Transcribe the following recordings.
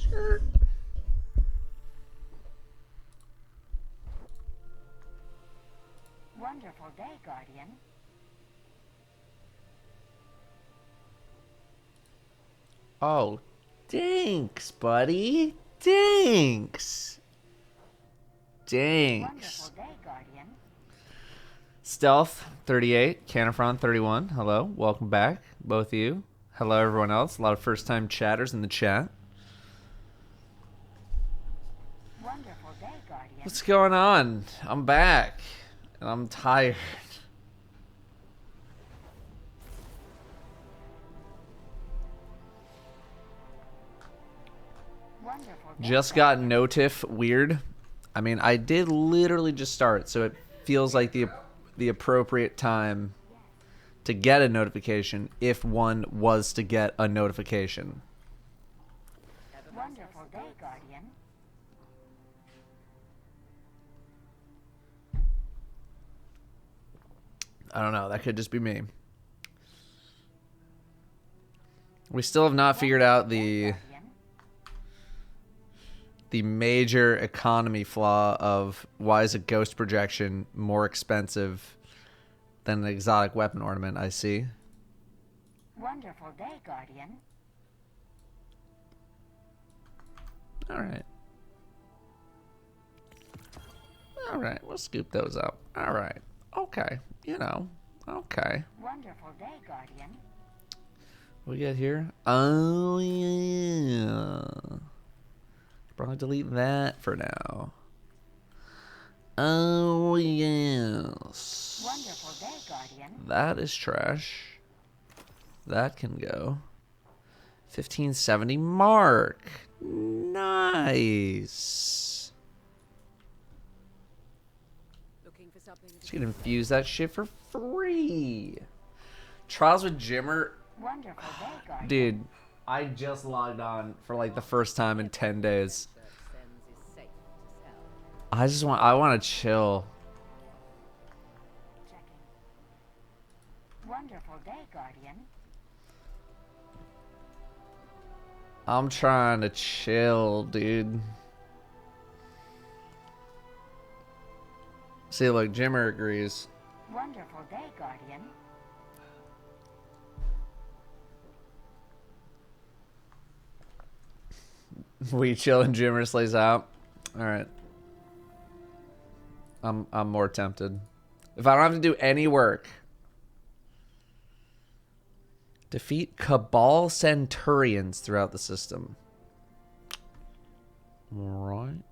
shirt. Wonderful day, Guardian. Oh, thanks, buddy. Thanks. Thanks. Wonderful day, Guardian. Stealth 38, Canifron 31. Hello, welcome back, both of you. Hello, everyone else. A lot of first-time chatters in the chat. Wonderful day, Guardian. What's going on? I'm back, and I'm tired. Wonderful day, Just got notif weird. I mean, I did literally just start, so it feels like the appropriate time to get a notification if one was to get a notification. Wonderful day, Guardian. I don't know. That could just be me. We still have not figured out the major economy flaw of why is a ghost projection more expensive than an exotic weapon ornament. I see. Wonderful day, Guardian. All right. All right. We'll scoop those up. All right. Okay. You know. Okay. Wonderful day, Guardian. What we got here? Oh, yeah. Probably delete that for now. Oh, yes. Wonderful day, Guardian. That is trash. That can go. 1570 mark. Nice. She can infuse that shit for free. Trials with Jimmer. Wonderful day, Guardian. Dude, I just logged on for like the first time in 10 days. I want to chill. Checking. Wonderful day, Guardian. I'm trying to chill, dude. See, look, Jimmer agrees. Wonderful day, Guardian. We chill and Jimmer slays out. All right. I'm more tempted. If I don't have to do any work. Defeat Cabal Centurions throughout the system. All right.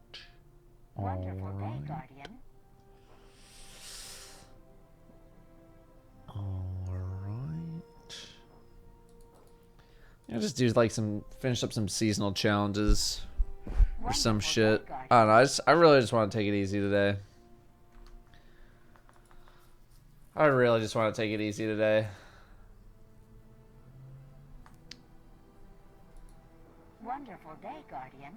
Wonderful day, Guardian. Alright. I'll just do like finish up some seasonal challenges or some Wonderful shit. day, Guardian. I don't know, I really just want to take it easy today. I really just want to take it easy today. Wonderful day, Guardian.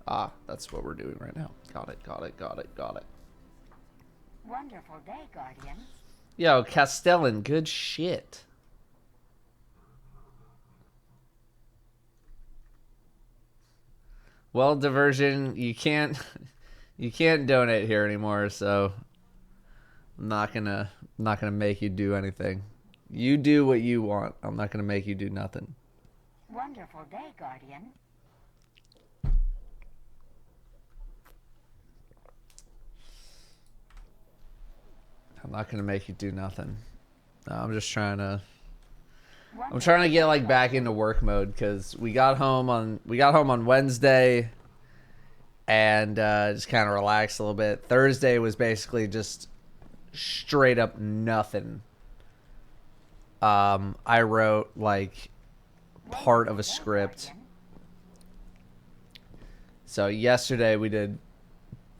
Ah, that's what we're doing right now. Got it, got it, got it, got it. Wonderful day, Guardian. Yo, Castellan, good shit. Well, Diversion, you can't donate here anymore, so I'm not gonna make you do anything. You do what you want. I'm not gonna make you do nothing. Wonderful day, Guardian. I'm not gonna make you do nothing. No, I'm just trying to. I'm Wonderful trying to get like back into work mode because we got home on Wednesday, and just kind of relaxed a little bit. Thursday was basically just straight up nothing. I wrote like part of a script. So yesterday we did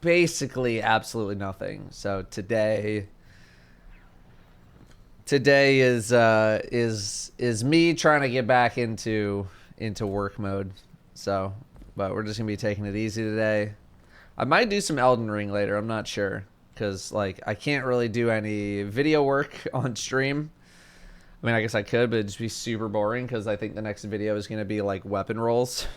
basically absolutely nothing. So today is me trying to get back into work mode. So, but we're just gonna be taking it easy today. I might do some Elden Ring later. I'm not sure. because like I can't really do any video work on stream. I mean, I guess I could, but it'd just be super boring because I think the next video is going to be like weapon rolls.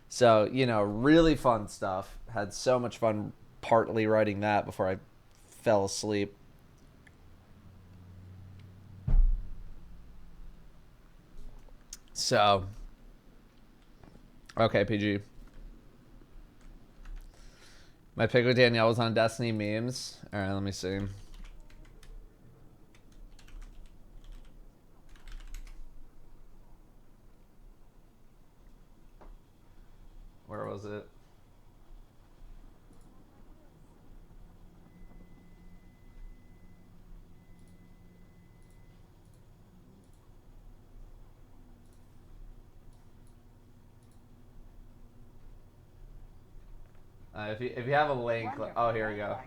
So, you know, really fun stuff. Had so much fun partly writing that before I fell asleep. So, okay, PG. My pick with Danielle was on Destiny memes. All right, let me see. Where was it? If you have a link, oh, here we go.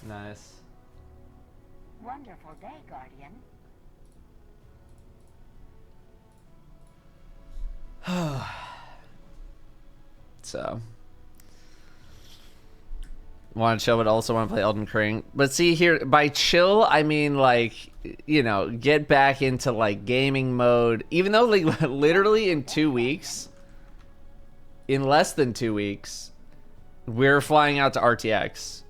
Nice. Wonderful day, Guardian. So, want to chill, but also want to play Elden Ring. But see here, by chill, I mean like, you know, get back into like gaming mode. Even though like literally in 2 weeks, in less than 2 weeks, we're flying out to RTX.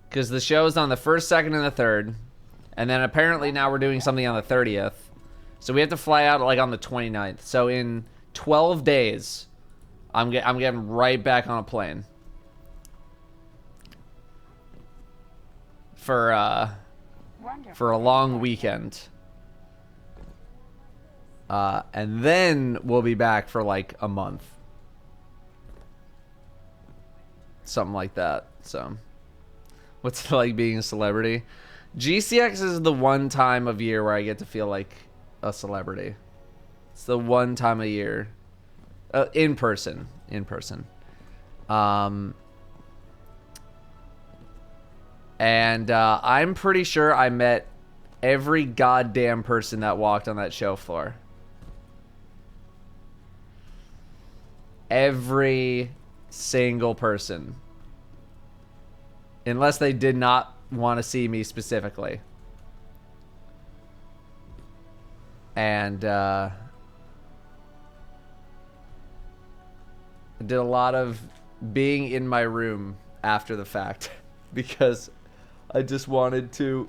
Because the show is on the 1st, 2nd, and the 3rd. And then apparently now we're doing something on the 30th. So we have to fly out like on the 29th. So in 12 days, I'm getting right back on a plane. For a long weekend. And then we'll be back for like a month. Something like that. So, what's it like being a celebrity? GCX is the one time of year where I get to feel like a celebrity. It's the one time a year. In person. And I'm pretty sure I met every goddamn person that walked on that show floor. Every single person. Unless they did not want to see me specifically. And I did a lot of being in my room after the fact because I just wanted to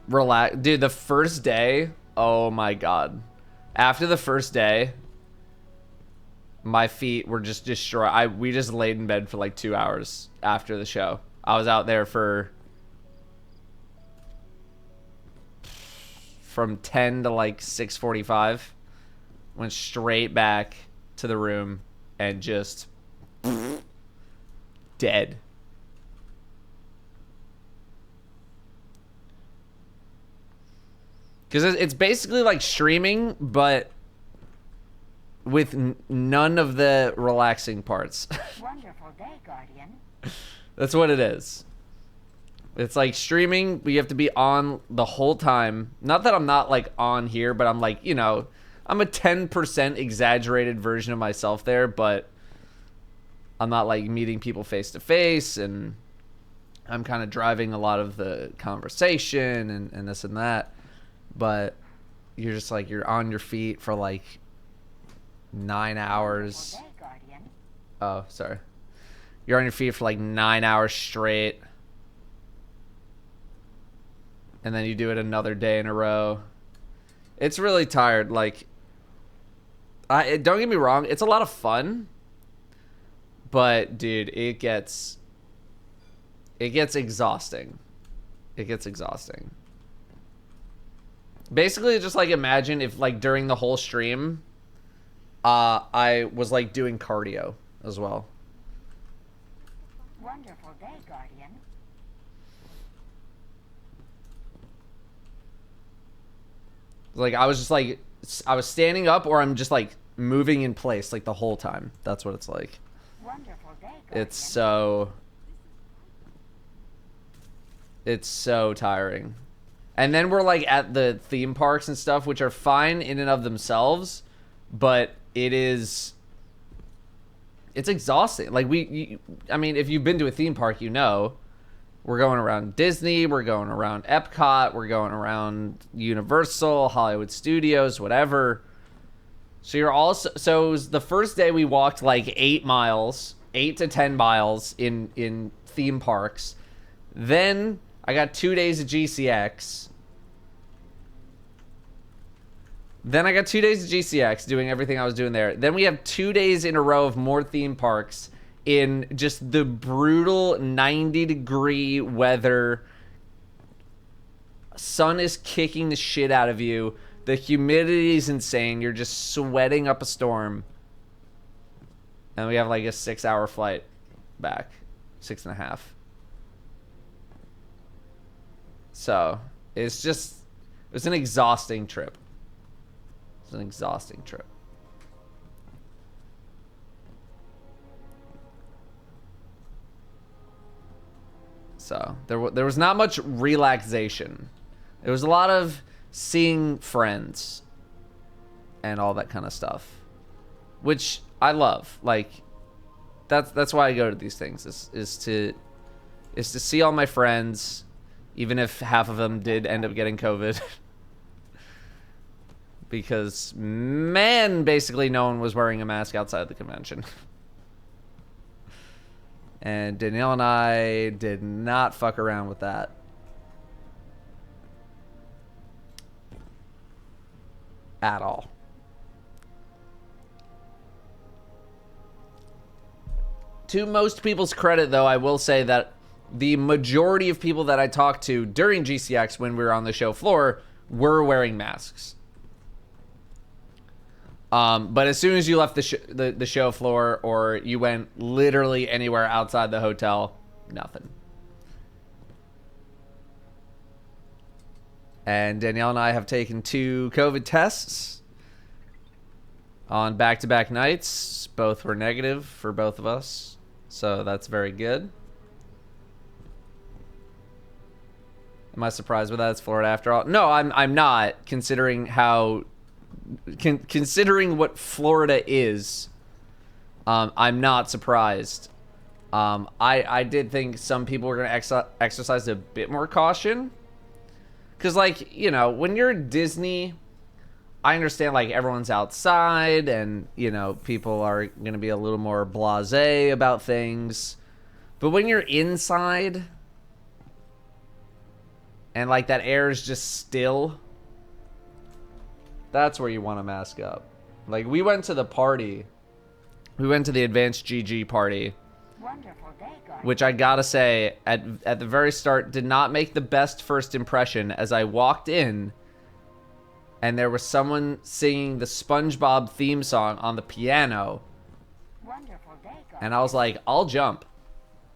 relax. Dude, the first day, oh my god. After the first day, my feet were just destroyed. We just laid in bed for like 2 hours after the show. I was out there from 10 to like 6:45. Went straight back to the room and just dead. Because it's basically like streaming, but with none of the relaxing parts. Wonderful day, Guardian. That's what it is. It's like streaming, but you have to be on the whole time. Not that I'm not like on here, but I'm like, you know, I'm a 10% exaggerated version of myself there, but I'm not like meeting people face to face, and I'm kind of driving a lot of the conversation and this and that. But you're just like, you're on your feet for like 9 hours. Oh, sorry. You're on your feet for like 9 hours straight. And then you do it another day in a row. It's really tired. Like, don't get me wrong, it's a lot of fun. But dude, it gets exhausting. It gets exhausting. Basically, just like imagine if like during the whole stream, I was like doing cardio as well. Wonderful day, Guardian. Like I was just like I was standing up or I'm just like moving in place like the whole time. That's what it's like. Wonderful day, Guardian. It's so tiring. And then we're like at the theme parks and stuff, which are fine in and of themselves, but it's exhausting. Like I mean, if you've been to a theme park, you know, we're going around Disney, we're going around Epcot, we're going around Universal, Hollywood Studios, whatever. So you're also, so it was the first day we walked like 8 to 10 miles in theme parks. Then I got 2 days of GCX. Doing everything I was doing there. Then we have 2 days in a row of more theme parks in just the brutal 90-degree weather. Sun is kicking the shit out of you. The humidity is insane. You're just sweating up a storm. And we have like a 6-hour flight back. 6.5. So, it's an exhausting trip. It's an exhausting trip. So, there was not much relaxation. There was a lot of seeing friends and all that kind of stuff, which I love. Like, that's why I go to these things, is to see all my friends, even if half of them did end up getting COVID. Because, man, basically no one was wearing a mask outside the convention. And Danielle and I did not fuck around with that. At all. To most people's credit, though, I will say that the majority of people that I talked to during GCX when we were on the show floor were wearing masks. But as soon as you left the show floor or you went literally anywhere outside the hotel, nothing. And Danielle and I have taken 2 COVID tests on back-to-back nights. Both were negative for both of us, so that's very good. Am I surprised with that? It's Florida after all. No, I'm not, considering how... considering what Florida is, I'm not surprised. I did think some people were going to exercise a bit more caution. Because, like, you know, when you're at Disney, I understand, like, everyone's outside and, you know, people are going to be a little more blasé about things. But when you're inside and, like, that air is just still... That's where you want to mask up. Like, we went to the party. We went to the Advanced GG party. Wonderful day, Guardian. Which I gotta say, at the very start, did not make the best first impression as I walked in and there was someone singing the SpongeBob theme song on the piano. Wonderful day, Guardian. And I was like, I'll jump.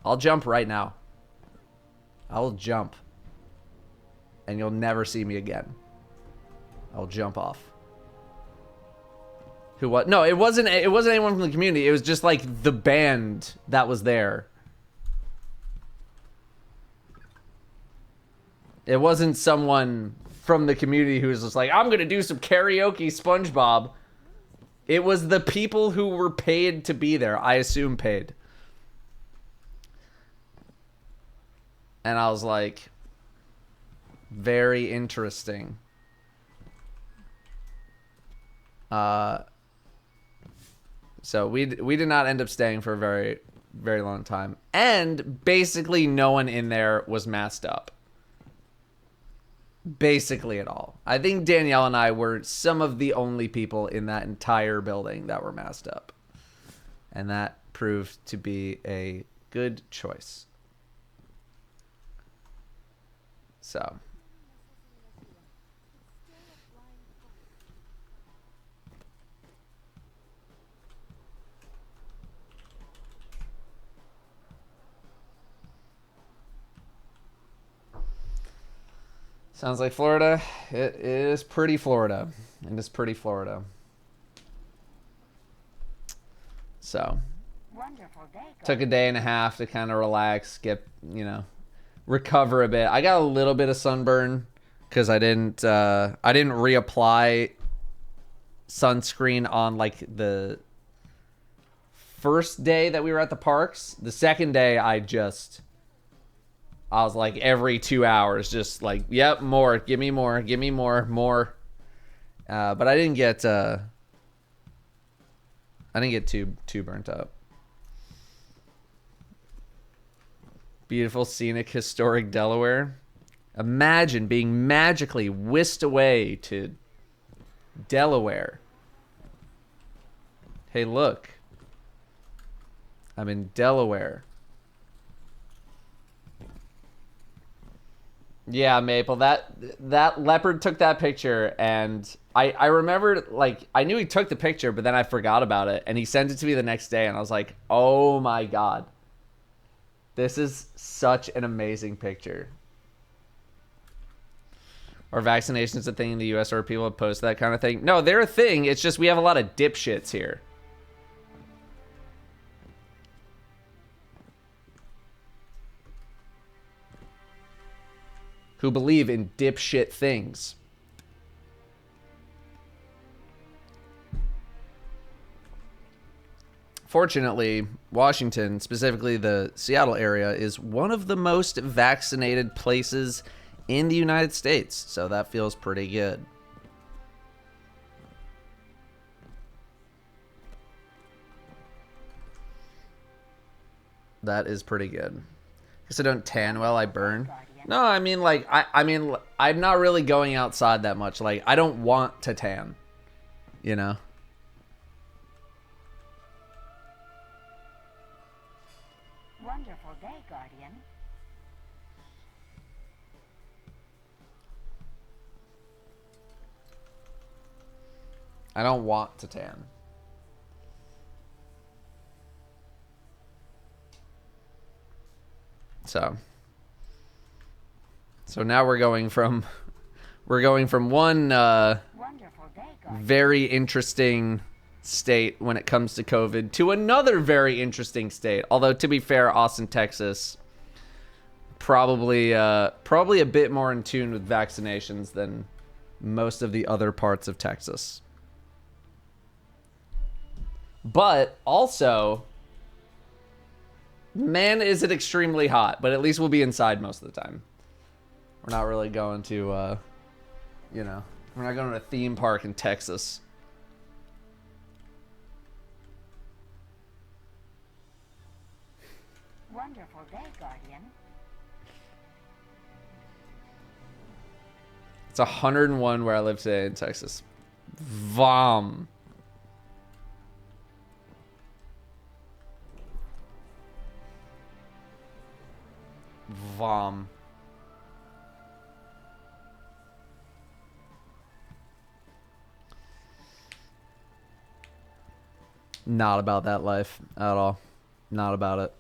I'll jump right now. I will jump. And you'll never see me again. I'll jump off. Who was? No, it wasn't anyone from the community. It was just like the band that was there. It wasn't someone from the community who was just like, I'm gonna do some karaoke SpongeBob. It was the people who were paid to be there. I assume paid. And I was like, very interesting. So we did not end up staying for a very, very long time. And basically no one in there was masked up. Basically at all. I think Danielle and I were some of the only people in that entire building that were masked up. And that proved to be a good choice. So... Sounds like Florida. It is pretty Florida. It is pretty Florida. So, Wonderful day, took a day and a half to kind of relax, get, recover a bit. I got a little bit of sunburn because I didn't reapply sunscreen on like the first day that we were at the parks. The second day I was like every 2 hours just like, yep, more, give me more, but I didn't get too burnt up. Beautiful, scenic, historic Delaware. Imagine being magically whisked away to Delaware. Hey, look. I'm in Delaware. Yeah, Maple, that leopard took that picture, and I remembered, like, I knew he took the picture, but then I forgot about it, and he sent it to me the next day, and I was like, oh my god. This is such an amazing picture. Are vaccinations a thing in the U.S. or people oppose that kind of thing? No, they're a thing. It's just we have a lot of dipshits here. Who believe in dipshit things. Fortunately, Washington, specifically the Seattle area, is one of the most vaccinated places in the United States, so that feels pretty good. That is pretty good. Because I don't tan well, I burn. No, I mean, like, I'm not really going outside that much. Like, I don't want to tan, you know? Wonderful day, Guardian. I don't want to tan. So now we're going from one Wonderful day, Guardian. very interesting state when it comes to COVID to another very interesting state. Although, to be fair, Austin, Texas, probably a bit more in tune with vaccinations than most of the other parts of Texas. But also, man, is it extremely hot. But at least we'll be inside most of the time. We're not really going to, we're not going to a theme park in Texas. Wonderful day, Guardian. It's 101 where I live today in Texas. Vom. Vom. Not about that life at all. Not about it.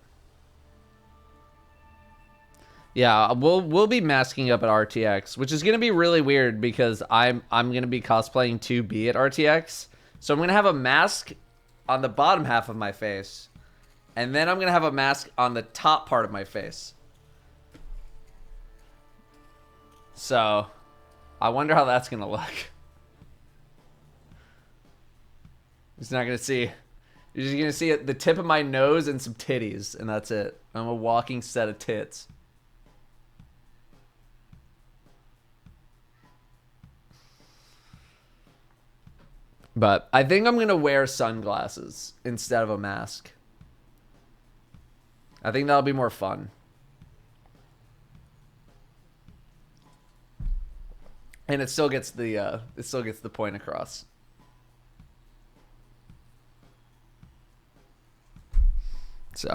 Yeah, we'll be masking up at RTX, which is gonna be really weird because I'm gonna be cosplaying to be at RTX. So I'm gonna have a mask on the bottom half of my face, and then I'm gonna have a mask on the top part of my face. So I wonder how that's gonna look. It's not gonna see. You're just gonna see the tip of my nose and some titties, and that's it. I'm a walking set of tits. But I think I'm gonna wear sunglasses instead of a mask. I think that'll be more fun. And it still gets the point across. So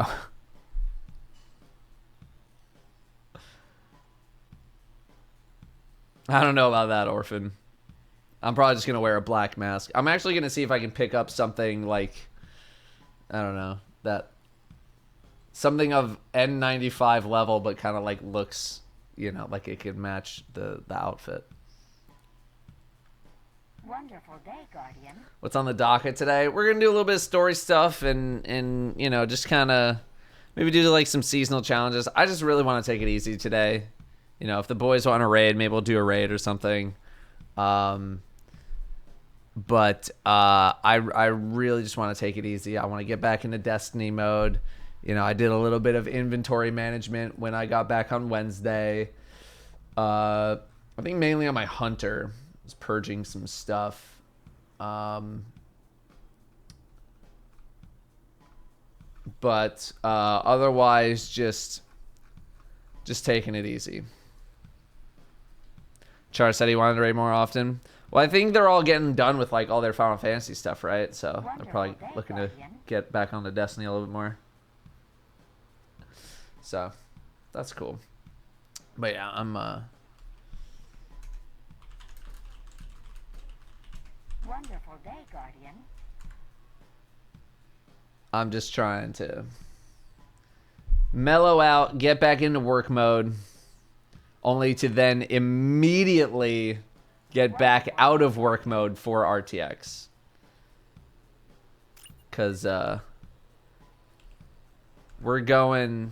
I don't know about that, Orphan. I'm probably just gonna wear a black mask. I'm actually gonna see if I can pick up something like, I don't know, that something of N95 level, but kind of like looks, you know, like it could match the outfit. Wonderful day, Guardian. What's on the docket today? We're gonna do a little bit of story stuff and you know, just kind of maybe do like some seasonal challenges. I just really want to take it easy today. You know, if the boys want a raid, maybe we'll do a raid or something. But I really just want to take it easy. I want to get back into Destiny mode. You know, I did a little bit of inventory management when I got back on Wednesday. I think mainly on my hunter. I was purging some stuff. But otherwise, just taking it easy. Char said he wanted to raid more often. Well, I think they're all getting done with like all their Final Fantasy stuff, right? So they're probably looking to get back on the Destiny a little bit more. So that's cool. But yeah, Wonderful day, Guardian. I'm just trying to mellow out, get back into work mode, only to then immediately get back out of work mode for RTX. Because we're going,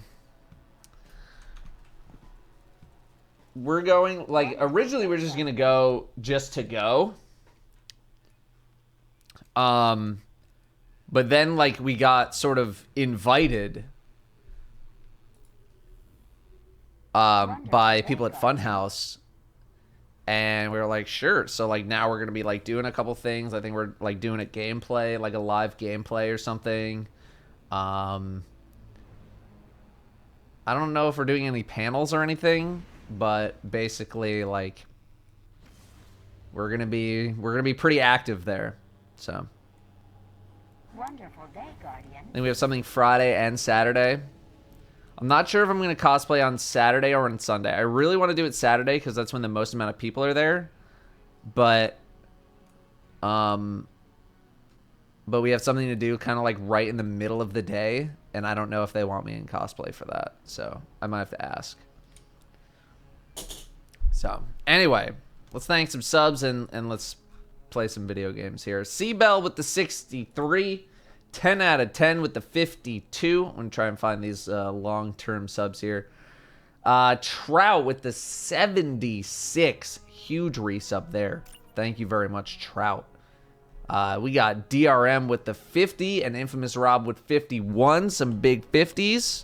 like, originally we're just going to go just to go. But then, like, we got sort of invited by people at Funhouse, and we were like, sure. So, like, now we're gonna be like doing a couple things. I think we're like doing a gameplay, like a live gameplay or something. I don't know if we're doing any panels or anything, but basically, like, we're gonna be pretty active there. So. Wonderful day, Guardian. I think we have something Friday and Saturday. I'm not sure if I'm going to cosplay on Saturday or on Sunday. I really want to do it Saturday because that's when the most amount of people are there. But we have something to do kind of like right in the middle of the day, and I don't know if they want me in cosplay for that. So I might have to ask. So anyway, let's thank some subs and let's play some video games here. Seabell with the 63, 10 out of 10 with the 52. I'm gonna try and find these long-term subs here. Trout with the 76, huge resub there. Thank you very much, Trout. We got DRM with the 50 and Infamous Rob with 51. Some big 50s.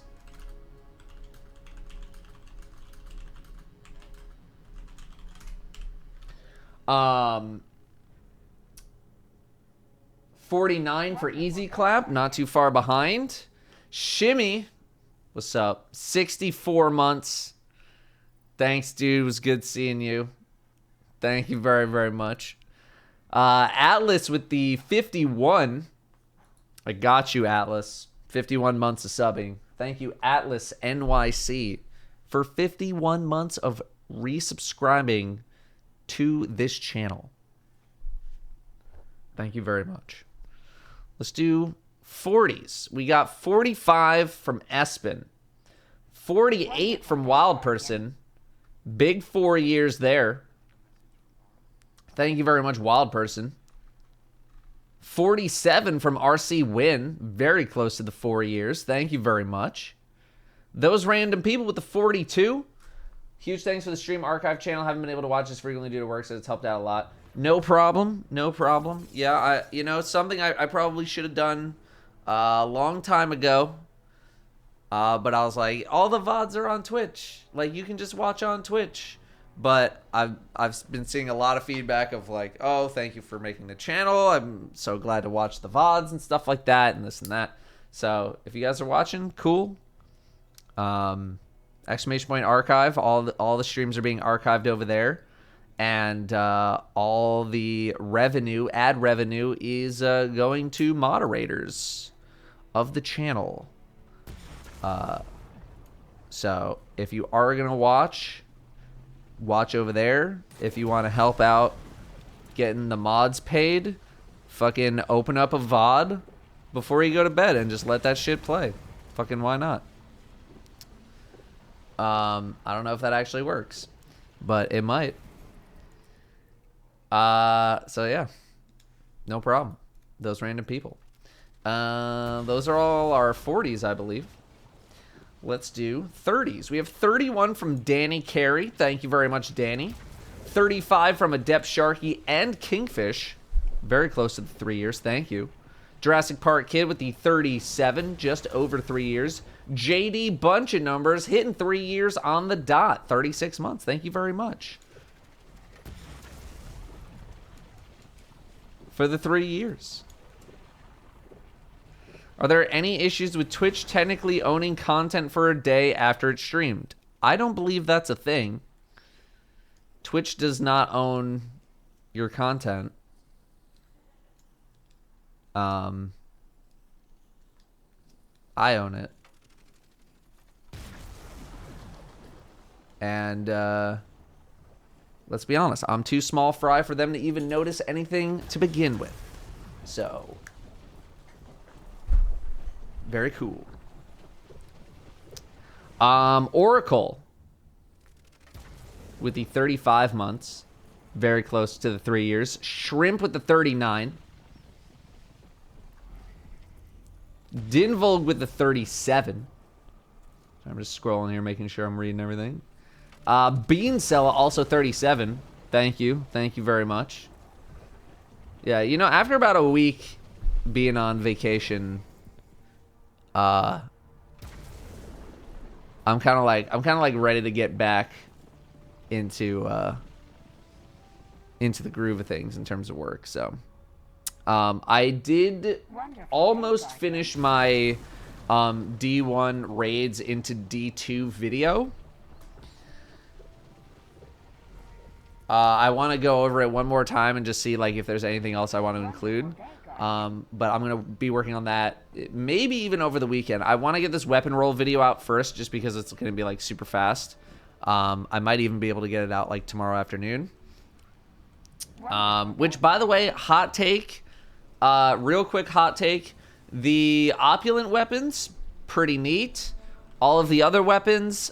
49 for Easy Clap, not too far behind. Shimmy, what's up? 64 months. Thanks, dude. It was good seeing you. Thank you very, very much. Atlas with the 51. I got you, Atlas. 51 months of subbing. Thank you, Atlas NYC, for 51 months of resubscribing to this channel. Thank you very much. Let's do 40s. We got 45 from Espen. 48 from Wild Person. Big 4 years there. Thank you very much, Wild Person. 47 from RC Win. Very close to the 4 years. Thank you very much. Those random people with the 42. Huge thanks for the stream archive channel. Haven't been able to watch this frequently due to work, so it's helped out a lot. No problem. No problem. Yeah, it's something I probably should have done a long time ago. But I was like, all the VODs are on Twitch. Like, you can just watch on Twitch. But I've been seeing a lot of feedback of like, oh, thank you for making the channel. I'm so glad to watch the VODs and stuff like that and this and that. So if you guys are watching, cool. Exclamation point archive. All the streams are being archived over there. And all the revenue, ad revenue, is going to moderators of the channel. So if you are going to watch over there. If you want to help out getting the mods paid, fucking open up a VOD before you go to bed and just let that shit play. Fucking why not? I don't know if that actually works, but it might. So yeah, no problem. Those random people. Those are all our 40s, I believe. Let's do 30s. We have 31 from Danny Carey. Thank you very much, Danny. 35 from Adept Sharky and Kingfish. Very close to the 3 years. Thank you. Jurassic Park Kid with the 37, just over 3 years. JD, bunch of numbers, hitting 3 years on the dot. 36 months. Thank you very much. For the 3 years. Are there any issues with Twitch technically owning content for a day after it's streamed? I don't believe that's a thing. Twitch does not own your content. I own it. And let's be honest, I'm too small fry for them to even notice anything to begin with. So, very cool. Oracle with the 35 months, very close to the 3 years. Shrimp with the 39. Dinvolg with the 37. I'm just scrolling here, making sure I'm reading everything. Beansella also 37. Thank you. Thank you very much. Yeah, you know, after about a week being on vacation, I'm kind of like ready to get back into the groove of things in terms of work. So, I did almost finish my D1 raids into D2 video. I want to go over it one more time and just see like if there's anything else I want to include. But I'm going to be working on that maybe even over the weekend. I want to get this weapon roll video out first just because it's going to be like super fast. I might even be able to get it out like tomorrow afternoon. Which, by the way, hot take, real quick hot take. The opulent weapons, pretty neat. All of the other weapons,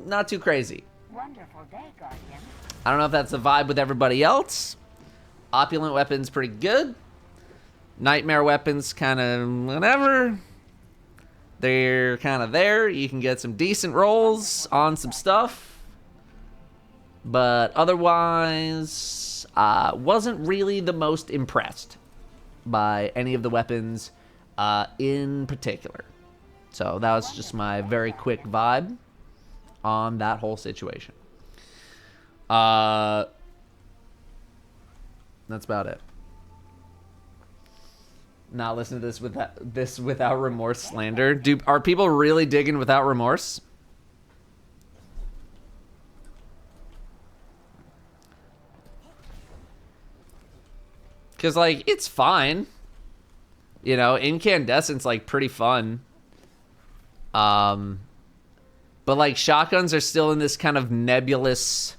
not too crazy. Wonderful day, Guardian. I don't know if that's the vibe with everybody else. Opulent weapons, pretty good. Nightmare weapons, kind of whatever. They're kind of there. You can get some decent rolls on some stuff. But otherwise, wasn't really the most impressed by any of the weapons in particular. So that was just my very quick vibe on that whole situation. That's about it. Not listen to this without remorse slander. Are people really digging without remorse? Because, like, it's fine. You know, incandescent's, like, pretty fun. But, like, shotguns are still in this kind of nebulous,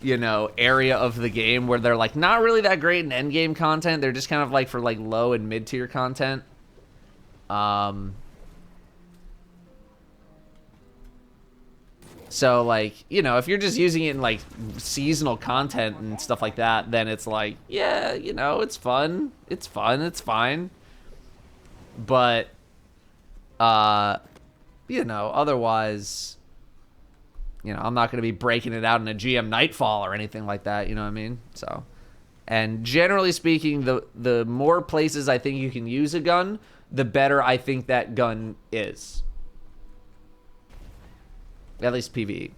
you know, area of the game where they're, like, not really that great in endgame content. They're just kind of, like, for, like, low and mid-tier content. So, like, you know, if you're just using it in, like, seasonal content and stuff like that, then it's like, yeah, you know, it's fun. It's fun. It's fine. But, you know, otherwise, you know, I'm not going to be breaking it out in a GM Nightfall or anything like that, you know what I mean? So, and generally speaking, the more places I think you can use a gun, the better I think that gun is. At least PvE.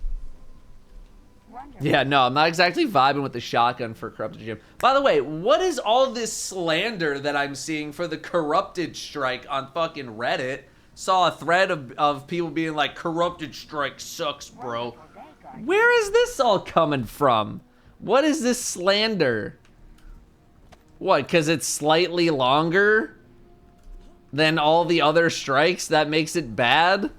Wonderful. Yeah, no, I'm not exactly vibing with the shotgun for Corrupted Gym. By the way, what is all this slander that I'm seeing for the Corrupted Strike on fucking Reddit? Saw a thread of people being like, Corrupted Strike sucks, bro. Where is this all coming from? What is this slander? What, because it's slightly longer than all the other strikes? That makes it bad?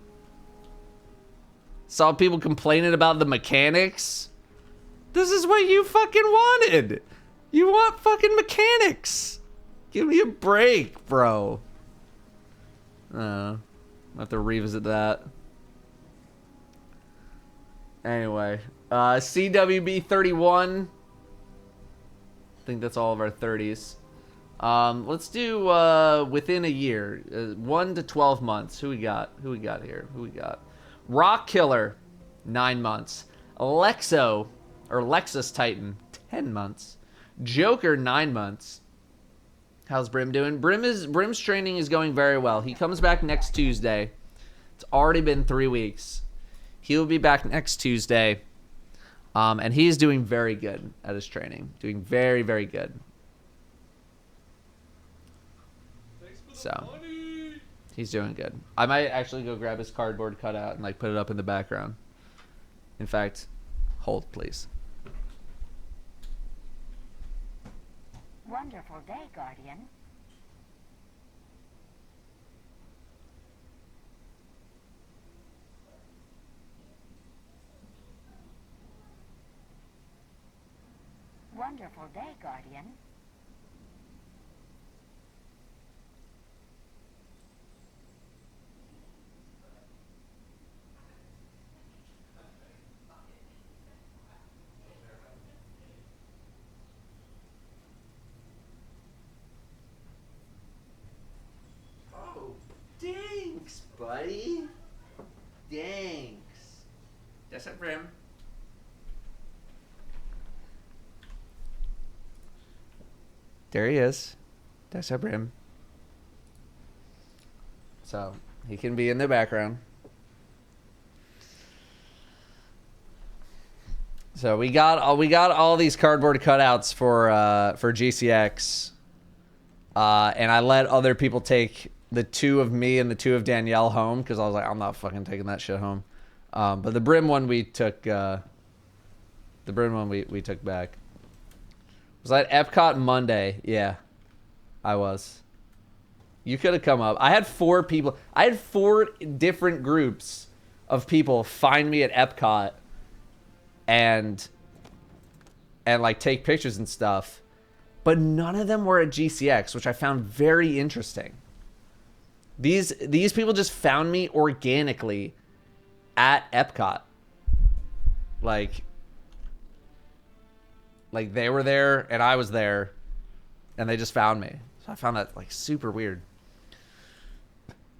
Saw people complaining about the mechanics. This is what you fucking wanted. You want fucking mechanics. Give me a break, bro. I have to revisit that. Anyway, CWB 31. I think that's all of our 30s. Let's do within a year, 1 to 12 months. Who we got? Who we got here? Who we got? Rock Killer, 9 months. Alexo, or Lexus Titan, 10 months. Joker, 9 months. How's Brim doing? Brim's training is going very well. He comes back next Tuesday. It's already been 3 weeks. He will be back next Tuesday. And he's doing very good at his training. Doing very, very good. So he's doing good. I might actually go grab his cardboard cutout and like put it up in the background. In fact, hold please. Wonderful day, Guardian. Wonderful day, Guardian. Oh, thanks, buddy. Thanks. That's it, Brim. There he is. That's up Brim. So he can be in the background. So we got all these cardboard cutouts for GCX, and I let other people take the 2 of me and the 2 of Danielle home because I was like, I'm not fucking taking that shit home. But the Brim one we took. The Brim one we took back. Was I at Epcot Monday? Yeah, I was. You could have come up. I had 4 people. I had 4 different groups of people find me at Epcot and like take pictures and stuff. But none of them were at GCX, which I found very interesting. These people just found me organically at Epcot. Like they were there and I was there and they just found me. So I found that like super weird.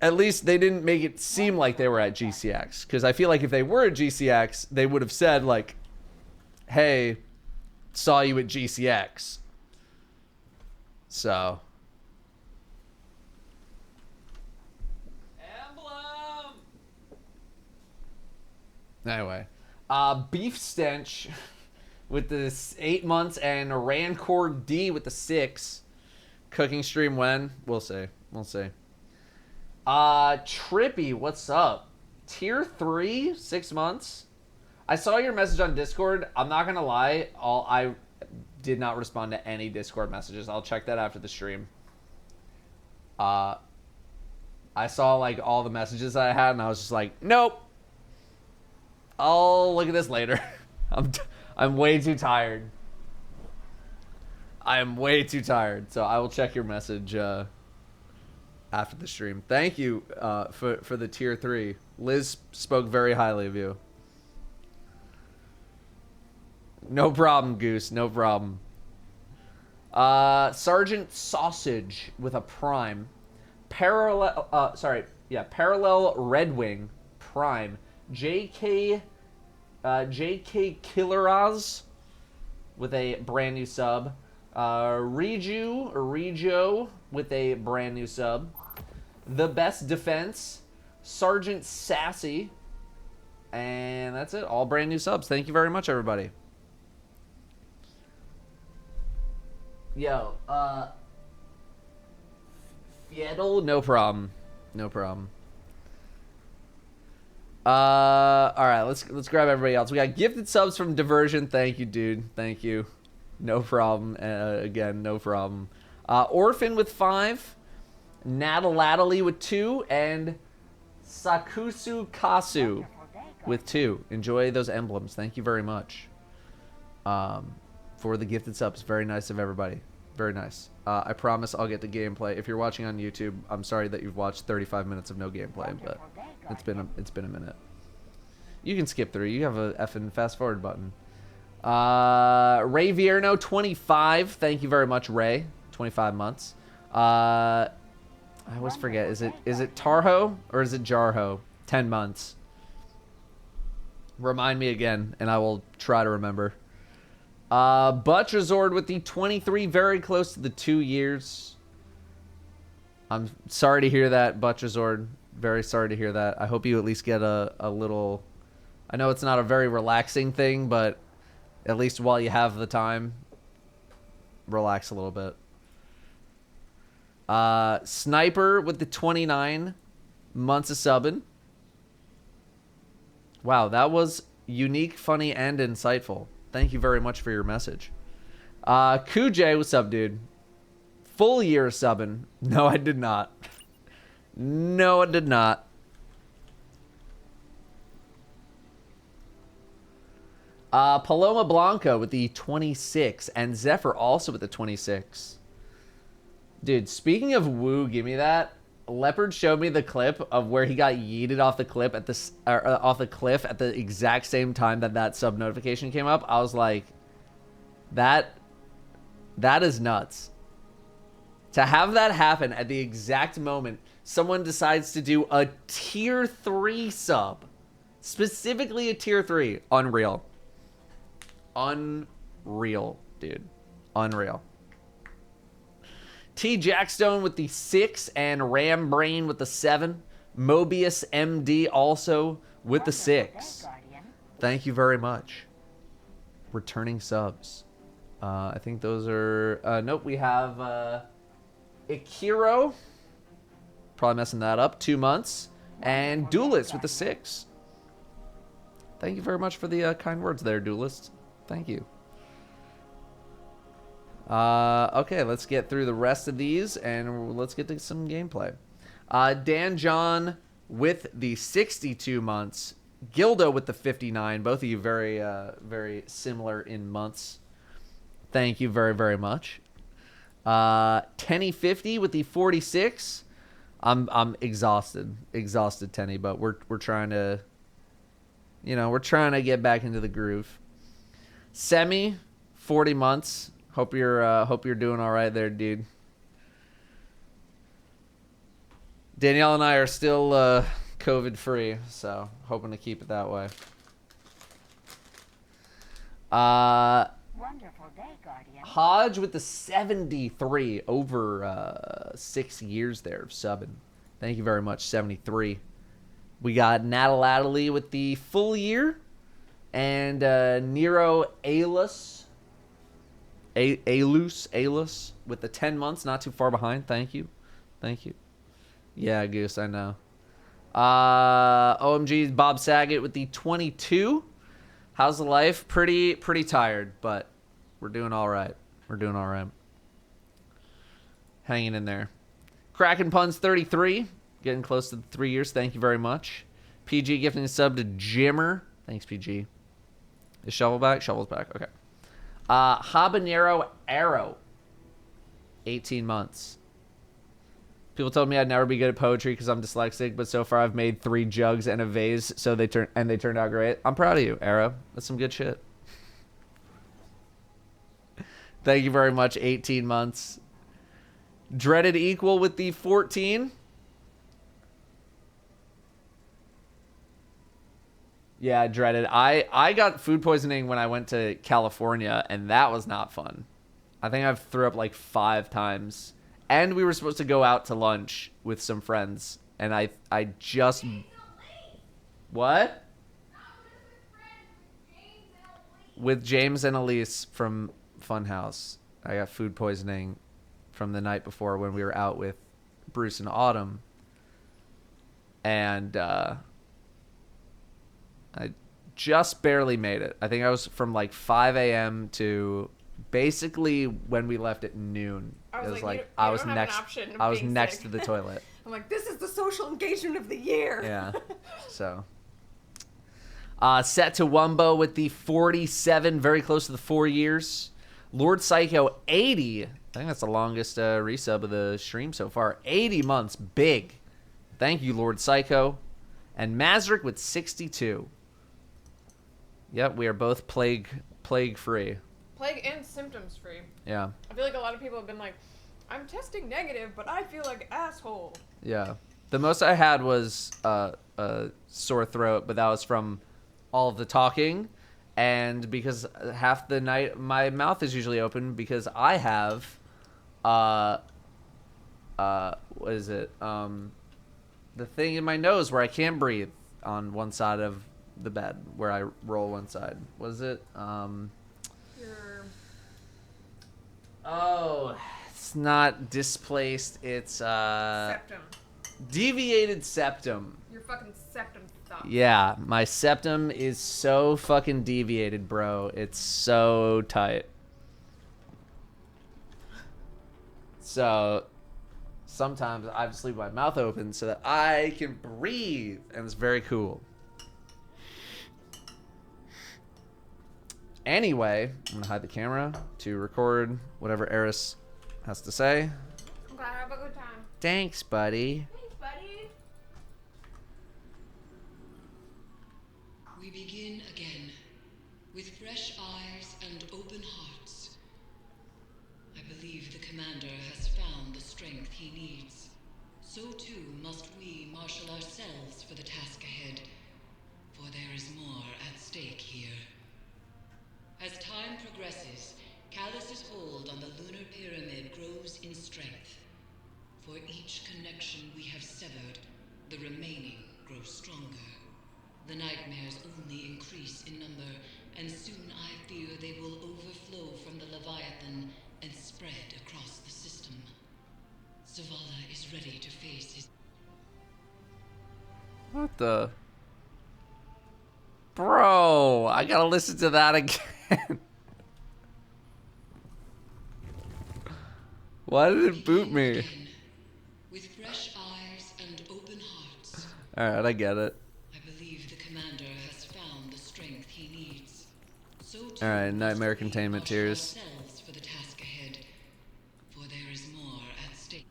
At least they didn't make it seem like they were at GCX. Because I feel like if they were at GCX, they would have said like, hey, saw you at GCX. So. Emblem! Anyway. Beef Stench with the 8 months and Rancor D with the 6. Cooking stream when? We'll see. We'll see. Trippy, what's up? Tier 3, 6 months. I saw your message on Discord. I'm not gonna lie. I did not respond to any Discord messages. I'll check that after the stream. I saw like all the messages I had, and I was just like, nope. I'll look at this later. I'm way too tired. I am way too tired, so I will check your message after the stream. Thank you for the tier 3. Liz spoke very highly of you. No problem, Goose. No problem. Sergeant Sausage with a Prime. Parallel Red Wing Prime. JK Killeraz with a brand new sub. Rejo with a brand new sub. The Best Defense, Sergeant Sassy, and that's it. All brand new subs. Thank you very much, everybody. Yo, Fiedel, no problem. No problem. All right, let's grab everybody else. We got gifted subs from Diversion. Thank you, dude. Thank you. No problem. Again, no problem. Orphan with 5, Natalatali with 2, and Sakusu Kasu with 2. Enjoy those emblems. Thank you very much for the gifted subs. Very nice of everybody. Very nice. I promise I'll get the gameplay. If you're watching on YouTube, I'm sorry that you've watched 35 minutes of no gameplay, but it's been a minute. You can skip through. You have a effing fast forward button. Ray Vierno, 25. Thank you very much, Ray. 25 months. I always forget. Is it Tarho or is it Jarho? 10 months. Remind me again, and I will try to remember. Butcherzord with the 23, very close to the 2 years. I'm sorry to hear that, Butcherzord. Very sorry to hear that. I hope you at least get a little... I know it's not a very relaxing thing, but at least while you have the time, relax a little bit. Sniper with the 29 months of subbing. Wow, that was unique, funny, and insightful. Thank you very much for your message. Kujay, what's up, dude? Full year subbing. No, I did not. No, I did not. Paloma Blanco with the 26. And Zephyr also with the 26. Dude, speaking of woo, give me that. Leopard showed me the clip of where he got yeeted off the cliff at the exact same time that sub notification came up. I was like, that is nuts. To have that happen at the exact moment someone decides to do a tier 3 sub, specifically a tier 3, unreal. Unreal, dude. Unreal. T. Jackstone with the 6 and Ram Brain with the 7. Mobius MD also with the 6. Thank you very much. Returning subs. I think those are... nope, we have Ikiro. Probably messing that up. 2 months. And Duelist with the 6. Thank you very much for the kind words there, Duelist. Thank you. Okay, let's get through the rest of these, and let's get to some gameplay. Dan John with the 62 months. Gildo with the 59. Both of you very, very similar in months. Thank you very, very much. Tenny50 with the 46. I'm exhausted, Tenny, but we're trying to, we're trying to get back into the groove. Semi, 40 months. Hope you're doing all right there, dude. Danielle and I are still COVID free, so hoping to keep it that way. Wonderful day, Guardian. Hodge with the 73, over 6 years there of subbing. Thank you very much, 73. We got Natalately with the full year, and Nero Alus with the 10 months, not too far behind. Thank you. Yeah, Goose, I know. OMG's Bob Saget with the 22. How's the life? Pretty tired, but we're doing all right. Hanging in there. Kraken Puns 33, getting close to the 3 years. Thank you very much. PG gifting a sub to Jimmer. Thanks, PG. Is Shovel back? Shovel's back. Okay. Habanero Arrow, 18 months. People told me I'd never be good at poetry because I'm dyslexic, but so far I've made 3 jugs and a vase, so they turned out great. I'm proud of you, Arrow. That's some good shit. Thank you very much, 18 months. Dreaded Equal with the 14. Yeah, Dreaded. I got food poisoning when I went to California, and that was not fun. I think I've threw up like 5 times. And we were supposed to go out to lunch with some friends, and I just... What? With James and Elise from Funhouse. I got food poisoning from the night before when we were out with Bruce and Autumn. And I just barely made it. I think I was from like 5 a.m. to basically when we left at noon. It was like I was next to the toilet. I'm like, this is the social engagement of the year. Yeah. So set to Wumbo with the 47, very close to the 4 years. Lord Psycho 80. think that's the longest resub of the stream so far. 80 months. Big. Thank you, Lord Psycho. And Mazrick with 62. Yep, we are both plague free. Plague and symptoms free. Yeah. I feel like a lot of people have been like, I'm testing negative, but I feel like asshole. Yeah. The most I had was a sore throat, but that was from all of the talking. And because half the night my mouth is usually open because I have, what is it? The thing in my nose where I can't breathe on one side of the bed where I roll one side. What is it? Your... Oh, it's not displaced. It's septum. deviated septum. Your fucking septum stuff. Yeah, my septum is so fucking deviated, bro. It's so tight. So sometimes I have to sleep with my mouth open so that I can breathe, and it's very cool. Anyway, I'm gonna hide the camera to record whatever Eris has to say. I'm glad I have a good time. Thanks, buddy. Thanks, buddy. We begin again, with fresh eyes and open hearts. I believe the commander has found the strength he needs. So too must we marshal ourselves for the task ahead, for there is more at stake here. As time progresses, Callus's hold on the lunar pyramid grows in strength. For each connection we have severed, the remaining grows stronger. The nightmares only increase in number, and soon I fear they will overflow from the Leviathan and spread across the system. Zavala is ready to face his... What the? Bro, I gotta listen to that again. Why did it boot me? With fresh eyes and open hearts. Alright, I get it. I believe the commander has found the strength he needs. So Alright, nightmare must we containment marshal tears. ourselves for the task ahead, for there is more at stake.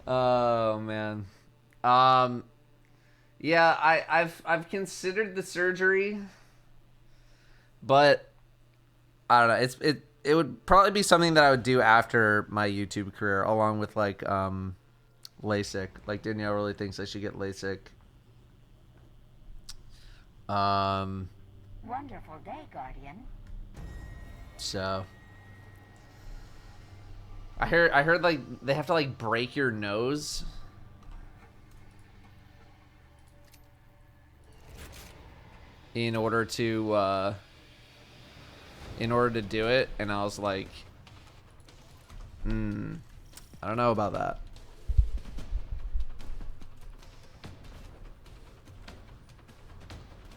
Oh man. Yeah, I've considered the surgery, but I don't know. It would probably be something that I would do after my YouTube career, along with like LASIK. Like Danielle really thinks I should get LASIK. Wonderful day, Guardian. So I heard like they have to like break your nose in order to do it, and I was like, I don't know about that.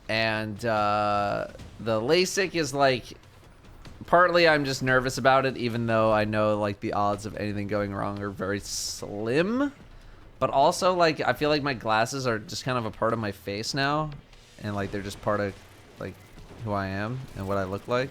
And the LASIK is like, partly I'm just nervous about it, even though I know like the odds of anything going wrong are very slim. But also like I feel like my glasses are just kind of a part of my face now, and like they're just part of like who I am and what I look like.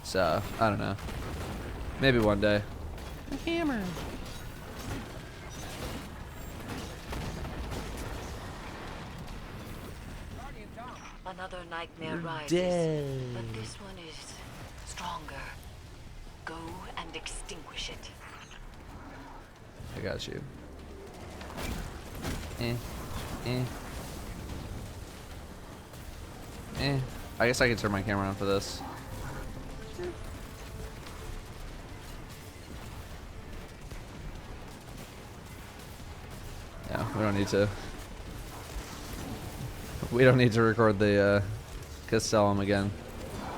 So I don't know. Maybe one day. A hammer. Another nightmare rises, dead. but this one is stronger. Go and extinguish it. I got you. I guess I can turn my camera on for this. Yeah, we don't need to. We don't need to record the Castellum again.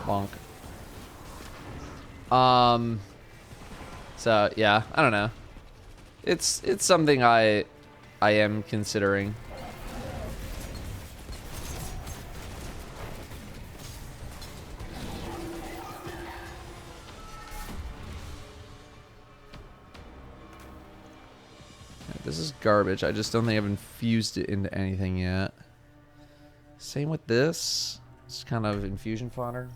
Bonk. So yeah, I don't know. It's something I am considering. This is garbage. I just don't think I've infused it into anything yet. Same with this. It's kind of infusion fodder.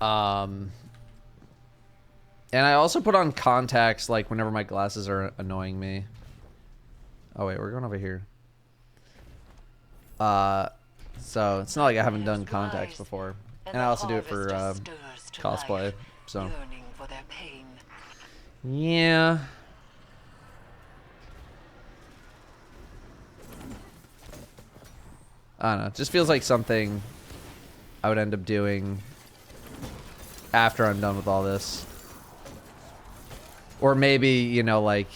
And I also put on contacts like whenever my glasses are annoying me. Oh wait, we're going over here. So it's not like I haven't done contacts before. And I also do it for cosplay. So yeah. I don't know. It just feels like something I would end up doing after I'm done with all this. Or maybe, you know, like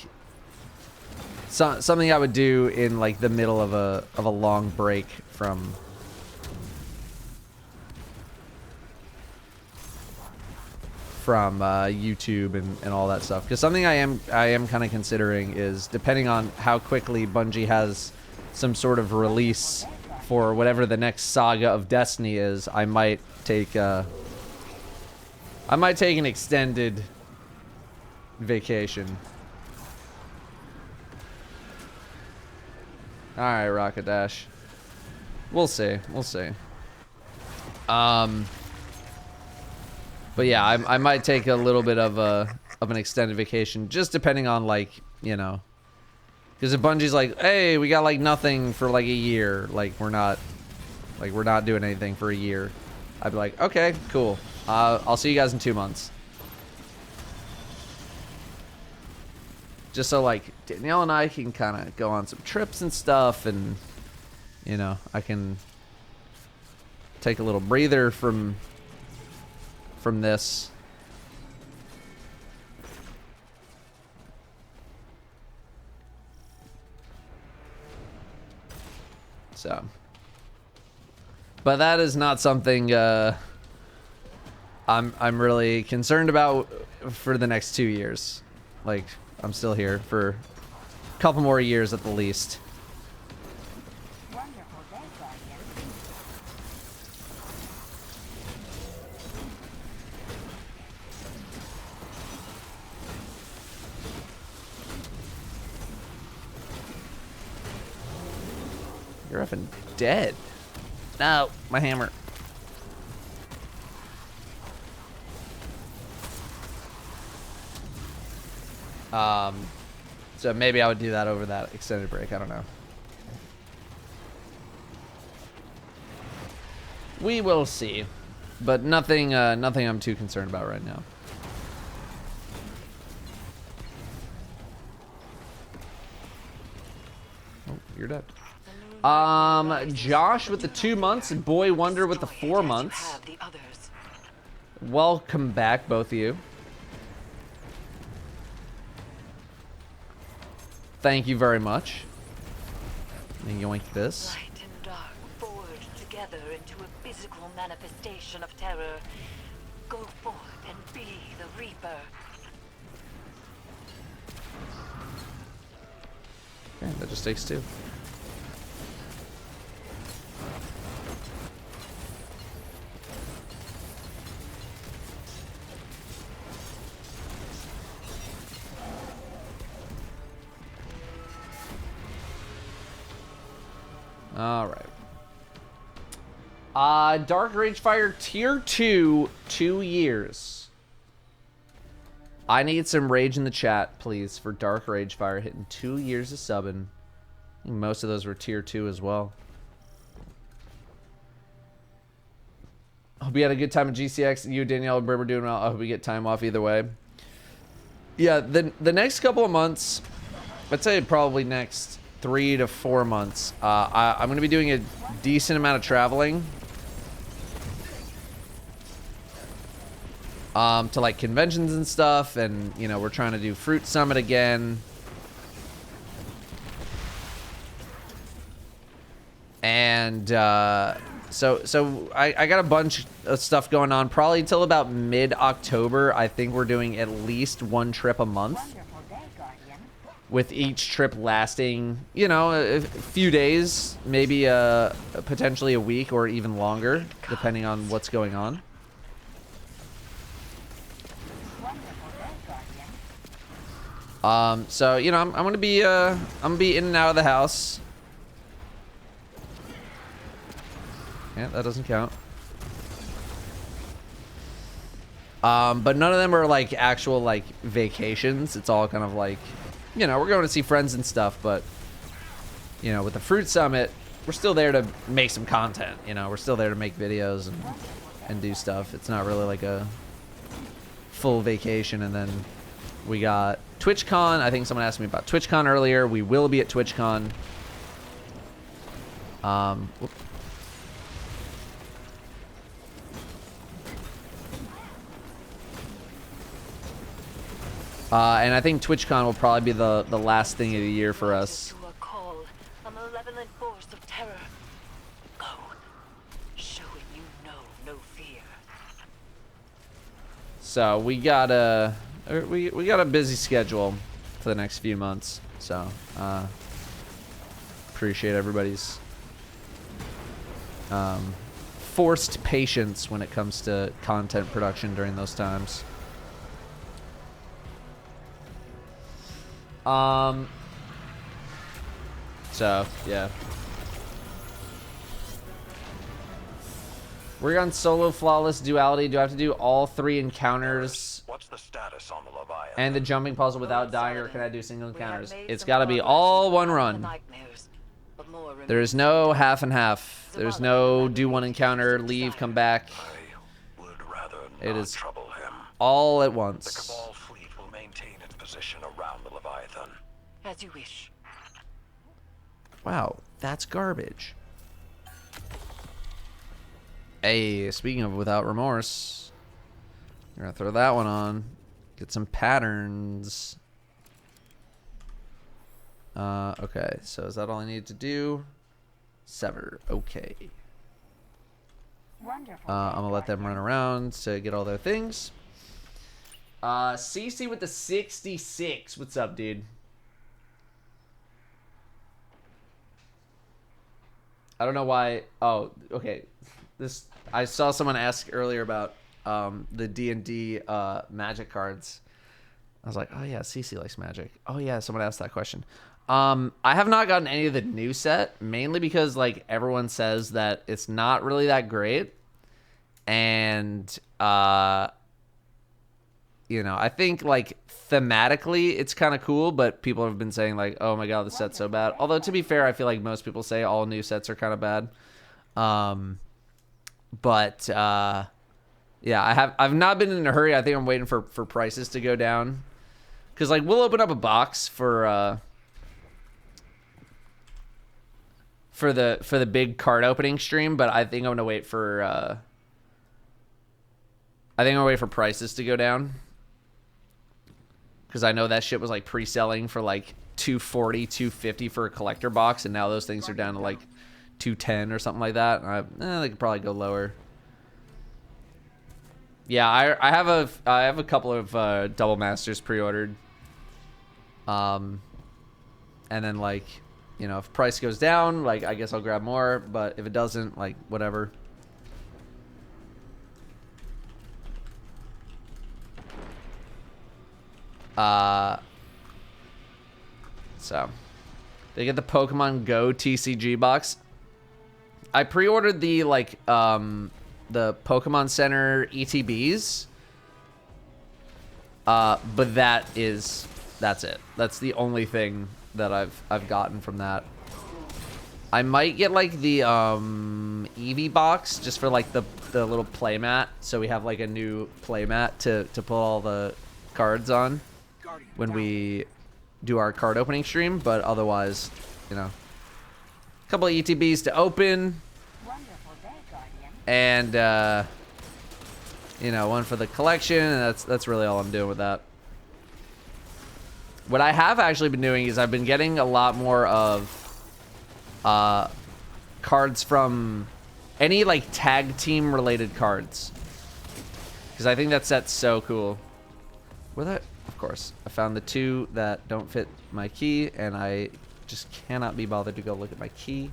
something I would do in like the middle of a long break from YouTube and all that stuff. Because something I am kind of considering is, depending on how quickly Bungie has some sort of release for whatever the next saga of Destiny is, I might take an extended vacation. All right, Rocket Dash. We'll see. We'll see. But yeah, I might take a little bit of an extended vacation, just depending on, like, you know, because if Bungie's like, hey, we got like nothing for like a year, like we're not doing anything for a year, I'd be like, okay, cool. I'll see you guys in 2 months. Just so like Danielle and I can kind of go on some trips and stuff, and you know, I can take a little breather from this. So, but that is not something I'm really concerned about for the next 2 years. Like, I'm still here for a couple more years at the least. Wonderful day, Guardian. You're effing dead. No, my hammer. So maybe I would do that over that extended break. I don't know. We will see, but nothing I'm too concerned about right now. Oh, you're dead. Josh with the 2 months and Boy Wonder with the 4 months. Welcome back, both of you. Thank you very much. And yoink this. Light and dark forged together into a physical manifestation of terror. Go forth and be the Reaper. Okay, that just takes 2. All right. Dark Ragefire Tier 2, 2 years. I need some rage in the chat, please, for Dark Ragefire hitting 2 years of subbing. I think most of those were Tier 2 as well. Hope you had a good time at GCX. You, Danielle, and Brim are doing well. I hope we get time off either way. Yeah, the next couple of months, I'd say probably next 3 to 4 months, I'm going to be doing a decent amount of traveling. To like conventions and stuff, and you know, we're trying to do Fruit Summit again. And So I got a bunch of stuff going on. Probably till about mid-October. I think we're doing at least one trip a month, Wonderful day, Guardian. with each trip lasting, you know, a few days, maybe potentially a week or even longer, depending on what's going on. Wonderful day, Guardian. So you know, I'm gonna be in and out of the house. Yeah, that doesn't count. But none of them are like actual like vacations. It's all kind of like, you know, we're going to see friends and stuff, but you know, with the Fruit Summit, we're still there to make some content. You know, we're still there to make videos and do stuff. It's not really like a full vacation. And then we got TwitchCon. I think someone asked me about TwitchCon earlier. We will be at TwitchCon. Whoop. And I think TwitchCon will probably be the last thing of the year for us. To a call, a malevolent force of terror. Go, showing you no fear. So we got a busy schedule for the next few months. So appreciate everybody's forced patience when it comes to content production during those times. So yeah, we're on solo flawless duality. Do I have to do all 3 encounters What's the status on the Leviathan? and the jumping puzzle without dying, or can I do single We have encounters? made It's some got to be progress all in one the run. nightmares, but more remains There is to no be done. half and half. There's no do one encounter, leave, come back. I would rather It not is trouble him. all at The once. Cabal fleet will maintain its position around the Leviathan. As you wish. Wow, that's garbage. Hey, speaking of without remorse, we're gonna throw that one on. Get some patterns. Okay, so is that all I need to do? Sever. Okay. Wonderful I'm day, gonna let them run Guardian. around to get all their things. CC with the 66. What's up, dude? I don't know why. Oh, okay. I saw someone ask earlier about the D&D magic cards. I was like, oh yeah, CC likes magic. Oh yeah, someone asked that question. I have not gotten any of the new set, mainly because like everyone says that it's not really that great, and you know, I think like thematically it's kind of cool, but people have been saying like, oh my god, the set's so bad. Although to be fair, I feel like most people say all new sets are kind of bad. But yeah, I've not been in a hurry. I think I'm waiting for prices to go down, because like we'll open up a box for the big card opening stream, but I think I'm gonna wait for prices to go down, because I know that shit was like pre-selling for like $240, $250 for a collector box, and now those things are down to like $210 or something like that. They could probably go lower. Yeah, I have a couple of Double Masters pre-ordered. And then like, you know, if price goes down, like I guess I'll grab more, but if it doesn't, like whatever. So they get the Pokemon Go TCG box. I pre-ordered the like the Pokemon Center ETBs. But that's it. That's the only thing that I've gotten from that. I might get like the Eevee box just for like the little playmat, so we have like a new playmat to put all the cards on when we do our card opening stream. But otherwise, you know, a couple of ETBs to open, Wonderful day, Guardian. and you know, one for the collection, and that's really all I'm doing with that. What I have actually been doing is I've been getting a lot more of cards from Any like tag team related cards. Because I think that set's so cool. With it, of course, I found the 2 that don't fit my key, and I just cannot be bothered to go look at my key.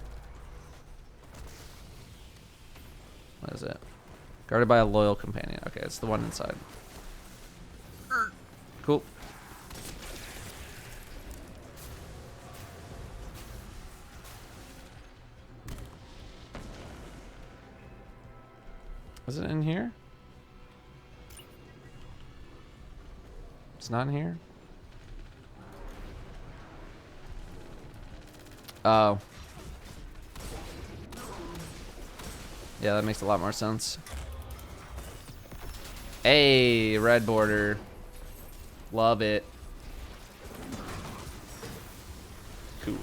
What is it? Guarded by a loyal companion. Okay, it's the one inside. Cool. Is it in here? It's not in here? Oh. Yeah, that makes a lot more sense. Hey, red border. Love it. Cool.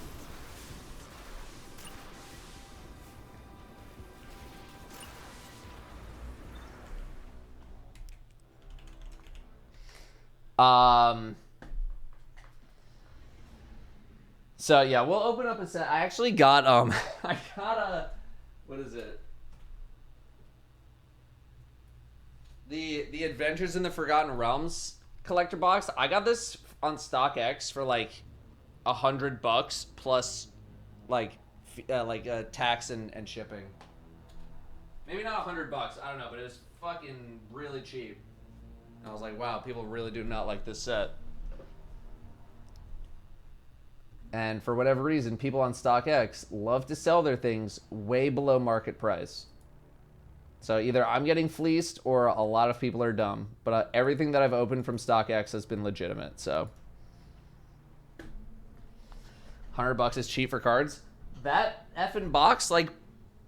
So yeah, we'll open up a set. I actually got I got a, what is it? The Adventures in the Forgotten Realms collector box. I got this on StockX for like $100 plus like tax and shipping. Maybe not $100. I don't know, but it was fucking really cheap. And I was like, wow, people really do not like this set. And for whatever reason, people on StockX love to sell their things way below market price. So either I'm getting fleeced or a lot of people are dumb. But everything that I've opened from StockX has been legitimate. So $100 is cheap for cards. That effing box, like,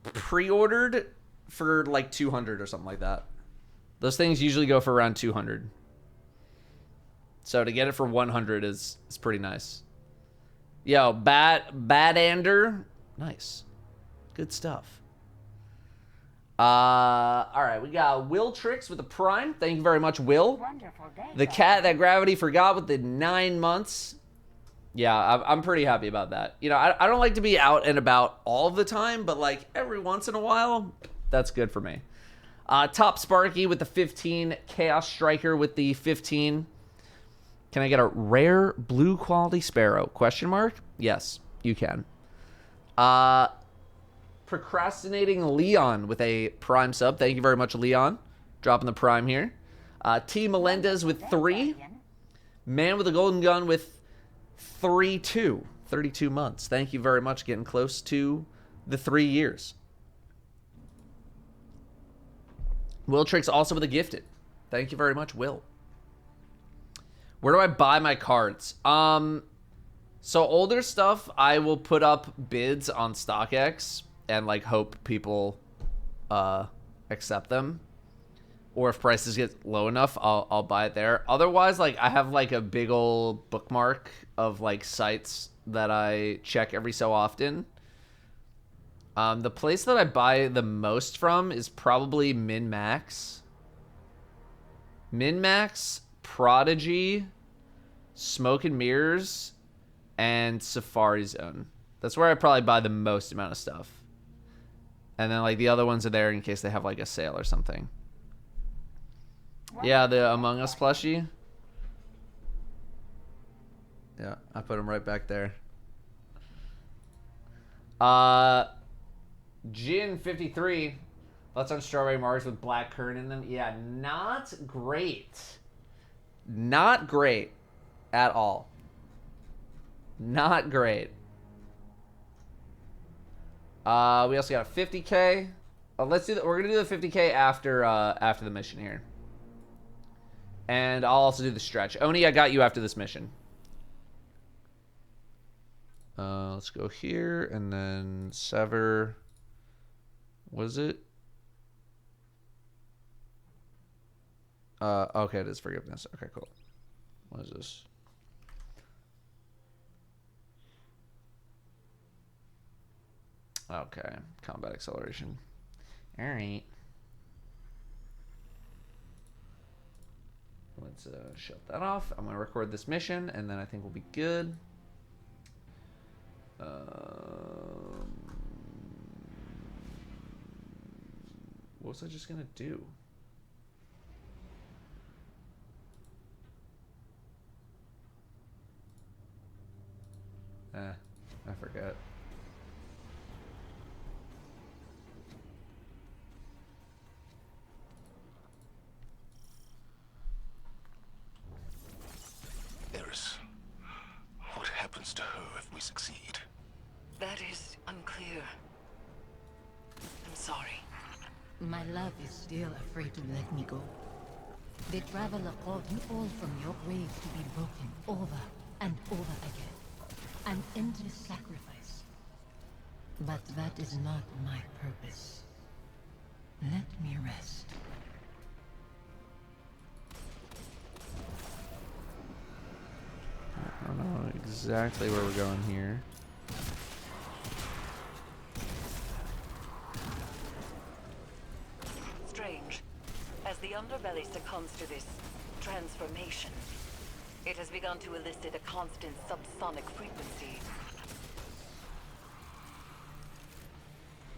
pre-ordered for like 200 or something like that. Those things usually go for around 200. So to get it for 100 is pretty nice. Yo, Badander. Nice. Good stuff. Alright, we got Will Tricks with the Prime. Thank you very much, Will. Wonderful day, The cat that gravity forgot with the 9 months. Yeah, I'm pretty happy about that. You know, I don't like to be out and about all the time, but like every once in a while, that's good for me. Top Sparky with the 15. Chaos Striker with the 15. Can I get a rare blue quality sparrow? Question mark? Yes, you can. Procrastinating Leon with a prime sub. Thank you very much, Leon. Dropping the prime here. T. Melendez with 3. Man with a golden gun with 32 months. Thank you very much. Getting close to the 3 years. Will Tricks also with a gifted. Thank you very much, Will. Where do I buy my cards? So older stuff, I will put up bids on StockX and like hope people accept them. Or if prices get low enough, I'll buy it there. Otherwise, like I have like a big old bookmark of like sites that I check every so often. The place that I buy the most from is probably MinMax. MinMax, Prodigy, Smoke and Mirrors, and Safari Zone. That's where I probably buy the most amount of stuff. And then like the other ones are there in case they have like a sale or something. Yeah, the Among Us plushie. Yeah, I put him right back there. Gin 53. Let's on Strawberry Mars with black currant in them. Yeah, not great. Not great at all. Not great. We also got a 50K. Let's do we're gonna do the 50K after the mission here. And I'll also do the stretch. Oni, I got you after this mission. Let's go here and then sever. What is it? Okay, it is forgiveness. Okay, cool. What is this? Okay, combat acceleration. All right. Let's shut that off. I'm gonna record this mission, and then I think we'll be good. What was I just gonna do? I forget. Eris, what happens to her if we succeed? That is unclear. I'm sorry. My love is still afraid to let me go. The Traveler called you all from your graves to be broken over and over again. An endless sacrifice. But that is not my purpose. Let me rest. I don't know exactly where we're going here. Strange. As the underbelly succumbs to this transformation, it has begun to elicit a constant subsonic frequency.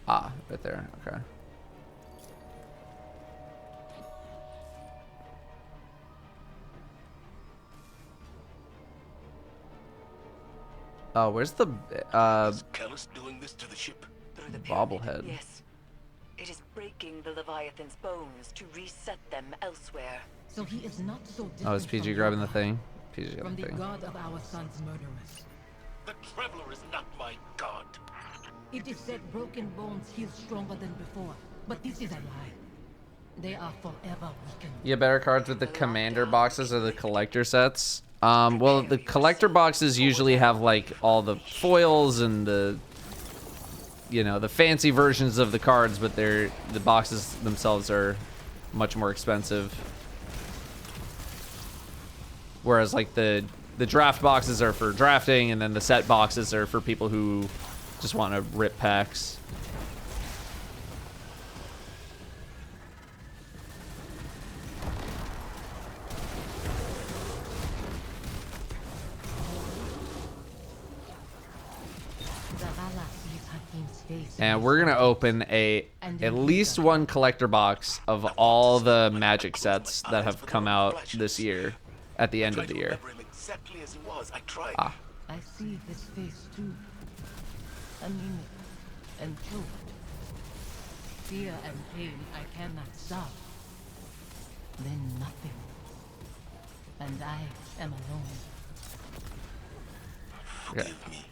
Ah, right there. Okay. Oh, where's the Is Callus doing this to the ship? Through the pyramid, bobblehead? yes. It is breaking the Leviathan's bones to reset them elsewhere. So he is not so different Oh, is PG from grabbing your the God, thing? PG from grabbing the the thing. god of our son's murderers. The Traveler is not my god. It is said broken bones heal stronger than before, but this is a lie. They are forever weakened. You get better cards with the commander boxes or the collector sets. Well, the collector boxes usually have like all the foils and the, you know, the fancy versions of the cards, but the boxes themselves are much more expensive. Whereas like the draft boxes are for drafting, and then the set boxes are for people who just want to rip packs. And we're gonna open at least one collector box of all the magic sets that have come out this year at the end of the year. Exactly as he was. I tried. Ah. I see his face too. Anemic and choked. Fear and pain I cannot stop. Then nothing. And I am alone. Forgive me.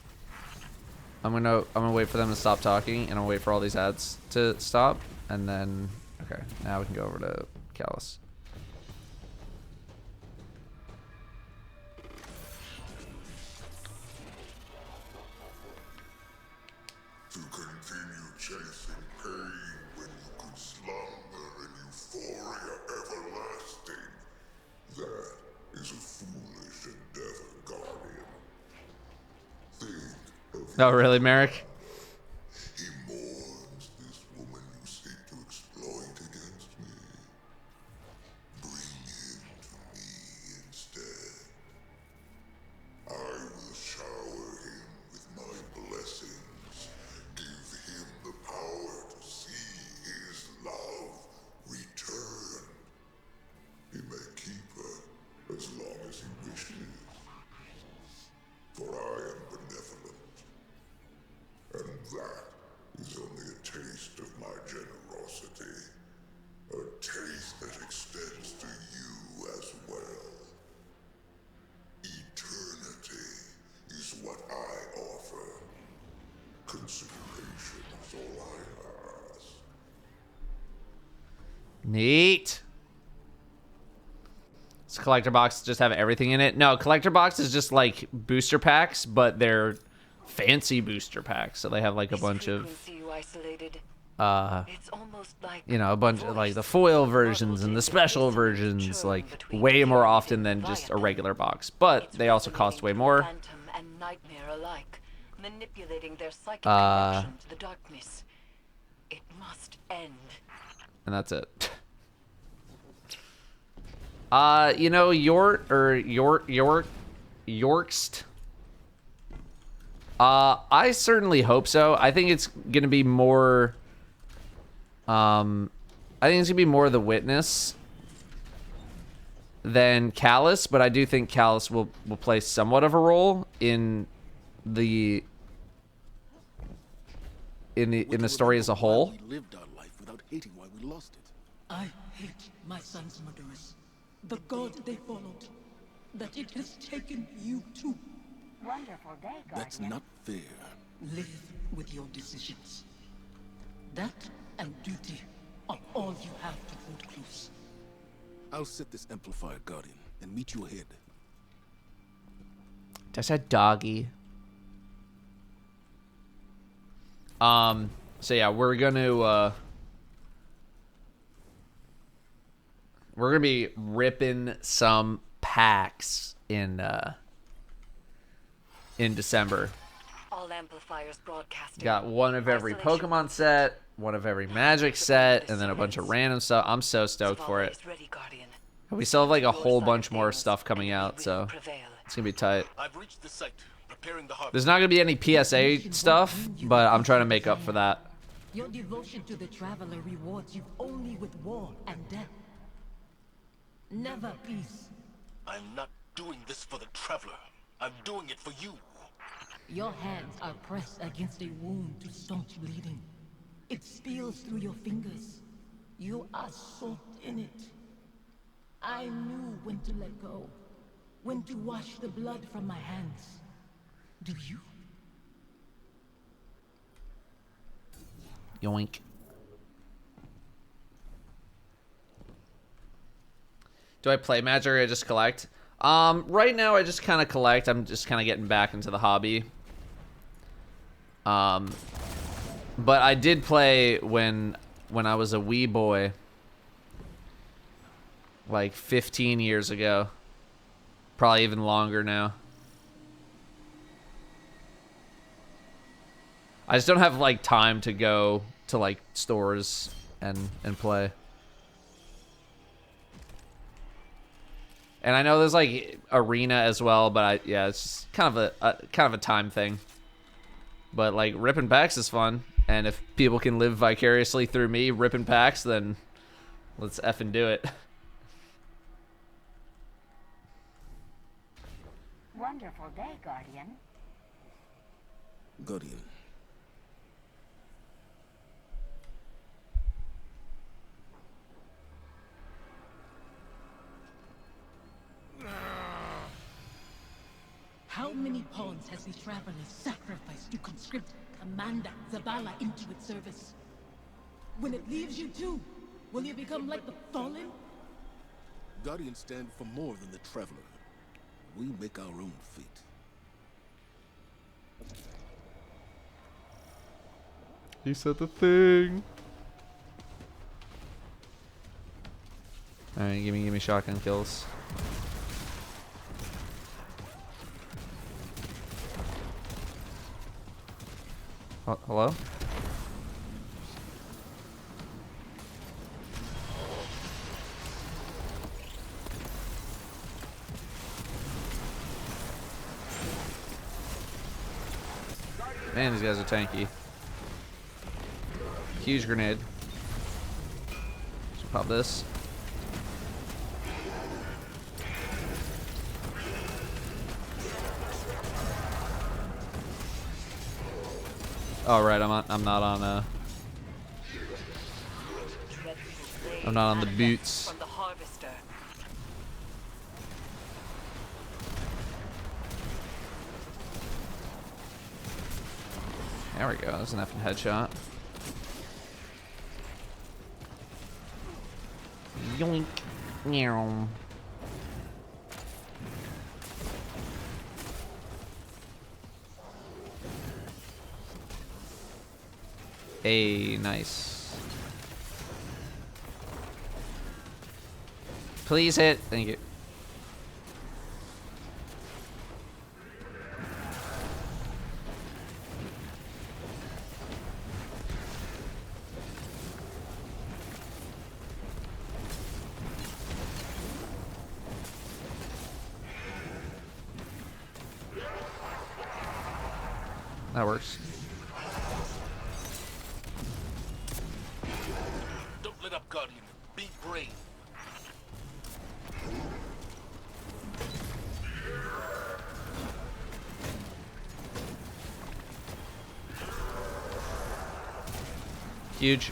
I'm gonna wait for them to stop talking, and I'll wait for all these ads to stop, and then okay, now we can go over to Callus. To continue chasing pain when you could slumber in euphoria everlasting. That is a foolish endeavor, Guardian. Think of Oh, really, Merrick? he mourns this woman you seek to exploit against me. Bring him to me instead. I will shower him with my blessings. Give him the power to see his love return. He may keep her as long as he wishes. For I am benevolent. And that is only a taste of my generosity. A taste that extends to you as well. Eternity is what I offer. Consideration is all I ask. Neat. Does collector box just have everything in it? No, collector box is just like booster packs, but they're fancy booster packs. So they have like a bunch of, It's almost like you know, a bunch of like the foil versions and the special versions, like way more often than just a regular box. But they also cost way more. Phantom and nightmare alike, manipulating their psychic connection to the darkness. It must end. And that's it. You know, Yorkst. I certainly hope so. I think it's gonna be more I think it's gonna be more the Witness than Callus, but I do think Callus will play somewhat of a role in the story as a whole. We lived our life without hating why we lost it. I hate my son's murderers. The god they followed. That it has taken you too. Wonderful day, Guardian. That's not fair. Live with your decisions. That and duty are all you have to hold close. I'll set this amplifier, Guardian, and meet you ahead. That's a doggy. So yeah, we're gonna be ripping some packs in December. All amplifiers broadcasting. Got one of every Pokemon set, one of every Magic set, and then a bunch of random stuff. I'm so stoked for it. Ready, Guardian. We still have like a whole bunch more stuff coming out, so it's gonna be tight. I've reached the site, preparing the harvest. There's not gonna be any PSA stuff, but I'm trying to make up for that. Your devotion to the Traveler rewards you only with war and death. Never peace. I'm not doing this for the Traveler. I'm doing it for you. Your hands are pressed against a wound to staunch bleeding. It spills through your fingers. You are soaked in it. I knew when to let go, when to wash the blood from my hands. Do you? Yoink. Do I play Magic or I just collect? Right now I just kind of collect. I'm just kind of getting back into the hobby. But I did play when I was a wee boy, like 15 years ago. Probably even longer now. I just don't have like time to go to like stores and play. And I know there's like arena as well, but yeah, it's just kind of a time thing. But like ripping packs is fun, and if people can live vicariously through me ripping packs, then let's effing do it. Wonderful day, Guardian. Guardian. How many pawns has the Traveler sacrificed to conscript Commander Zavala into its service? When it leaves you too, will you become like the Fallen? Guardians stand for more than the Traveler. We make our own fate. He said the thing. Alright, give me shotgun kills. Hello? Man, these guys are tanky. Huge grenade. Just pop this. Oh right, I'm not on the boots. From the harvester. There we go. That's an effing headshot. Yoink. Meow. Hey, nice. Please hit. Thank you. That works. Don't let up, Guardian. Huge.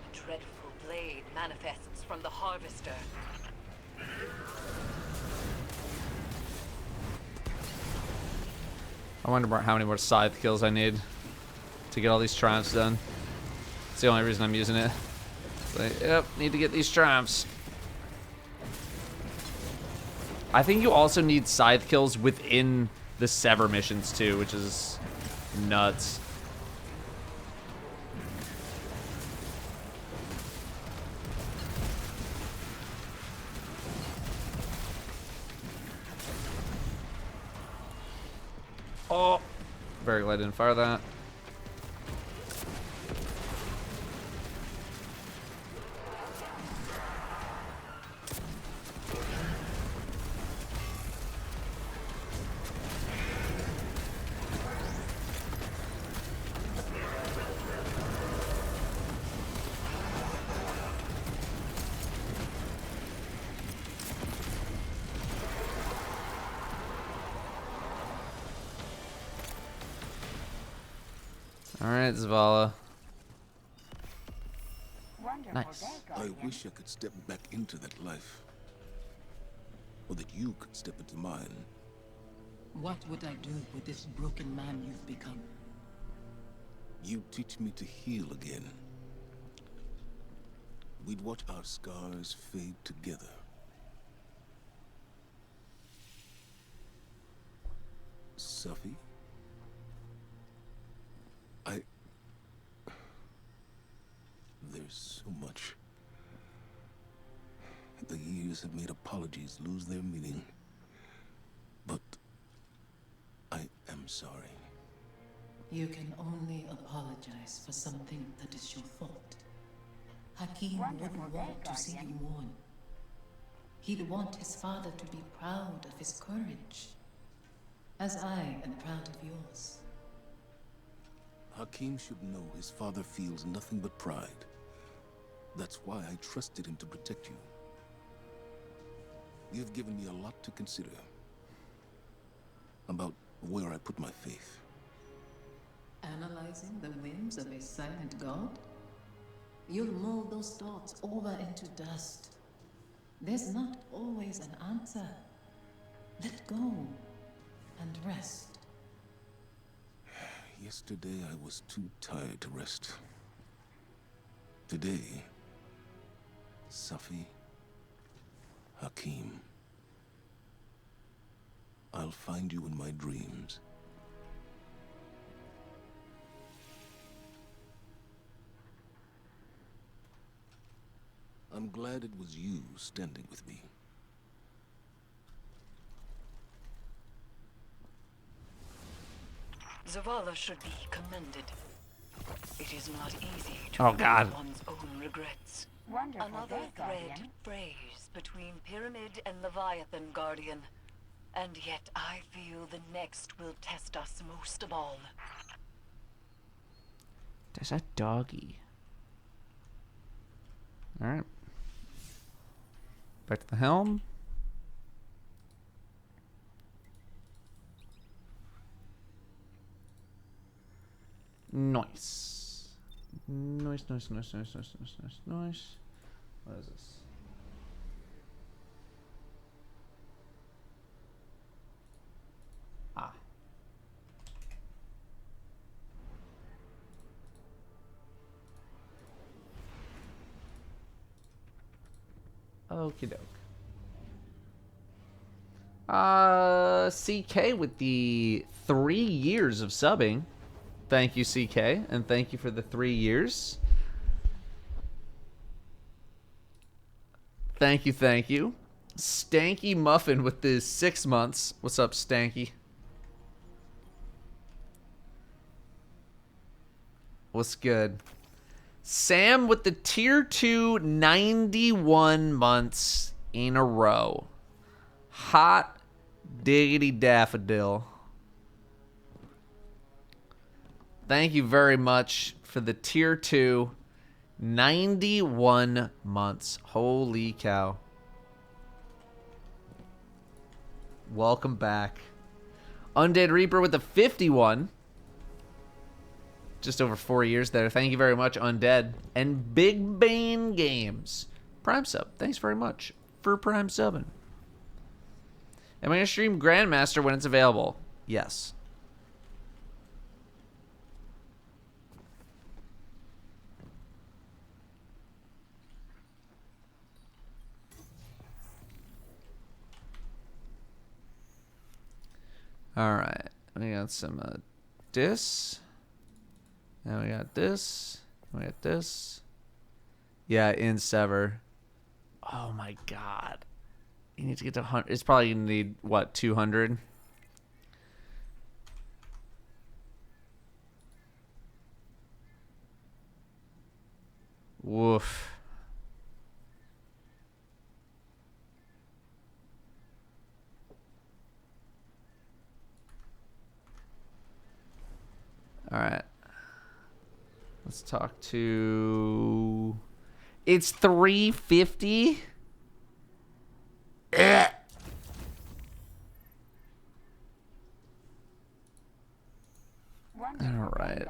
A dreadful blade manifests from the harvester. I wonder how many more scythe kills I need to get all these triumphs done. It's the only reason I'm using it. It's like, yep, need to get these triumphs. I think you also need scythe kills within the Sever missions too, which is nuts. Oh, very glad I didn't fire that. Alright, Zavala. Wonderful Nice. day, I Guardian. wish I could step back into that life. Or that you could step into mine. What would I do with this broken man you've become? You teach me to heal again. We'd watch our scars fade together. Suffy? There's so much. The years have made apologies lose their meaning. But I am sorry. You can only apologize for something that is your fault. Hakim Wonderful wouldn't day, want to see you Guardian. mourn. He'd want his father to be proud of his courage, as I am proud of yours. Hakim should know his father feels nothing but pride. That's why I trusted him to protect you. You've given me a lot to consider. About where I put my faith. Analyzing the whims of a silent god? You'll mold those thoughts over into dust. There's not always an answer. Let go and rest. Yesterday I was too tired to rest. Today, Safi, Hakim, I'll find you in my dreams. I'm glad it was you standing with me. Zavala should be commended. It is not easy to Oh, forget God. one's own regrets. Wonderful Another day, thread Guardian. frays between Pyramid and Leviathan, Guardian. And yet I feel the next will test us most of all. There's a doggy. Alright. Back to the helm. Nice. Nice, nice, nice, nice, nice, nice, nice, nice. What is this? Ah. Okie doke. CK with the 3 years of subbing. Thank you, CK, and thank you for the 3 years. Thank you, thank you. Stanky Muffin with the 6 months. What's up, Stanky? What's good? Sam with the tier 2 91 months in a row. Hot diggity daffodil. Thank you very much for the tier 2, 91 months. Holy cow. Welcome back. Undead Reaper with the 51. Just over 4 years there. Thank you very much, Undead. And Big Bane Games. Prime sub. Thanks very much for Prime subbing. Am I going to stream Grandmaster when it's available? Yes. Alright. We got some this. And we got this. We got this. Yeah, in Sever. Oh my god. You need to get to 100. It's probably going to need, what, 200? Woof. All right. Let's talk to... It's 350? Ugh. All right.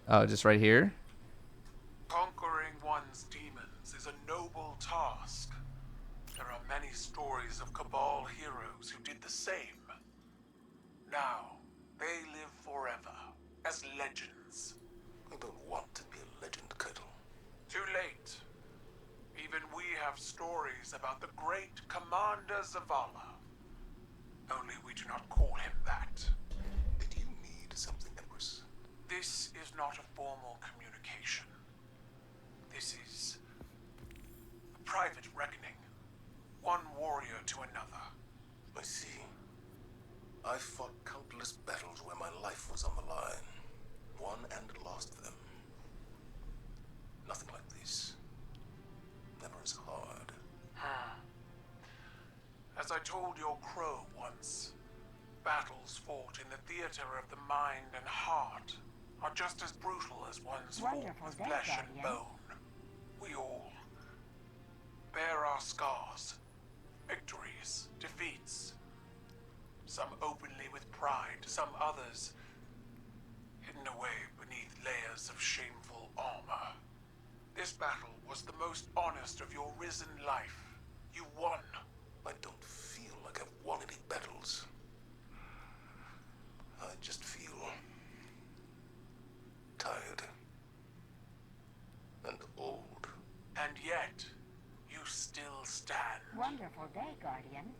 Oh, just right here? Conquering one's demons is a noble task. There are many stories of Cabal heroes who did the same. Now, they live forever as legends. I don't want to be a legend, Kettle. Too late. Even we have stories about the great Commander Zavala. Only we do not call him that. Did you need something, Empress? This is not a formal communication. This is a private reckoning. One warrior to another. I see. I fought countless battles where my life was on the line. Won and lost them. Nothing like this. Never as hard. As I told your crow once, battles fought in the theater of the mind and heart are just as brutal as ones fought with flesh and bone. We all bear our scars, victories, defeats. Some openly with pride, some others hidden away beneath layers of shameful armor. This battle was the most honest of your risen life. You won. I don't feel like I've won any battles. I just feel tired and old. And yet, you still stand. Wonderful day, Guardian.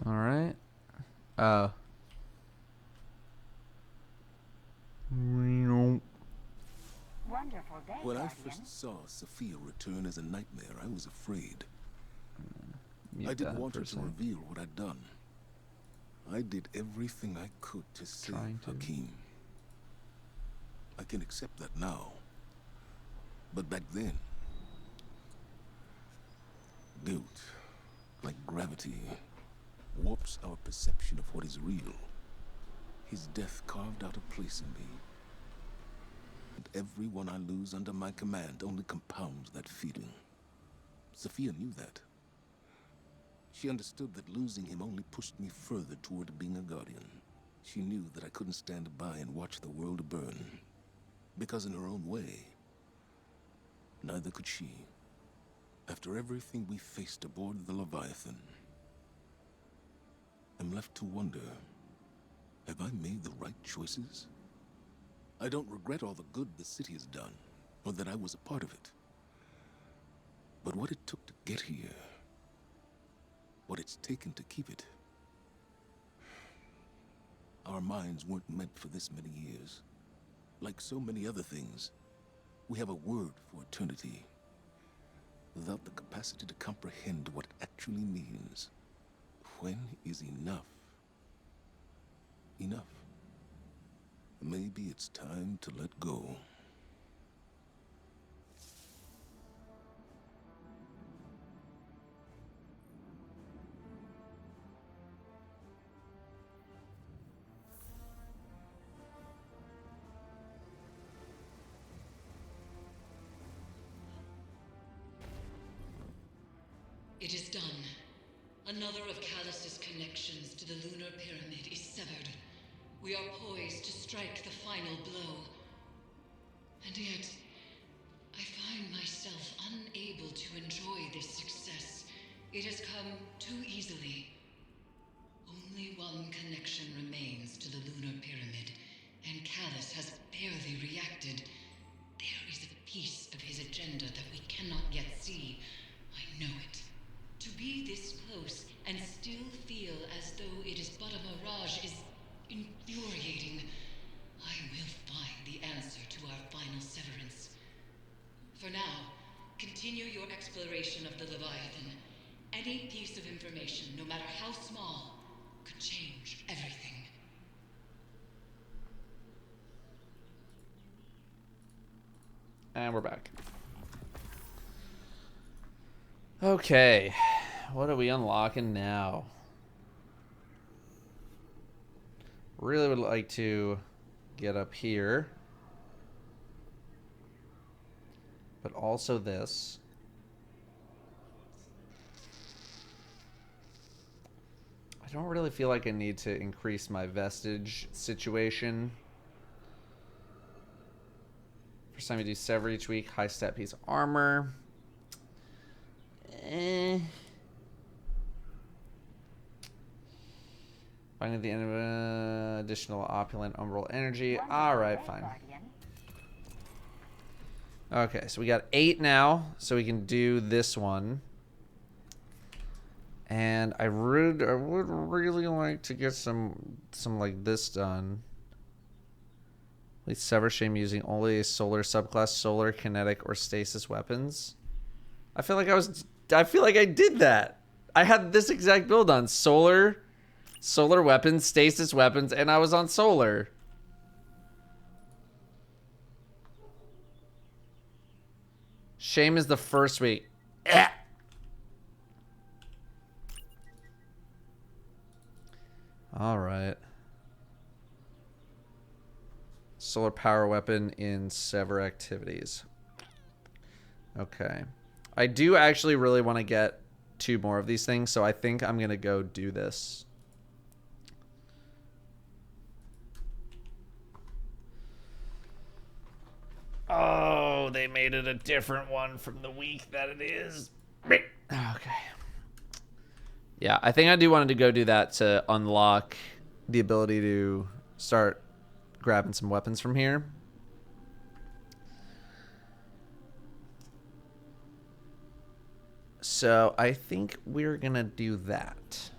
All right. Wonderful day, When I Guardian. first saw Sophia return as a nightmare, I was afraid. Mute I didn't that want for her a to sec. reveal what I'd done. I did everything I could to save Trying to. Hakeem. I can accept that now. But back then, guilt, like gravity, warps our perception of what is real. His death carved out a place in me. And everyone I lose under my command only compounds that feeling. Sophia knew that. She understood that losing him only pushed me further toward being a guardian. She knew that I couldn't stand by and watch the world burn. Because in her own way, neither could she. After everything we faced aboard the Leviathan, I'm left to wonder, have I made the right choices? I don't regret all the good the city has done, or that I was a part of it. But what it took to get here, what it's taken to keep it. Our minds weren't meant for this many years. Like so many other things, we have a word for eternity, without the capacity to comprehend what it actually means. When is enough? Enough. Maybe it's time to let go. It is done. Another of Callus's connections to the lunar pyramid is severed. We are poised to strike the final blow. And yet, I find myself unable to enjoy this success. It has come too easily. Only one connection remains to the lunar pyramid, and Callus has barely reacted. There is a piece of his agenda that we cannot yet see. I know it. To be this close and still feel as though it is but a mirage is infuriating. I will find the answer to our final severance. For now, continue your exploration of the Leviathan. Any piece of information, no matter how small, could change everything. And we're back. Okay. What are we unlocking now? Really would like to get up here. But also this. I don't really feel like I need to increase my vestige situation. First time you do sever each week, high stat piece armor. Finding the end of additional opulent umbral energy. Alright, fine. Okay, so we got 8 now, so we can do this one. And I would really like to get some like this done. Please sever shame using only solar subclass, solar, kinetic, or stasis weapons. I feel like I did that. I had this exact build on solar weapons, stasis weapons, and I was on solar. Shame is the first week. All right. Solar power weapon in sever activities. Okay. I do actually really want to get 2 more of these things, so I think I'm going to go do this. Oh, they made it a different one from the week that it is. Okay. Yeah, I think I do want to go do that to unlock the ability to start grabbing some weapons from here. So I think we're gonna do that.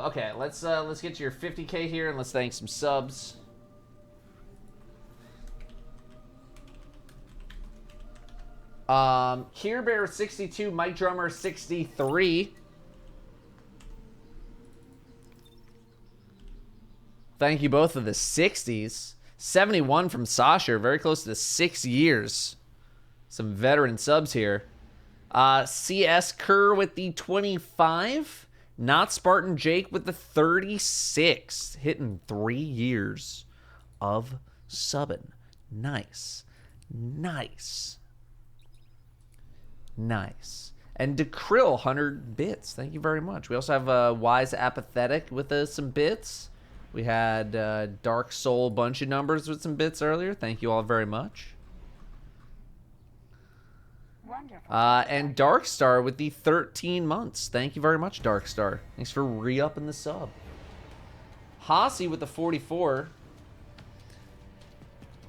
Okay, let's get to your 50K here and let's thank some subs. Here Bear 62, Mike Drummer 63. Thank you both for the 60s. 71 from Sasha, very close to the 6 years. Some veteran subs here. CS Kerr with the 25. Not Spartan Jake with the 36. Hitting 3 years of subbing. Nice. Nice. Nice. And Dekrill, 100 bits. Thank you very much. We also have Wise Apathetic with some bits. We had Dark Soul, bunch of numbers with some bits earlier. Thank you all very much. And Darkstar with the 13 months. Thank you very much, Darkstar. Thanks for re-upping the sub. Hossie with the 44.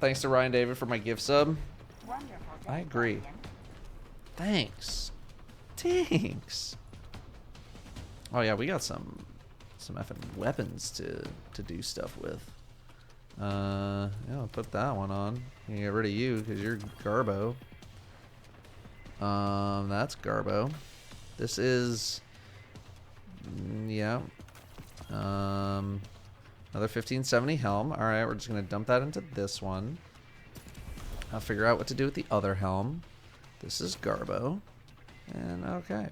Thanks to Ryan David for my gift sub. I agree. Thanks. Thanks. Oh yeah, we got some effing weapons to do stuff with. Yeah, I'll put that one on. You can get rid of you because you're Garbo. That's Garbo. This is, yeah. Another 1570 helm. All right, we're just gonna dump that into this one. I'll figure out what to do with the other helm. This is Garbo. And okay.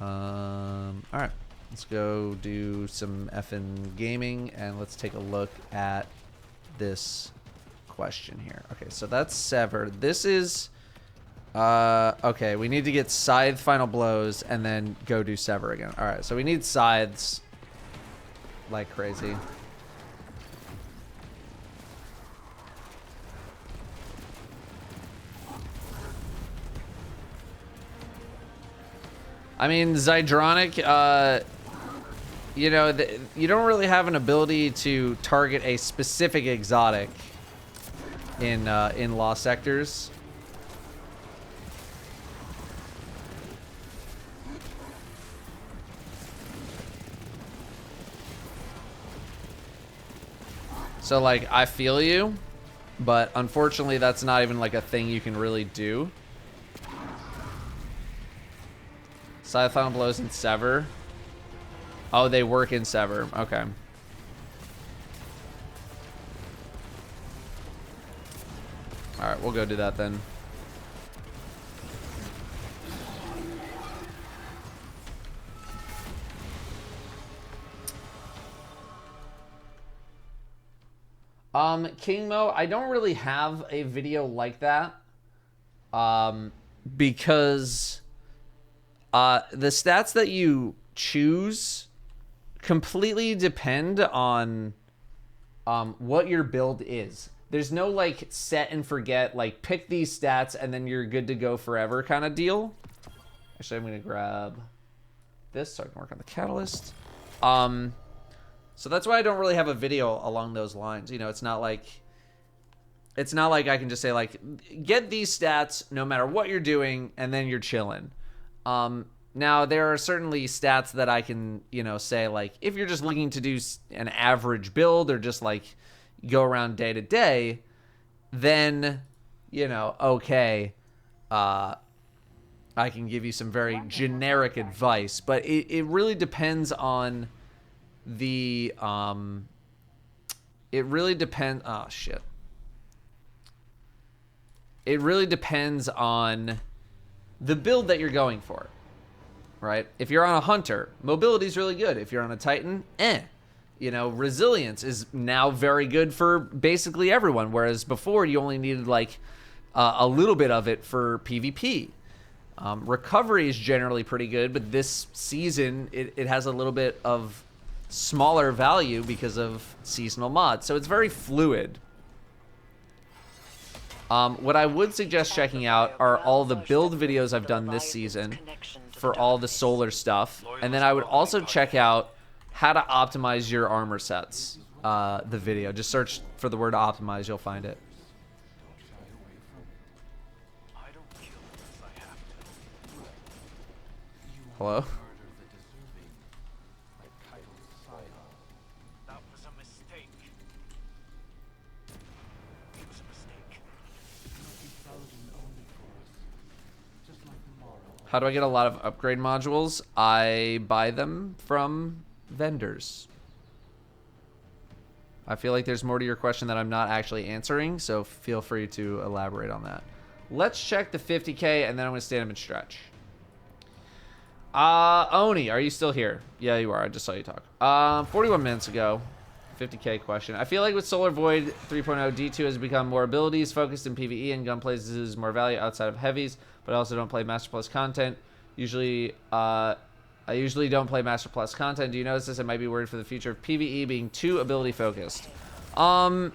Alright. Let's go do some effing gaming and let's take a look at this question here. Okay, so that's Sever. This is okay, we need to get Scythe Final Blows and then go do Sever again. Alright, so we need Scythes like crazy. I mean, Zydronic, you know, you don't really have an ability to target a specific exotic in Lost Sectors. So, like, I feel you, but unfortunately that's not even, like, a thing you can really do. Scythe Final Blows and Sever. Oh, they work in Sever. Okay. Alright, we'll go do that then. King Mo, I don't really have a video like that. Because the stats that you choose completely depend on what your build is. There's no like set and forget, like pick these stats and then you're good to go forever kind of deal. Actually, I'm gonna grab this so I can work on the catalyst. So that's why I don't really have a video along those lines. You know, it's not like I can just say like, get these stats no matter what you're doing and then you're chilling. Now there are certainly stats that I can, you know, say like, if you're just looking to do an average build or just like go around day to day, then, you know, okay, I can give you some very generic advice, but it really depends on the, it really depends, oh shit. It really depends on the build that you're going for, right? If you're on a Hunter, mobility is really good. If you're on a Titan, You know, resilience is now very good for basically everyone, whereas before you only needed like a little bit of it for PvP. Recovery is generally pretty good, but this season it has a little bit of smaller value because of seasonal mods, so it's very fluid. What I would suggest checking out are all the build videos I've done this season for all the solar stuff, and then I would also check out how to optimize your armor sets. The video, just search for the word optimize, you'll find it. Hello? That was a mistake. It was a mistake. How do I get a lot of upgrade modules? I buy them from vendors. I feel like there's more to your question that I'm not actually answering, so feel free to elaborate on that. Let's check the 50K, and then I'm going to stand up and stretch. Oni, are you still here? Yeah, you are. I just saw you talk. 41 minutes ago. 50K question. I feel like with Solar Void 3.0, D2 has become more abilities focused in PvE and gun places more value outside of heavies, but I also don't play Master Plus content. I usually don't play Master Plus content. Do you notice this? I might be worried for the future of PvE being too ability focused. When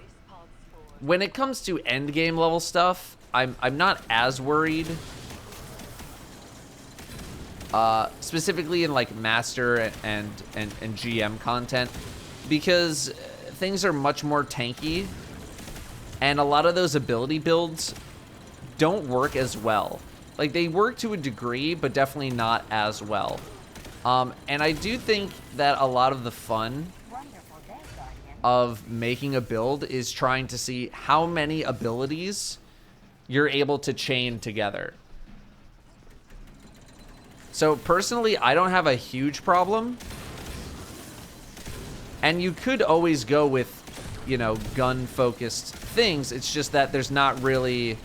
it comes to end game level stuff, I'm not as worried. Specifically in like Master and GM content, because things are much more tanky, and a lot of those ability builds don't work as well. Like, they work to a degree, but definitely not as well. And I do think that a lot of the fun of making a build is trying to see how many abilities you're able to chain together. So personally, I don't have a huge problem. And you could always go with, you know, gun-focused things. It's just that there's not really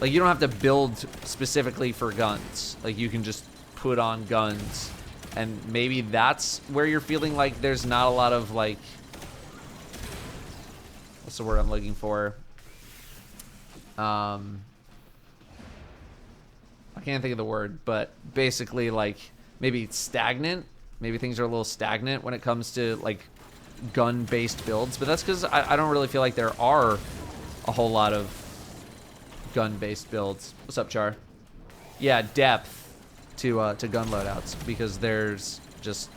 Like, you don't have to build specifically for guns. Like, you can just put on guns. And maybe that's where you're feeling like there's not a lot of, like... What's the word I'm looking for? I can't think of the word, but basically, like, maybe stagnant. Maybe things are a little stagnant when it comes to, like, gun-based builds. But that's because I don't really feel like there are a whole lot of gun-based builds. What's up, Char? Yeah, depth to gun loadouts, because there's just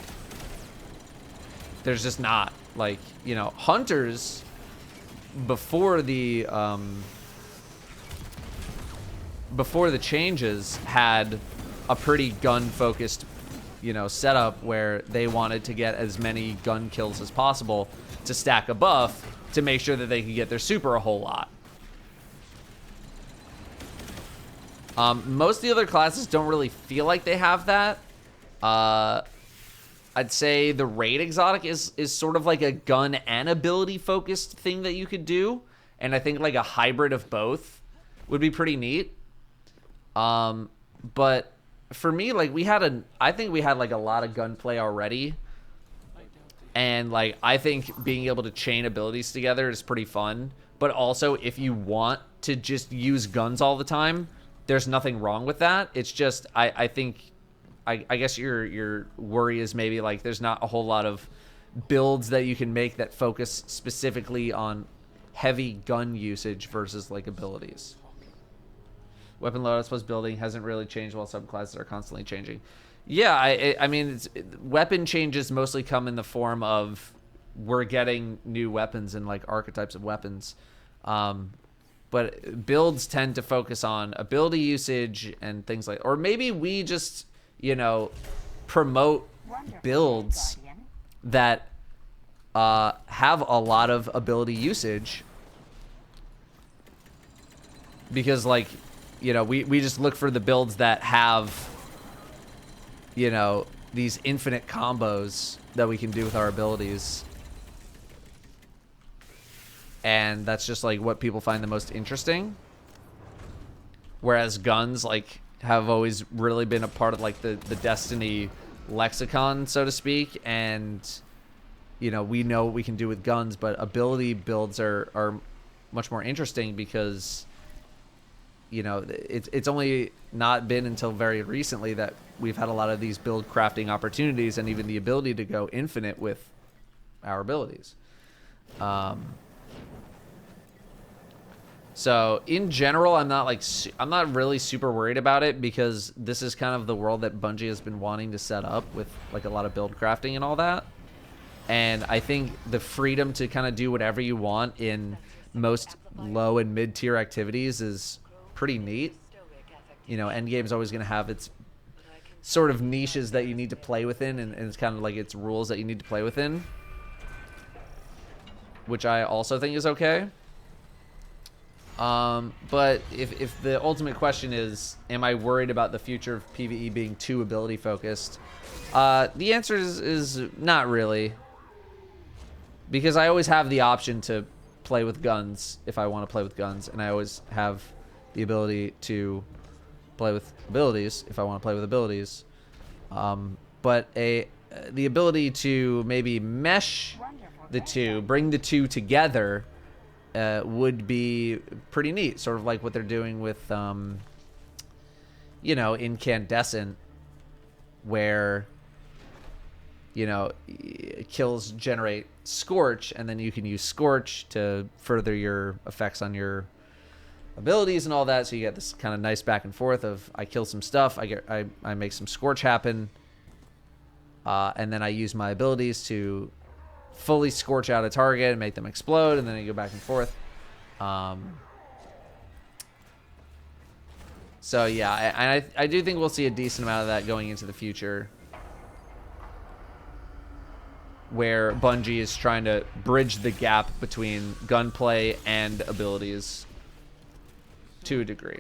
not, like, you know, hunters before the changes had a pretty gun-focused, you know, setup where they wanted to get as many gun kills as possible to stack a buff to make sure that they could get their super a whole lot. Most of the other classes don't really feel like they have that. I'd say the raid exotic is sort of like a gun and ability focused thing that you could do, and I think like a hybrid of both would be pretty neat. But for me, like, I think we had like a lot of gunplay already, and like I think being able to chain abilities together is pretty fun. But also, if you want to just use guns all the time, there's nothing wrong with that. It's just I think I guess your worry is maybe like there's not a whole lot of builds that you can make that focus specifically on heavy gun usage versus like abilities. Weapon loadouts plus building hasn't really changed while subclasses are constantly changing. Yeah, I mean, weapon changes mostly come in the form of we're getting new weapons and like archetypes of weapons. But builds tend to focus on ability usage and things like, or maybe we just, you know, promote builds that have a lot of ability usage, because like, you know, we just look for the builds that have, you know, these infinite combos that we can do with our abilities. And that's just like what people find the most interesting. Whereas guns like have always really been a part of like the Destiny lexicon, so to speak. And, you know what we can do with guns, but ability builds are much more interesting because, you know, it's only not been until very recently that we've had a lot of these build crafting opportunities and even the ability to go infinite with our abilities. So in general, I'm not really super worried about it, because this is kind of the world that Bungie has been wanting to set up with like a lot of build crafting and all that. And I think the freedom to kind of do whatever you want in most low and mid tier activities is pretty neat. You know, Endgame's always going to have its sort of niches that you need to play within, and it's kind of like its rules that you need to play within, which I also think is okay. But if the ultimate question is, am I worried about the future of PvE being too ability focused? The answer is not really, because I always have the option to play with guns if I want to play with guns, and I always have the ability to play with abilities if I want to play with abilities. But the ability to maybe mesh the two, bring the two together, would be pretty neat, sort of like what they're doing with, you know, incandescent, where, you know, kills generate Scorch, and then you can use Scorch to further your effects on your abilities and all that. So you get this kind of nice back and forth of I kill some stuff, I make some Scorch happen, and then I use my abilities to fully scorch out a target and make them explode, and then you go back and forth. So yeah, I do think we'll see a decent amount of that going into the future, where Bungie is trying to bridge the gap between gunplay and abilities to a degree.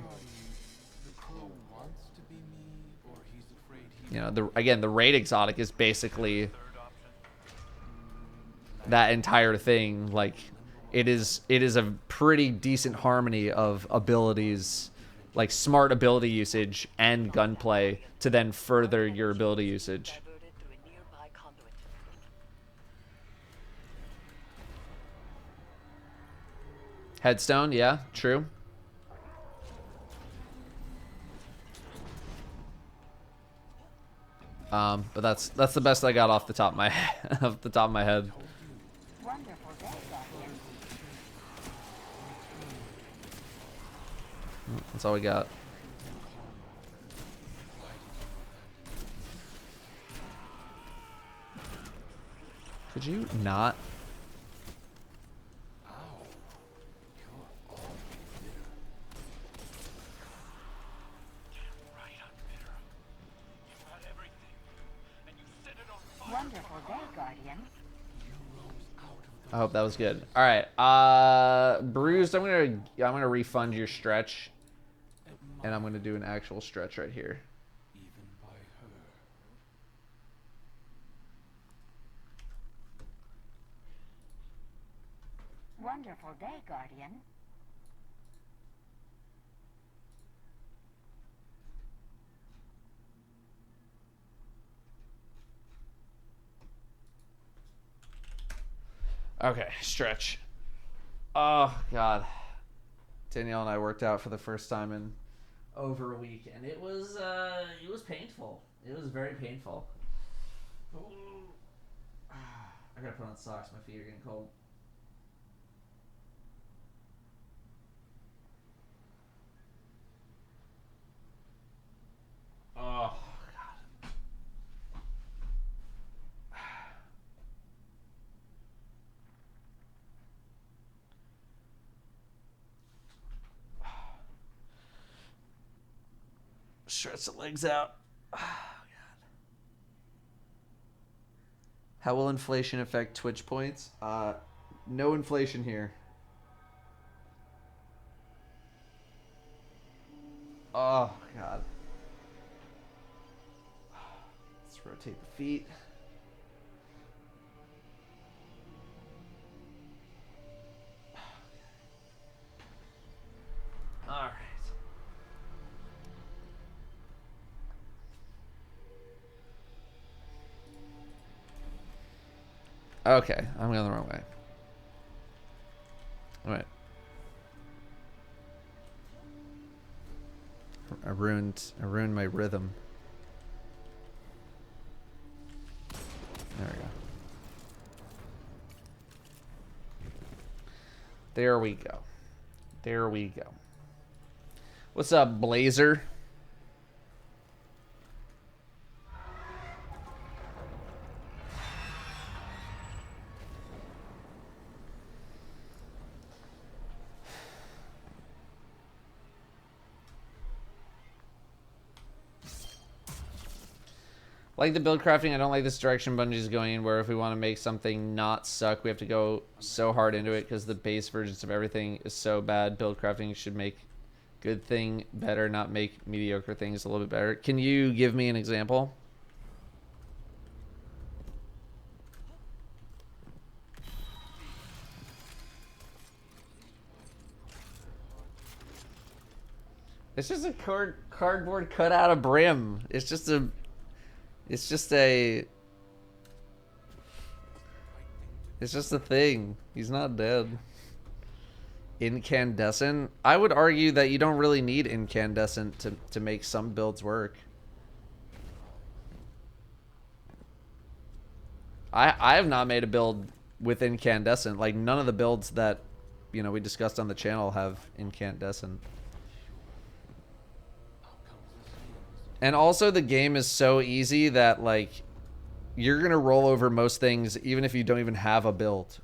You know, the raid exotic is basically that entire thing. Like, it is a pretty decent harmony of abilities like smart ability usage and gunplay to then further your ability usage. Diverted through a nearby conduit. Headstone, yeah, true. But that's the best I got off the top of my off the top of my head. Wonderful day, Guardian. That's all we got. Could you not? Wonderful day, Guardian. I hope that was good. All right, Bruised. I'm gonna refund your stretch, and I'm gonna do an actual stretch right here. Wonderful day, Guardian. Okay, stretch. Oh God, Danielle and I worked out for the first time in over a week, and it was painful. It was very painful. I gotta put on socks. My feet are getting cold. Oh God. Stretch the legs out. Oh, God. How will inflation affect Twitch points? No inflation here. Oh, God. Let's rotate the feet. All right. Okay, I'm going the wrong way. All right. I ruined my rhythm. There we go. There we go. There we go. What's up, Blazer? Like the build crafting, I don't like this direction Bungie's going in, where if we want to make something not suck, we have to go so hard into it because the base versions of everything is so bad. Build crafting should make good thing better, not make mediocre things a little bit better. Can you give me an example? It's just a cardboard cutout of Brim. It's just a thing. He's not dead. Incandescent? I would argue that you don't really need incandescent to make some builds work. I have not made a build with incandescent. Like, none of the builds that, you know, we discussed on the channel have incandescent. And also the game is so easy that, like, you're going to roll over most things even if you don't even have a build.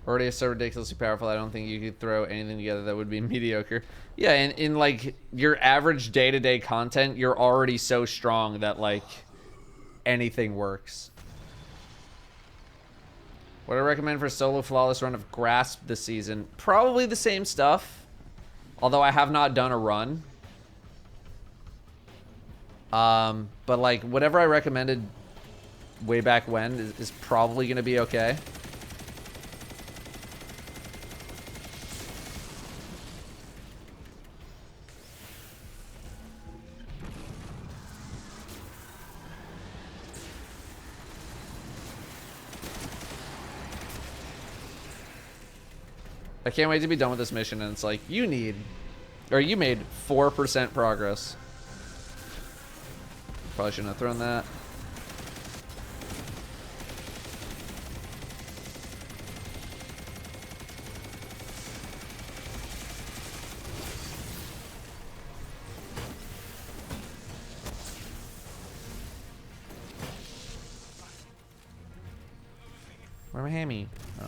Already is so ridiculously powerful, I don't think you could throw anything together that would be mediocre. Yeah, in like your average day-to-day content, you're already so strong that like anything works. What I recommend for solo flawless run of Grasp this season? Probably the same stuff. Although I have not done a run. But like whatever I recommended way back when is probably going to be okay. I can't wait to be done with this mission, and it's like, you made 4% progress. Probably shouldn't have thrown that. Where's my hammy? Oh.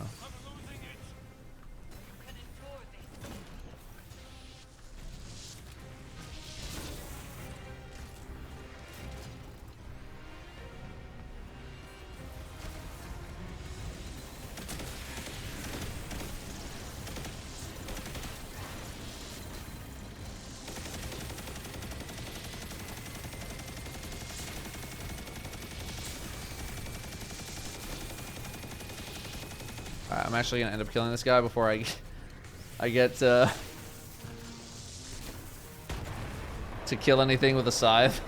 I'm actually gonna end up killing this guy before I get to kill anything with a scythe.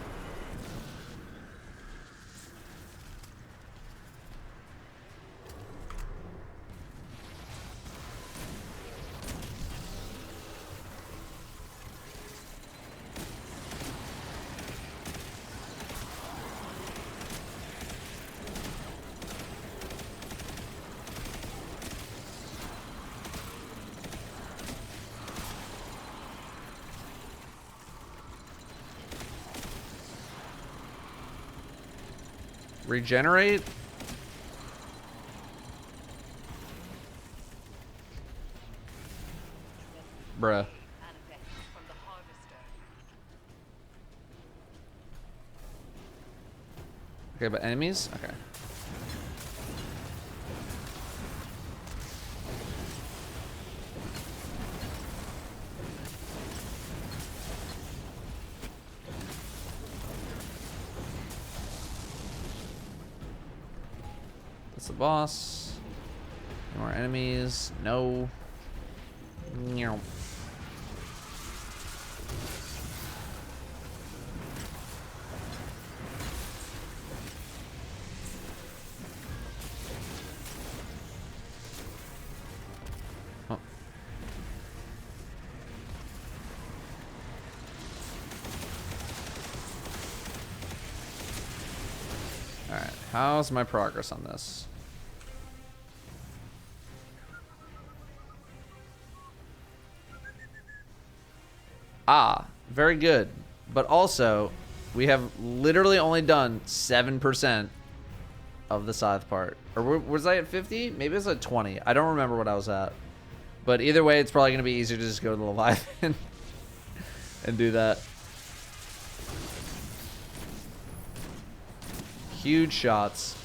Regenerate? Bruh. Okay, but enemies? Okay. That's the boss. More enemies. No. No. Oh. Alright, how's my progress on this? Ah, very good. But also, we have literally only done 7% of the scythe part. Or was I at 50? Maybe it was at 20. I don't remember what I was at. But either way, it's probably going to be easier to just go to the Leviathan and do that. Huge shots.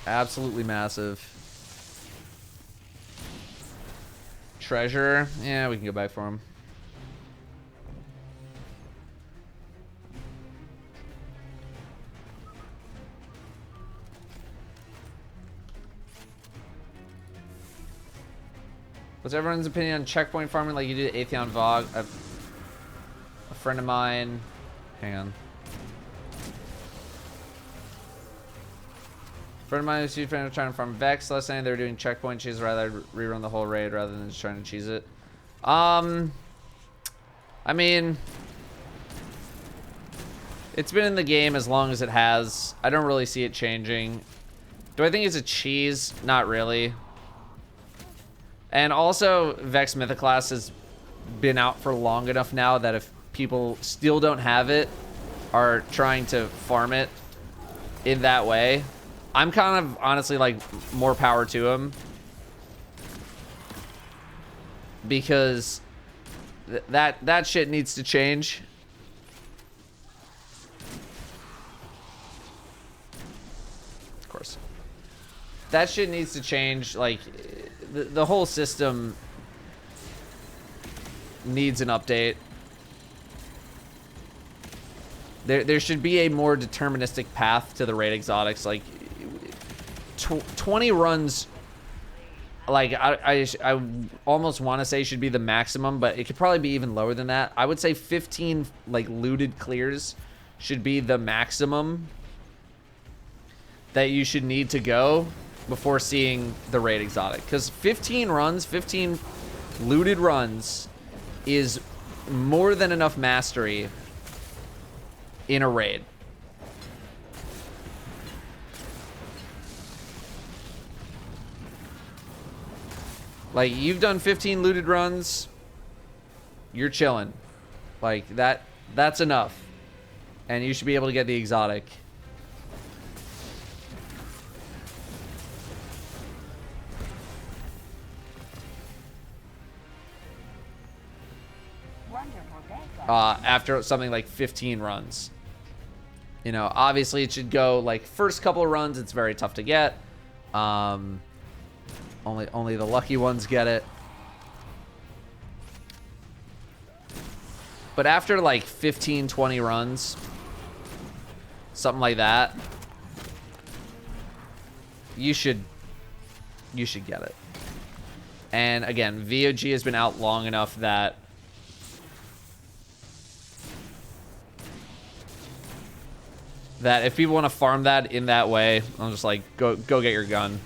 Absolutely massive. Treasure. Yeah, we can go back for him. What's everyone's opinion on checkpoint farming like you do at Atheon Vogue? A friend of mine. Hang on. A friend of mine who's a fan of trying to farm Vex. Last night they were doing checkpoint cheese. Rather rerun the whole raid rather than just trying to cheese it. I mean, it's been in the game as long as it has. I don't really see it changing. Do I think it's a cheese? Not really. And also, Vex Mythoclast has been out for long enough now that if people still don't have it, are trying to farm it in that way, I'm kind of honestly like more power to them, because that shit needs to change. Of course. that shit needs to change. Like, the whole system needs an update. There should be a more deterministic path to the raid exotics. Like, 20 runs, like, I almost want to say should be the maximum, but it could probably be even lower than that. I would say 15, like, looted clears should be the maximum that you should need to go before seeing the raid exotic. Because 15 runs, 15 looted runs is more than enough mastery in a raid. Like, you've done 15 looted runs, you're chilling. Like, that's enough. And you should be able to get the exotic. After something like 15 runs. You know, obviously it should go, like, first couple of runs, it's very tough to get. Only the lucky ones get it. But after, like, 15, 20 runs, something like that, you should get it. And again, VOG has been out long enough that if people want to farm that in that way, I'm just like, go get your gun.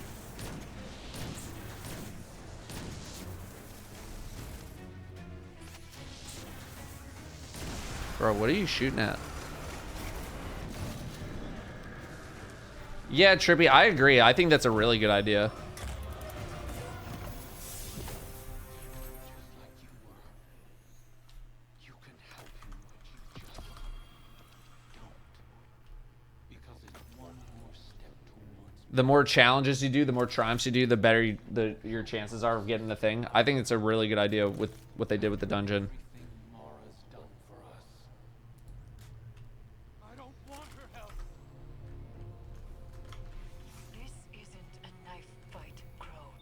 Bro, what are you shooting at? Yeah, Trippy, I agree. I think that's a really good idea. The more challenges you do, the more triumphs you do, the better your chances are of getting the thing. I think it's a really good idea with what they did with the dungeon. This isn't a knife fight, Crow.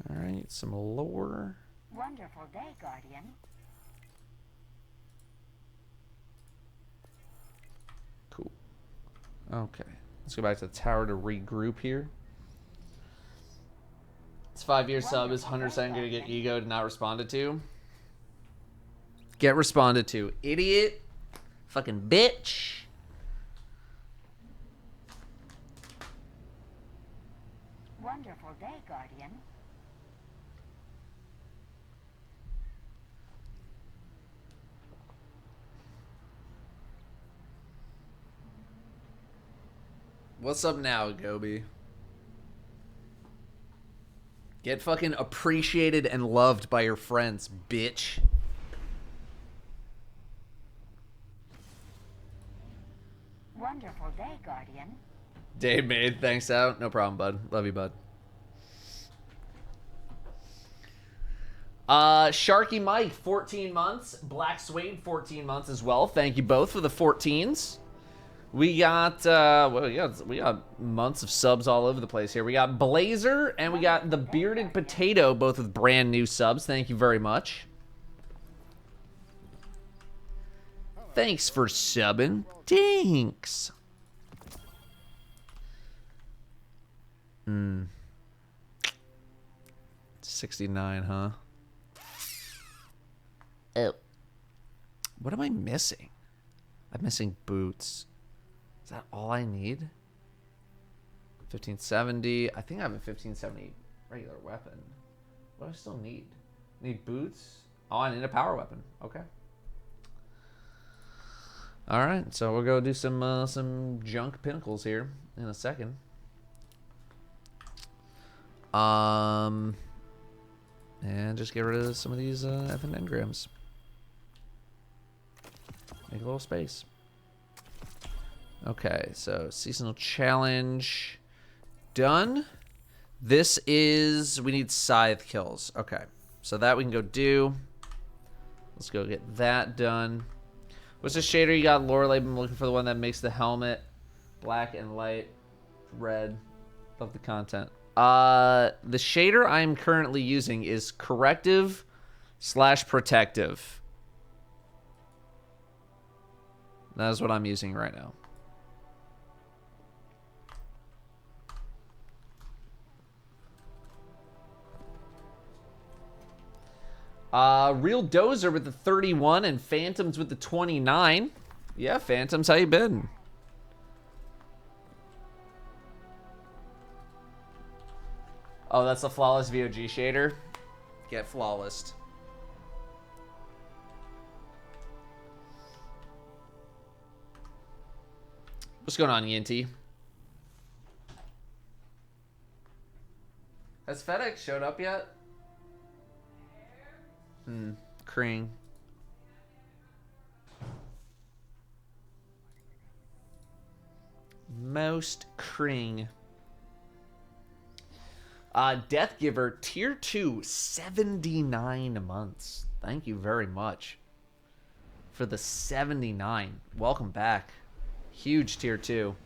All right, some lore. Wonderful day, Guardian. Cool. Okay. Let's go back to the tower to regroup here. This 5-year sub is 100% going to get egoed and not responded to. Get responded to. Idiot. Fucking bitch. Wonderful day, Guardian. What's up now, Gobi? Get fucking appreciated and loved by your friends, bitch. Wonderful day, Guardian. Dave made, thanks out. No problem, bud. Love you, bud. Sharky Mike, 14 months. Black Swain, 14 months as well. Thank you both for the 14s. We got, we got months of subs all over the place here. We got Blazer and we got the Bearded Potato, both with brand new subs. Thank you very much. Thanks for subbing. Thanks. 69, huh? Oh. What am I missing? I'm missing boots. Is that all I need? 1570. I think I have a 1570 regular weapon. What do I still need? Need boots? Oh, I need a power weapon. Okay. All right, so we'll go do some junk pinnacles here in a second. And just get rid of some of these effing engrams. Make a little space. Okay, so seasonal challenge done. This is, we need scythe kills. Okay, so that we can go do. Let's go get that done. What's the shader you got, Lorelei? I'm looking for the one that makes the helmet black and light red. Love the content. The shader I'm currently using is corrective / protective. That is what I'm using right now. Real Dozer with the 31 and Phantoms with the 29. Yeah, Phantoms, how you been? Oh, that's the Flawless VOG shader. Get Flawless. What's going on, Yinty? Has FedEx showed up yet? Kring. Most Kring. Death Giver, tier 2, 79 months. Thank you very much for the 79. Welcome back. Huge tier 2.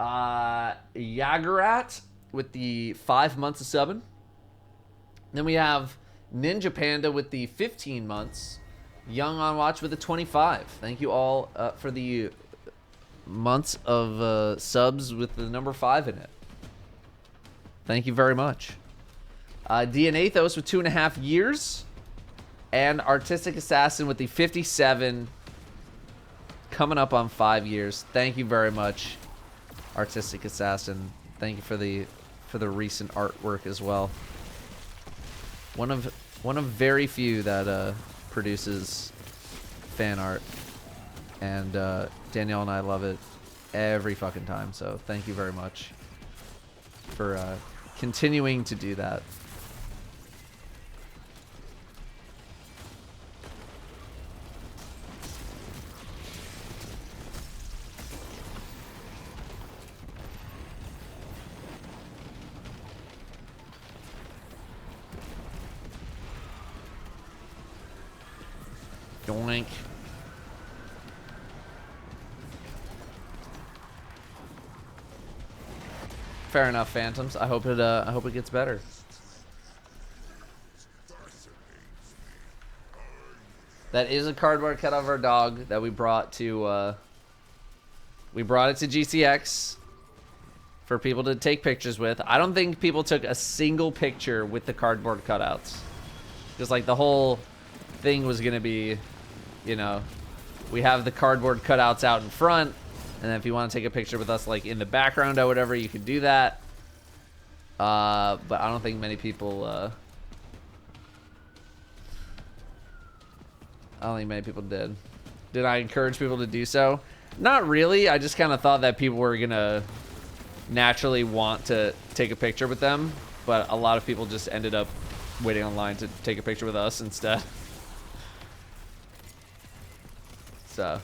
Yagarat with the 5 months of subbing. Then we have Ninja Panda with the 15 months. Young on Watch with the 25. Thank you all for the months of subs with the number 5 in it. Thank you very much. Dianathos with 2.5 years. And Artistic Assassin with the 57. Coming up on 5 years. Thank you very much, Artistic Assassin. Thank you for the recent artwork as well. One of very few that produces fan art, and Danielle and I love it every fucking time. So thank you very much for continuing to do that. Doink. Fair enough, Phantoms. I hope it gets better. That is a cardboard cutout of our dog that we brought to we brought it to GCX for people to take pictures with. I don't think people took a single picture with the cardboard cutouts. Because like the whole thing was gonna be, you know, we have the cardboard cutouts out in front, and then if you want to take a picture with us like in the background or whatever, you can do that. But I don't think many people did. Did I encourage people to do so? Not really. I just kind of thought that people were gonna naturally want to take a picture with them, but a lot of people just ended up waiting online to take a picture with us instead. So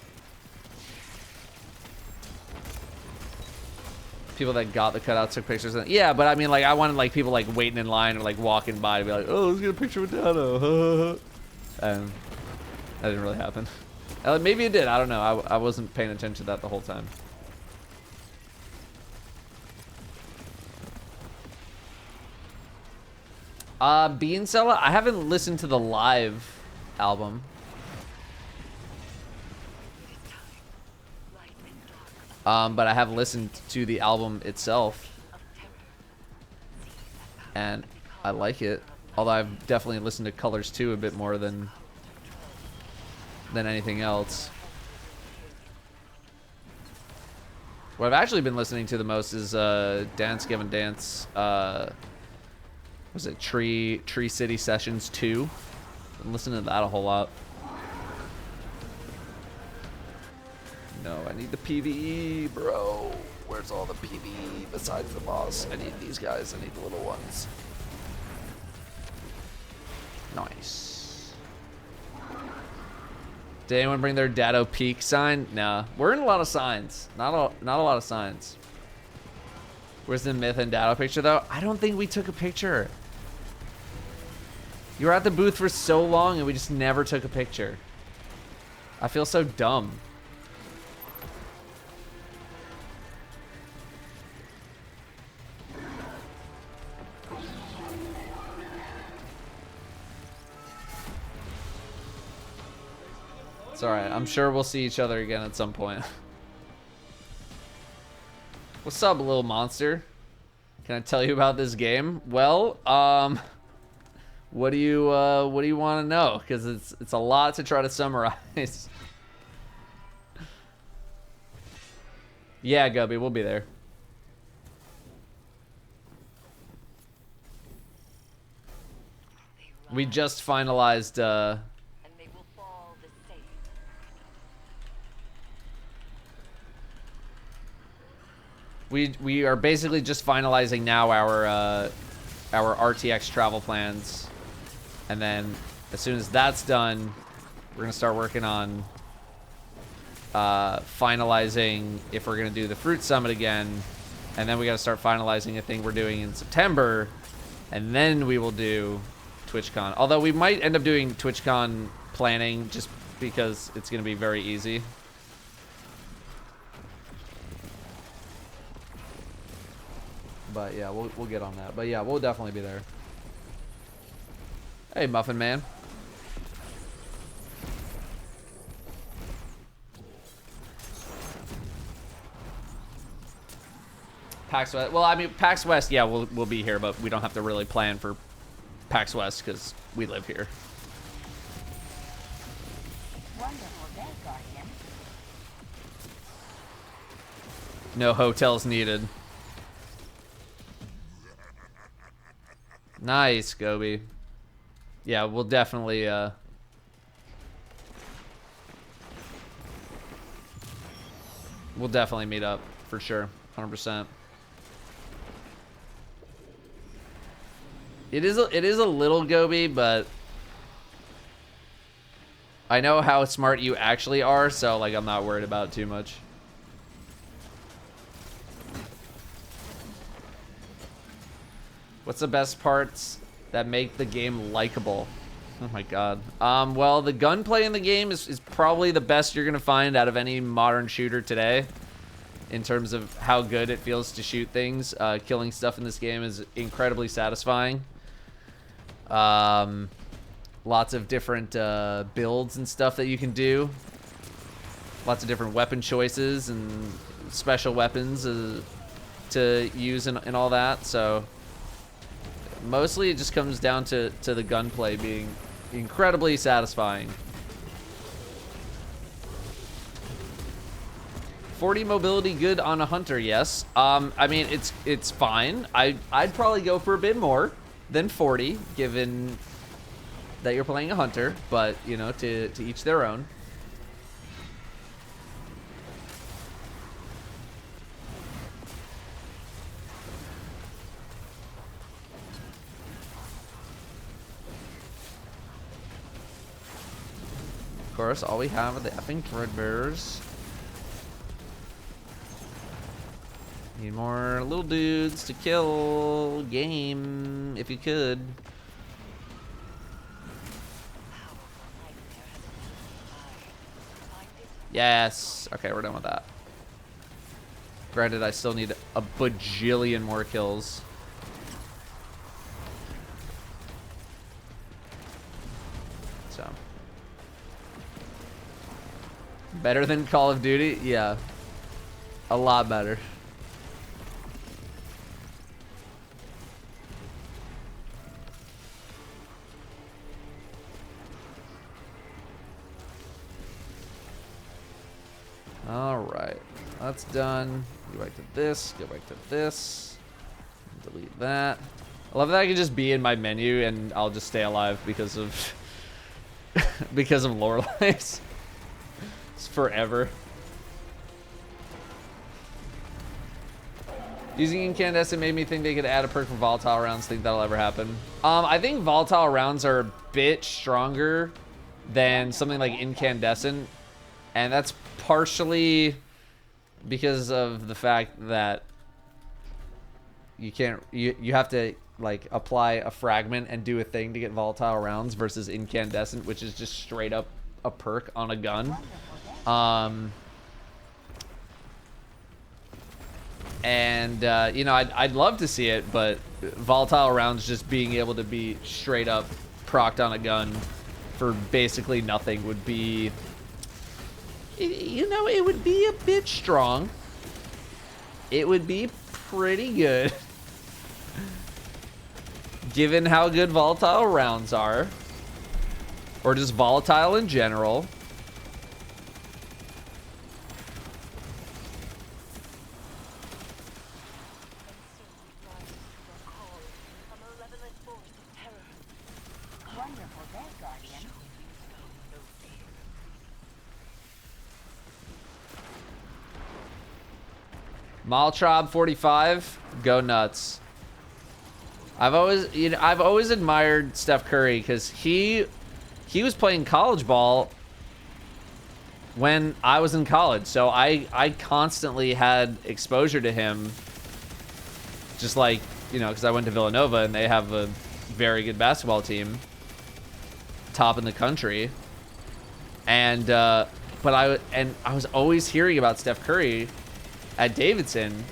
people that got the cutouts took pictures. Yeah, but I mean, like, I wanted like people like waiting in line or like walking by to be like, oh, let's get a picture with Datto. And that didn't really happen. Maybe it did. I don't know. I wasn't paying attention to that the whole time. Beansella, I haven't listened to the live album. But I have listened to the album itself, and I like it. Although I've definitely listened to Colors 2 a bit more than anything else. What I've actually been listening to the most is Dance Gavin Dance. Was it Tree City Sessions 2? Been listening to that a whole lot. No, I need the PvE, bro. Where's all the PvE besides the boss? I need these guys. I need the little ones. Nice. Did anyone bring their Datto Peak sign? Nah. We're in a lot of signs. Not a lot of signs. Where's the Myth and Datto picture, though? I don't think we took a picture. You were at the booth for so long and we just never took a picture. I feel so dumb. It's alright. I'm sure we'll see each other again at some point. What's up, little monster? Can I tell you about this game? Well, what do you want to know? Because it's a lot to try to summarize. Yeah, Gubby, we'll be there. We just finalized we are basically just finalizing now our RTX travel plans, and then as soon as that's done, we're gonna start working on finalizing if we're gonna do the Fruit Summit again, and then we gotta start finalizing a thing we're doing in September, and then we will do TwitchCon. Although we might end up doing TwitchCon planning just because it's gonna be very easy. But yeah, we'll get on that. But yeah, we'll definitely be there. Hey, Muffin Man. PAX West. Well, I mean, PAX West, yeah, we'll be here, but we don't have to really plan for PAX West because we live here. Wonderful day, Guardian. No hotels needed. Nice, Gobi. Yeah, we'll definitely meet up for sure. 100%. It is a little Gobi, but I know how smart you actually are, so like I'm not worried about it too much. What's the best parts that make the game likable? Oh my god. Well, the gunplay in the game is probably the best you're gonna find out of any modern shooter today. In terms of how good it feels to shoot things. Killing stuff in this game is incredibly satisfying. Lots of different builds and stuff that you can do. Lots of different weapon choices and special weapons to use and all that. So mostly it just comes down to the gunplay being incredibly satisfying. 40 mobility good on a hunter, yes. I mean, it's fine. I'd probably go for a bit more than 40, given that you're playing a hunter, but, you know, to each their own. Of course, all we have are the effing threadbares. Need more little dudes to kill. Game, if you could. Yes. Okay, we're done with that. Granted, I still need a bajillion more kills. So. Better than Call of Duty? Yeah. A lot better. Alright, that's done. Go back to this, go back to this. Delete that. I love that I can just be in my menu and I'll just stay alive because of because of Lorelai's. It's forever. Using incandescent made me think they could add a perk for volatile rounds. Think that'll ever happen? I think volatile rounds are a bit stronger than something like incandescent. And that's partially because of the fact that you can't you have to like apply a fragment and do a thing to get volatile rounds versus incandescent, which is just straight up a perk on a gun. You know, I'd love to see it, but volatile rounds just being able to be straight up procced on a gun for basically nothing would be, you know, it would be a bit strong. It would be pretty good. Given how good volatile rounds are. Or just volatile in general. Wonderful day, Guardian. Maltrob 45, go nuts. I've always admired Steph Curry because he was playing college ball when I was in college, so I constantly had exposure to him. Just like, you know, because I went to Villanova and they have a very good basketball team, top in the country, and but I was always hearing about Steph Curry at Davidson.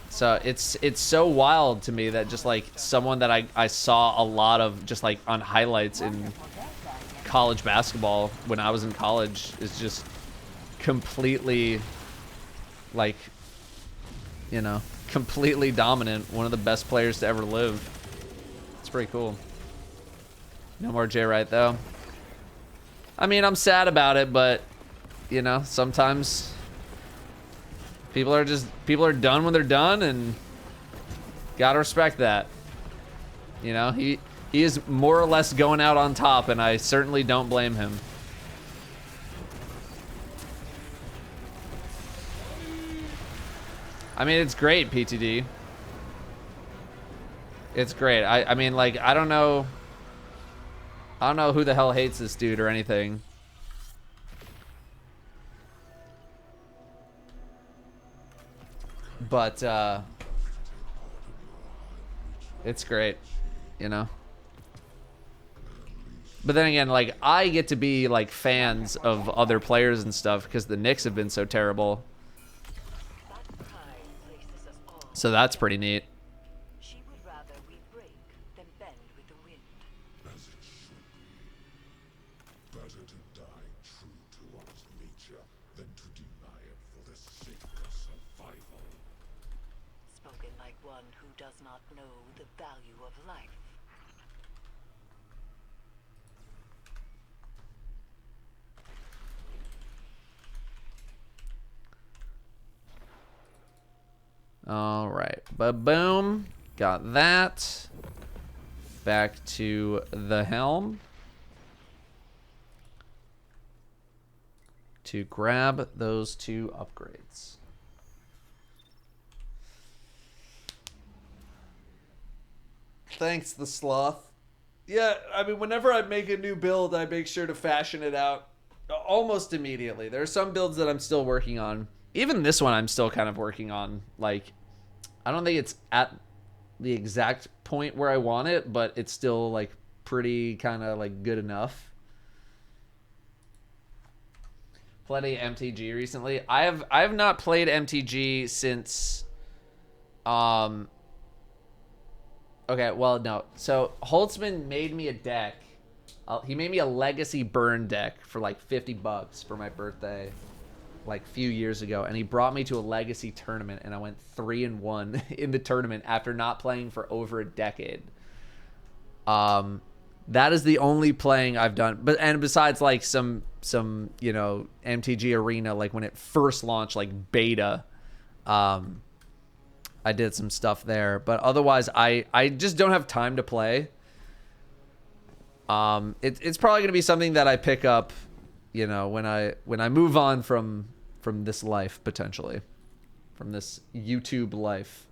So it's so wild to me that just like someone that I saw a lot of just like on highlights in college basketball when I was in college is just completely like, you know, completely dominant. One of the best players to ever live. It's pretty cool. No more Jay Wright though. I mean, I'm sad about it, but you know, sometimes people are done when they're done, and gotta respect that. You know, he is more or less going out on top, and I certainly don't blame him. I mean, it's great, PTD. It's great. I mean, like, I don't know who the hell hates this dude or anything. But it's great, you know. But then again, like, I get to be like fans of other players and stuff because the Knicks have been so terrible. So that's pretty neat. She would rather we break than bend with the wind. As it should be. Better to die true to one's nature than to deny it for the sake of survival. Spoken like one who does not know the value of life. All right, ba-boom. Got that. Back to the helm. To grab those 2 upgrades. Thanks, the sloth. Yeah, I mean, whenever I make a new build, I make sure to fashion it out almost immediately. There are some builds that I'm still working on. Even this one I'm still kind of working on. Like, I don't think it's at the exact point where I want it, but it's still like pretty kind of like good enough. Plenty of MTG recently. I have not played MTG since okay, well, no. So Holtzman made me a deck. He made me a legacy burn deck for like $50 for my birthday, like a few years ago, and he brought me to a legacy tournament, and I went 3-1 in the tournament after not playing for over a decade. That is the only playing I've done, and besides like some you know, MTG Arena, like when it first launched, like beta, I did some stuff there, but otherwise I just don't have time to play. It's probably gonna be something that I pick up, you know, when I move on from this life, potentially, from this YouTube life.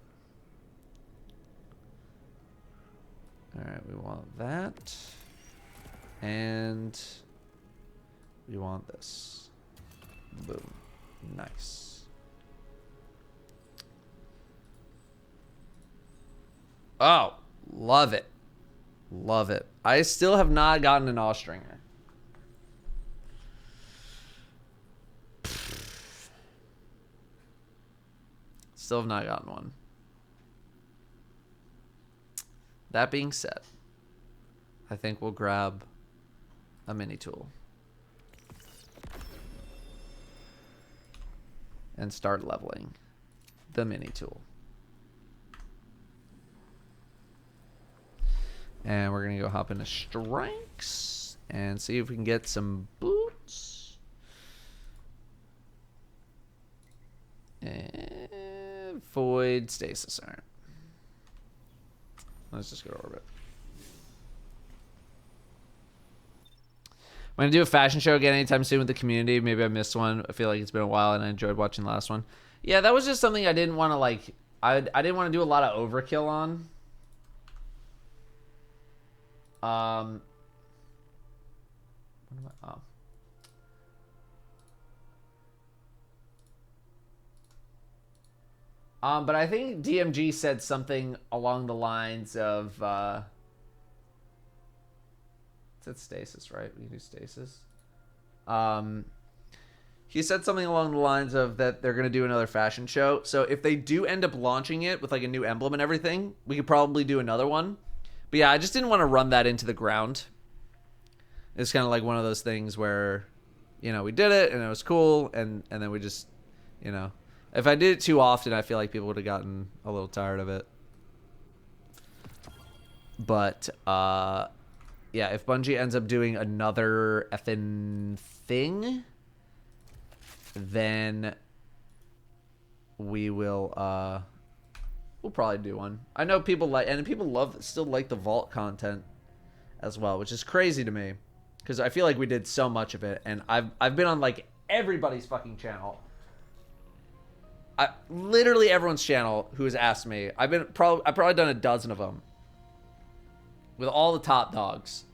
All right, we want that, and we want this. Boom, nice. Oh, love it. Love it. I still have not gotten an Austringer. Still have not gotten one. That being said, I think we'll grab a mini tool and start leveling the mini tool. And we're gonna go hop into strikes and see if we can get some boots. And void stasis. All right. Let's just go to orbit. I'm gonna do a fashion show again anytime soon with the community. Maybe I missed one. I feel like it's been a while, and I enjoyed watching the last one. Yeah, that was just something I didn't want to like. I didn't want to do a lot of overkill on. What am I? But I think DMG said something along the lines of, it's stasis, right? We can do stasis. He said something along the lines of that they're going to do another fashion show. So if they do end up launching it with like a new emblem and everything, we could probably do another one. But yeah, I just didn't want to run that into the ground. It's kind of like one of those things where, you know, we did it and it was cool. And then we just, you know, if I did it too often, I feel like people would have gotten a little tired of it. But, yeah, if Bungie ends up doing another effing thing, then we will, we'll probably do one. I know people like, and people still like the vault content as well, which is crazy to me. Because I feel like we did so much of it, and I've been on, like, everybody's fucking channel. Literally everyone's channel who has asked me. I've probably done a dozen of them with all the top dogs,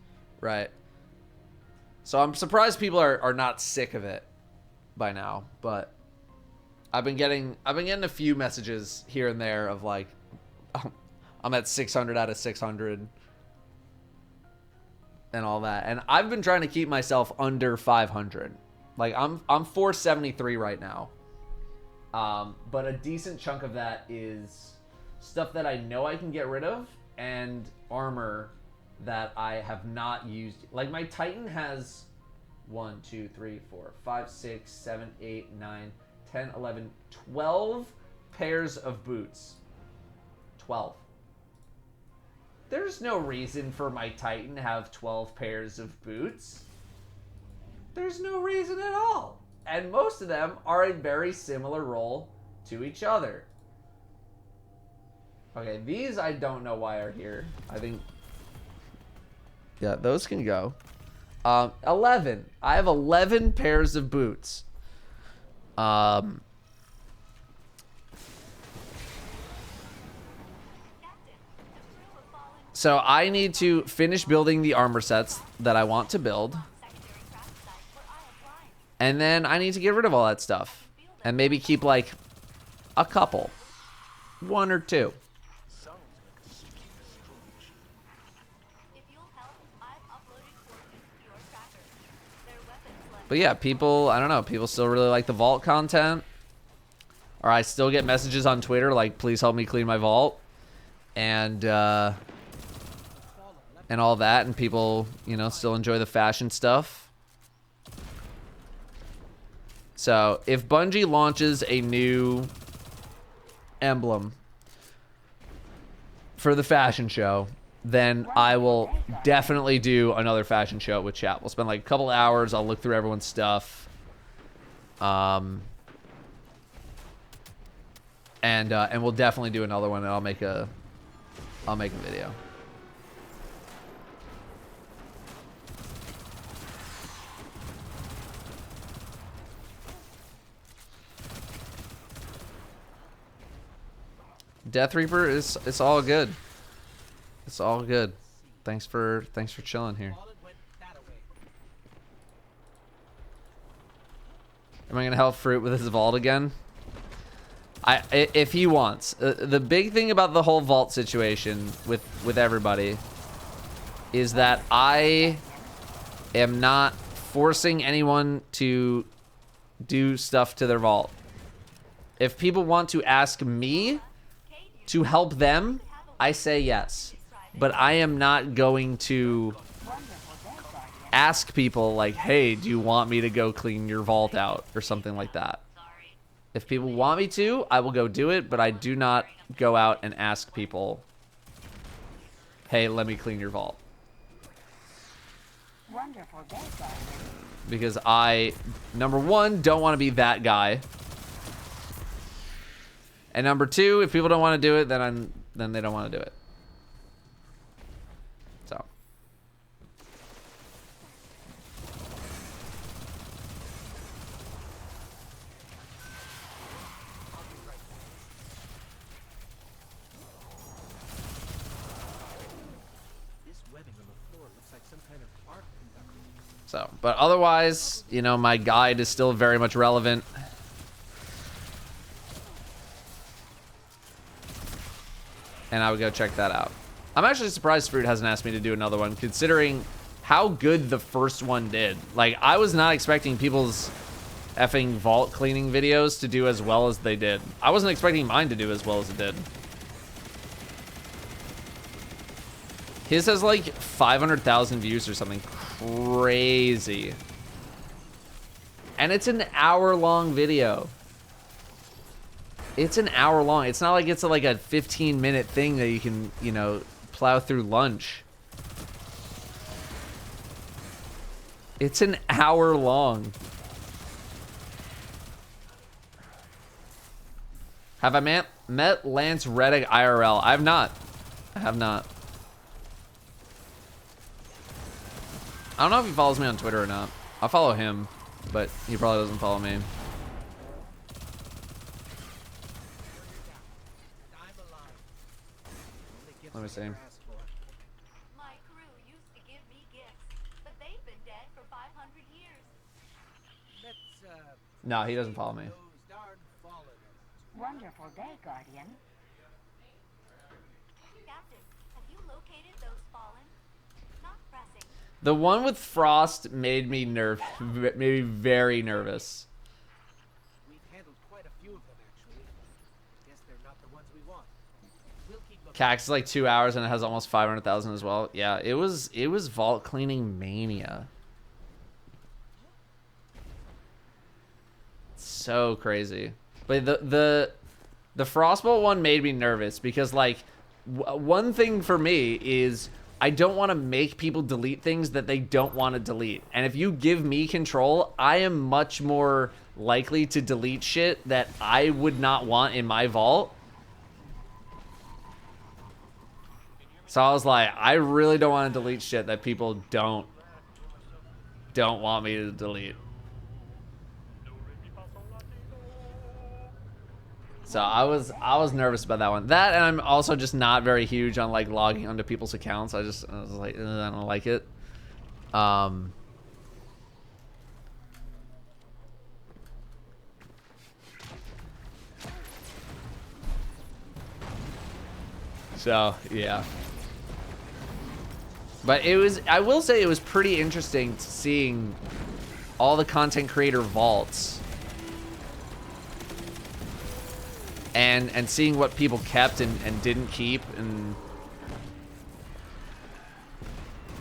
right? So I'm surprised people are not sick of it by now, but I've been getting a few messages here and there of like, I'm at 600 out of 600 and all that, and I've been trying to keep myself under 500. Like I'm 473 right now. But a decent chunk of that is stuff that I know I can get rid of and armor that I have not used. Like my Titan has 1, 2, 3, 4, 5, 6, 7, 8, 9, 10, 11, 12 pairs of boots. 12. There's no reason for my Titan to have 12 pairs of boots. There's no reason at all. And most of them are in very similar role to each other. Okay, these I don't know why are here. I think... yeah, those can go. 11. I have 11 pairs of boots. So I need to finish building the armor sets that I want to build. And then I need to get rid of all that stuff. And maybe keep, like, a couple. 1 or 2. But yeah, people, I don't know, people still really like the vault content. Or I still get messages on Twitter like, please help me clean my vault. And all that. And people, you know, still enjoy the fashion stuff. So, if Bungie launches a new emblem for the fashion show, then I will definitely do another fashion show with chat. We'll spend like a couple hours. I'll look through everyone's stuff. And we'll definitely do another one, and I'll make a video. Death Reaper is, it's all good. It's all good. Thanks for chilling here. Am I gonna help Fruit with his vault again? If he wants. The big thing about the whole vault situation with everybody is that I am not forcing anyone to do stuff to their vault. If people want to ask me to help them, I say yes. But I am not going to ask people like, hey, do you want me to go clean your vault out or something like that. If people want me to, I will go do it, but I do not go out and ask people, hey, let me clean your vault. Wonderful day, Guardian. Because I, number one, don't want to be that guy. And number two, if people don't want to do it, then they don't want to do it. So. So, but otherwise, you know, my guide is still very much relevant. And I would go check that out. I'm actually surprised Fruit hasn't asked me to do another one, considering how good the first one did. Like, I was not expecting people's effing vault cleaning videos to do as well as they did. I wasn't expecting mine to do as well as it did. His has like 500,000 views or something crazy. And it's an hour-long video. It's an hour long. It's not like it's like a 15-minute thing that you can, you know, plow through lunch. It's an hour long. Have I met Lance Reddick IRL? I have not. I have not. I don't know if he follows me on Twitter or not. I'll follow him, but he probably doesn't follow me. Let me see. My crew used to give me gifts, but they've been dead for 500 years. No, he doesn't follow me. Wonderful day, Guardian. Captain, have you located those fallen? Not pressing. The one with Frost made me made me very nervous. We've handled quite a few of them, actually. Guess they're not the ones we want. We'll keep looking. Cax is like 2 hours and it has almost 500,000 as well. Yeah, it was vault cleaning mania. So crazy. But the Frostbolt one made me nervous because like one thing for me is I don't want to make people delete things that they don't want to delete. And if you give me control, I am much more likely to delete shit that I would not want in my vault. So I was like, I really don't want to delete shit that people don't want me to delete. So I was nervous about that one. That, and I'm also just not very huge on like logging onto people's accounts. I was like, I don't like it. So yeah. But I will say it was pretty interesting seeing all the content creator vaults. And seeing what people kept and didn't keep, and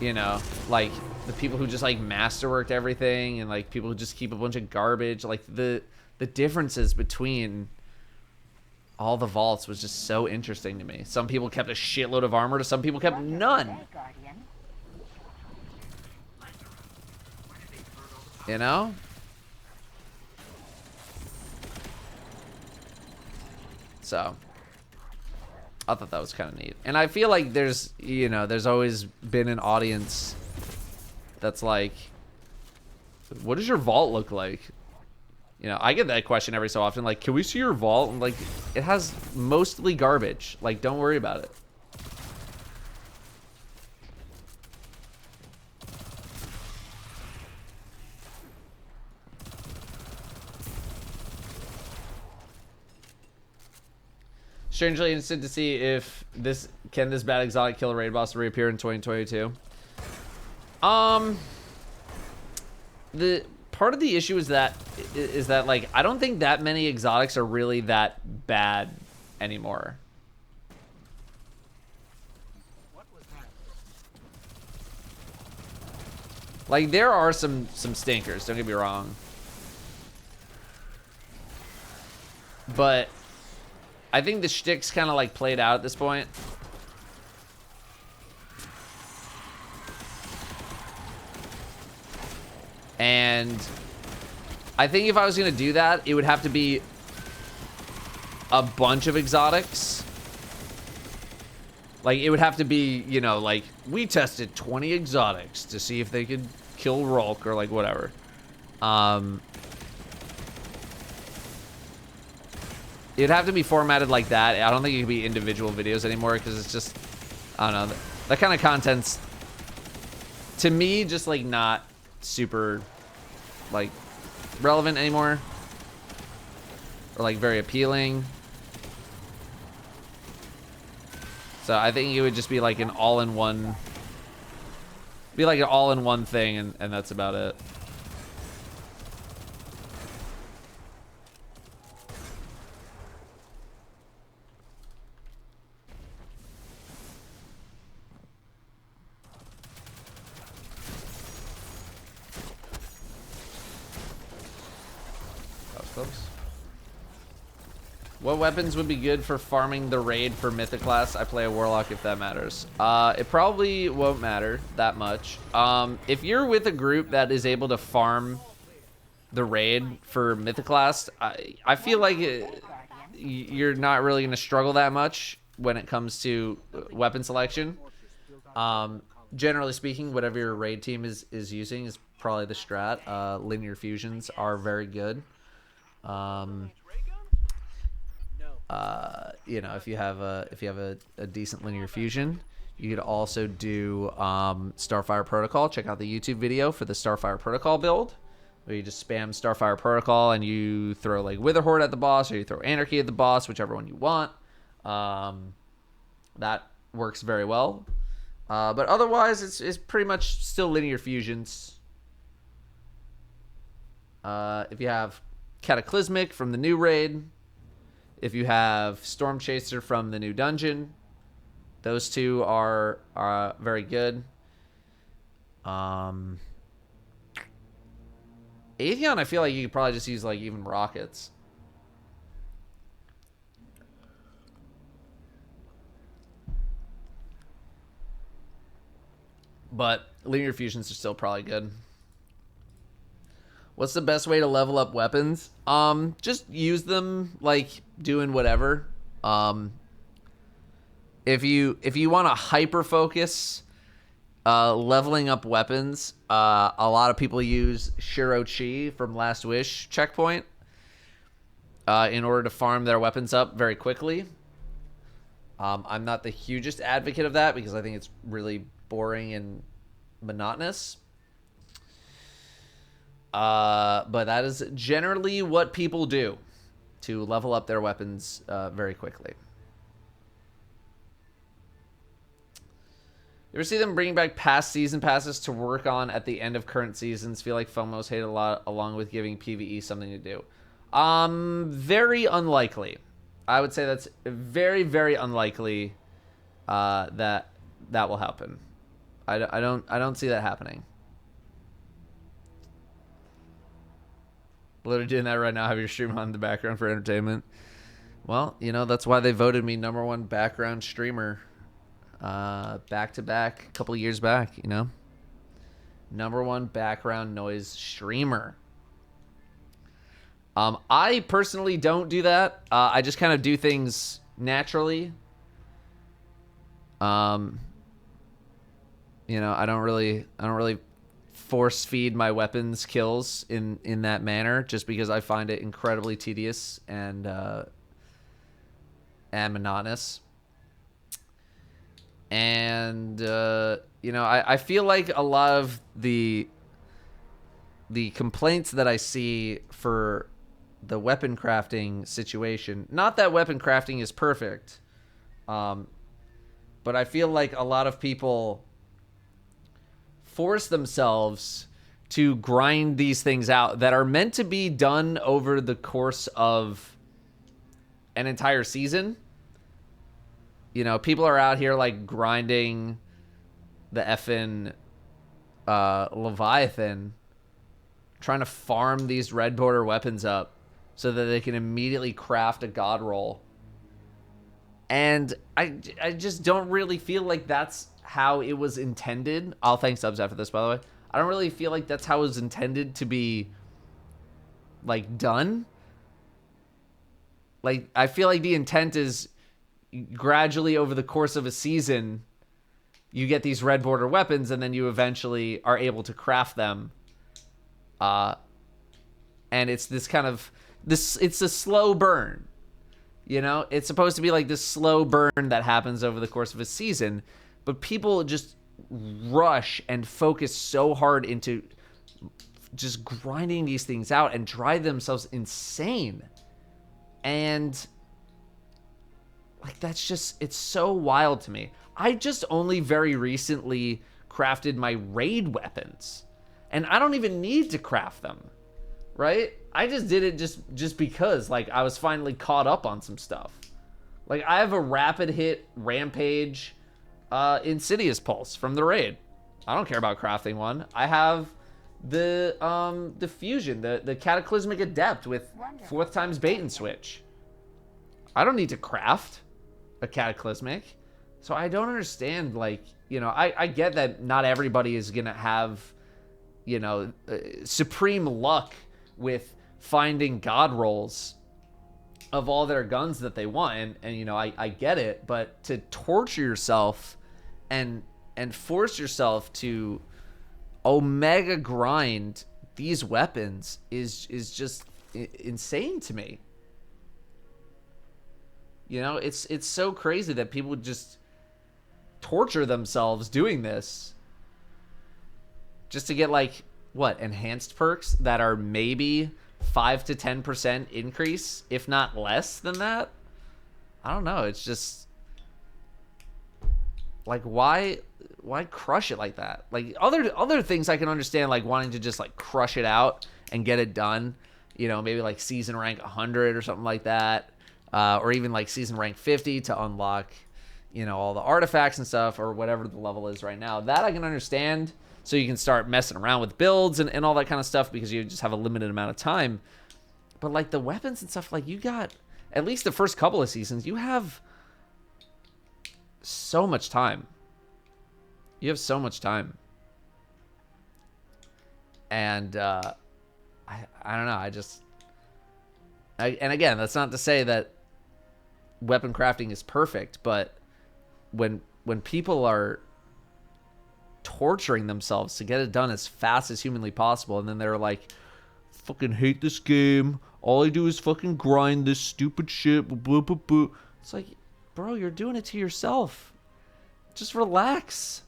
you know, like the people who just like masterworked everything, and like people who just keep a bunch of garbage, like the differences between all the vaults was just so interesting to me. Some people kept a shitload of armor, to some people kept none. You know? So I thought that was kind of neat. And I feel like there's, you know, there's always been an audience that's like, what does your vault look like? You know, I get that question every so often, like, can we see your vault? And like, it has mostly garbage. Like, don't worry about it. Strangely interested to see if this bad exotic kill a raid boss reappear in 2022. The part of the issue is that like I don't think that many exotics are really that bad anymore. Like there are some stinkers, don't get me wrong. But I think the shtick's kind of like played out at this point. And I think if I was going to do that, it would have to be a bunch of exotics. Like, it would have to be, you know, like, we tested 20 exotics to see if they could kill Rulk or, like, whatever. It'd have to be formatted like that. I don't think it could be individual videos anymore because it's just, I don't know. That kind of content's, to me, just, like, not super, like, relevant anymore. Or, like, very appealing. So I think it would just be like an all-in-one, thing, and that's about it. That was close. What weapons would be good for farming the raid for Mythic class? I play a Warlock if that matters. It probably won't matter that much. If you're with a group that is able to farm the raid for Mythic class, I feel like you're not really going to struggle that much when it comes to weapon selection. Generally speaking, whatever your raid team is using is probably the strat. Linear fusions are very good. You know, if you have a decent linear fusion, you could also do Starfire Protocol. Check out the YouTube video for the Starfire Protocol build, where you just spam Starfire Protocol and you throw like Witherhoard at the boss, or you throw Anarchy at the boss, whichever one you want. That works very well. But otherwise, it's pretty much still linear fusions. If you have Cataclysmic from the new raid, if you have Storm Chaser from the new dungeon, those two are very good. Atheon, I feel like you could probably just use like even rockets. But linear fusions are still probably good. What's the best way to level up weapons? Just use them like doing whatever. If you want to hyper focus leveling up weapons, a lot of people use Shirochi from Last Wish checkpoint in order to farm their weapons up very quickly. I'm not the hugest advocate of that because I think it's really boring and monotonous. But that is generally what people do to level up their weapons very quickly. You ever see them bringing back past season passes to work on at the end of current seasons? Feel like FOMO's hate a lot, along with giving PvE something to do. Very unlikely. I would say that's very, very unlikely that will happen. I don't see that happening. Literally doing that right now. Have your stream on in the background for entertainment. Well, you know, that's why they voted me #1 background streamer back to back a couple years back, you know. #1 background noise streamer. I personally don't do that. I just kind of do things naturally. You know, I don't really force feed my weapons kills in that manner, just because I find it incredibly tedious and monotonous. And you know, I feel like a lot of the complaints that I see for the weapon crafting situation. Not that weapon crafting is perfect, but I feel like a lot of people force themselves to grind these things out that are meant to be done over the course of an entire season. You know, people are out here like grinding the effing Leviathan, trying to farm these red border weapons up so that they can immediately craft a god roll. And I just don't really feel like that's how it was intended. I'll thank subs after this, by the way. I don't really feel like that's how it was intended to be, like, done. Like, I feel like the intent is gradually over the course of a season, you get these red border weapons, and then you eventually are able to craft them. And it's this kind of, it's a slow burn. You know, it's supposed to be like this slow burn that happens over the course of a season, but people just rush and focus so hard into just grinding these things out and drive themselves insane. And like, that's just, it's so wild to me. I just only very recently crafted my raid weapons, and I don't even need to craft them, right? I just did it just because, like, I was finally caught up on some stuff. Like, I have a rapid hit rampage Insidious Pulse from the raid. I don't care about crafting one. I have the fusion, the Cataclysmic Adept with 4th times bait and switch. I don't need to craft a Cataclysmic. So I don't understand, like, you know, I get that not everybody is going to have, you know, supreme luck with finding god rolls of all their guns that they want. And you know, I get it, but to torture yourself and force yourself to omega grind these weapons is just insane to me. You know, it's so crazy that people would just torture themselves doing this just to get, like, what, enhanced perks that are maybe 5 to 10% increase, if not less than that. I don't know. It's just like, why crush it like that? Like, other things I can understand, like wanting to just like crush it out and get it done, you know, maybe like season rank 100 or something like that, or even like season rank 50 to unlock, you know, all the artifacts and stuff, or whatever the level is right now. That I can understand, so you can start messing around with builds and all that kind of stuff, because you just have a limited amount of time. But like the weapons and stuff, like, you got, at least the first couple of seasons, you have so much time. You have so much time. And I don't know, and again, that's not to say that weapon crafting is perfect, but when people are torturing themselves to get it done as fast as humanly possible, and then they're like, fucking hate this game, all I do is fucking grind this stupid shit, blah, blah, blah. It's like, bro, you're doing it to yourself. Just relax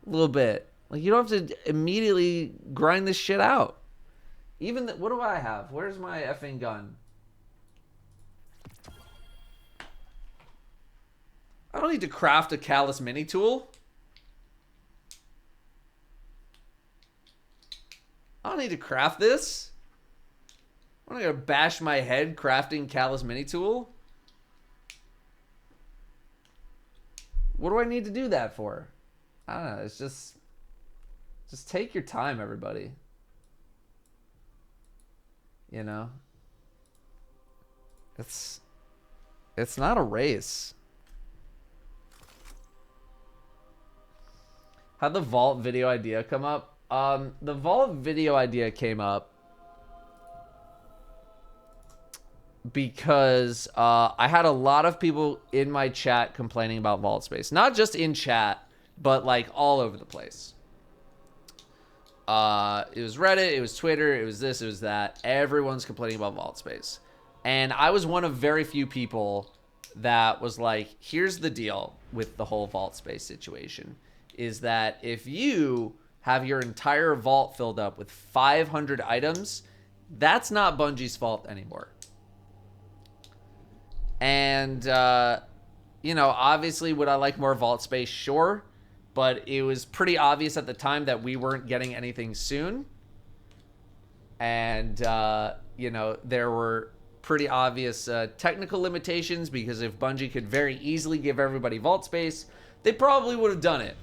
a little bit. Like, you don't have to immediately grind this shit out. Even what do I have? Where's my effing gun? I don't need to craft a callus mini tool. I don't need to craft this. I'm not gonna bash my head crafting callus mini tool. What do I need to do that for? I don't know. It's just take your time, everybody. You know, it's not a race. How'd the vault video idea come up? The vault video idea came up because I had a lot of people in my chat complaining about vault space. Not just in chat, but like all over the place. It was Reddit, it was Twitter, it was this, it was that. Everyone's complaining about vault space. And I was one of very few people that was like, here's the deal with the whole vault space situation. Is that if you have your entire vault filled up with 500 items, that's not Bungie's fault anymore. And, you know, obviously, would I like more vault space? Sure. But it was pretty obvious at the time that we weren't getting anything soon. And, you know, there were pretty obvious technical limitations, because if Bungie could very easily give everybody vault space, they probably would have done it.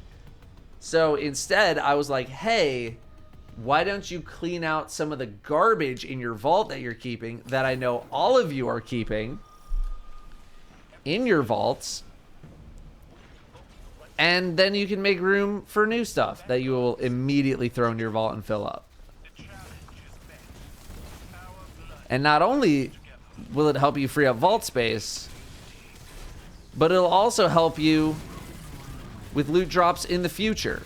So instead, I was like, hey, why don't you clean out some of the garbage in your vault that you're keeping, that I know all of you are keeping in your vaults, and then you can make room for new stuff that you will immediately throw into your vault and fill up. And not only will it help you free up vault space, but it'll also help you with loot drops in the future.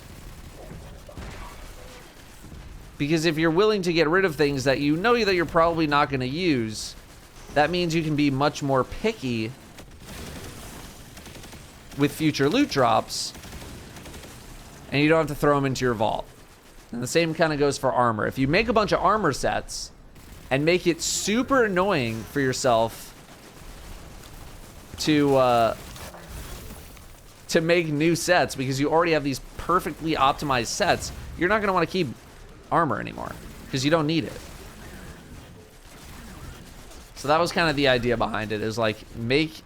Because if you're willing to get rid of things that you know that you're probably not going to use, that means you can be much more picky with future loot drops, and you don't have to throw them into your vault. And the same kind of goes for armor. If you make a bunch of armor sets and make it super annoying for yourself to make new sets because you already have these perfectly optimized sets, you're not going to want to keep armor anymore because you don't need it. So that was kind of the idea behind it, is like make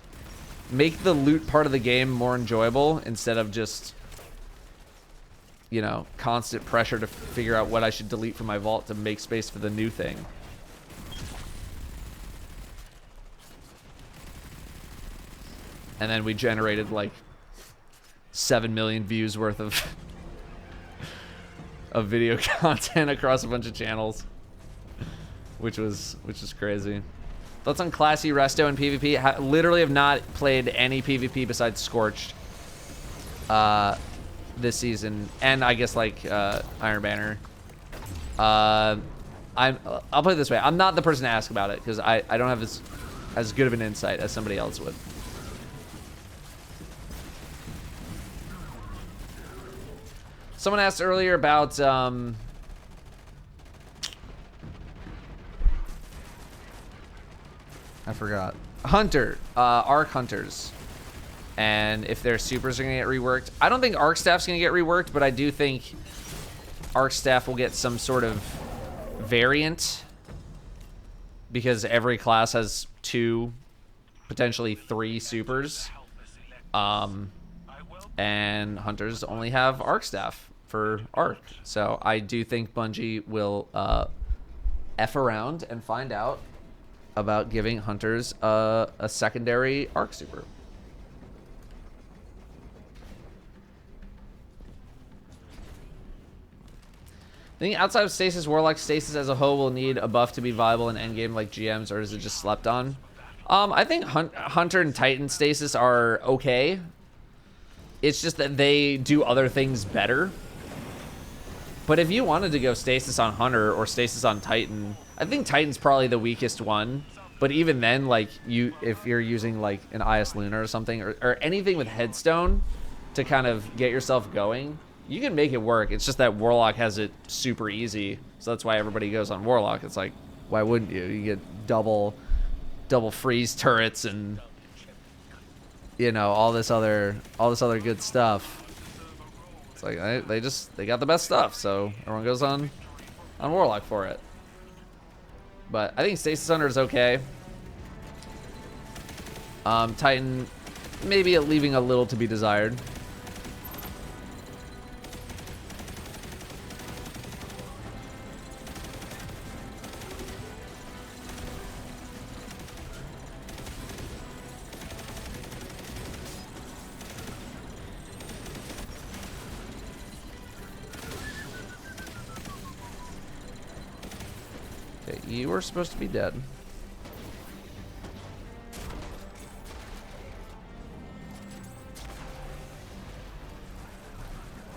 the loot part of the game more enjoyable instead of just, you know, constant pressure to figure out what I should delete from my vault to make space for the new thing. And then we generated like 7 million views worth of video content across a bunch of channels, which was crazy. Thoughts on Classy, Resto, and PvP? Literally have not played any PvP besides Scorched this season, and I guess like Iron Banner. I'll put it this way: I'm not the person to ask about it because I don't have as good of an insight as somebody else would. Someone asked earlier about I forgot. Arc Hunters. And if their supers are going to get reworked. I don't think Arc Staff's going to get reworked, but I do think Arc Staff will get some sort of variant. Because every class has 2, potentially 3 supers. And Hunters only have Arc Staff for Arc. So I do think Bungie will F around and find out about giving Hunters a secondary Arc super. I think outside of Stasis, Warlock Stasis as a whole will need a buff to be viable in endgame like GMs, or is it just slept on? I think Hunter and Titan Stasis are okay. It's just that they do other things better. But if you wanted to go Stasis on Hunter or Stasis on Titan, I think Titan's probably the weakest one. But even then, like, if you're using like an IS Luna or something, or anything with Headstone to kind of get yourself going, you can make it work. It's just that Warlock has it super easy, so that's why everybody goes on Warlock. It's like, why wouldn't you? You get double freeze turrets and, you know, all this other good stuff. It's like they got the best stuff, so everyone goes on Warlock for it. But I think Stasis Hunter is okay. Titan, maybe leaving a little to be desired. You were supposed to be dead.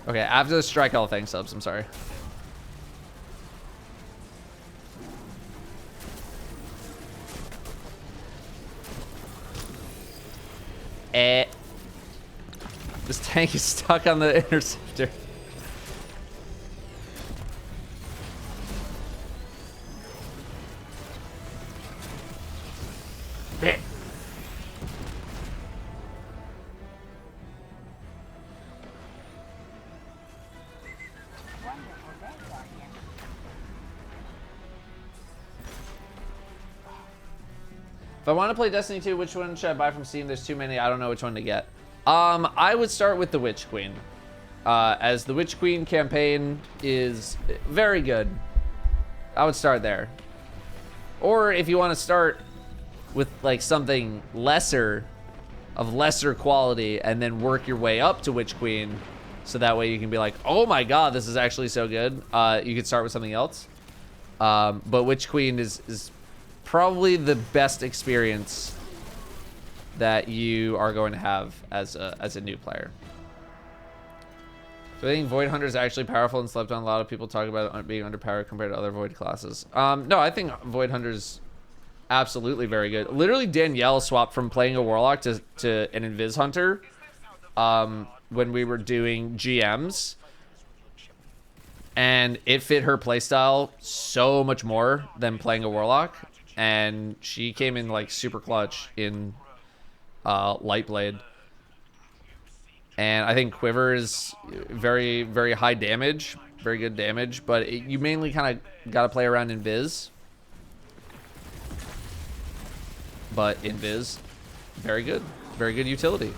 Okay, I have to strike all things subs, I'm sorry. This tank is stuck on the interceptor. If I want to play Destiny 2, which one should I buy from Steam? There's too many. I don't know which one to get. I would start with the Witch Queen. As the Witch Queen campaign is very good. I would start there. Or if you want to start with like something lesser quality and then work your way up to Witch Queen, so that way you can be like, oh my god, this is actually so good. You could start with something else. But Witch Queen is probably the best experience that you are going to have as a new player. So I think Void Hunter is actually powerful and slept on. A lot of people talk about it being underpowered compared to other Void classes. No, I think Void Hunter's absolutely very good. Literally, Danielle swapped from playing a Warlock to an Invis Hunter when we were doing GMs. And it fit her playstyle so much more than playing a Warlock. And she came in like super clutch in Lightblade. And I think Quiver is very, very high damage. Very good damage. But you mainly kind of got to play around Invis. But Invis, very good. Very good utility.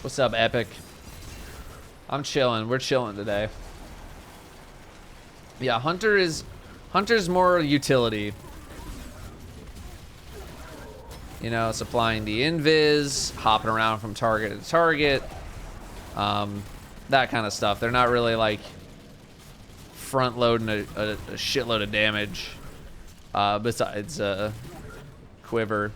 What's up, Epic? I'm chilling. We're chilling today. Yeah, Hunter's more utility. You know, supplying the invis, hopping around from target to target, that kind of stuff. They're not really like front loading a shitload of damage. Besides Quiver.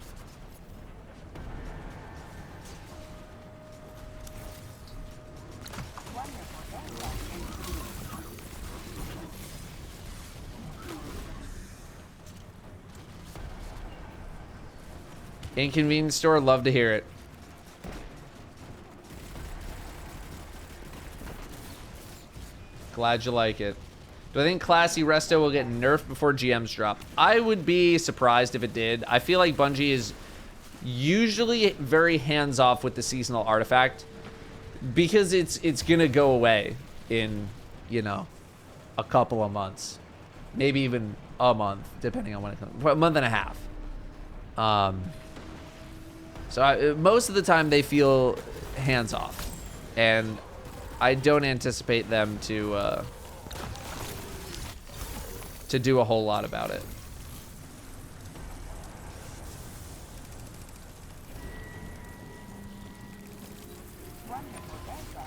Inconvenience store, love to hear it. Glad you like it. Do I think Classy Resto will get nerfed before GMs drop? I would be surprised if it did. I feel like Bungie is usually very hands-off with the seasonal artifact because it's gonna go away in, you know, a couple of months. Maybe even a month, depending on when it comes. A month and a half. So most of the time they feel hands off, and I don't anticipate them to do a whole lot about it.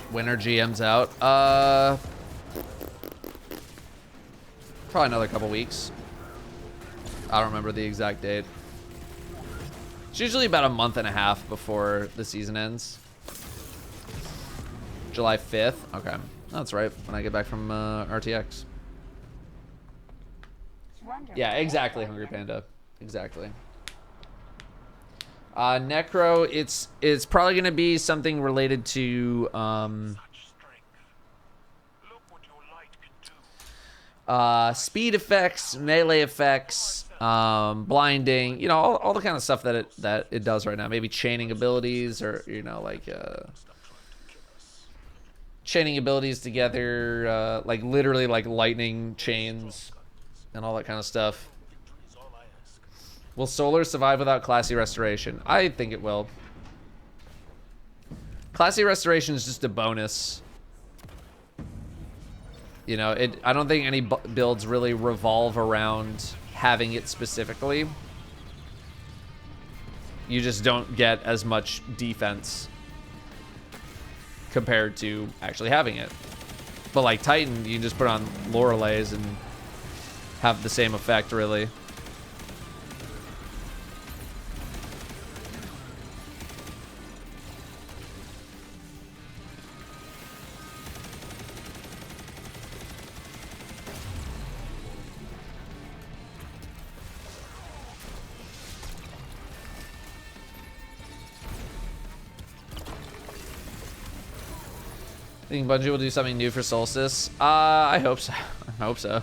When are GMs out? Probably another couple weeks. I don't remember the exact date. It's usually about a month and a half before the season ends. July 5th. Okay. That's right. When I get back from RTX. Yeah, exactly, Hungry Panda. Exactly. Necro, it's probably going to be something related to speed effects, melee effects, blinding, you know, all the kind of stuff that it does right now. Maybe chaining abilities, or, you know, like chaining abilities together, like literally like lightning chains and all that kind of stuff. Will Solar survive without Classy Restoration? I think it will. Classy Restoration is just a bonus. You know, I don't think any builds really revolve around having it specifically. You just don't get as much defense compared to actually having it. But like Titan, you can just put on Loreleis and have the same effect, really. Think Bungie will do something new for Solstice? I hope so. I hope so.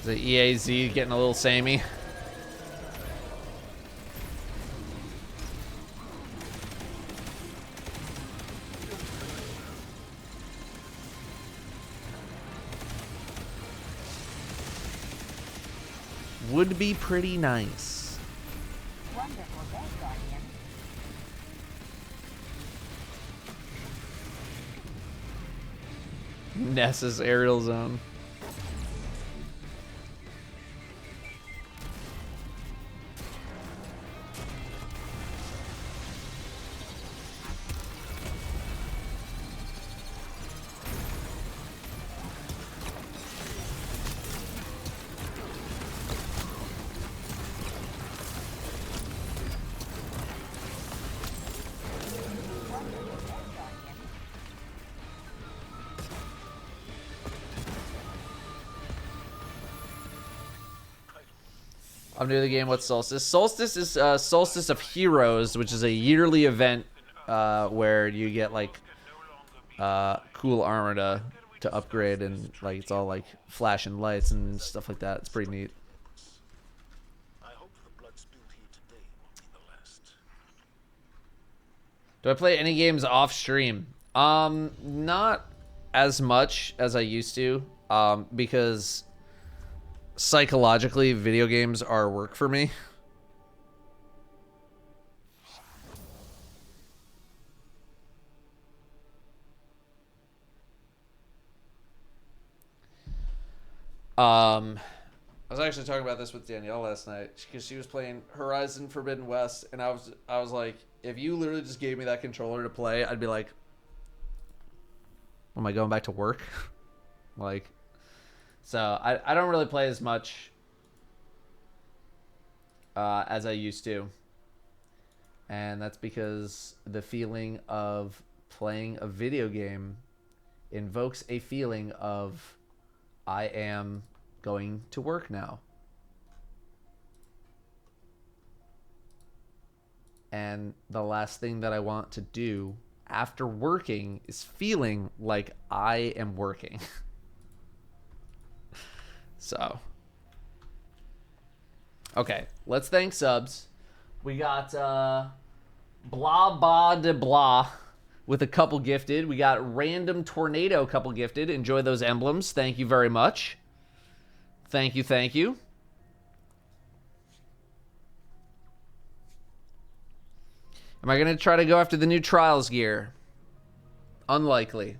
The EAZ getting a little samey. would be pretty nice. Wonderful day, Guardian. Ness's aerial zone. I'm new to the game. What's Solstice? Solstice is Solstice of Heroes, which is a yearly event where you get like cool armor to upgrade, and like it's all like flashing lights and stuff like that. It's pretty neat. Do I play any games off stream? Not as much as I used to, because psychologically, video games are work for me. I was actually talking about this with Danielle last night because she was playing Horizon Forbidden West, and I was like, if you literally just gave me that controller to play, I'd be like, am I going back to work? Like, so I don't really play as much as I used to, and that's because the feeling of playing a video game invokes a feeling of I am going to work now. And the last thing that I want to do after working is feeling like I am working. So. Okay, let's thank subs. We got blah blah de blah with a couple gifted. We got Random Tornado couple gifted. Enjoy those emblems. Thank you very much. Thank you, thank you. Am I going to try to go after the new Trials gear? Unlikely.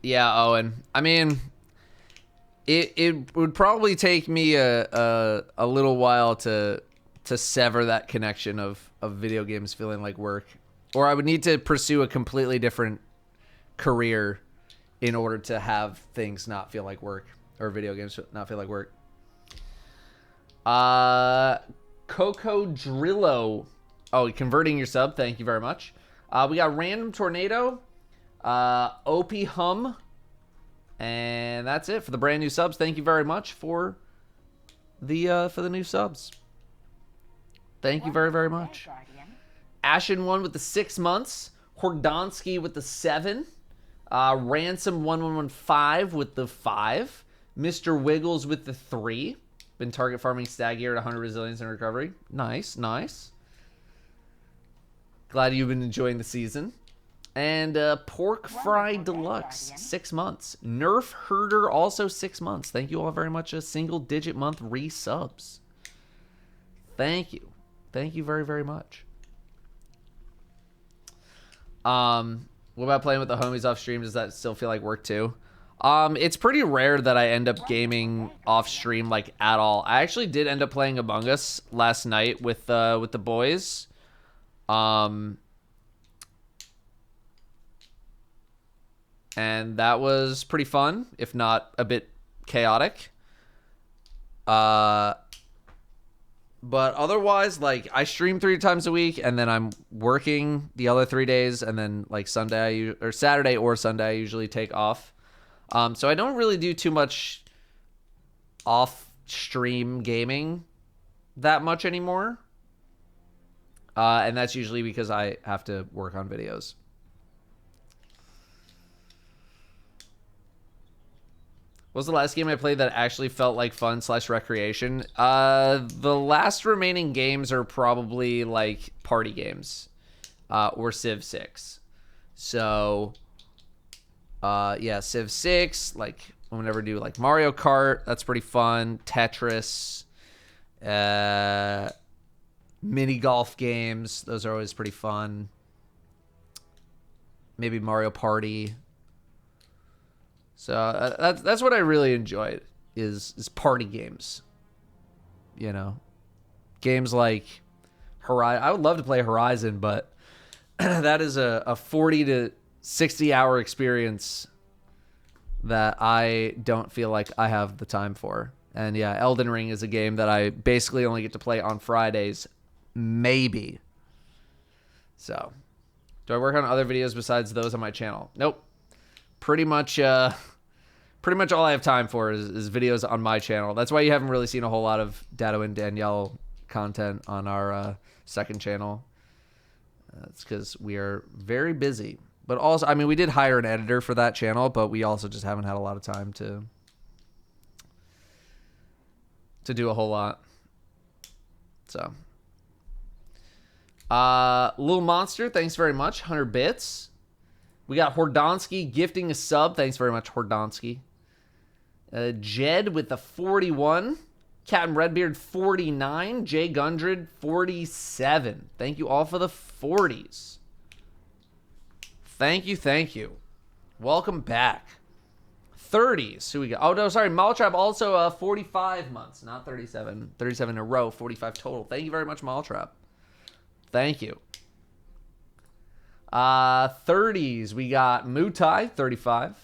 Yeah, Owen. I mean, it would probably take me a little while to sever that connection of video games feeling like work. Or I would need to pursue a completely different career in order to have things not feel like work, or video games not feel like work. Coco Drillo. Oh, converting your sub. Thank you very much. We got Random Tornado, OP Hum, and that's it for the brand new subs. Thank you very much for the new subs. Thank you very, very much. Ashen 1 with the 6 months. Hordonsky with the 7. Ransom 1115 with the 5. Mr. Wiggles with the 3. Been target farming stag here at 100 resilience and recovery. Nice, nice. Glad you've been enjoying the season. And Pork Fry Deluxe, 6 months. Nerf Herder, also 6 months. Thank you all very much. A single-digit month resubs. Thank you. Thank you very, very much. What about playing with the homies off stream? Does that still feel like work too? It's pretty rare that I end up gaming off stream like at all. I actually did end up playing Among Us last night with the boys. And that was pretty fun, if not a bit chaotic. But otherwise, like, I stream 3 times a week, and then I'm working the other 3 days, and then like Saturday or Sunday I usually take off. So I don't really do too much off-stream gaming that much anymore. And that's usually because I have to work on videos. What was the last game I played that actually felt like fun / recreation? The last remaining games are probably like party games or Civ 6. So Yeah, Civ 6. Like, whenever do like Mario Kart, that's pretty fun. Tetris. Mini golf games. Those are always pretty fun. Maybe Mario Party. So that's what I really enjoyed is party games. You know, games like Horizon. I would love to play Horizon, but that is a 40 to 60 hour experience that I don't feel like I have the time for. And yeah, Elden Ring is a game that I basically only get to play on Fridays, maybe. So, do I work on other videos besides those on my channel? Nope. Pretty much all I have time for is videos on my channel. That's why you haven't really seen a whole lot of Datto and Danielle content on our second channel. It's because we are very busy. But also, I mean, we did hire an editor for that channel, but we also just haven't had a lot of time to do a whole lot. So, Little Monster, thanks very much. 100 bits. We got Hordonsky gifting a sub. Thanks very much, Hordonsky. Jed with the 41. Captain Redbeard, 49. Jay Gundred, 47. Thank you all for the 40s. Thank you, thank you. Welcome back. 30s. Who we got? Oh, no, sorry. Maltrap also 45 months, not 37. 37 in a row, 45 total. Thank you very much, Maltrap. Thank you. 30s. We got Mutai, 35.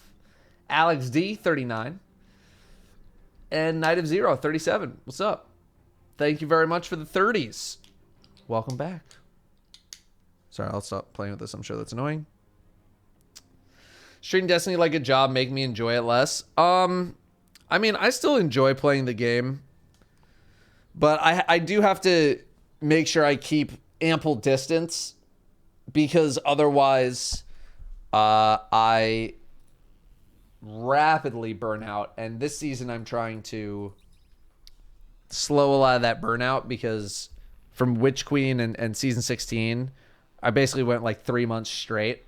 Alex D, 39. And Night of Zero, 37. What's up? Thank you very much for the 30s. Welcome back. Sorry, I'll stop playing with this. I'm sure that's annoying. Stream Destiny like a job, make me enjoy it less. I mean, I still enjoy playing the game, but I do have to make sure I keep ample distance because otherwise I rapidly burn out. And this season I'm trying to slow a lot of that burnout because from Witch Queen and season 16, I basically went like 3 months straight.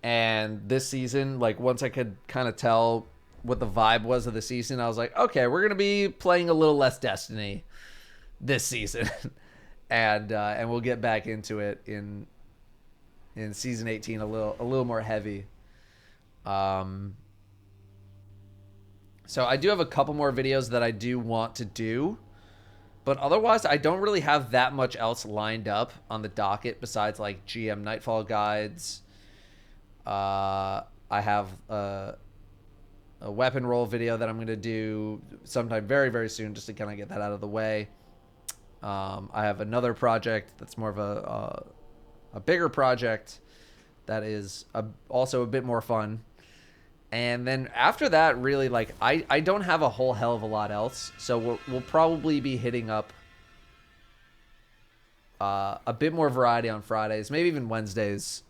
And this season, like once I could kind of tell what the vibe was of the season, I was like, okay, we're going to be playing a little less Destiny this season. and we'll get back into it in season 18 a little more heavy. So I do have a couple more videos that I do want to do, but otherwise I don't really have that much else lined up on the docket besides like GM Nightfall guides. I have a weapon roll video that I'm going to do sometime very, very soon just to kind of get that out of the way. I have another project that's more of a bigger project that is also a bit more fun. And then after that, really, like, I don't have a whole hell of a lot else. So we'll probably be hitting up a bit more variety on Fridays, maybe even Wednesdays,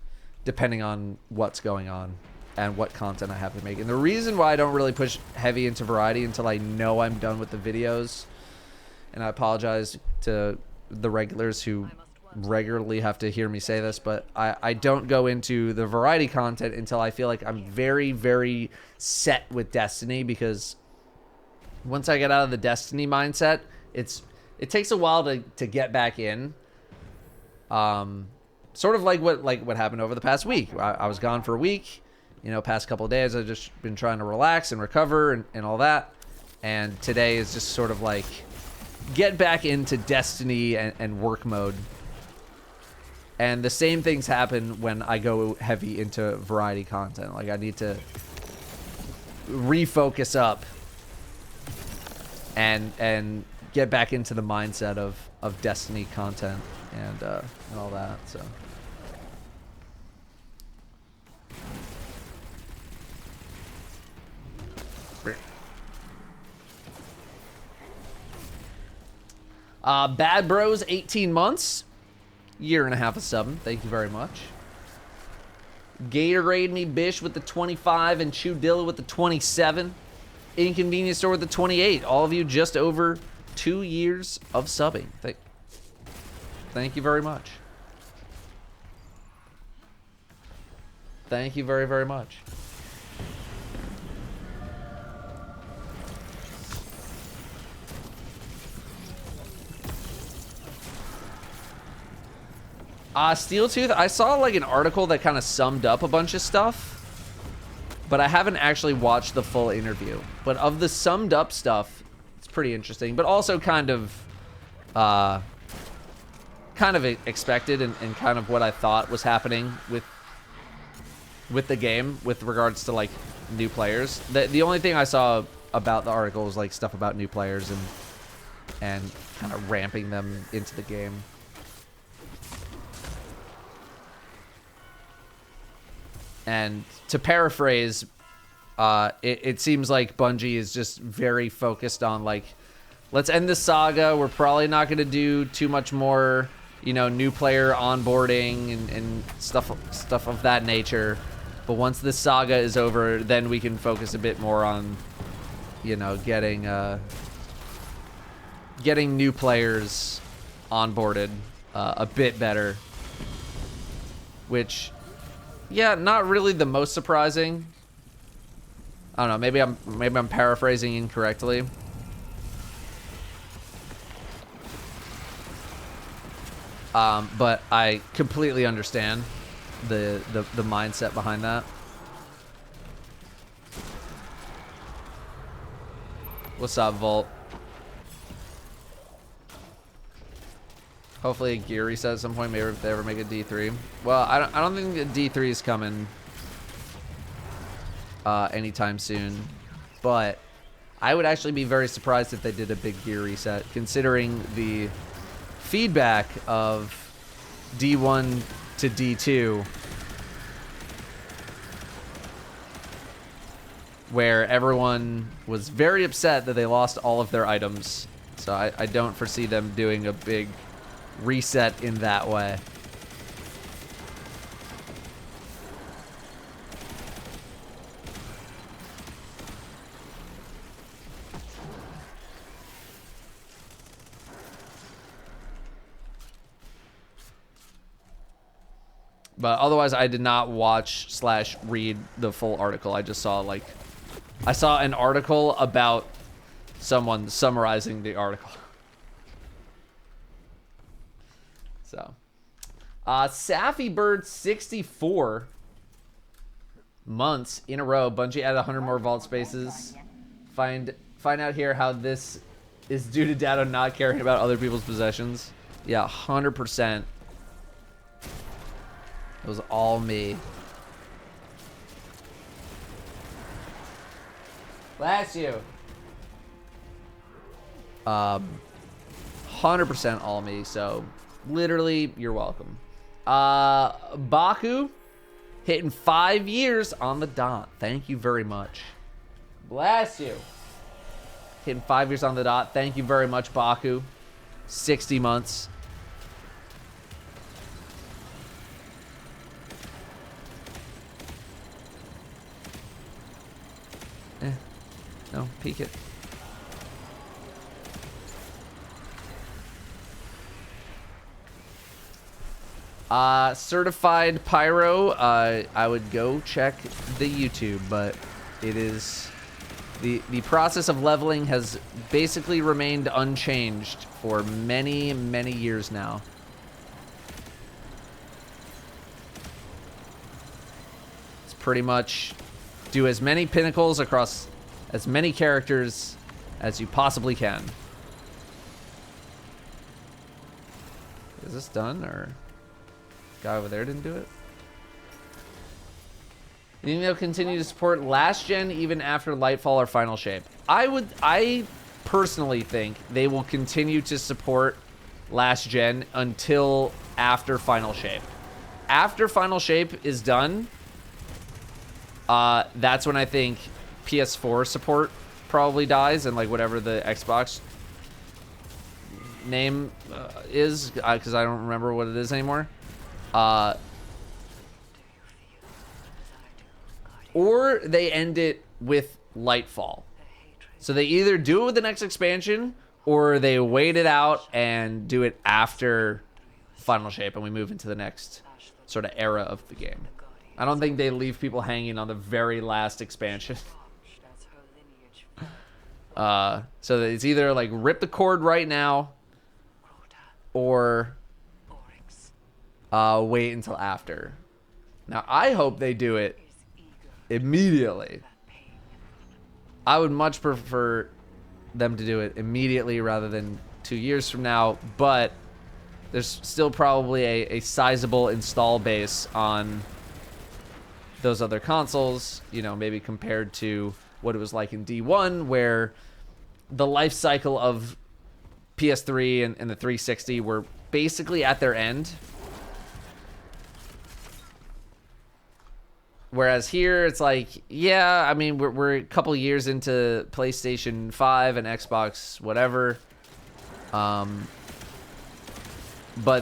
depending on what's going on and what content I have to make. And the reason why I don't really push heavy into variety until I know I'm done with the videos, and I apologize to the regulars who regularly have to hear me say this, but I don't go into the variety content until I feel like I'm very, very set with Destiny, because once I get out of the Destiny mindset, it takes a while to get back in. Sort of like what happened over the past week. I was gone for a week. You know, past couple of days I've just been trying to relax and recover and all that. And today is just sort of like get back into Destiny and work mode. And the same things happen when I go heavy into variety content. Like, I need to refocus up and get back into the mindset of Destiny content and all that. So Bad Bros 18 months, year and a half of subbing. Thank you very much. Gatorade Me Bish with the 25 and Chew Dilla with the 27. Inconvenience Store with the 28. All of you just over 2 years of subbing. Thank you very much. Thank you very, very much. Steel Tooth, I saw like an article that kind of summed up a bunch of stuff, but I haven't actually watched the full interview. But of the summed up stuff, it's pretty interesting, but also kind of expected and kind of what I thought was happening with the game with regards to like new players. The only thing I saw about the article was like stuff about new players and kind of ramping them into the game. And to paraphrase, it seems like Bungie is just very focused on like, let's end this saga. We're probably not going to do too much more, you know, new player onboarding and stuff of that nature. But once this saga is over, then we can focus a bit more on, you know, getting new players onboarded a bit better. Which, yeah, not really the most surprising. I don't know. Maybe I'm paraphrasing incorrectly. But I completely understand the mindset behind that. What's up, Volt? Hopefully a gear reset at some point. Maybe if they ever make a D3. Well, I don't think the D3 is coming anytime soon. But I would actually be very surprised if they did a big gear reset, considering the feedback of D1 to D2, where everyone was very upset that they lost all of their items. So I don't foresee them doing a big reset in that way. But otherwise, I did not watch / read the full article. I just saw like, I saw an article about someone summarizing the article. So, Safi Bird 64 months in a row. Bungie added 100 more vault spaces. Find out here how this is due to Datto not caring about other people's possessions. Yeah, 100%. It was all me. Bless you. 100% all me, so literally, you're welcome. Baku hitting 5 years on the dot. Thank you very much. Bless you. Hitting 5 years on the dot. Thank you very much, Baku. 60 months. No, peek it. Certified Pyro, I would go check the YouTube, but it is the process of leveling has basically remained unchanged for many, many years now. It's pretty much do as many pinnacles across as many characters as you possibly can. Is this done, or guy over there didn't do it? You think they'll continue to support last gen even after Lightfall or Final Shape? I personally think they will continue to support last gen until after Final Shape. After Final Shape is done, that's when I think PS4 support probably dies, and like whatever the Xbox name is, because I don't remember what it is anymore. Or they end it with Lightfall. So they either do it with the next expansion, or they wait it out and do it after Final Shape, and we move into the next sort of era of the game. I don't think they leave people hanging on the very last expansion. So it's either like rip the cord right now, or wait until after. Now I hope they do it immediately. I would much prefer them to do it immediately rather than 2 years from now, but there's still probably a sizable install base on those other consoles, you know, maybe compared to what it was like in D1, where the life cycle of PS3 and the 360 were basically at their end. Whereas here, it's like, yeah, I mean, we're a couple years into PlayStation 5 and Xbox whatever. But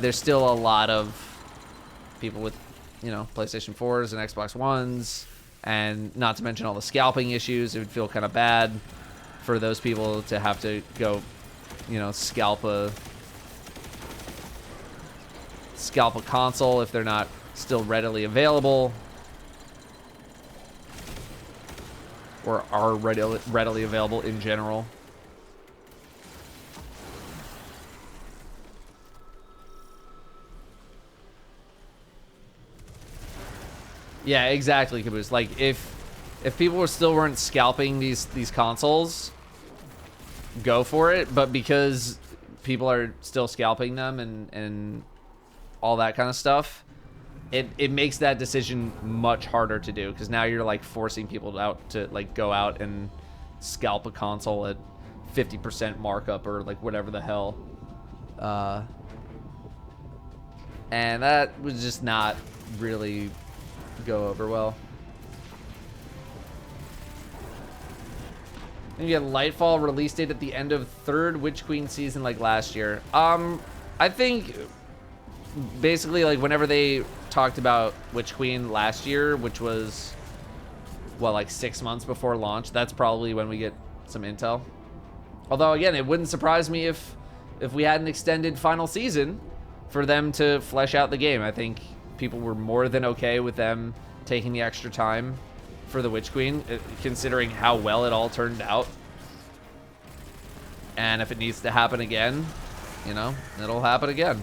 there's still a lot of people with, you know, PlayStation 4s and Xbox Ones, and not to mention all the scalping issues. It would feel kind of bad for those people to have to go, you know, scalp a console if they're not still readily available, or are readily available in general. Yeah, exactly, Caboose. Like, if people weren't scalping these consoles, go for it. But because people are still scalping them and all that kind of stuff, it makes that decision much harder to do, because now you're like forcing people out to like go out and scalp a console at 50% markup or like whatever the hell. And that was just not really go over well. And you get Lightfall release date at the end of 3rd Witch Queen season like last year. I think basically like whenever they talked about Witch Queen last year, which was what, like 6 months before launch, that's probably when we get some intel. Although again, it wouldn't surprise me if we had an extended final season for them to flesh out the game. I think people were more than okay with them taking the extra time for the Witch Queen, considering how well it all turned out. And if it needs to happen again, you know, it'll happen again.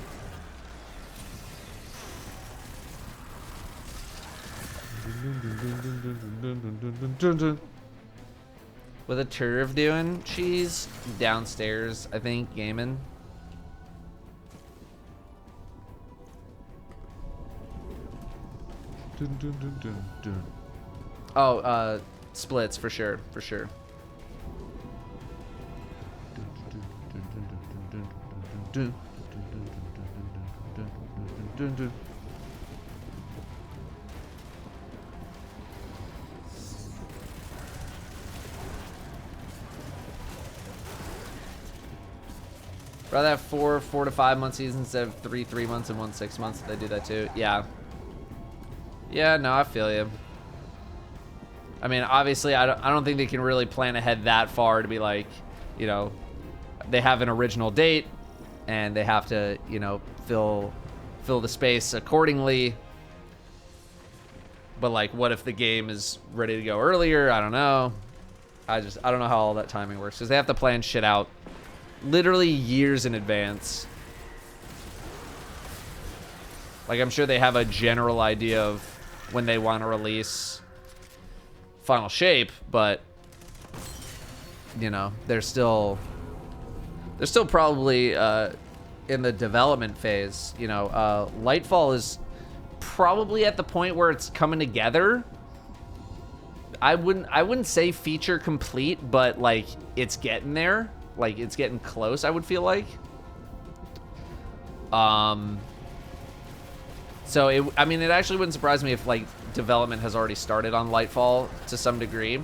What a turf doing? She's downstairs, I think, gaming. Oh, splits for sure, for sure. Rather have 4 to 5 month seasons instead of 3 months and 1 6 months if they do that too. Yeah. Yeah, no, I feel you. I mean, obviously, I don't think they can really plan ahead that far to be like, you know, they have an original date and they have to, you know, fill the space accordingly. But like, what if the game is ready to go earlier? I don't know. I don't know how all that timing works, because they have to plan shit out literally years in advance. Like, I'm sure they have a general idea of when they want to release Final Shape, but you know, they're still probably in the development phase. You know, Lightfall is probably at the point where it's coming together. I wouldn't say feature complete, but like it's getting there. Like, it's getting close, I would feel like. So, I mean, it actually wouldn't surprise me if, like, development has already started on Lightfall to some degree.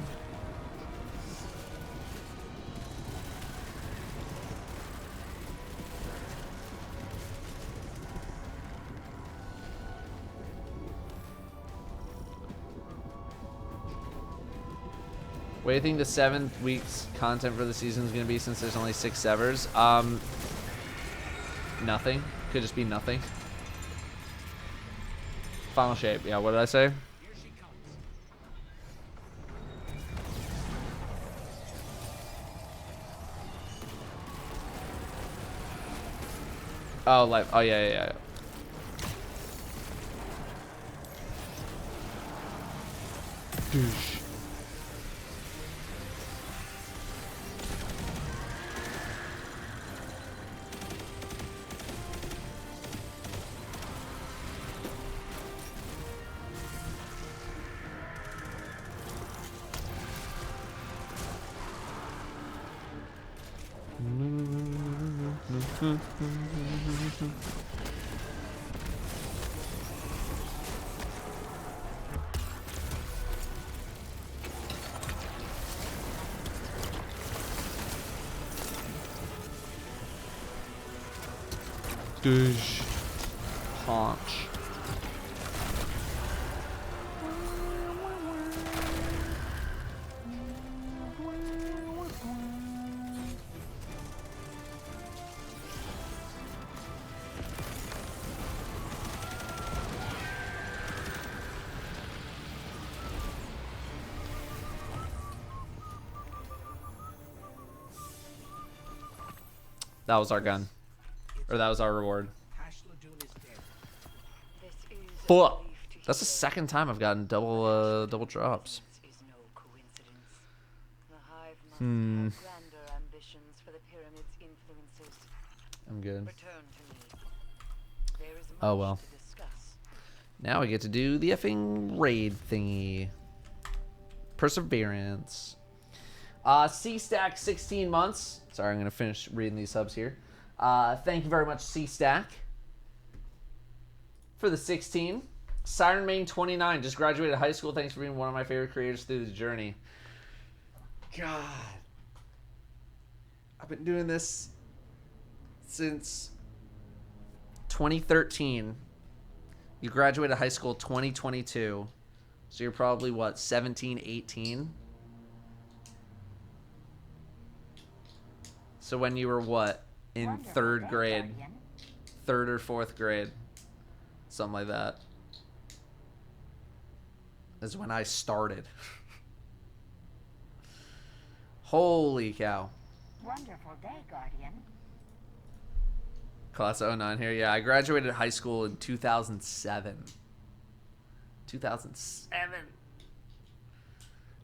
What do you think the 7 weeks content for the season is going to be, since there's only 6 severs? Nothing. Could just be nothing. Final Shape. Yeah, what did I say? Oh, life. Oh, yeah, yeah, yeah. Douche. Douche. Haunch. That was our gun. Or that was our reward. Fuck. That's the second time I've gotten double drops. Hmm. I'm good. Oh well. Now we get to do the effing raid thingy. Perseverance. C-Stack 16 months. Sorry, I'm going to finish reading these subs here. Thank you very much, C-Stack, for the 16. Siren Main 29 just graduated high school. Thanks for being one of my favorite creators through the journey. God. I've been doing this since 2013. You graduated high school 2022. So you're probably, what, 17, 18? So when you were, what, in third grade? Third or fourth grade? Something like that. Is when I started. Holy cow. Wonderful day, Guardian. Class of 09 here. Yeah, I graduated high school in 2007. 2007.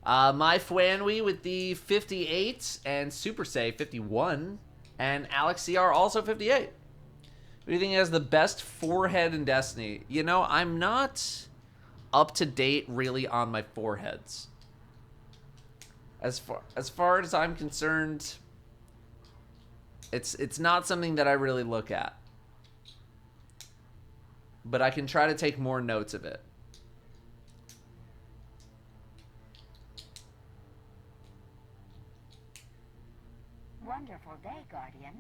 My Fwanwi with the 58 and Super Say 51 and Alex CR also 58. What do you think has the best forehead in Destiny? You know, I'm not up to date really on my foreheads. As far as I'm concerned, it's not something that I really look at. But I can try to take more notes of it. Wonderful day, Guardian.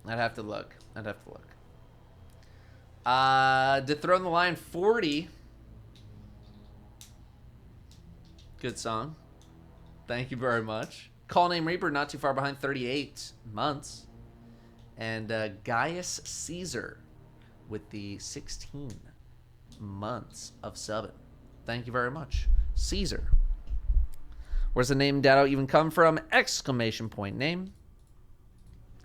I'd have to look. Dethrone the Lion 40. Good song. Thank you very much. Call Name Reaper not too far behind, 38 months. And Gaius Caesar with the 16 months of subbing. Thank you very much, Caesar. Where's the name Datto even come from? Exclamation point name.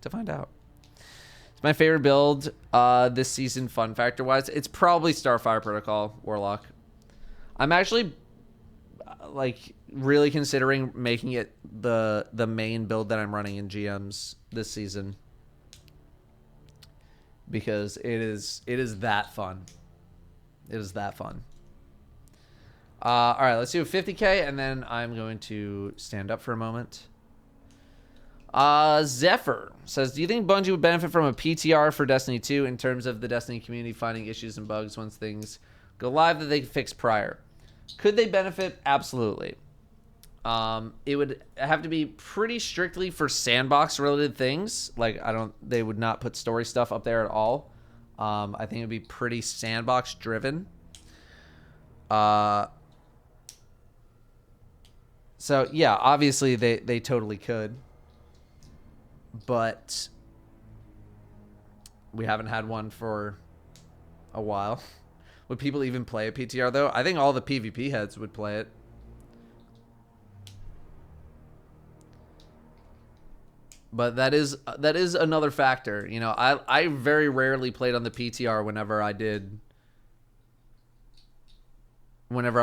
To find out. It's my favorite build this season, fun factor wise. It's probably Starfire Protocol Warlock. I'm actually like really considering making it the main build that I'm running in GMs this season, because it is that fun. It is that fun. All right, let's do a 50K, and then I'm going to stand up for a moment. Zephyr says, do you think Bungie would benefit from a PTR for Destiny 2 in terms of the Destiny community finding issues and bugs once things go live that they could fix prior? Could they benefit? Absolutely. It would have to be pretty strictly for sandbox related things. Like, they would not put story stuff up there at all. I think it'd be pretty sandbox driven. So yeah, obviously they totally could, but we haven't had one for a while. Would people even play a PTR though? I think all the PvP heads would play it. But that is another factor. You know, I very rarely played on the PTR whenever I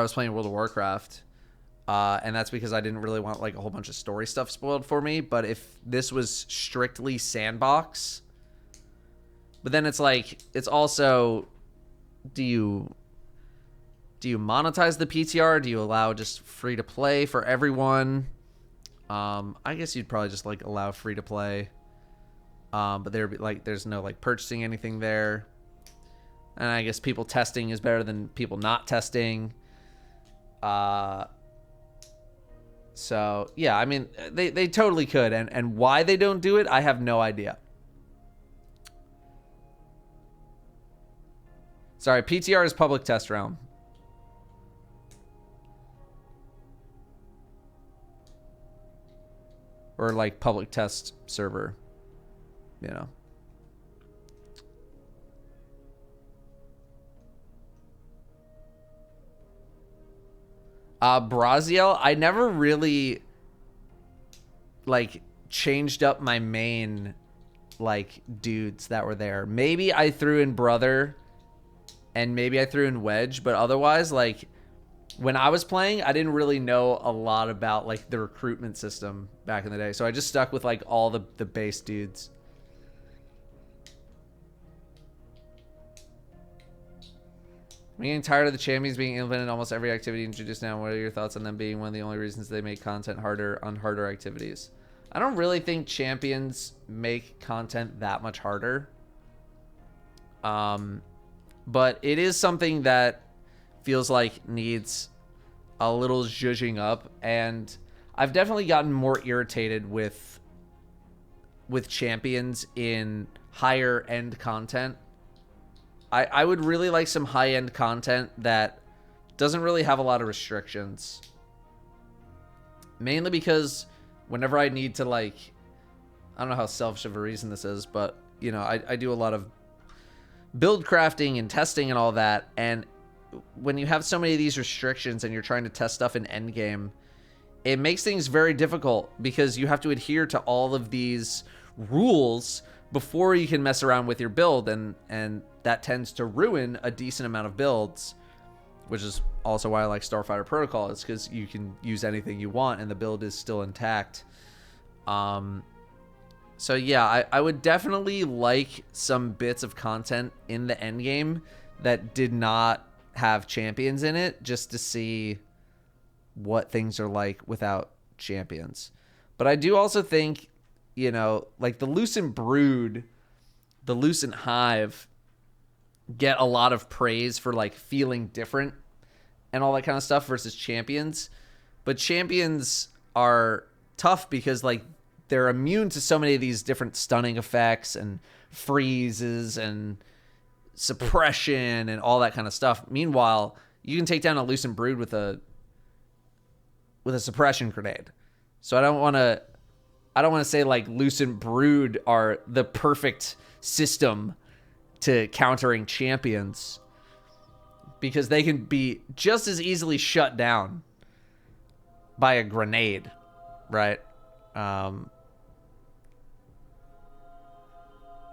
was playing World of Warcraft. And that's because I didn't really want like a whole bunch of story stuff spoiled for me. But if this was strictly sandbox, but then it's like, it's also, do you monetize the PTR? Do you allow just free to play for everyone? I guess you'd probably just like allow free to play. But there's no like purchasing anything there. And I guess people testing is better than people not testing. So yeah, I mean, they totally could. And why they don't do it, I have no idea. Sorry, PTR is public test realm. Or like public test server, you know. Braziel, I never really like changed up my main like dudes that were there. Maybe I threw in Brother and maybe I threw in Wedge, but otherwise like when I was playing, I didn't really know a lot about like the recruitment system back in the day. So I just stuck with like all the base dudes. I'm getting tired of the champions being implemented in almost every activity introduced now. What are your thoughts on them being one of the only reasons they make content harder on harder activities? I don't really think champions make content that much harder. But it is something that feels like needs a little zhuzhing up, and I've definitely gotten more irritated with champions in higher end content. I would really like some high end content that doesn't really have a lot of restrictions. Mainly because whenever I need to like, I don't know how selfish of a reason this is, but you know, I do a lot of build crafting and testing and all that, and when you have so many of these restrictions and you're trying to test stuff in endgame, it makes things very difficult because you have to adhere to all of these rules before you can mess around with your build, and that tends to ruin a decent amount of builds, which is also why I like Starfighter Protocol. It's because you can use anything you want and the build is still intact. So yeah, I would definitely like some bits of content in the endgame that did not have champions in it, just to see what things are like without champions. But I do also think, you know, like the Lucent Brood, the Lucent Hive get a lot of praise for like feeling different and all that kind of stuff versus champions. But champions are tough because like they're immune to so many of these different stunning effects and freezes and suppression and all that kind of stuff. Meanwhile, you can take down a Lucent Brood with a suppression grenade. So I don't want to say like Lucent Brood are the perfect system to countering champions, because they can be just as easily shut down by a grenade, right?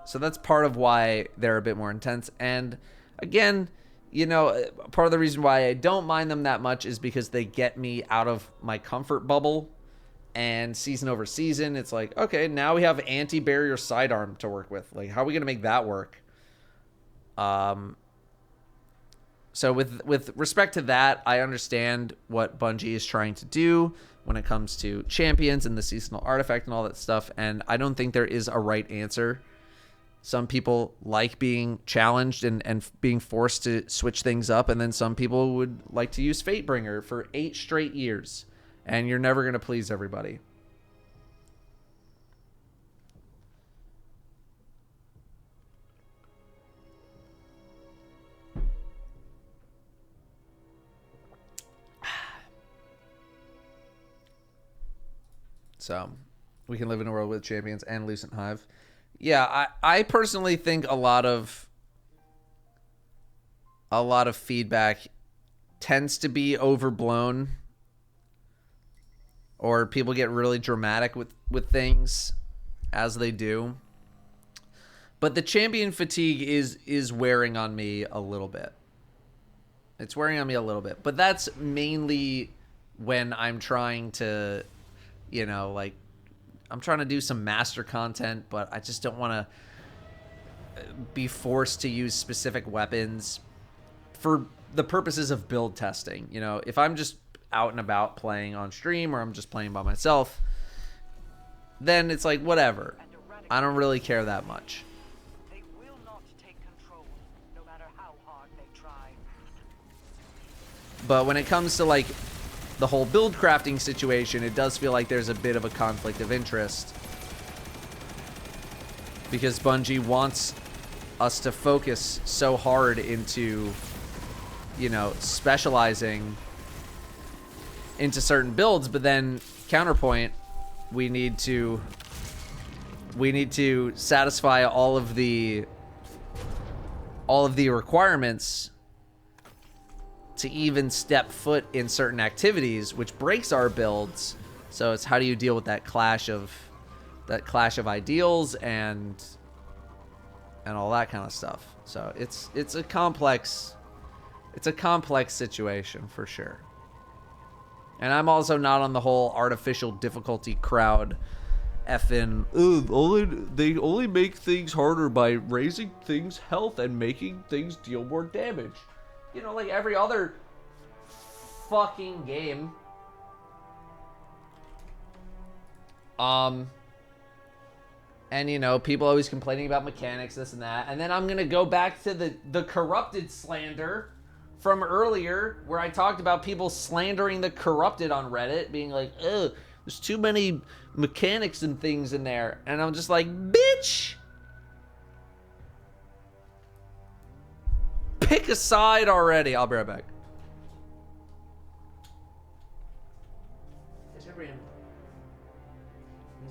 So that's part of why they're a bit more intense. And again, you know, part of the reason why I don't mind them that much is because they get me out of my comfort bubble. And season over season, it's like, okay, now we have anti-barrier sidearm to work with. Like, how are we going to make that work? So with respect to that, I understand what Bungie is trying to do when it comes to champions and the seasonal artifact and all that stuff. And I don't think there is a right answer. Some people like being challenged and being forced to switch things up. And then some people would like to use Fatebringer for 8 straight years. And you're never going to please everybody. So, we can live in a world with champions and Lucent Hive. Yeah, I personally think a lot of feedback tends to be overblown, or people get really dramatic with things. as they do. But the champion fatigue is wearing on me a little bit. It's wearing on me a little bit. But that's mainly when I'm trying to, you know, like, I'm trying to do some master content, but I just don't want to be forced to use specific weapons for the purposes of build testing. You know, if I'm just out and about playing on stream or I'm just playing by myself, then it's like, whatever. I don't really care that much. They will not take control, no matter how hard they try. But when it comes to, like, the whole build crafting situation, it does feel like there's a bit of a conflict of interest. Because Bungie wants us to focus so hard into, you know, specializing into certain builds, but then counterpoint, we need to satisfy all of the requirements to even step foot in certain activities, which breaks our builds. So it's how do you deal with that clash of ideals and all that kind of stuff. So it's a complex situation for sure. And I'm also not on the whole artificial difficulty crowd. Effing, they only make things harder by raising things' health and making things deal more damage. You know, like every other fucking game. And, you know, people always complaining about mechanics, this and that. And then I'm going to go back to the corrupted slander from earlier, where I talked about people slandering the corrupted on Reddit, being like, ugh, there's too many mechanics and things in there. And I'm just like, bitch! Pick a side already. I'll be right back. He's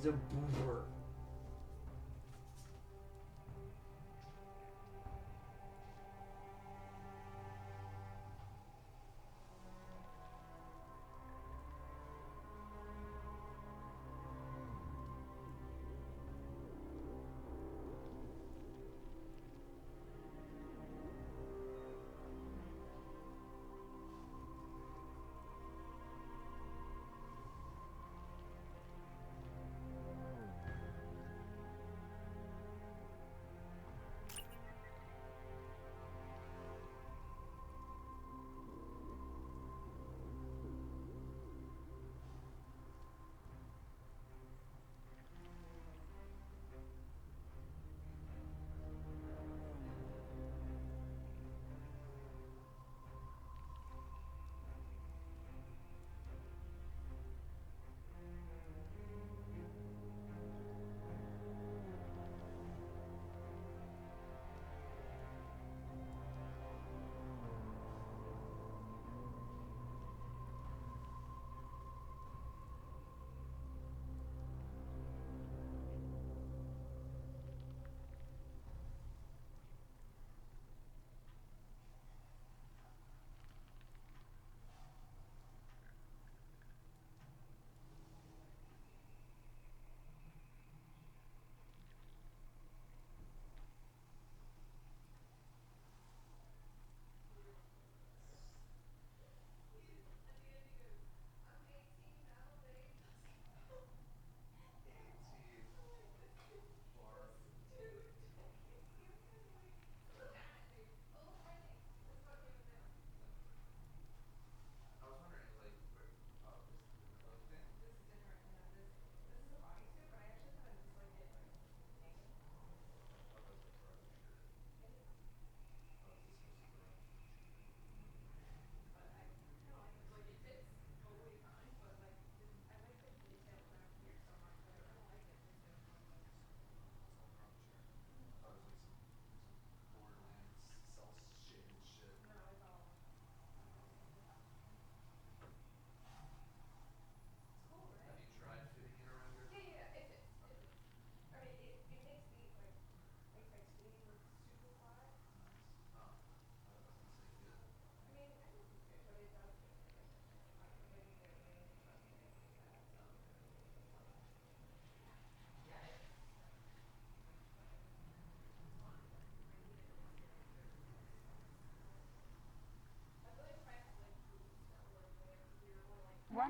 a boomer.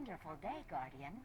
Wonderful day, Guardian.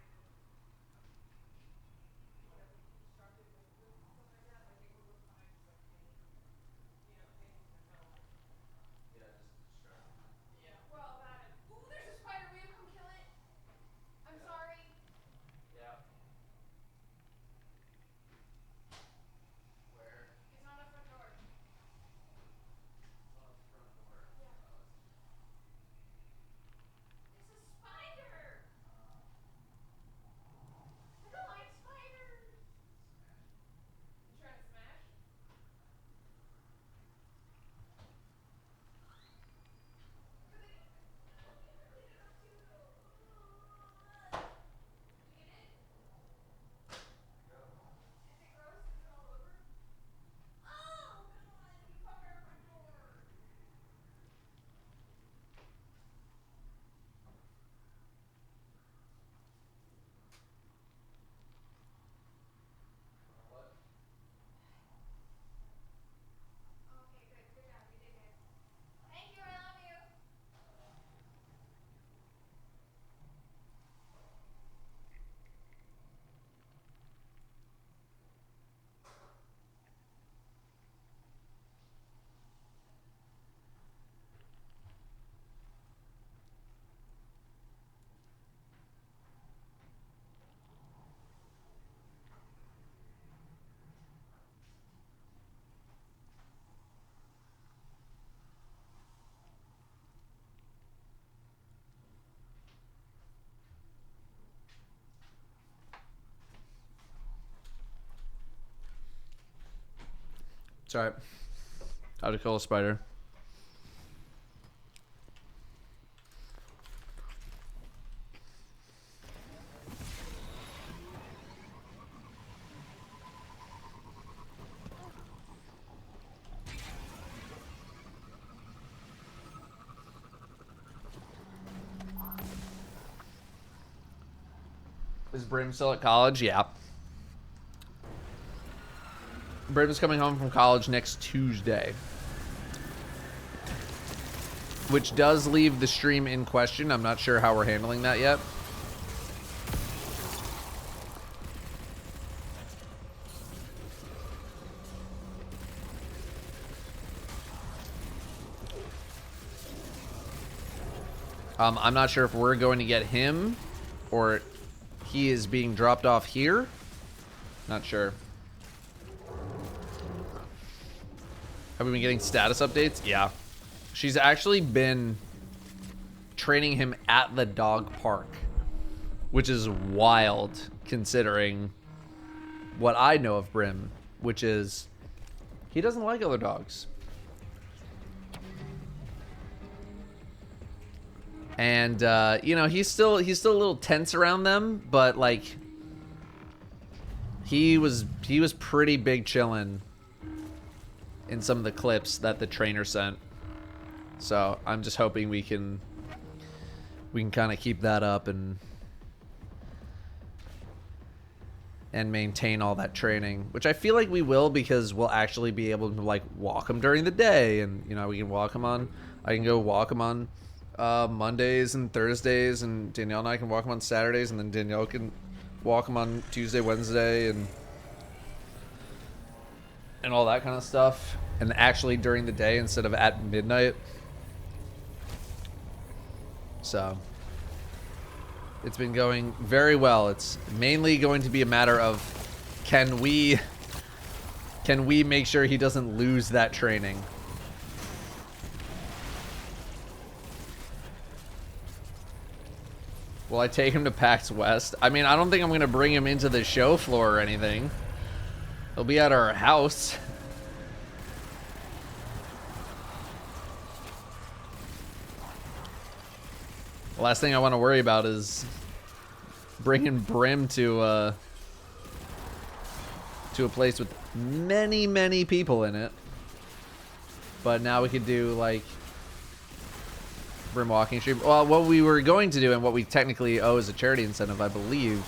It's alright. How to kill a spider. Is Brim still at college? Yeah. Brim's coming home from college next Tuesday. Which does leave the stream in question. I'm not sure how we're handling that yet. I'm not sure if we're going to get him or he is being dropped off here. Not sure. Have we been getting status updates? Yeah. She's actually been training him at the dog park, which is wild considering what I know of Brim, which is he doesn't like other dogs. And you know, he's still a little tense around them, but like he was pretty big chillin' in some of the clips that the trainer sent. So I'm just hoping we can kind of keep that up and maintain all that training, which I feel like we will, because we'll actually be able to like walk him during the day, and you know, we can walk him on. I can go walk him on Mondays and Thursdays, and Danielle and I can walk him on Saturdays, and then Danielle can walk him on Tuesday, Wednesday, and all that kind of stuff, and actually during the day instead of at midnight. So it's been going very well. It's mainly going to be a matter of can we make sure he doesn't lose that training. Will I take him to PAX West? I mean, I don't think I'm going to bring him into the show floor or anything. He'll be at our house. The last thing I want to worry about is bringing Brim to a place with many people in it. But now we could do like Brim walking stream. Well, what we were going to do, and what we technically owe as a charity incentive, I believe,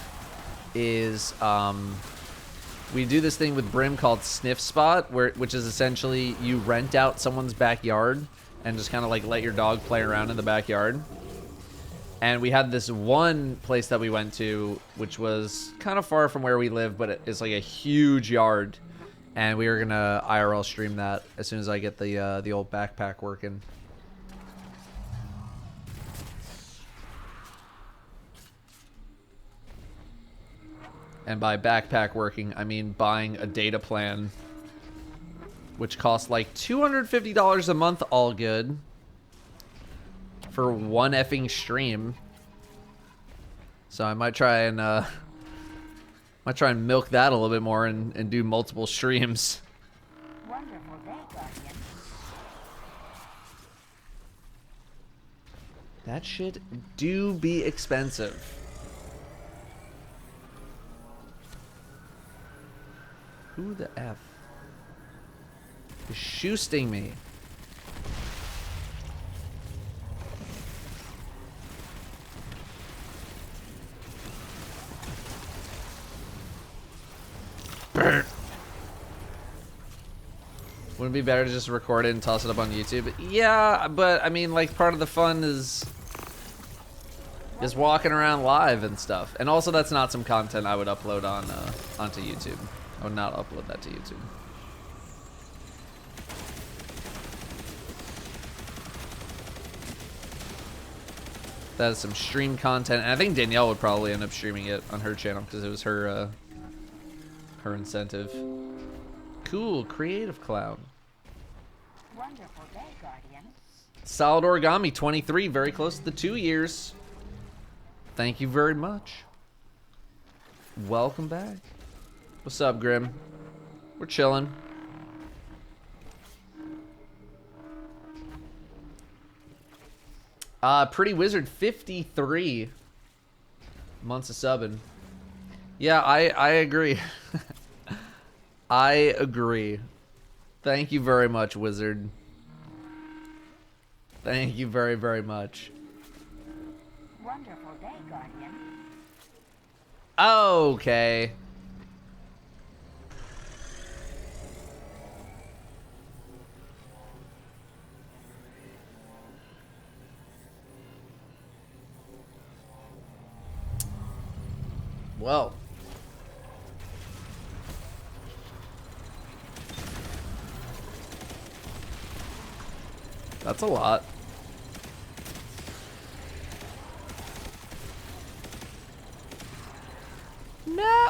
is we do this thing with Brim called Sniff Spot, which is essentially you rent out someone's backyard and just kind of like let your dog play around in the backyard. And we had this one place that we went to, which was kind of far from where we live, but it's like a huge yard. And we were gonna IRL stream that as soon as I get the old backpack working. And by backpack working, I mean buying a data plan, which costs like $250 a month, all good, for one effing stream. So I might try and milk that a little bit more and do multiple streams. Wonderful day, Guardian. That shit do be expensive. Who the F is shoosting me? Wouldn't it be better to just record it and toss it up on YouTube? Yeah, but I mean, like, part of the fun is walking around live and stuff. And also, that's not some content I would upload on onto YouTube. I would not upload that to YouTube. That is some stream content, and I think Danielle would probably end up streaming it on her channel because it was her her incentive. Cool, creative cloud. Wonderful day, Guardian. Solid Origami 23, very close to the 2 years. Thank you very much. Welcome back. What's up, Grim? We're chilling. Pretty Wizard 53 months of subbing. Yeah, I agree. I agree. Thank you very much, Wizard. Thank you very, very much. Wonderful day, Guardian. Okay. Well. That's a lot. No.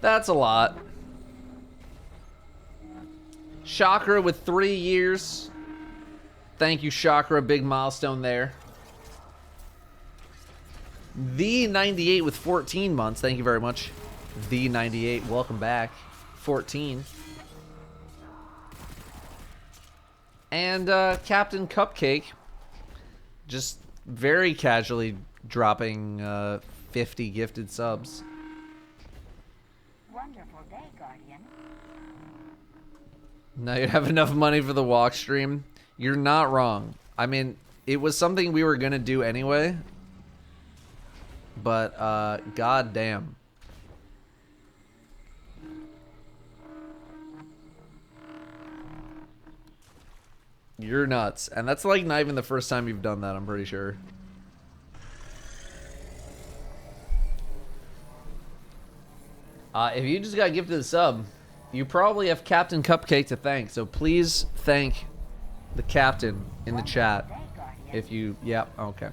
That's a lot. Chakra with 3 years. Thank you, Chakra. Big milestone there. The 98 with 14 months. Thank you very much. The 98. Welcome back. 14. And Captain Cupcake. Just very casually dropping 50 gifted subs. Wonderful day, Guardian. Now you have enough money for the walk stream. You're not wrong. I mean, it was something we were gonna do anyway. But goddamn. You're nuts. And that's like not even the first time you've done that, I'm pretty sure. If you just got gifted a sub, you probably have Captain Cupcake to thank. So please thank the captain in the chat. If you, yeah, okay.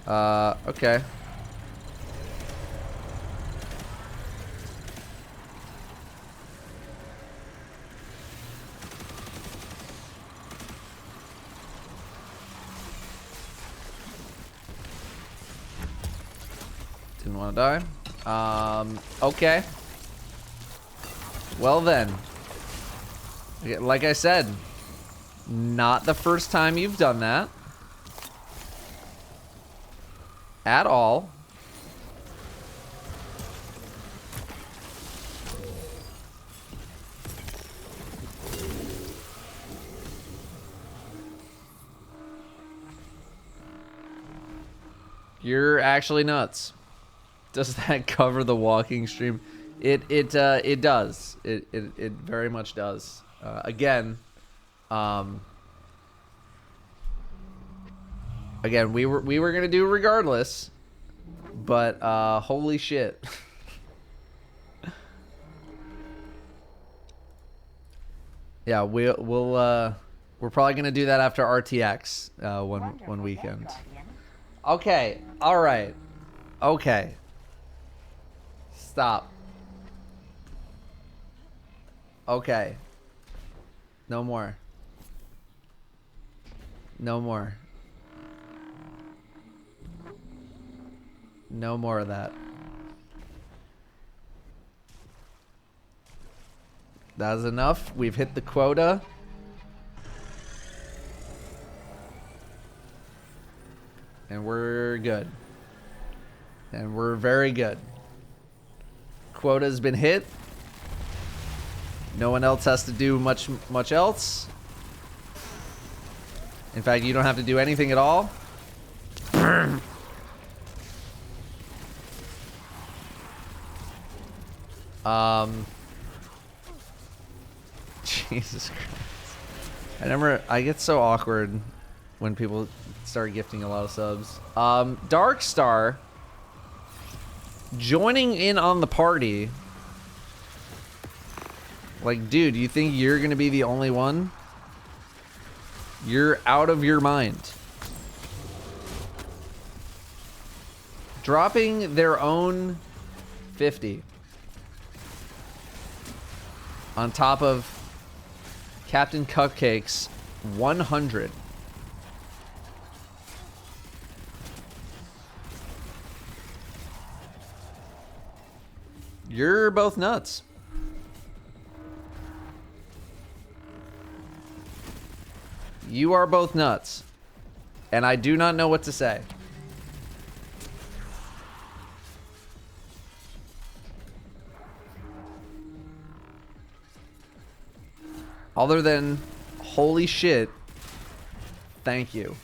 Okay. Didn't want to die. Okay. Well then. Like I said, not the first time you've done that. At all. You're actually nuts. Does that cover the walking stream? It does. It very much does. Again, we were gonna do regardless, but holy shit. Yeah, we're probably gonna do that after RTX one weekend. Okay, all right, okay. Stop. Okay. No more. No more. No more of that. That's enough. We've hit the quota. And we're good. And we're very good. Quota's been hit. No one else has to do much else. In fact, you don't have to do anything at all. Jesus Christ. I get so awkward when people start gifting a lot of subs. Darkstar joining in on the party. Like, dude, you think you're gonna be the only one? You're out of your mind. Dropping their own 50 on top of Captain Cupcake's 100. You're both nuts. You are both nuts. And I do not know what to say. Other than, holy shit, thank you.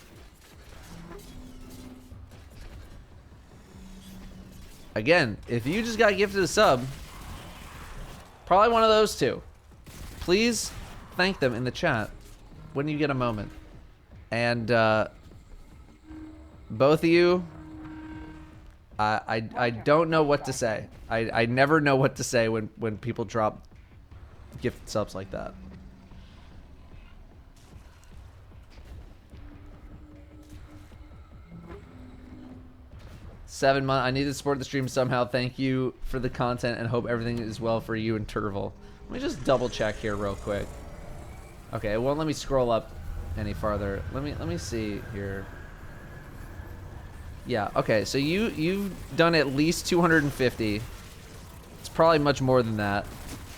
Again, if you just got gifted a sub, probably one of those two. Please thank them in the chat when you get a moment. And both of you, I don't know what to say. I never know what to say when people drop gift subs like that. $7 months. I need to support the stream somehow. Thank you for the content and hope everything is well for you and Turval. Let me just double check here real quick. Okay, it won't let me scroll up any farther. Let me see here. Yeah, okay, so you've done at least 250. It's probably much more than that.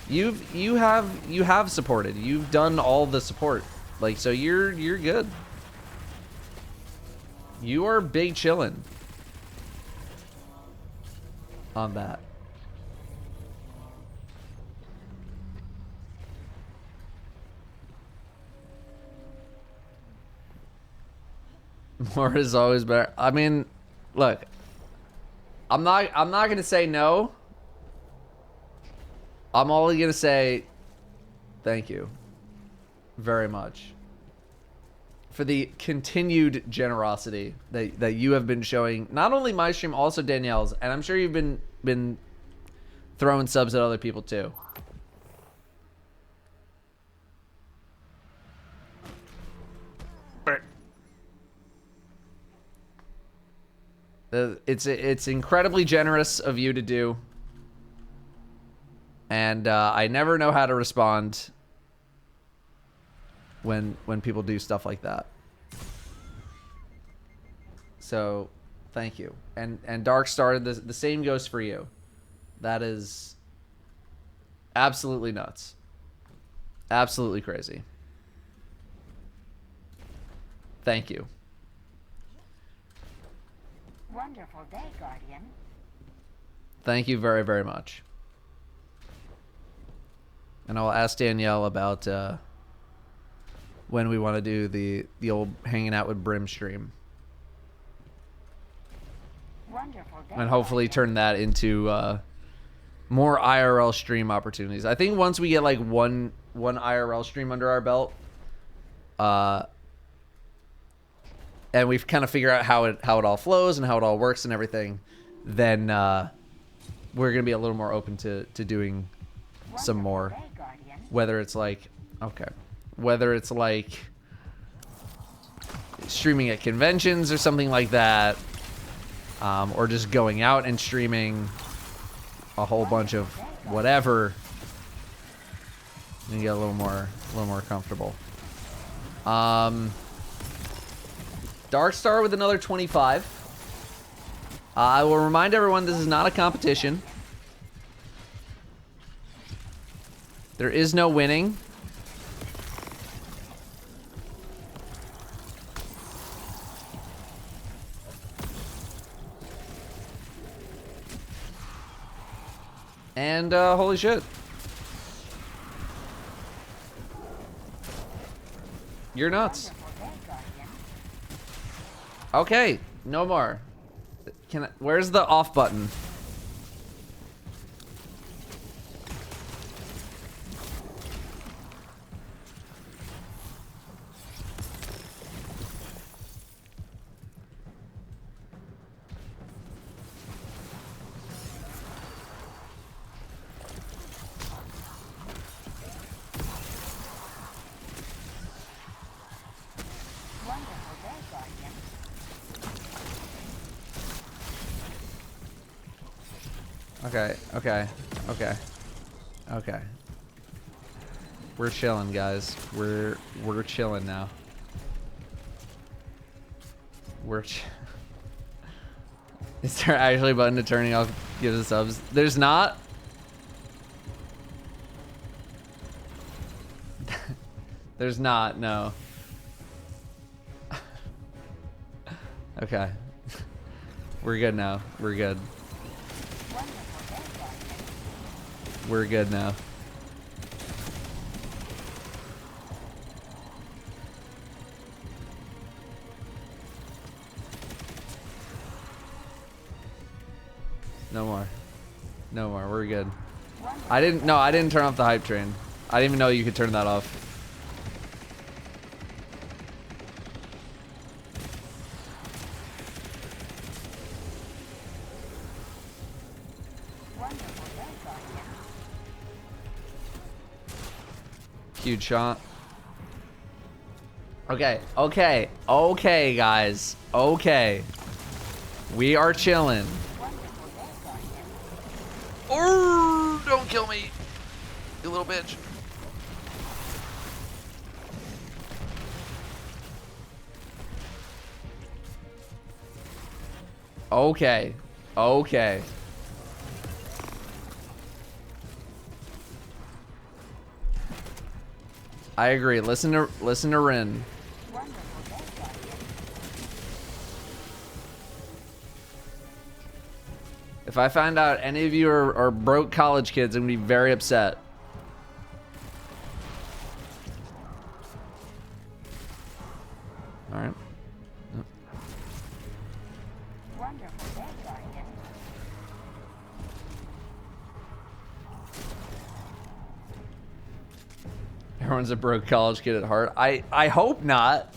You have supported. You've done all the support. Like, so you're good. You are big chillin' on that. More is always better. I mean, look, I'm not gonna say no. I'm only gonna say thank you very much for the continued generosity that you have been showing, not only my stream, also Danielle's, and I'm sure you've been throwing subs at other people too. It's incredibly generous of you to do, and I never know how to respond when people do stuff like that. So, thank you. And Darkstar, the same goes for you. That is Absolutely nuts. Absolutely crazy. Thank you. Wonderful day, Guardian. Thank you very, very much. And I'll ask Danielle about when we want to do the old hanging out with Brim stream. Wonderful day. And hopefully turn that into more IRL stream opportunities. I think once we get like one IRL stream under our belt, and we've kind of figured out how it all flows and how it all works and everything, then we're gonna be a little more open to doing some more. Whether it's like streaming at conventions or something like that, or just going out and streaming a whole bunch of whatever, and get a little more comfortable. Dark Star with another 25. I will remind everyone this is not a competition. There is no winning. And holy shit. You're nuts. Okay, no more. Where's the off button? Okay. We're chilling, guys. We're chilling now. Is there actually a button to turning off give the subs? There's not. There's not, no. Okay. We're good now. We're good. We're good now. No more. No more. We're good. I didn't turn off the hype train. I didn't even know you could turn that off. Huge shot. Okay, guys. Okay. We are chilling. Oh, don't kill me, you little bitch. Okay. I agree. Listen to Rin. If I find out any of you are broke college kids, I'm gonna be very upset. All right. Everyone's a broke college kid at heart. I hope not.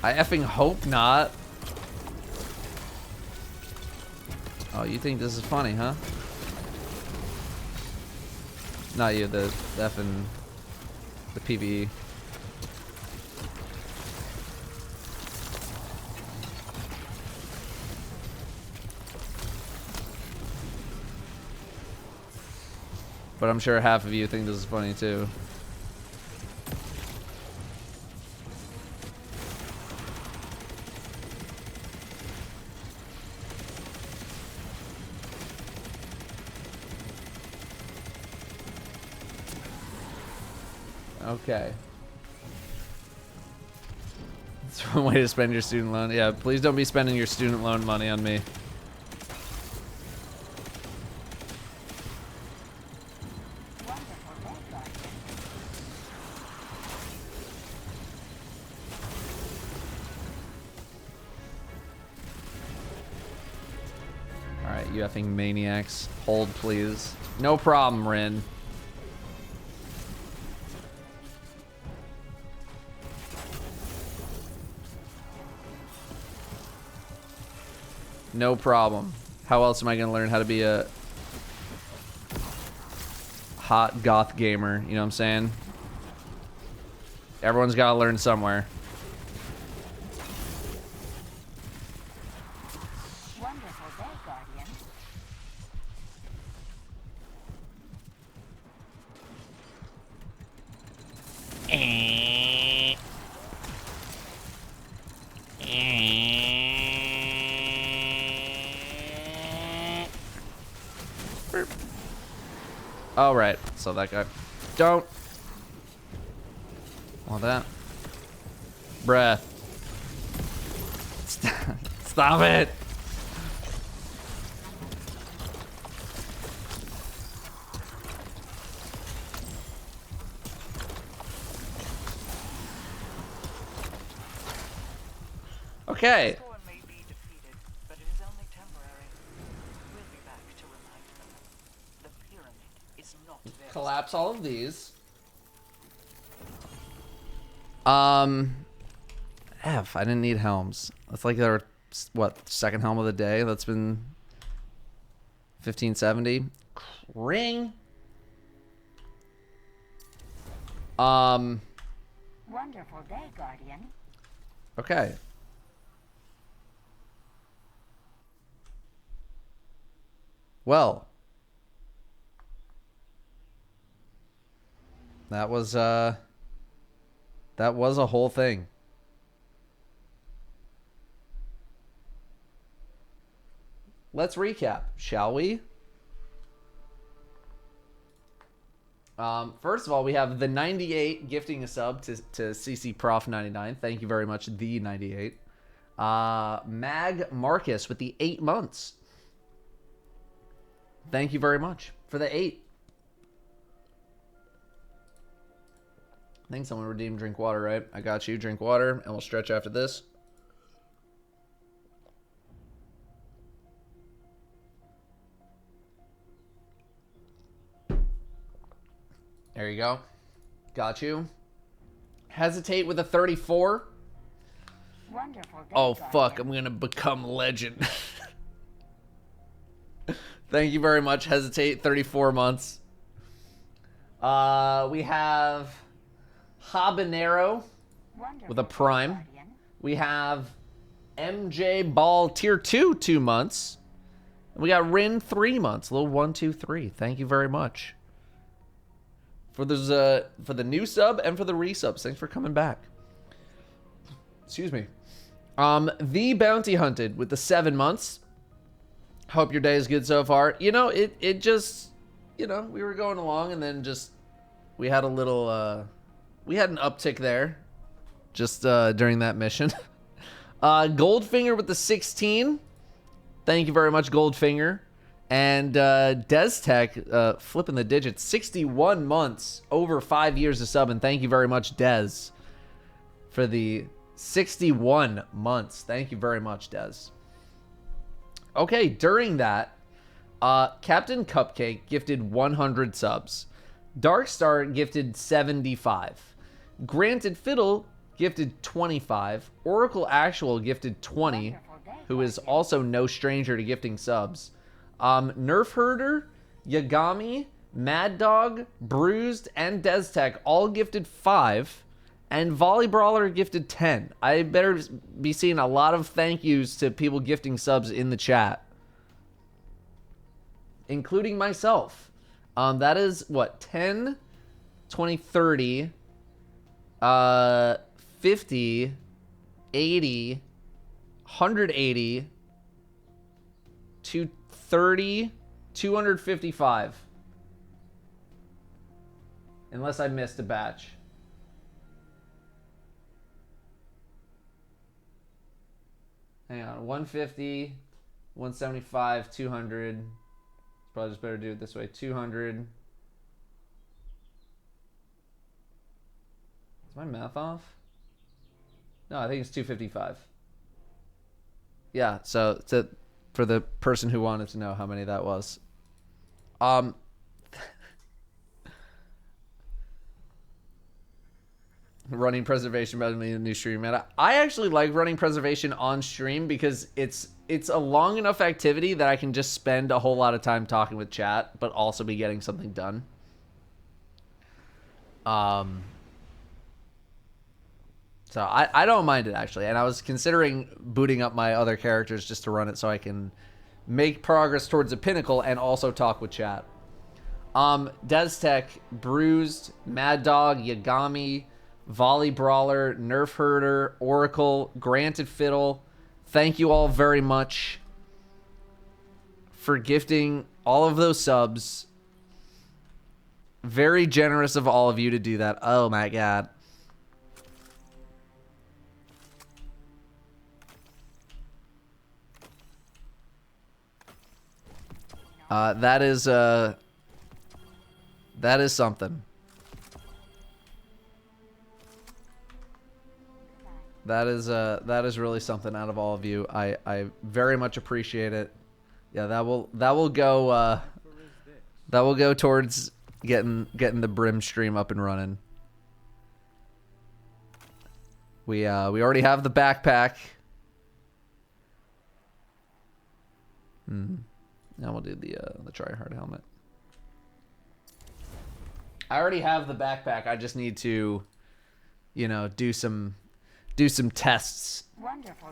I effing hope not. Oh, you think this is funny, huh? Not you, the effing the PvE. But I'm sure half of you think this is funny too. Okay. It's one way to spend your student loan. Yeah, please don't be spending your student loan money on me. Alright, you effing maniacs. Hold, please. No problem, Rin. No problem. How else am I gonna learn how to be a hot goth gamer? You know what I'm saying? Everyone's gotta learn somewhere. Wonderful day, Guardian. All right, so that guy. Don't want that. Breath. Stop it. Okay. Collapse all of these. F. I didn't need helms. That's like our what, second helm of the day. That's been 1570. Ring. Wonderful day, Guardian. Okay. Well. That was a whole thing. Let's recap, shall we? First of all, we have the 98 gifting a sub to CC Prof 99. Thank you very much, the 98. Mag Marcus with the 8 months. Thank you very much for the 8. I think someone redeemed drink water, right? I got you. Drink water, and we'll stretch after this. There you go. Got you. Hesitate with a 34. Wonderful day, Oh, Guardian. fuck. I'm going to become legend. Thank you very much. Hesitate, 34 months. We have Habanero with a prime. We have MJ Ball Tier 2, 2 months. And we got Rin, 3 months. Little 1, 2, 3. Thank you very much. For the new sub and for the resubs. Thanks for coming back. Excuse me. The Bounty Hunted with the 7 months. Hope your day is good so far. You know, it just, you know, we were going along and then just, we had a little, we had an uptick there just during that mission. Goldfinger with the 16. Thank you very much, Goldfinger. And Deztech flipping the digits. 61 months, over 5 years of subbing. Thank you very much, Dez, for the 61 months. Thank you very much, Dez. Okay, during that, Captain Cupcake gifted 100 subs. Darkstar gifted 75. Granted Fiddle gifted 25. Oracle Actual gifted 20, who is also no stranger to gifting subs. Nerf Herder, Yagami, Mad Dog, Bruised, and Deztech all gifted 5. And Volley Brawler gifted 10. I better be seeing a lot of thank yous to people gifting subs in the chat. Including myself. That is, what, 10, 20, 30, 50, 80, 180, 230, 255. Unless I missed a batch. Hang on. 150, 175, 200. It's probably just better to do it this way. 200. Is my math off? No, I think it's 255. Yeah, so for the person who wanted to know how many that was. Running preservation better than a new stream meta. I actually like running preservation on stream because it's a long enough activity that I can just spend a whole lot of time talking with chat, but also be getting something done. So I don't mind it, actually. And I was considering booting up my other characters just to run it so I can make progress towards a pinnacle and also talk with chat. Deztech, Bruised, Mad Dog, Yagami, Volley Brawler, Nerf Herder, Oracle, Granted Fiddle. Thank you all very much for gifting all of those subs. Very generous of all of you to do that. Oh my god. That is something. That is really something out of all of you. I very much appreciate it. Yeah, that will go towards getting the Brim stream up and running. We already have the backpack. Now we'll do the tryhard helmet. I already have the backpack. I just need to, do some tests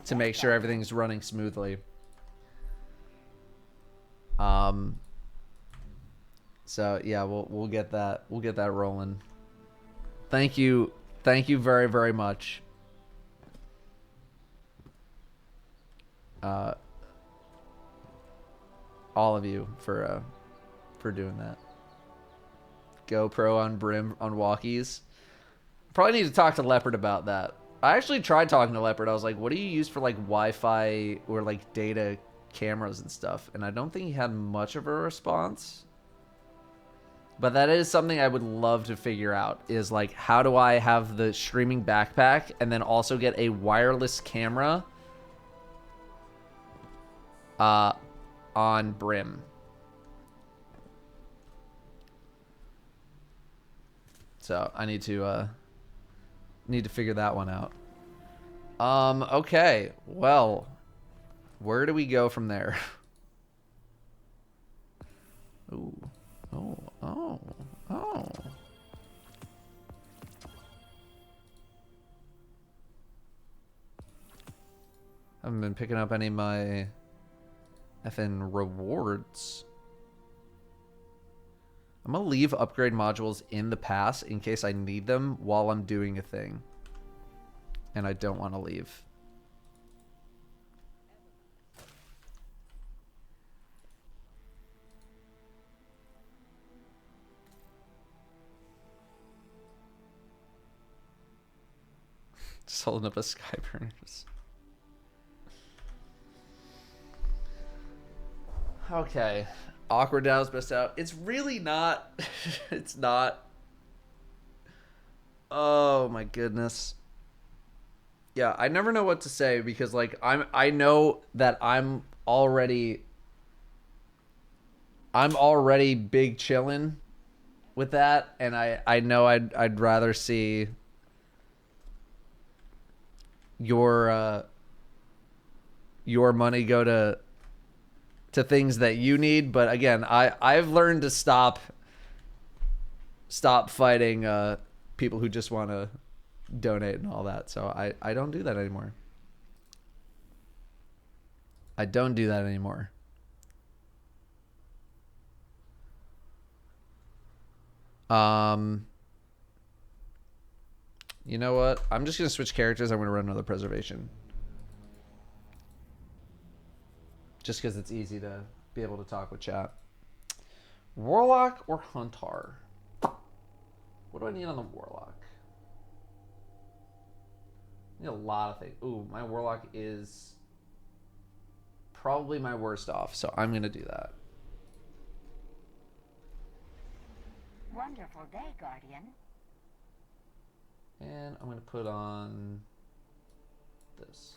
to make sure everything's running smoothly. So yeah, we'll get that rolling. Thank you very, very much. All of you for doing that. GoPro on Brim on walkies. Probably need to talk to Leopard about that. I actually tried talking to Leopard. I was like, what do you use for like Wi-Fi or like data cameras and stuff? And I don't think he had much of a response. But that is something I would love to figure out, is like, how do I have the streaming backpack and then also get a wireless camera on Brim? So I need to figure that one out. Okay, well, where do we go from there? Ooh. Oh. Haven't been picking up any of my effing rewards. I'm gonna leave upgrade modules in the pass in case I need them while I'm doing a thing. And I don't want to leave. Just holding up a Skyburners. Okay. Awkward Dow's best out. It's really not. It's not. Oh my goodness. Yeah, I never know what to say because like I know that I'm already big chillin' with that, and I know I'd rather see your money go to things that you need. But again, I've learned to stop fighting people who just want to donate and all that. So I don't do that anymore. I don't do that anymore. You know what? I'm just going to switch characters. I'm going to run another preservation. Just because it's easy to be able to talk with chat. Warlock or Hunter? What do I need on the Warlock? I need a lot of things. Ooh, my Warlock is probably my worst off, so I'm gonna do that. Wonderful day, Guardian. And I'm gonna put on this.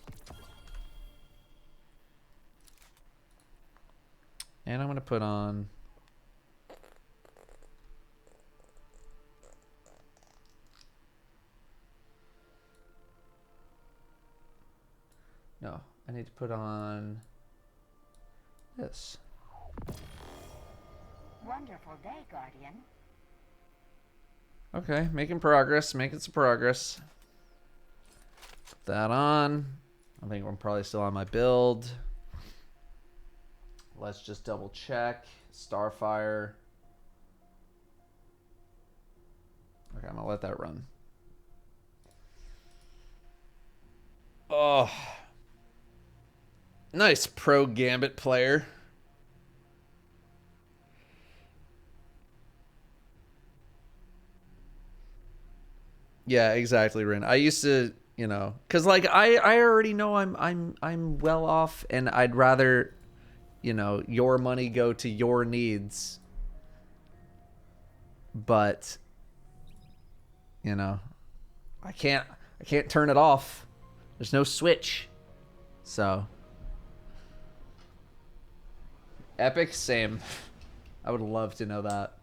And I'm gonna put on no, I need to put on this. Wonderful day, Guardian. Okay, making progress, making some progress. Put that on. I think I'm probably still on my build. Let's just double check. Starfire. Okay, I'm gonna let that run. Oh. Nice pro Gambit player. Yeah, exactly, Rin. I used to, you know, cuz like I already know I'm well off, and I'd rather, you know, your money go to your needs. But you know, I can't turn it off. There's no switch. So Epic, same. I would love to know that.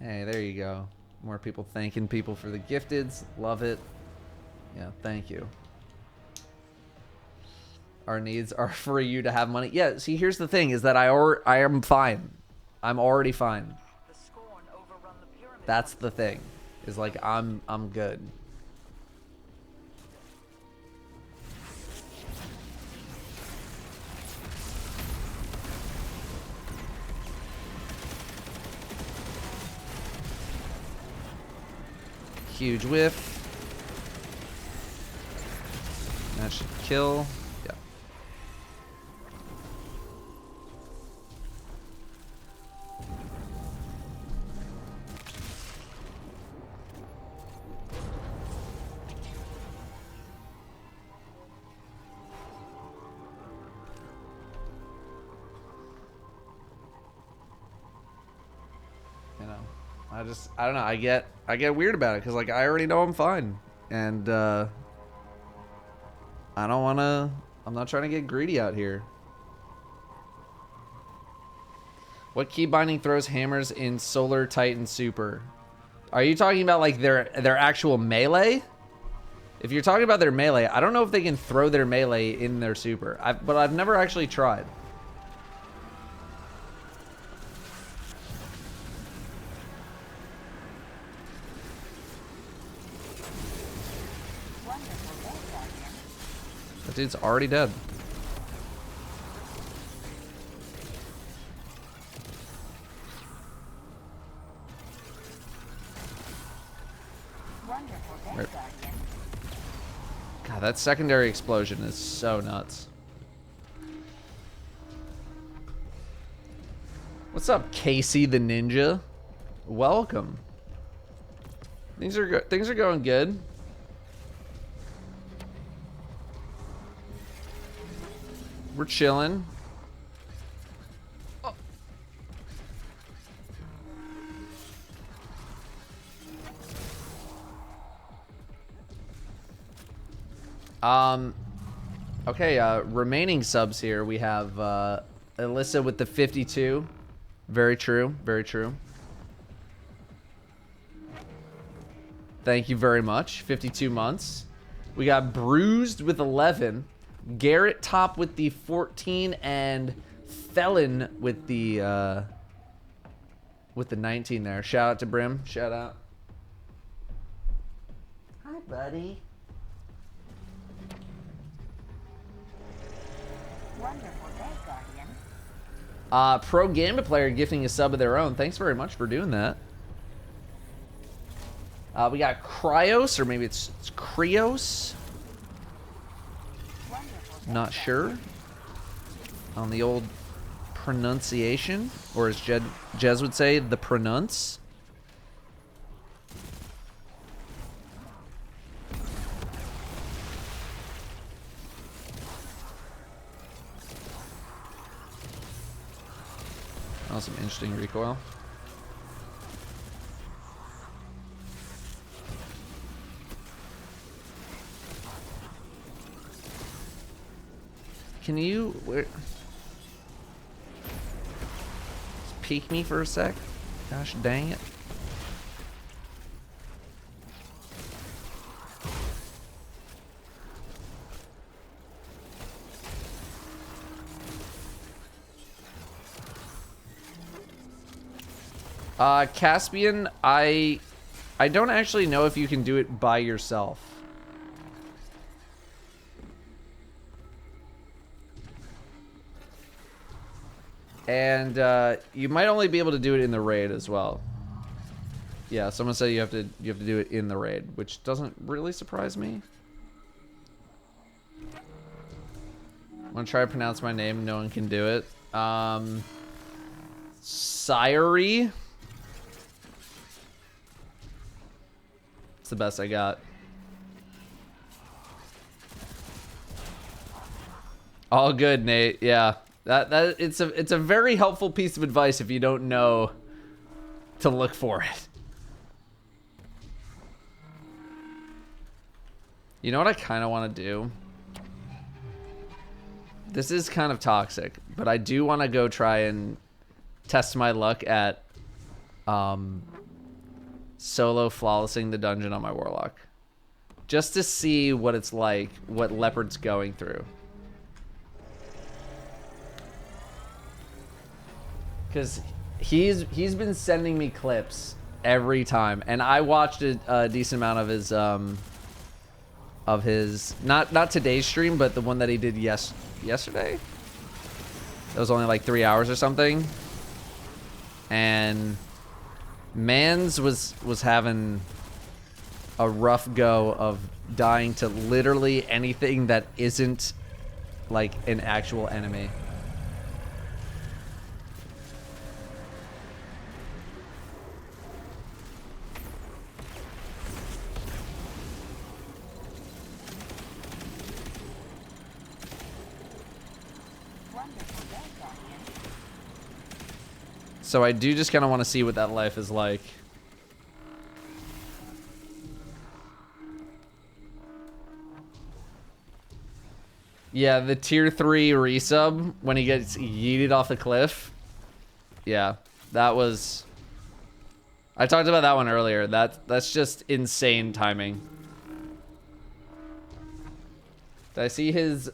Hey, there you go. More people thanking people for the gifteds. Love it. Yeah, thank you. Our needs are for you to have money. Yeah, see, here's the thing is that I am fine. I'm already fine. That's the thing. Is like I'm good. Huge whiff. That should kill. Yeah. You know, I don't know. I get weird about it because like I already know I'm fine, and I don't want to. I'm not trying to get greedy out here. What key binding throws hammers in Solar Titan Super? Are you talking about like their actual melee? If you're talking about their melee, I don't know if they can throw their melee in their super. But I've never actually tried. That dude's already dead. Right. God, that secondary explosion is so nuts. What's up, Casey the Ninja? Welcome. Things are good. Things are going good. We're chilling. Okay, remaining subs here. We have Alyssa with the 52. Very true, very true. Thank you very much. 52 months. We got Bruised with 11. Garrett Top with the 14 and Felon with the 19 there. Shout out to Brim. Shout out. Hi, buddy. Wonderful day, Guardian. Pro Gambit player gifting a sub of their own. Thanks very much for doing that. We got Cryos, or maybe it's Krios. Not sure on the old pronunciation, or as Jez would say, the pronounce. was some interesting recoil. Can you where? Just peek me for a sec? Gosh dang it. Caspian, I don't actually know if you can do it by yourself. And you might only be able to do it in the raid as well. Yeah, someone said you have to do it in the raid, which doesn't really surprise me. I'm gonna try to pronounce my name. No one can do it. Syrie. It's the best I got. All good, Nate. Yeah, it's a very helpful piece of advice if you don't know to look for it. You know what I kind of want to do? This is kind of toxic, but I do want to go try and test my luck at solo flawlessing the dungeon on my warlock. Just to see what it's like, what Leopard's going through. Because he's been sending me clips every time, and I watched a decent amount of his not today's stream, but the one that he did yesterday. That was only like 3 hours or something, and Mans was having a rough go of dying to literally anything that isn't like an actual enemy. So I do just kind of want to see what that life is like. Yeah, the tier 3 resub when he gets yeeted off the cliff. Yeah, that was... I talked about that one earlier. That's just insane timing. Did I see his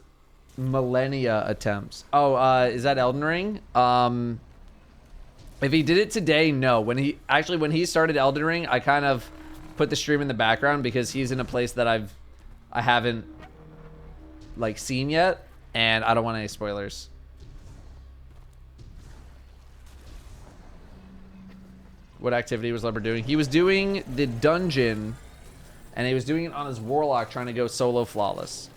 millennia attempts? Oh, is that Elden Ring? If he did it today, no. When he started Elden Ring, I kind of put the stream in the background because he's in a place that I haven't like seen yet, and I don't want any spoilers. What activity was Leopard doing? He was doing the dungeon, and he was doing it on his warlock, trying to go solo flawless.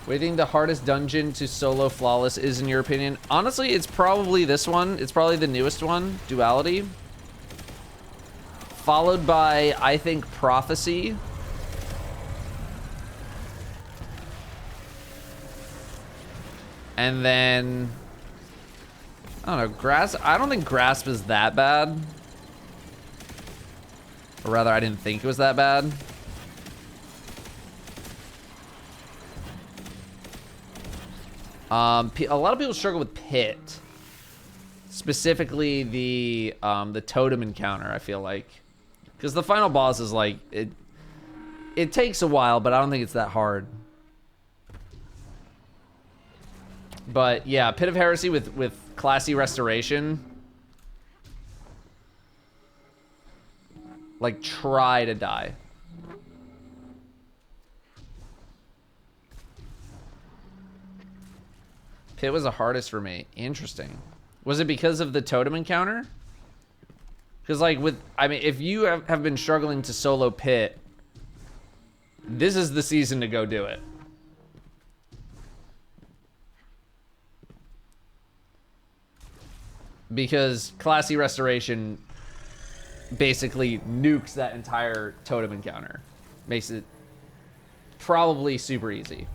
What do you think the hardest dungeon to solo flawless is, in your opinion? Honestly, it's probably this one. It's probably the newest one, Duality. Followed by, I think, Prophecy. And then... I don't know, Grasp... I don't think Grasp is that bad. Or rather, I didn't think it was that bad. A lot of people struggle with Pit, specifically the totem encounter. I feel like, because the final boss is like it takes a while, but I don't think it's that hard. But yeah, Pit of Heresy with classy restoration. Like, try to die. Pit was the hardest for me. Interesting. Was it because of the totem encounter? Because, like, I mean, if you have been struggling to solo Pit, this is the season to go do it. Because classy restoration basically nukes that entire totem encounter. Makes it probably super easy.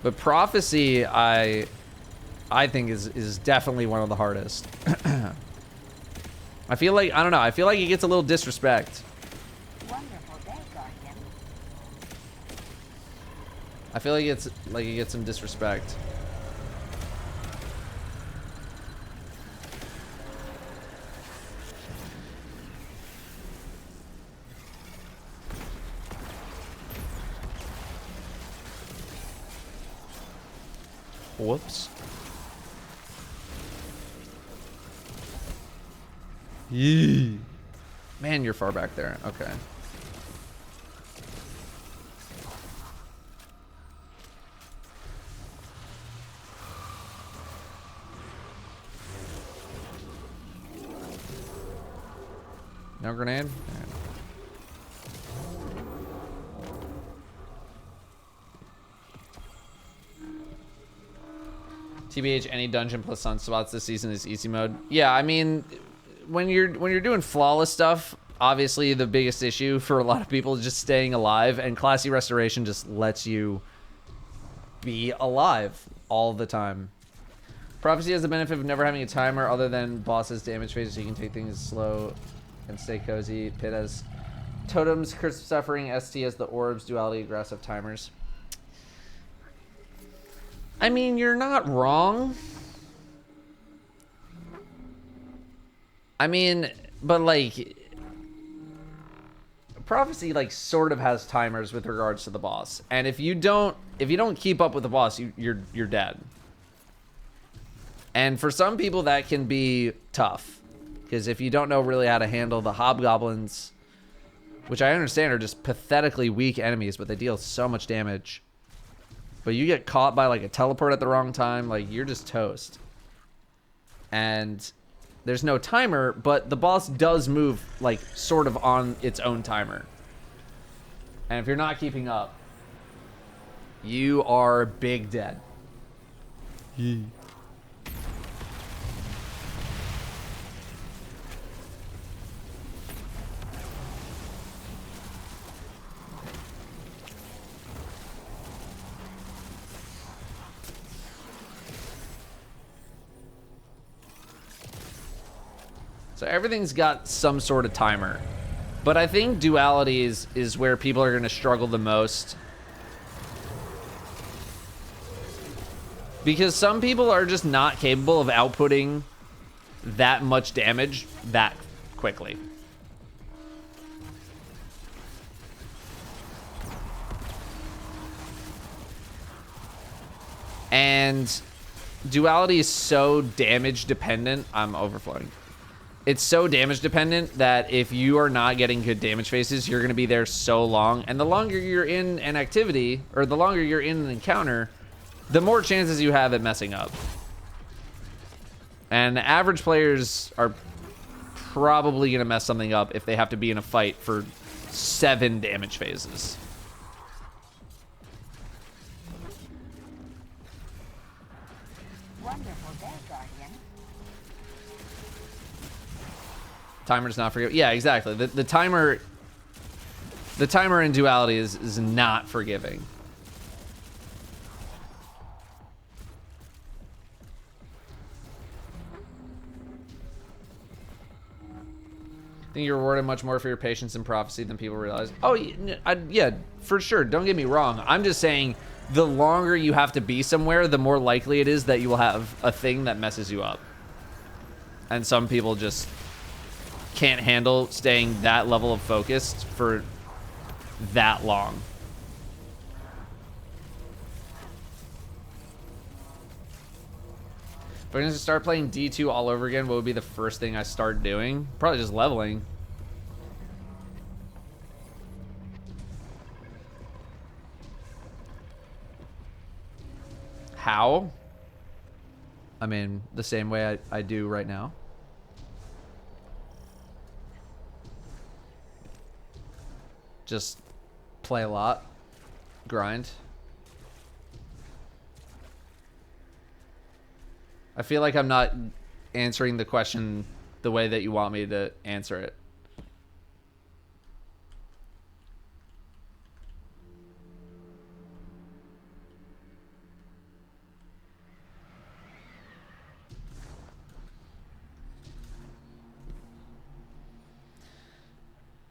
But Prophecy, I think is definitely one of the hardest. I feel like, I don't know, I feel like it gets a little disrespect. Wonderful day, Guardian. I feel like it gets some disrespect. Whoops. Yee. Man, you're far back there. Okay. No grenade? All right. TBH, any dungeon plus sunspots this season is easy mode. Yeah, I mean, when you're doing flawless stuff, obviously the biggest issue for a lot of people is just staying alive, and Classy Restoration just lets you be alive all the time. Prophecy has the benefit of never having a timer other than bosses' damage phases, so you can take things slow and stay cozy. Pit has totems, curse of suffering, ST has the orbs, duality, aggressive timers. I mean, you're not wrong. I mean, but like, Prophecy like sort of has timers with regards to the boss, and if you don't keep up with the boss, you're dead. And for some people that can be tough, because if you don't know really how to handle the hobgoblins, which I understand are just pathetically weak enemies, but they deal so much damage. But you get caught by like a teleport at the wrong time, like you're just toast. And there's no timer, but the boss does move like sort of on its own timer. And if you're not keeping up, you are big dead. Yee. So everything's got some sort of timer. But I think duality is where people are going to struggle the most. Because some people are just not capable of outputting that much damage that quickly. And duality is so damage dependent. I'm overflowing. It's so damage dependent that if you are not getting good damage phases, you're going to be there so long. And the longer you're in an activity, or the longer you're in an encounter, the more chances you have at messing up. And average players are probably going to mess something up if they have to be in a fight for 7 damage phases. Wonderful day, Guardian. Timer's not forgiving. Yeah, exactly. The timer in duality is not forgiving. I think you're rewarded much more for your patience and prophecy than people realize. Oh, yeah, for sure. Don't get me wrong. I'm just saying the longer you have to be somewhere, the more likely it is that you will have a thing that messes you up. And some people just can't handle staying that level of focused for that long. If I'm going to start playing D2 all over again, what would be the first thing I start doing? Probably just leveling. How? I mean, the same way I do right now. Just play a lot. Grind. I feel like I'm not answering the question the way that you want me to answer it.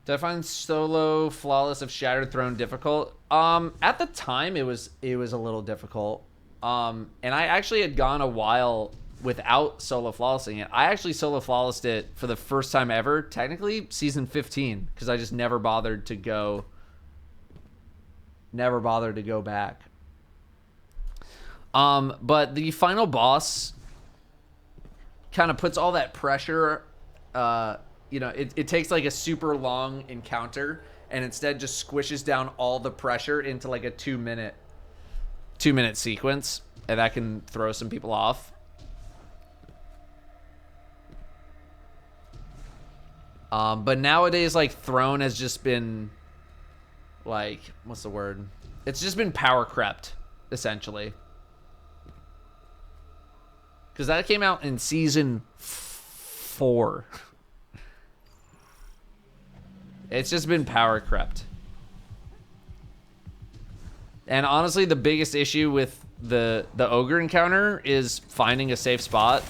Did I find solo flawless of Shattered Throne difficult? At the time it was a little difficult. And I actually had gone a while without solo flawlessing it. I actually solo flawlessed it for the first time ever, technically season 15, because I just never bothered to go back. But the final boss kind of puts all that pressure, you know, it takes like a super long encounter and instead just squishes down all the pressure into like a 2-minute sequence, and that can throw some people off. But nowadays, like, Throne has just been like, what's the word? It's just been power crept, essentially. Because that came out in season 4. It's just been power crept. And honestly, the biggest issue with the ogre encounter is finding a safe spot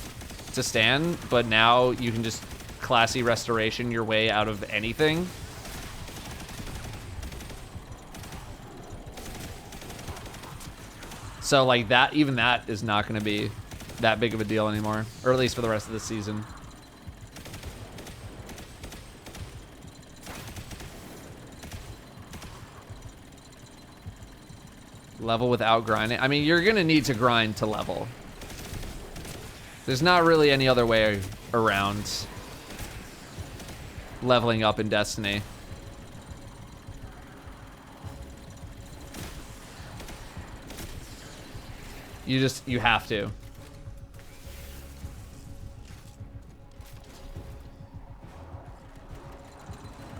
to stand, but now you can just classy restoration your way out of anything. So like that, even that is not going to be that big of a deal anymore, or at least for the rest of the season. Level without grinding. I mean, you're gonna need to grind to level. There's not really any other way around leveling up in Destiny. You have to.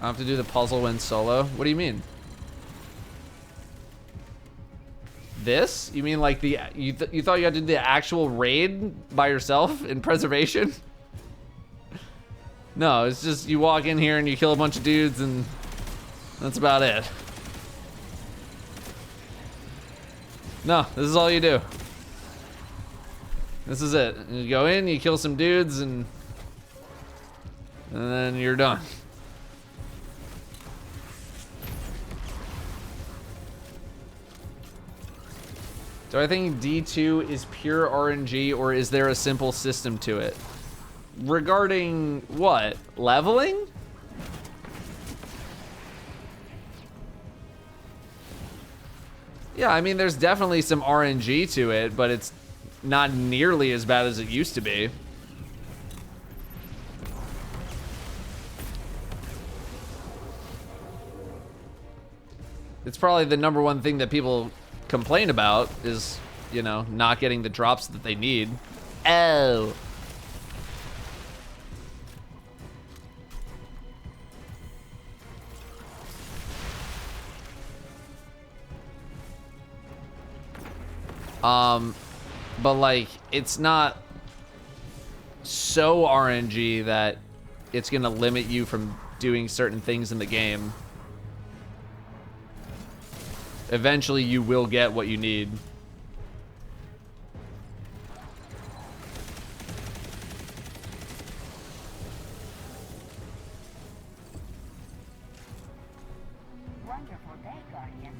I have to do the puzzle when solo. What do you mean? This? You mean like the you thought you had to do the actual raid by yourself in preservation? No, it's just you walk in here and you kill a bunch of dudes and that's about it. No, this is all you do. This is it. You go in, you kill some dudes, and then you're done. Do I think D2 is pure RNG, or is there a simple system to it? Regarding what? Leveling? Yeah, I mean, there's definitely some RNG to it, but it's not nearly as bad as it used to be. It's probably the number one thing that people complain about is, you know, not getting the drops that they need. Oh. But like, it's not so RNG that it's gonna limit you from doing certain things in the game. Eventually you will get what you need. Wonderful day, Guardian.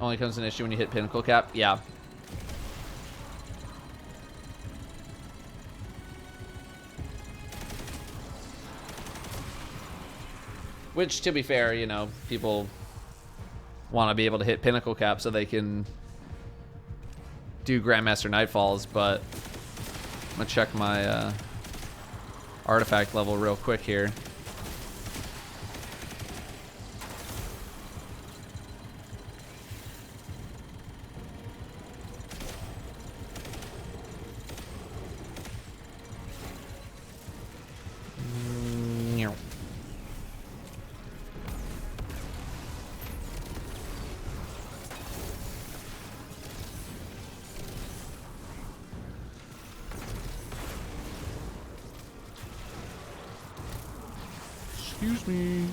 Only comes an issue when you hit pinnacle cap. Yeah. Which, to be fair, you know, people want to be able to hit pinnacle cap so they can do Grandmaster Nightfalls, but I'm gonna check my artifact level real quick here. Excuse me.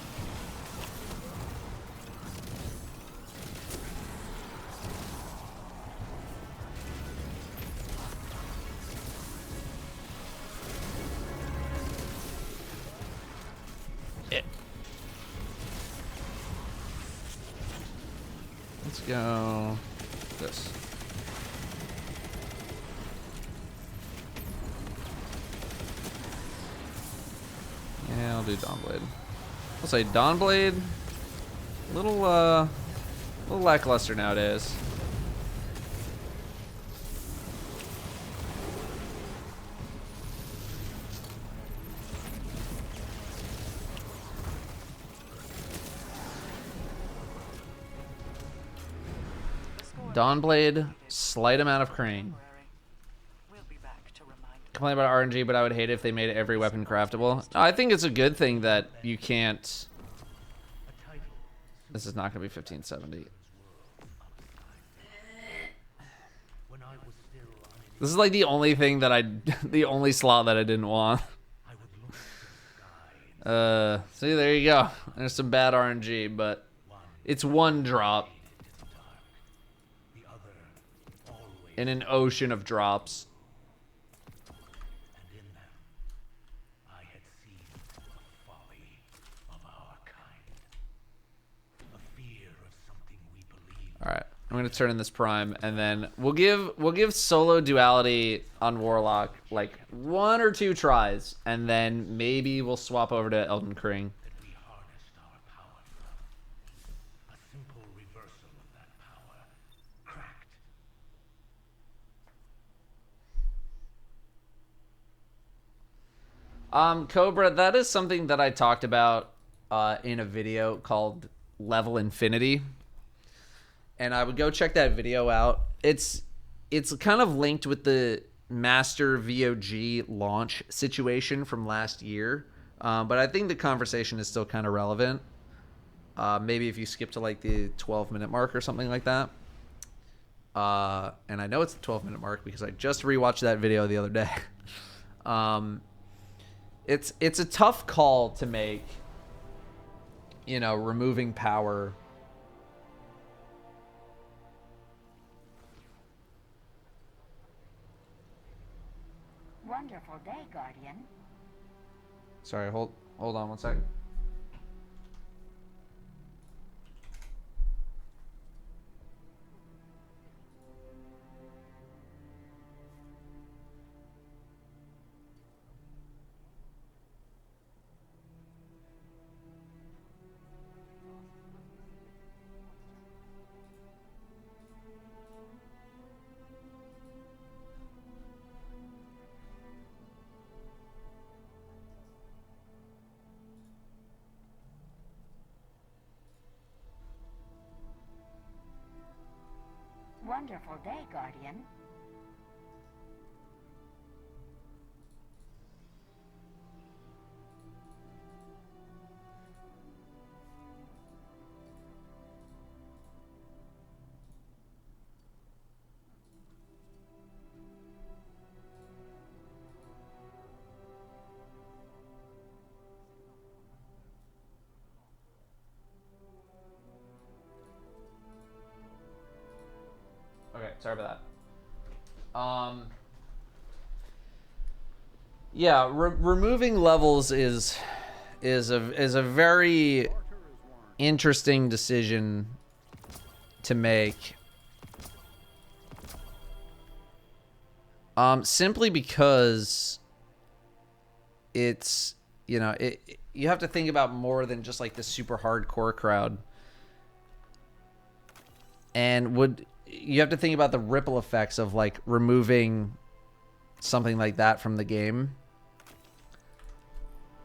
Let's go this. Yeah, I'll do Dawnblade. I'll say Dawnblade. Little lackluster nowadays. Dawnblade, slight amount of crane. Complain about RNG, but I would hate it if they made every weapon craftable. I think it's a good thing that you can't. This is not going to be 1570. This is like the only thing that the only slot that I didn't want. See, there you go. There's some bad RNG, but it's one drop in an ocean of drops. All right, I'm gonna turn in this prime, and then we'll give solo duality on Warlock like 1 or 2 tries, and then maybe we'll swap over to Elden Ring. Cobra, that is something that I talked about in a video called Level Infinity. And I would go check that video out. It's kind of linked with the Master VOG launch situation from last year. But I think the conversation is still kind of relevant. Maybe if you skip to like the 12-minute mark or something like that. And I know it's the 12-minute mark because I just rewatched that video the other day. It's a tough call to make, you know, removing power. Wonderful day, Guardian. Sorry, hold on 1 second. Wonderful day, Guardian. Okay, sorry about that. Yeah, removing levels is a very interesting decision to make. Simply because it's, you know, you have to think about more than just like the super hardcore crowd. And you have to think about the ripple effects of like removing something like that from the game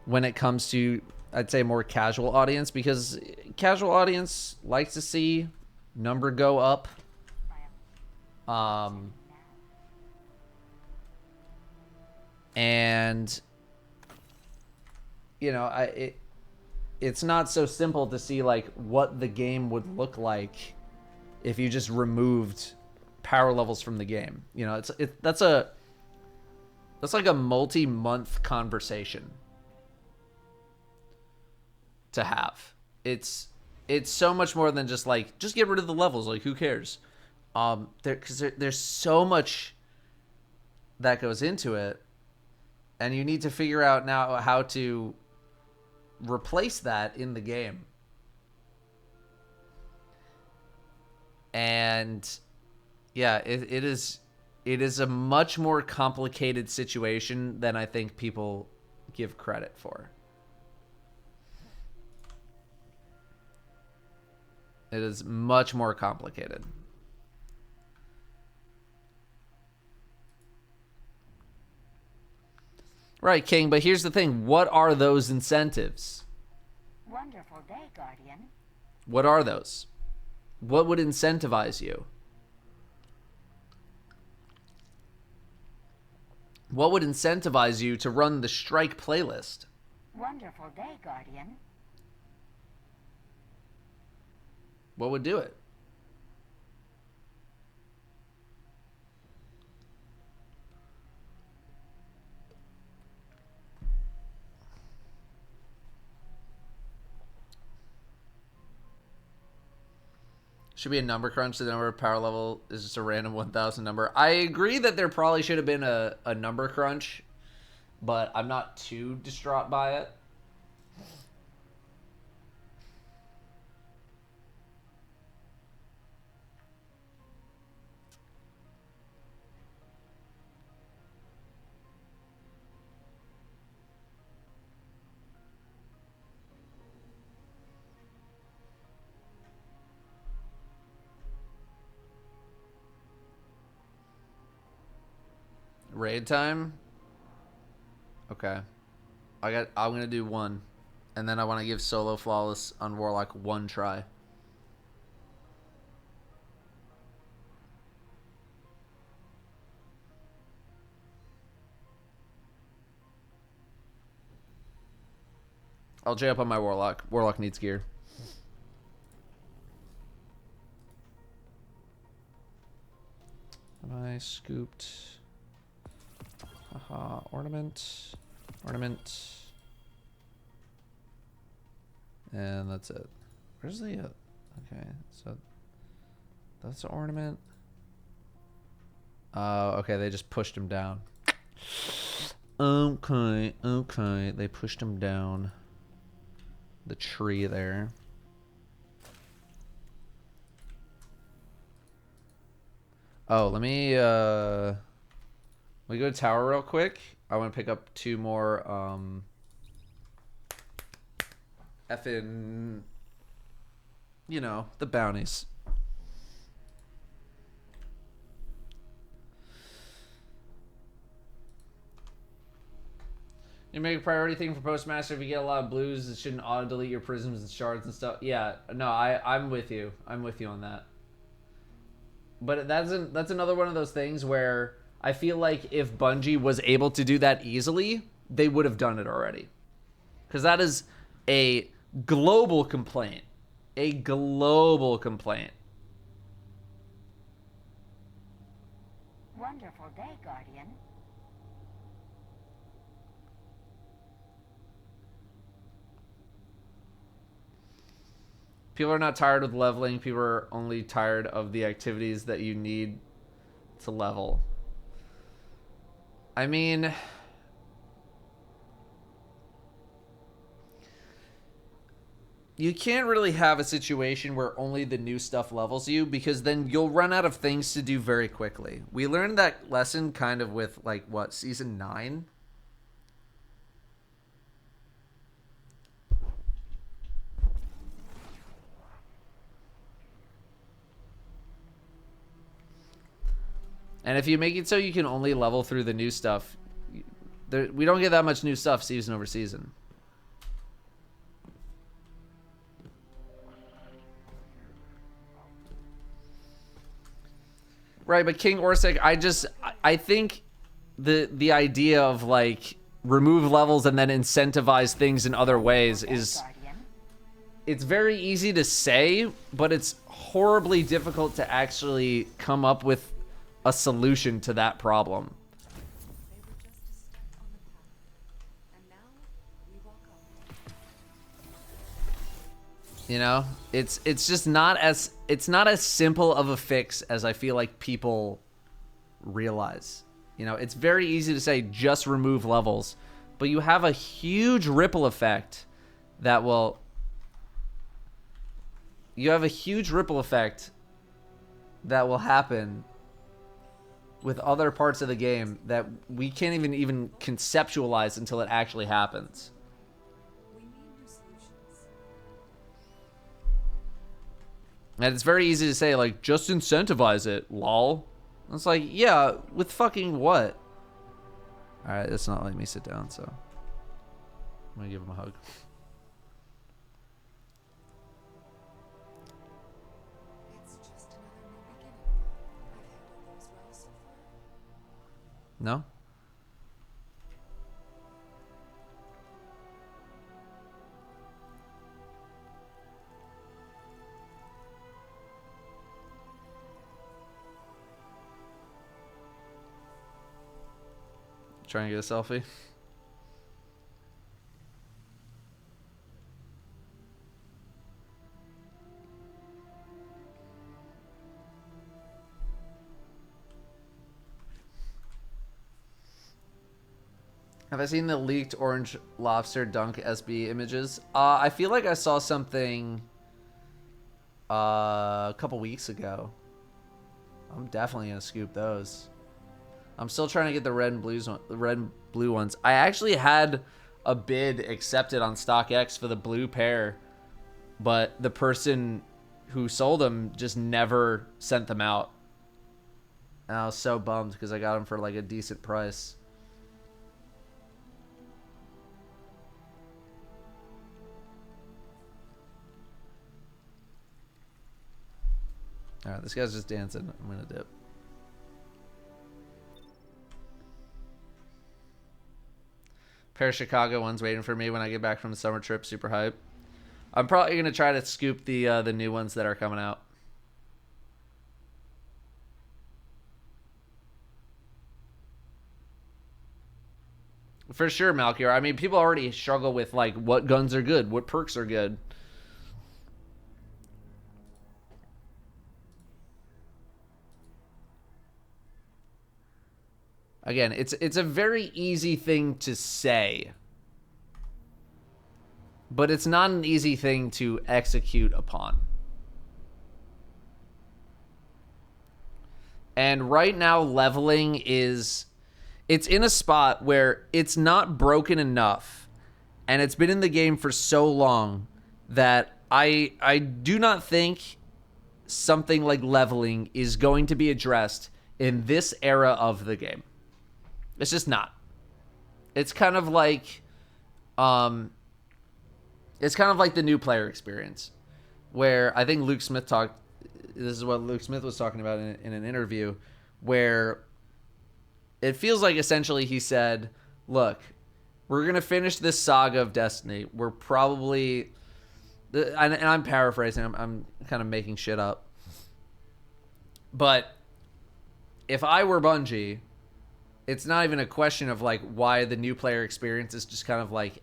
when it comes to, I'd say, more casual audience, because casual audience likes to see number go up. And you know, it's not so simple to see like what the game would look like if you just removed power levels from the game. You know, that's like a multi-month conversation. to have. It's so much more than just like, just get rid of the levels. Like, who cares? Because there's so much that goes into it, and you need to figure out now how to replace that in the game. And yeah, it is a much more complicated situation than I think people give credit for. It is much more complicated. Right, King, but here's the thing. What are those incentives? Wonderful day, Guardian. What are those? What would incentivize you? What would incentivize you to run the strike playlist? Wonderful day, Guardian. What would do it? Should be a number crunch. The number of power level is just a random 1,000 number. I agree that there probably should have been a number crunch, but I'm not too distraught by it. Raid time? Okay. I'm gonna do one. And then I want to give solo flawless on Warlock one try. I'll J up on my Warlock. Warlock needs gear. Have I scooped? Haha, ornament. Ornament. And that's it. Where's the... okay, so... that's an ornament. Okay, they just pushed him down. Okay, okay. They pushed him down the tree there. Oh, let me go to tower real quick. I want to pick up two more effing, you know, the bounties. You make a priority thing for Postmaster. If you get a lot of blues, it shouldn't auto-delete your prisms and shards and stuff. Yeah, no, I'm with you. I'm with you on that. But that's another one of those things where I feel like if Bungie was able to do that easily, they would have done it already. Because that is a global complaint. A global complaint. Wonderful day, Guardian. People are not tired with leveling. People are only tired of the activities that you need to level. I mean, you can't really have a situation where only the new stuff levels you, because then you'll run out of things to do very quickly. We learned that lesson kind of with, like, what, Season 9? And if you make it so you can only level through the new stuff, we don't get that much new stuff season over season. Right, but King Orsec, I think the idea of, like, remove levels and then incentivize things in other ways is... it's very easy to say, but it's horribly difficult to actually come up with a solution to that problem. You know, it's just not as simple of a fix as I feel like people realize. You know, it's very easy to say just remove levels, but you have a huge ripple effect that will happen with other parts of the game that we can't even conceptualize until it actually happens. And it's very easy to say, like, just incentivize it, lol. It's like, yeah, with fucking what? Alright, it's not letting me sit down, so I'm gonna give him a hug. No? Trying to get a selfie. Have I seen the leaked orange lobster dunk SB images? I feel like I saw something a couple weeks ago. I'm definitely gonna scoop those. I'm still trying to get the red and blue ones. I actually had a bid accepted on StockX for the blue pair, but the person who sold them just never sent them out. And I was so bummed because I got them for like a decent price. Alright, this guy's just dancing. I'm gonna dip. Pair of Chicago ones waiting for me when I get back from the summer trip. Super hype. I'm probably gonna try to scoop the new ones that are coming out. For sure, Malkier. I mean, people already struggle with like what guns are good, what perks are good. Again, it's a very easy thing to say, but it's not an easy thing to execute upon. And right now, leveling it's in a spot where it's not broken enough, and it's been in the game for so long that I do not think something like leveling is going to be addressed in this era of the game. It's just not. It's kind of like the new player experience, where I think Luke Smith talked. This is what Luke Smith was talking about in an interview, where it feels like essentially he said, "Look, we're gonna finish this saga of Destiny. We're probably," and I'm paraphrasing. I'm kind of making shit up, but if I were Bungie, it's not even a question of like why the new player experience is just kind of like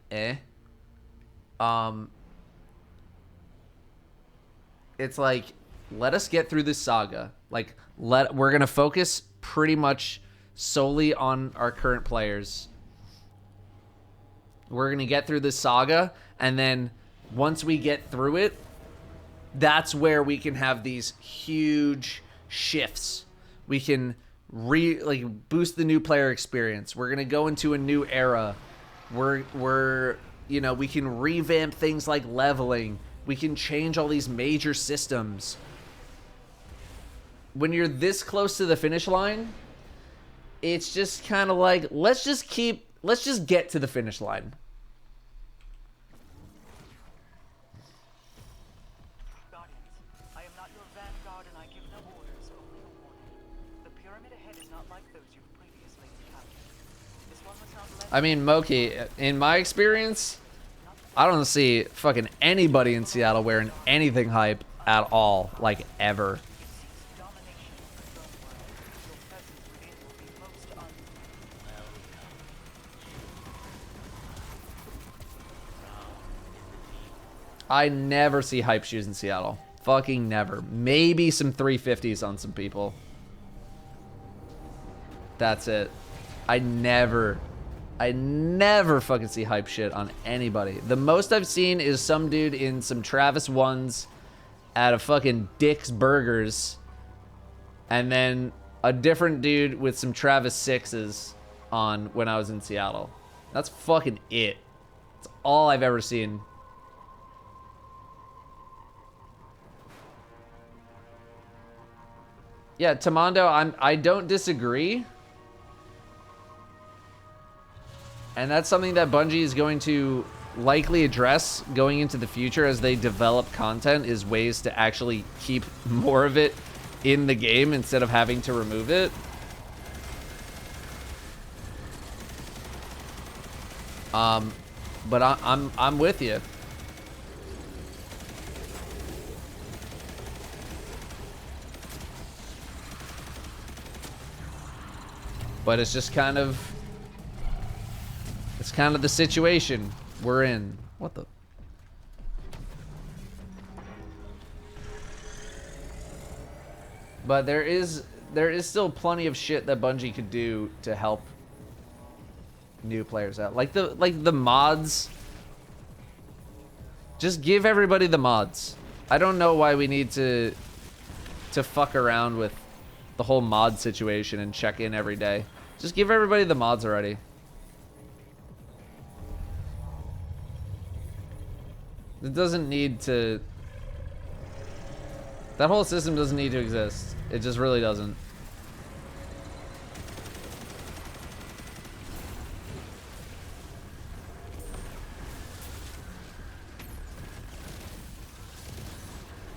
it's like, let us get through this saga. Like we're gonna focus pretty much solely on our current players. We're gonna get through this saga, and then once we get through it, that's where we can have these huge shifts. We can boost the new player experience. We're gonna go into a new era. We're we can revamp things like leveling. We can change all these major systems. When you're this close to the finish line, it's just kind of like, let's just get to the finish line. I mean, Moki, in my experience, I don't see fucking anybody in Seattle wearing anything hype at all, like ever. I never see hype shoes in Seattle. Fucking never. Maybe some 350s on some people. That's it. I never fucking see hype shit on anybody. The most I've seen is some dude in some Travis 1s at a fucking Dick's Burgers. And then a different dude with some Travis 6s on when I was in Seattle. That's fucking it. That's all I've ever seen. Yeah, Tamondo, I don't disagree. And that's something that Bungie is going to likely address going into the future as they develop content, is ways to actually keep more of it in the game instead of having to remove it. But I'm with you. But it's just kind of, it's kind of the situation we're in. What the? But there is still plenty of shit that Bungie could do to help new players out. Like the mods. Just give everybody the mods. I don't know why we need to fuck around with the whole mod situation and check in every day. Just give everybody the mods already. It doesn't need to... That whole system doesn't need to exist. It just really doesn't.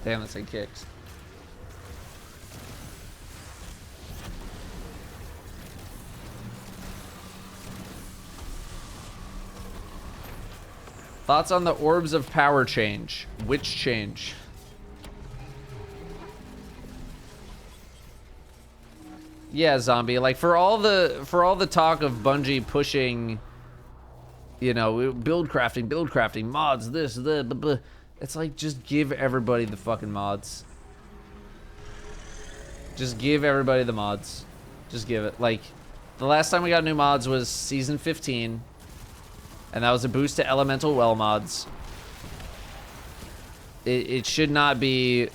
Damn, that thing kicks. Thoughts on the orbs of power change? Which change? Yeah, zombie. Like for all the talk of Bungie pushing, you know, build crafting, mods, this, the, blah, blah. It's like, just give everybody the fucking mods. Just give everybody the mods. Just give it. Like, the last time we got new mods was Season 15. And that was a boost to Elemental Well mods. It should not be...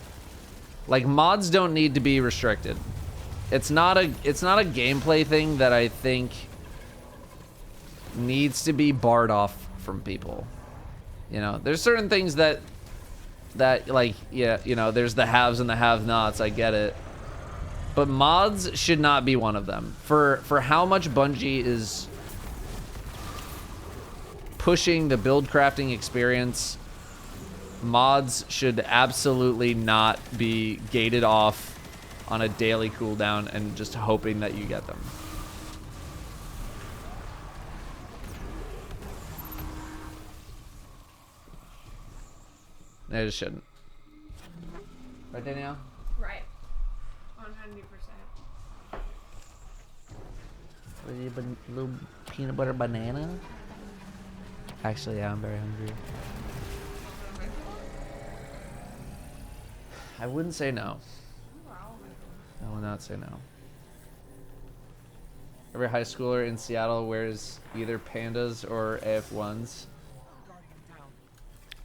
Like, mods don't need to be restricted. It's not a gameplay thing that I think needs to be barred off from people. You know, there's certain things that like, yeah, you know, there's the haves and the have-nots, I get it. But mods should not be one of them. For how much Bungie is pushing the build crafting experience, mods should absolutely not be gated off on a daily cooldown and just hoping that you get them. They just shouldn't. Right, Danielle? Right. 100%. Little peanut butter banana? Actually, yeah, I'm very hungry. I wouldn't say no. I would not say no. Every high schooler in Seattle wears either pandas or AF1s.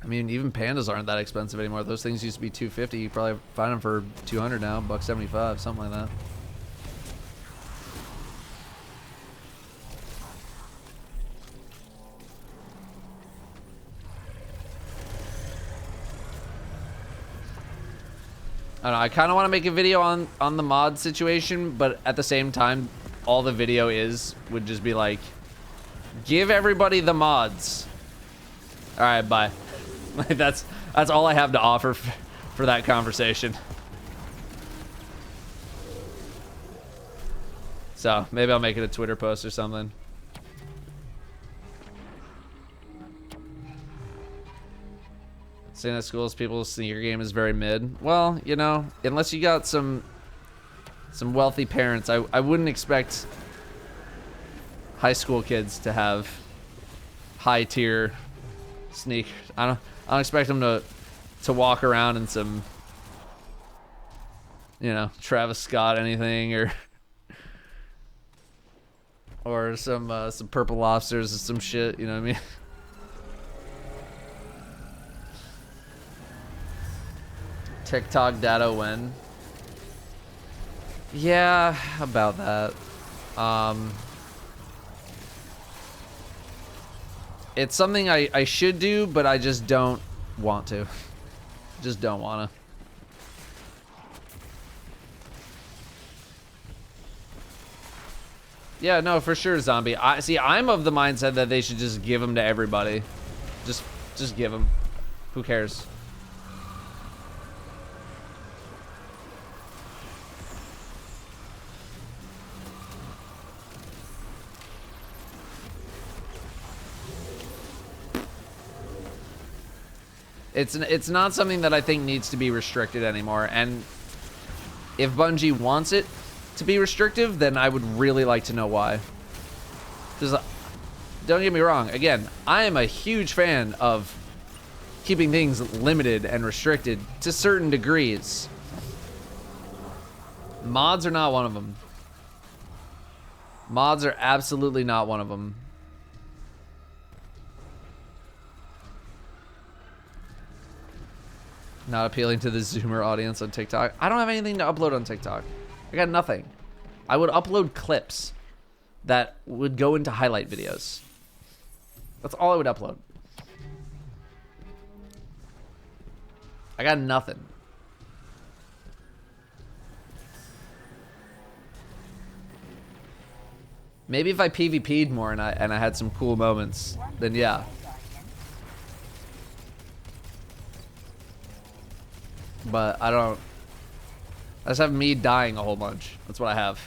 I mean, even pandas aren't that expensive anymore. Those things used to be $250. You probably find them for $200 now, $175, something like that. I don't know, I kind of want to make a video on the mod situation, but at the same time, all the video would just be like, give everybody the mods. All right, bye. That's all I have to offer for that conversation. So maybe I'll make it a Twitter post or something. Saying at schools people's sneaker game is very mid. Well, you know, unless you got some wealthy parents, I wouldn't expect high school kids to have high tier sneakers. I don't expect him to walk around in some, you know, Travis Scott anything or some Purple Lobsters or some shit. You know what I mean? TikTok Datto when? Yeah, about that. It's something I should do, but I just don't want to. Just don't want to. Yeah, no, for sure, Zombie. I'm of the mindset that they should just give them to everybody. Just give them. Who cares? It's not something that I think needs to be restricted anymore. And if Bungie wants it to be restrictive, then I would really like to know why. Because don't get me wrong, again, I am a huge fan of keeping things limited and restricted to certain degrees. Mods are not one of them. Mods are absolutely not one of them. Not appealing to the Zoomer audience on TikTok. I don't have anything to upload on TikTok. I got nothing. I would upload clips that would go into highlight videos. That's all I would upload. I got nothing. Maybe if I PvP'd more and I had some cool moments, then yeah. But I don't. I just have me dying a whole bunch. That's what I have.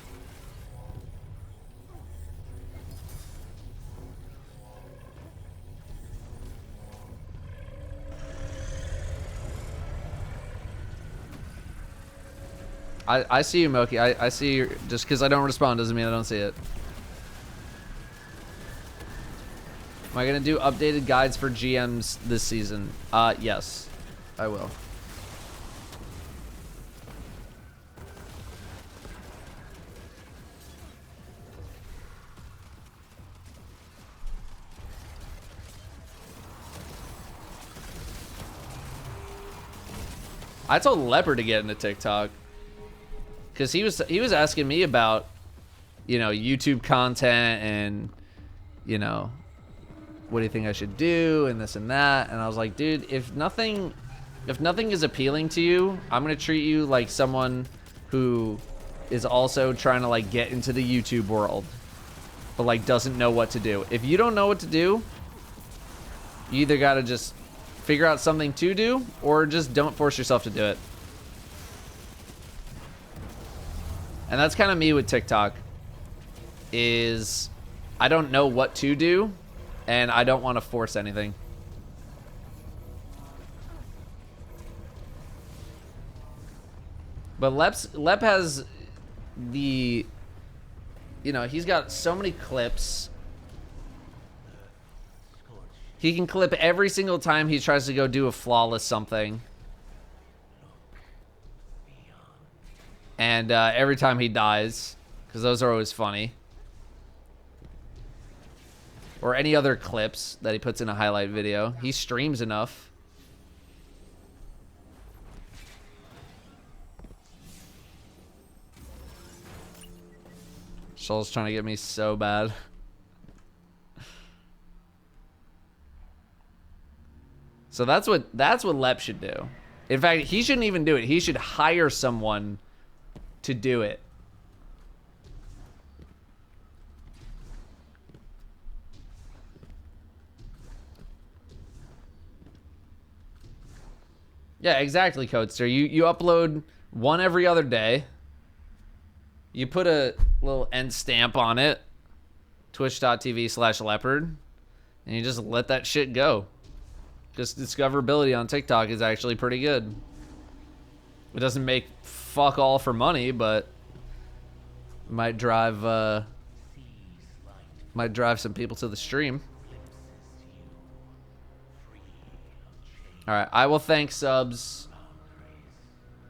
I see you, Moki. I see you. Just because I don't respond doesn't mean I don't see it. Am I going to do updated guides for GMs this season? Yes, I will. I told Leopard to get into TikTok because he was asking me about, you know, YouTube content and, you know, what do you think I should do and this and that, and I was like, dude, if nothing is appealing to you, I'm gonna treat you like someone who is also trying to like get into the YouTube world, but like doesn't know what to do. If you don't know what to do, you either gotta just figure out something to do, or just don't force yourself to do it. And that's kind of me with TikTok, is I don't know what to do, and I don't want to force anything. But Lep has the, you know, he's got so many clips. He can clip every single time he tries to go do a flawless something. And every time he dies, because those are always funny. Or any other clips that he puts in a highlight video. He streams enough. Shoal's trying to get me so bad. So that's what Lep should do. In fact, he shouldn't even do it. He should hire someone to do it. Yeah, exactly, Codester. You upload one every other day. You put a little end stamp on it. Twitch.tv/leopard. And you just let that shit go. Just discoverability on TikTok is actually pretty good. It doesn't make fuck all for money, but might drive some people to the stream. All right, I will thank subs.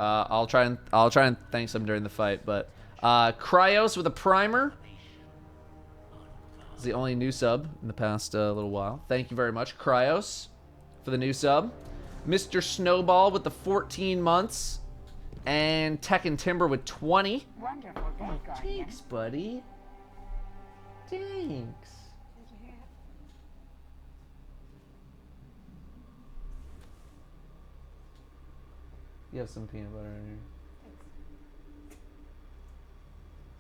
I'll try and thank some during the fight, but Cryos with a primer is the only new sub in the past little while. Thank you very much, Cryos, for the new sub. Mr. Snowball with the 14 months, and Tech and Timber with 20. Wonderful day, Guardian. Thanks, buddy. Thanks. You have some peanut butter in here.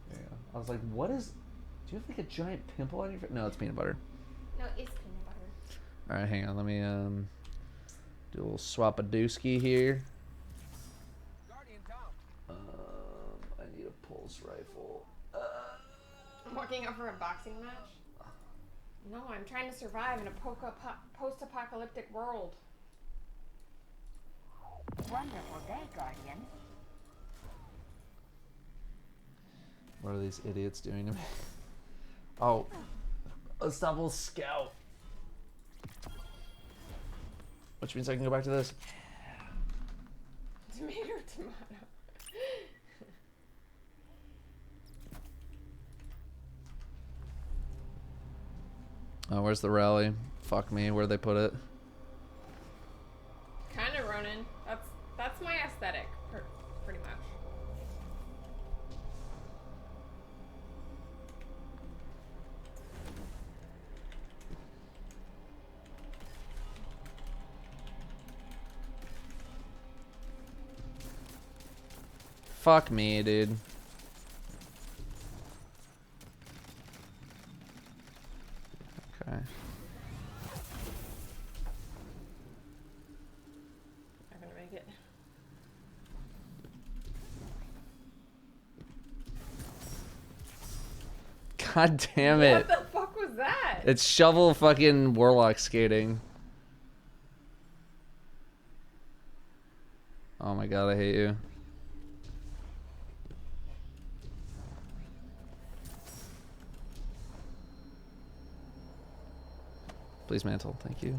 There you go. I was like, what is... Do you have like a giant pimple on your face? No, it's peanut butter. No, it's peanut butter. Alright, hang on. Let me do a little swap-a-dooski here. I need a pulse rifle. I'm walking up for a boxing match? No, I'm trying to survive in a post-apocalyptic world. Wonderful day, Guardian. What are these idiots doing to me? Oh, let's double scout. Which means I can go back to this. Tomato, tomato. Oh, where's the rally? Fuck me, where'd they put it? Kind of Ronin. That's my aesthetic, pretty much. Fuck me, dude. Okay. I'm gonna make it. God damn it. What the fuck was that? It's shovel fucking warlock skating. Oh my god, I hate you. Please mantle, thank you.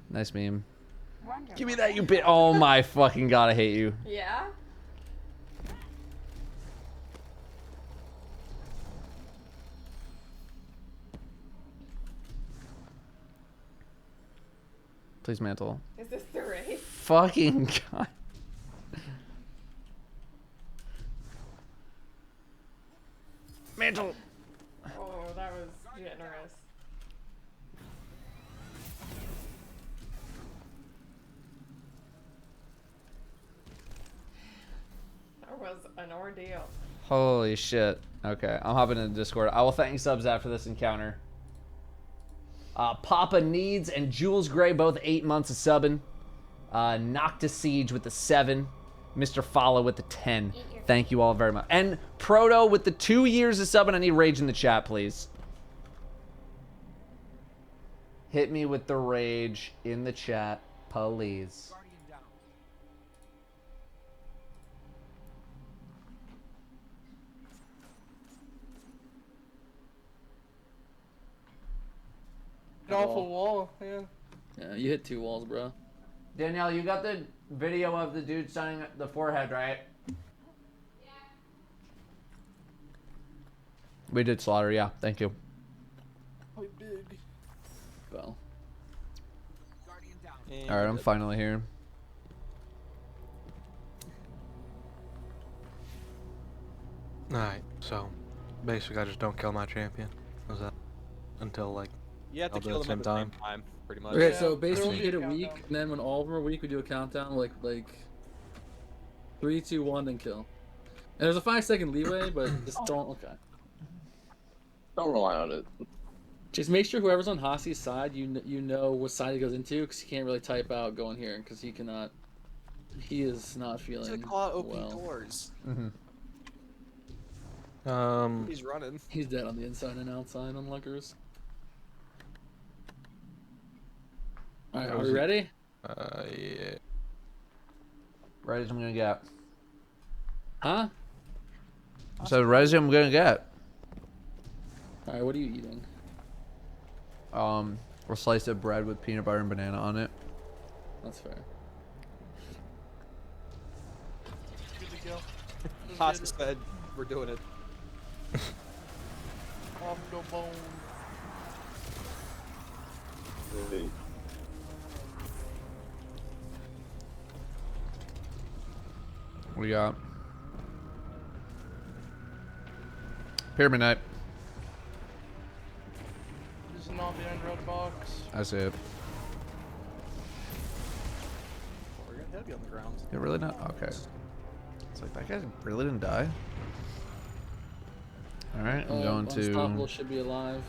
Nice meme. Wonderful. Give me that, you bit. Oh my fucking god, I hate you. Yeah? Please mantle. Is this the race? Fucking god. Mantle. Oh, that was generous. That was an ordeal. Holy shit. Okay, I'm hopping into Discord. I will thank subs after this encounter. Papa Needs and Jules Gray, both 8 months of subbing. Noctis Siege with the 7. Mr. Follow with the 10. Thank you all very much. And Proto with the 2 years of subbing. I need rage in the chat, please. Hit me with the rage in the chat, please. Off a wall, yeah. Yeah, you hit 2 walls, bro. Danielle, you got the video of the dude signing the forehead, right? Yeah. We did slaughter, yeah. Thank you. Quite big. Well. Alright, I'm finally here. Alright, so basically I just don't kill my champion. Was that until like You have to I'll do it kill at them the at same the same time, pretty much. Okay, so basically hit a week, and then when all of them are weak, we do a countdown, like 3, 2, 1, then kill. And there's a 5-second leeway, but just don't. Okay. Don't rely on it. Just make sure whoever's on Hasi's side, you know what side he goes into, because he can't really type out going here, because he cannot. He is not feeling Just call out opening well. doors. He's running. He's dead on the inside and outside on Luckers. Alright, are we ready? Yeah. Ready as I'm gonna get. Huh? So ready as I'm gonna get. Alright, what are you eating? Or slice of bread with peanut butter and banana on it. That's fair. Good to go. Haas said we're doing it. Off the bone. Hey. What do you got? Pyramid Night. Just not behind red box. I see it. We're gonna head on the ground. It really not? Okay. It's like, that guy really didn't die? Alright, I'm going to... Unstoppable should be alive.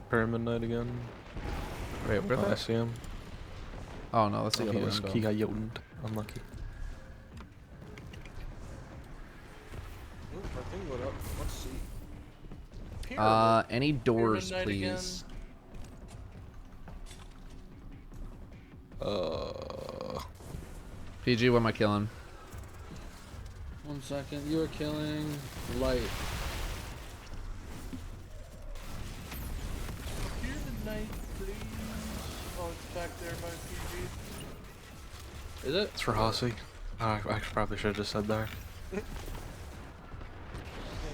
Pyramid Knight again. Wait, where I see him. Oh no, that's the other he window. He got yotened. Unlucky. Ooh, our thing lit up. Let's see. Any doors, Pyramid Knight please? PG, what am I killing? 1 second. You are killing light. Pyramid Knight, please. Oh, it's back there by PG. Is it? It's for Hossy. I probably should have just said there. Yeah,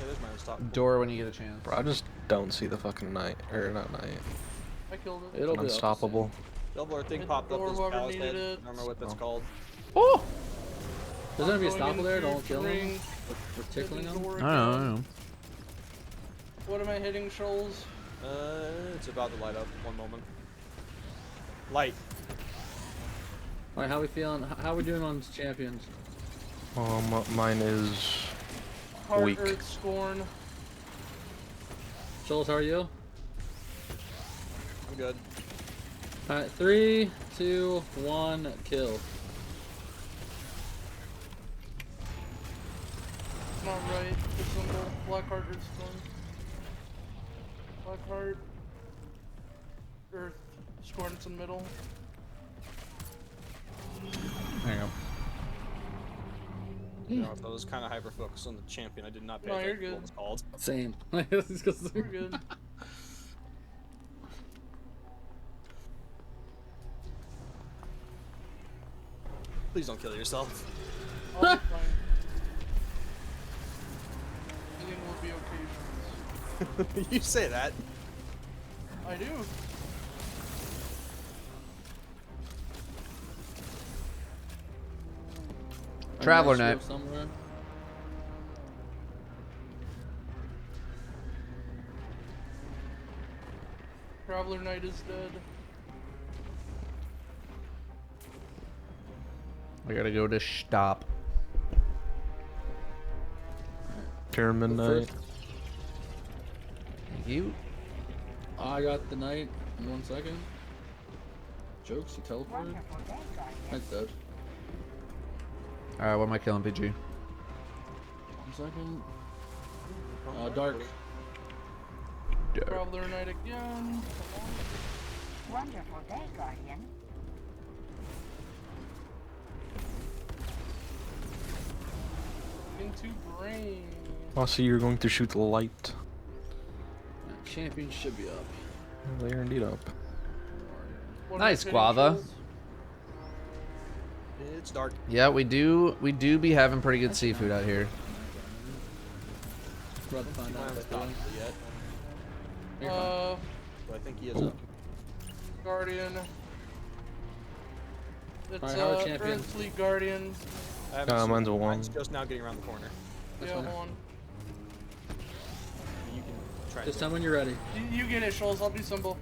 there's my unstoppable. Door when you get a chance. Bro, I just don't see the fucking knight. Or not knight. I killed it. It'll be Unstoppable. Double thing Hit popped the up door, as whoever Pal's needed head. I it. don't remember what that's called. Oh! There's gonna be a Going stopple there. into Don't kill him. ring. We're tickling Hit the him. door I know, I again. know. What am I hitting, Shoals? It's about to light up. One moment. Light. Alright, how we feeling? How we doing on champions? Mine is Heart, weak. Earth, Scorn. Shoals, how are you? I'm good. Alright, 3, 2, 1, kill. It's not right. The symbol. Blackheart, Earth, Scorn. Blackheart. Earth, Scorn, it's in the middle. There you go. You know, I was kind of hyper focused on the champion. I did not pay No, you're attention to what good. it was called. Same. We're good. Please don't kill yourself. I'll be fine. Everything will be okay. You say that. I do. Traveler Night Night. somewhere. Traveler Knight is dead. I gotta go to stop. Pyramid Knight. Thank you. I got the knight in 1 second. Jokes, he teleported. Knight's dead. Alright, what am I killing, PG? 1 second. Dark. Traveler Knight again. Wonderful day, Guardian. Into brain. Hossy, you're going to shoot the light. Champion should be up. They are indeed up. What Nice, am I Guava. hitting, Shoals? It's dark. Yeah, we do be having pretty good seafood out here. We're about to find out Mine's if they're not doing. yet. You're fine. But I think he is Oh. up. Guardian. It's Alright, how are champions? Earth Fleet Guardian. I haven't seen mine's it. a 1. Mine's just now getting around the corner. That's Yeah, fine. one. You can try. Just to tell me when you're ready. You get it, Shoals. I'll be symbol.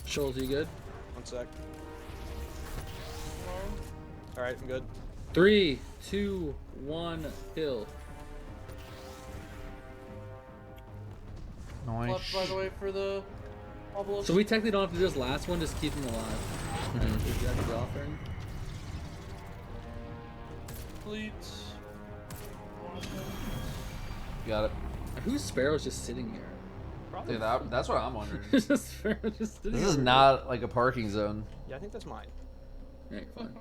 Shoals, are you good? 1 sec. All right, I'm good. 3, 2, 1, kill. Nice. Left, by the way, for the obelisk. So we technically don't have to do this last one, just keep him alive. Is that the offering? Fleet. Got it. Whose Sparrow's just sitting here? Probably. Dude, that's what I'm wondering. It's just Sparrow just sitting This is here. not like a parking zone. Yeah, I think that's mine. Alright, fine.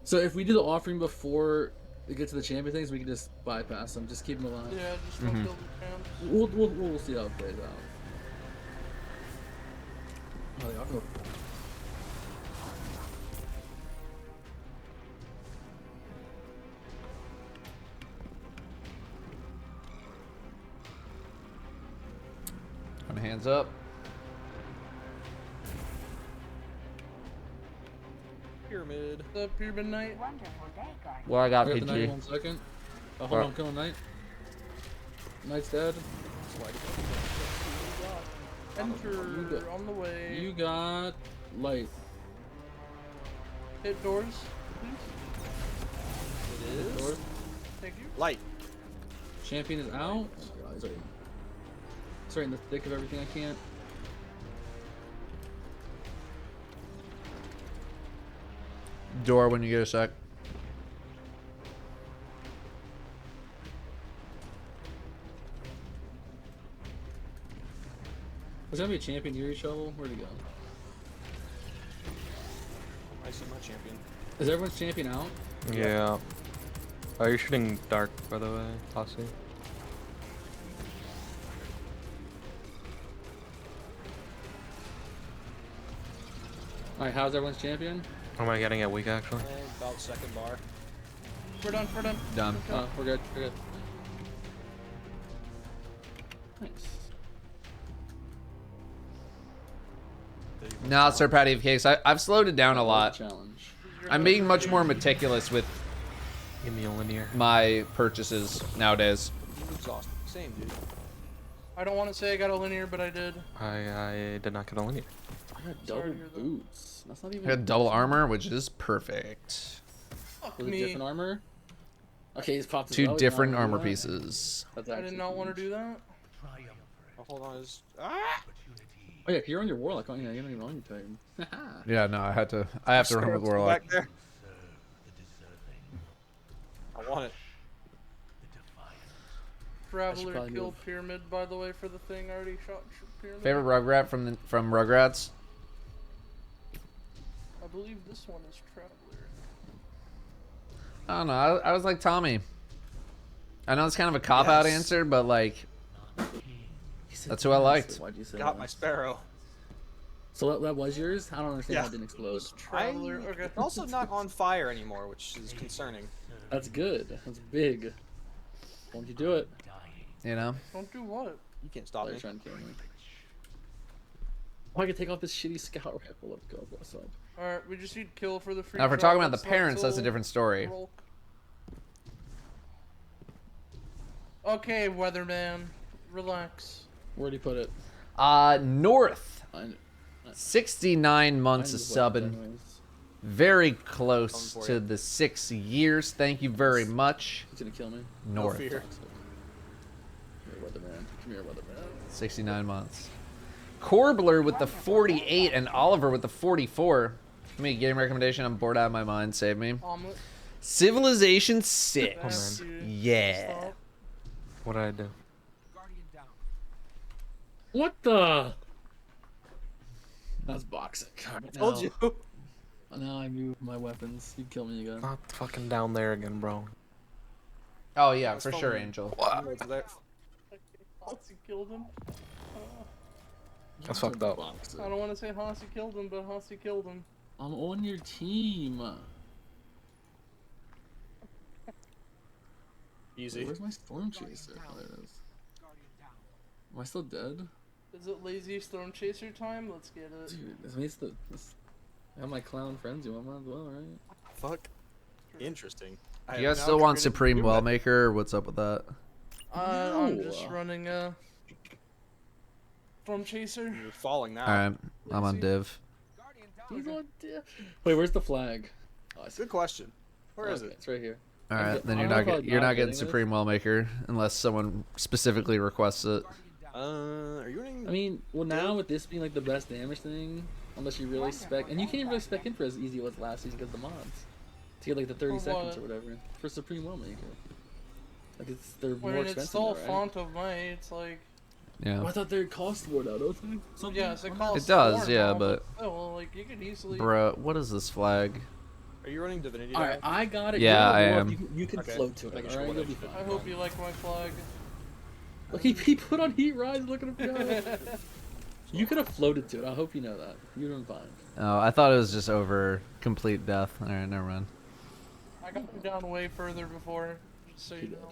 So if we do the offering before we get to the champion things, we can just bypass them. Just keep them alive. Yeah, just don't kill the champs. We'll see how it plays out. Oh, they are going. Hands up. Pyramid. The pyramid knight. Wonderful day, Guardian. Well, I got Wait, the knight, PG. 1 second. Oh, hold on, I'm killing Knight. Knight's dead. Enter on the way. You got light. Hit doors, please. It is. Doors. Thank you. Light. Champion is out. Oh my god, he's right in the thick of everything I can't. Door when you get a sec. There's gonna be a champion Yuri shovel. Where'd he go? I see my champion. Is everyone's champion out? Yeah. Are you shooting dark, by the way, Posse? Alright, how's everyone's champion? Am I getting it weak, actually? About second bar. We're done. We're done. Done. Oh, we're good. We're good. Nice. No, Sir Patty of Cakes. I've slowed it down a lot. Challenge. I'm being much more meticulous with Give me a linear. my purchases nowadays. Exhausted. Same, dude. I don't want to say I got a linear, but I did. I did not get a linear. I got double boots. That's not even. I got double armor, which is perfect. Fuck Was it me. different armor? Okay, he's popped. Two different armor pieces. That's I did not want to do that. Oh, hold on. Oh yeah, if you're on your warlock, oh yeah, you're not even on your type. Yeah, no, I have to run with Warlock. Back there. I want it. Traveler probably killed move. pyramid, by the way, for the thing. I already shot pyramid. Favorite Rugrat from Rugrats? I believe this one is Traveler. I don't know. I was like Tommy. I know it's kind of a cop-out answer, but like, that's who I liked. Why'd you say Got that? my sparrow. So that was yours? I don't understand Yeah. how it didn't explode. Traveler. Okay. It's also not on fire anymore, which is concerning. That's good. That's big. Won't you do it? You know? Don't do what? You can't stop They're me. trying to kill me. Oh, I can take off this shitty scout rifle. Let's go. What's up? Alright, we just need kill for the free. Now, if we're trial. talking about the Let's not parents, that's a kill different story. Rolk. Okay, weatherman, relax. Where'd he put it? North. I 69 months of just went subbing. anyways. Very close Coming for to you. the 6 years. Thank you very much. He's gonna kill me. North. fear. Come here, weatherman. Come here, weatherman. 69 months. Corbler with the 48 and Oliver with the 44. Give me a game recommendation. I'm bored out of my mind. Save me. Omelet. Civilization 6. Thanks, dude. Yeah. Stop. What did I do? What the? That's boxing. Told you. Now I move my weapons. You kill me again. Not fucking down there again, bro. Oh, yeah, for sure, Angel. Right there. Hansi killed him. That's fucked up. I don't want to say Hansi killed him, but Hansi killed him. I'm on your team. Easy. Wait, where's my storm chaser? Oh, there it is. Am I still dead? Is it lazy storm chaser time? Let's get it. Dude, this means that I have my clown friends. You want mine as well, right? Fuck. Interesting. You guys still want Supreme Wellmaker, or what's up with that? I'm just running a storm chaser. You're falling now. Alright, I'm on div. He's on Wait, where's the flag? Oh, I see. Good question. Where is Okay, it? It's right here. Alright, then I you're don't know not if I'll you're not getting getting this. Supreme Wellmaker unless someone specifically requests it. Are you running? I mean, well now with this being like the best damage thing, unless you really spec, and you can't even really spec in for as easy as last season because the mods to get like the 30 For seconds what? or whatever for Supreme Wellmaker. Like they're I more mean, expensive. it's still now, right? font of might. It's like. Yeah. Oh, I thought they cost more now, don't they? Something? Yes, it costs It does, more yeah, now, but oh, well, like you could easily. bruh, what is this flag? Are you running Divinity? All right, I got it. Yeah, You're I warp. am. You can Okay, float to it. making All sure right, what you'll I be should- fine. I hope you like my flag. Look, he put on heat rise. Look at him go. You could have floated to it. I hope you know that. You're doing fine. Oh, I thought it was just over complete death. All right, never mind. I got him down way further before, just so you know.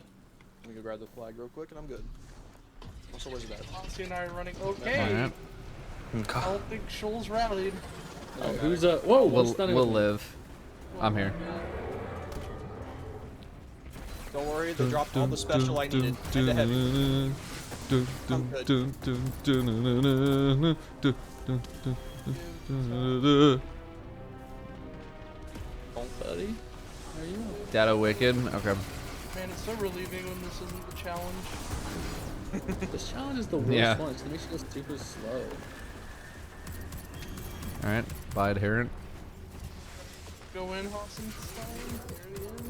Let me go grab the flag real quick and I'm good. Also, where's that? Aussie and I are running. Okay. Alright. I don't think Shoals rallied. Oh, who's Whoa, We'll live. I'm here. Don't worry, they dropped all the special I needed. And the heavy. I'm good. Buddy, how are you? Datto Wicked. Okay. Man, it's so relieving when this isn't the challenge. This challenge is the worst Yeah. one. It's gonna make you go super slow. All right. Bye, adherent. Go in, Hassenstein. There he is.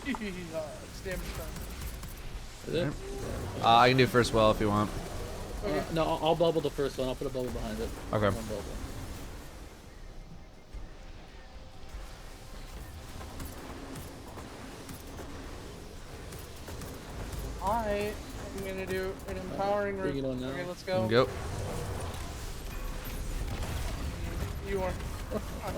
It's damage time. Is it? I can do first well if you want. No, I'll bubble the first one. I'll put a bubble behind it. Okay. One bubble. I am gonna do an empowering Bring it route. on now. Okay, let's go. Go. You are. I'd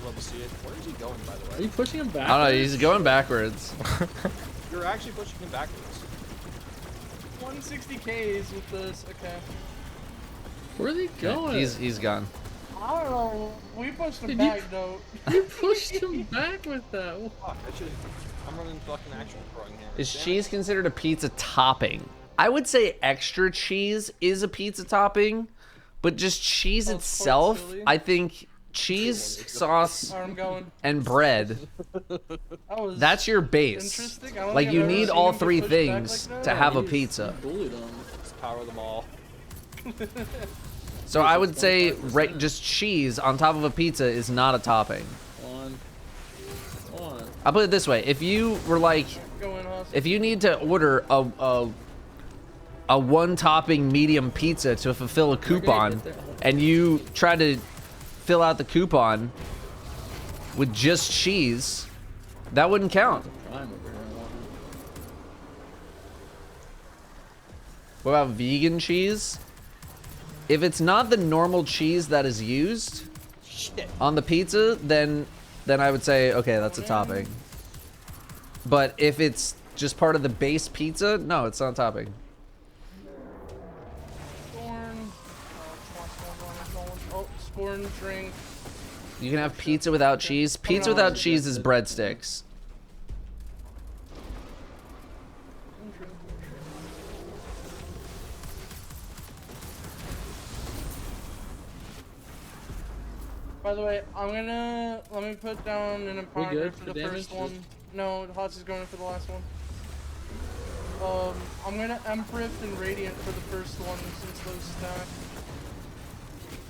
love to see it. Where is he going, by the way? Are you pushing him back? I don't know. He's going backwards. You're actually pushing him backwards. 160 Ks with this. Okay. Where's he going? He's gone. I don't know. We pushed him Did back, you- though. You pushed him back with that. Fuck, I'm running fucking action throwing hammer. Is cheese considered a pizza topping? I would say extra cheese is a pizza topping, but just cheese itself, silly. I think cheese, sauce, Alright, I'm going. and bread, that's your base. interesting. I don't Like, think you I've ever need seen all him get three pushed back things like to that. have a pizza. Bullied him. Let's power them all. So I would say just cheese on top of a pizza is not a topping. One. I'll put it this way: if you were like, if you need to order a one-topping medium pizza to fulfill a coupon, and you try to fill out the coupon with just cheese, that wouldn't count. Prime over here. What about vegan cheese? If it's not the normal cheese that is used on the pizza, then I would say, okay, that's a topping. But if it's just part of the base pizza, no, it's not a topping. Scorn. Oh, scorn drink. You can have pizza without cheese. Pizza without cheese is breadsticks. By the way, let me put down an empowerment good for for the damage? first one. No, Hots is going for the last one. I'm gonna Emperor and Radiant for the first one since those stack.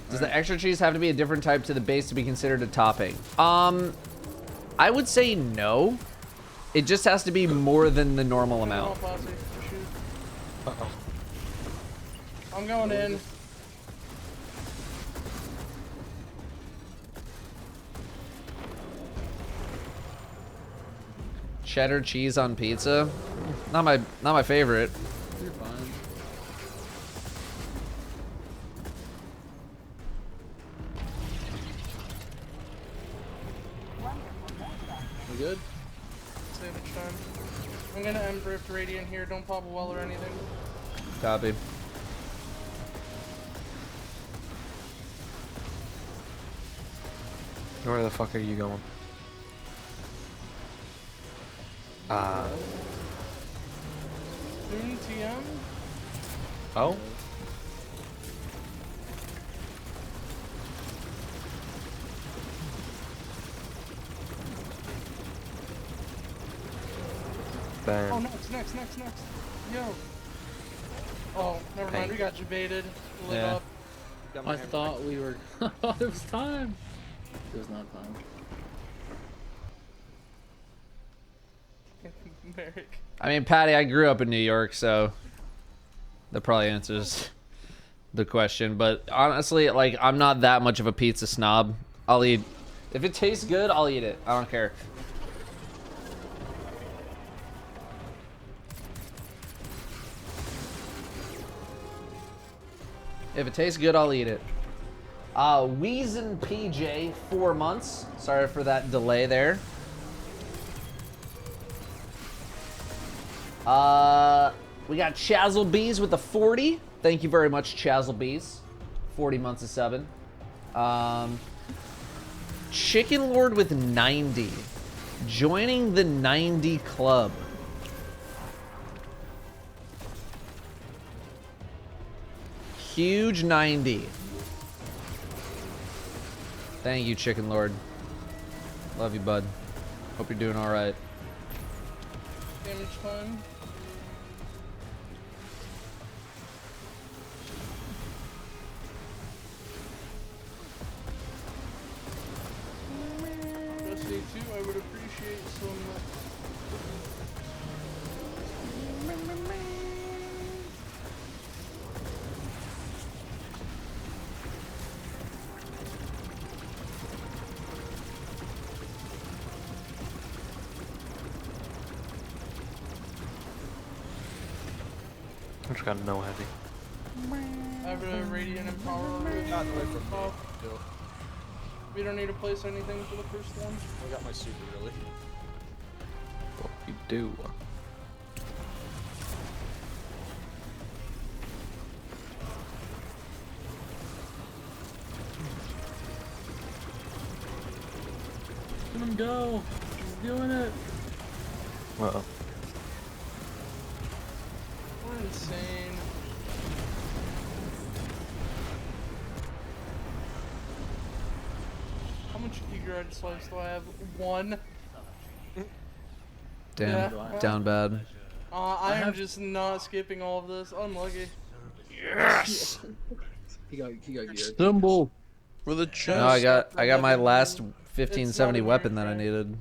Does the extra cheese have to be a different type to the base to be considered a topping? I would say no. It just has to be more than the normal amount. Uh-oh. I'm going in. Cheddar cheese on pizza? Not my favorite. You're fine. We good? Damage time. I'm gonna Emperor Radiant here. Don't pop a well or anything. Copy. Where the fuck are you going? Soon TM. Oh? Damn. Oh, next. Yo. Oh, never mind. We got debated. Lit Yeah. up. I thought we were. It was time. It was not time. Merrick. I mean, Patty, I grew up in New York, so that probably answers the question. But honestly, like, I'm not that much of a pizza snob. I'll eat. If it tastes good, I'll eat it. I don't care. If it tastes good, I'll eat it. Weezin PJ, 4 months. Sorry for that delay there. We got Chazzlebees with the 40. Thank you very much, Chazzlebees. 40 months of subbing. Chicken Lord with 90. Joining the 90 club. Huge 90. Thank you, Chicken Lord. Love you, bud. Hope you're doing all right. Damage time. Just say too, I would appreciate some. I just got no heavy. I have a radiant and power. Not away from me. We don't need to place anything for the first one. I got my super really. What we do? Let him go. He's doing it. Uh-oh. We're insane. How much eager-eyed slice do I have? 1. Damn, Yeah. down bad. I am just not skipping all of this. Unlucky. Yes. He got geared. Symbol for the chest. No, I got my last 1570 weapon that I needed.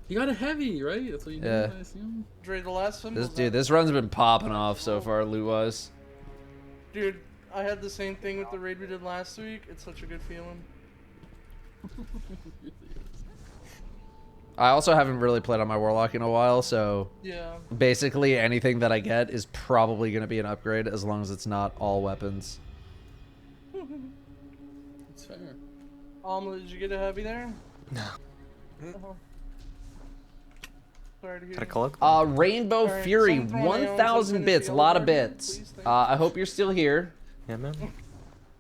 You got a heavy, right? That's what you Yeah. did, I assume. Dre, the last symbol. This run's been popping off so far, loot-wise. Dude, I had the same thing with the raid we did last week. It's such a good feeling. I also haven't really played on my Warlock in a while, so Yeah. basically anything that I get is probably going to be an upgrade as long as it's not all weapons. It's fair. Did you get a heavy there? No. Oh. Sorry to hear. Gotta collect. Rainbow Alright, Fury, someone throw my own 1,000 finish bits, a the lot of other bits. please, thank I hope you're still here. Yeah, man.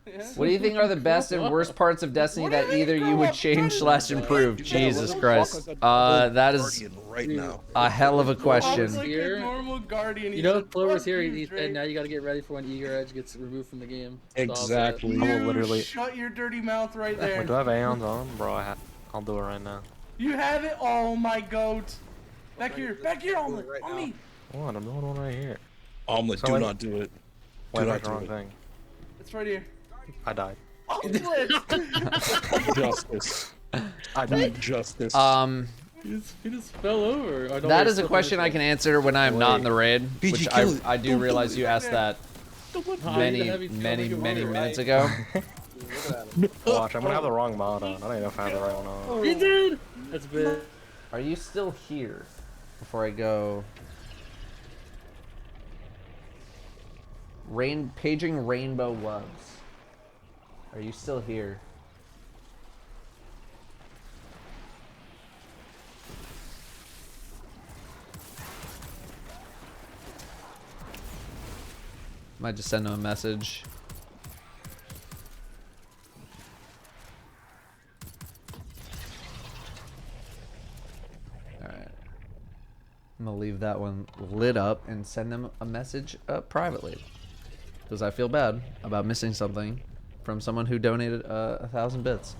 Yeah. What do you think are the best and worst parts of Destiny that either you would change / improve? Jesus Christ. That is right now. a hell of a question. Like a normal guardian. You know, said, Clover's "Fuck here, you, Drake." and now you gotta get ready for when Eager Edge gets removed from the game. Exactly. I will You literally. shut your dirty mouth right there. Wait, do I have Aeons on? Bro, I'll do it right now. You have it? Oh my goat. Back here, Omelet. right On now. me. What? I'm doing one right here. Omelet, So do wait- not do it. Wait, Do that's not the do wrong it. thing. It's right here. I died. Omelet. Justice. I died. Justice. He just fell over. Oh, no, That wait, is a still question I finished. can answer when I am not in the raid, BG, which kill it. I do Don't realize do you it. asked that many minutes ago. Watch, I'm gonna have the wrong mod on. I don't even know if I have the right one on. He did! That's big. Are you still here? Before I go, paging Rainbow Loves. Are you still here? Might just send him a message. Alright. I'm gonna leave that one lit up and send them a message privately. Because I feel bad about missing something from someone who donated 1,000 bits.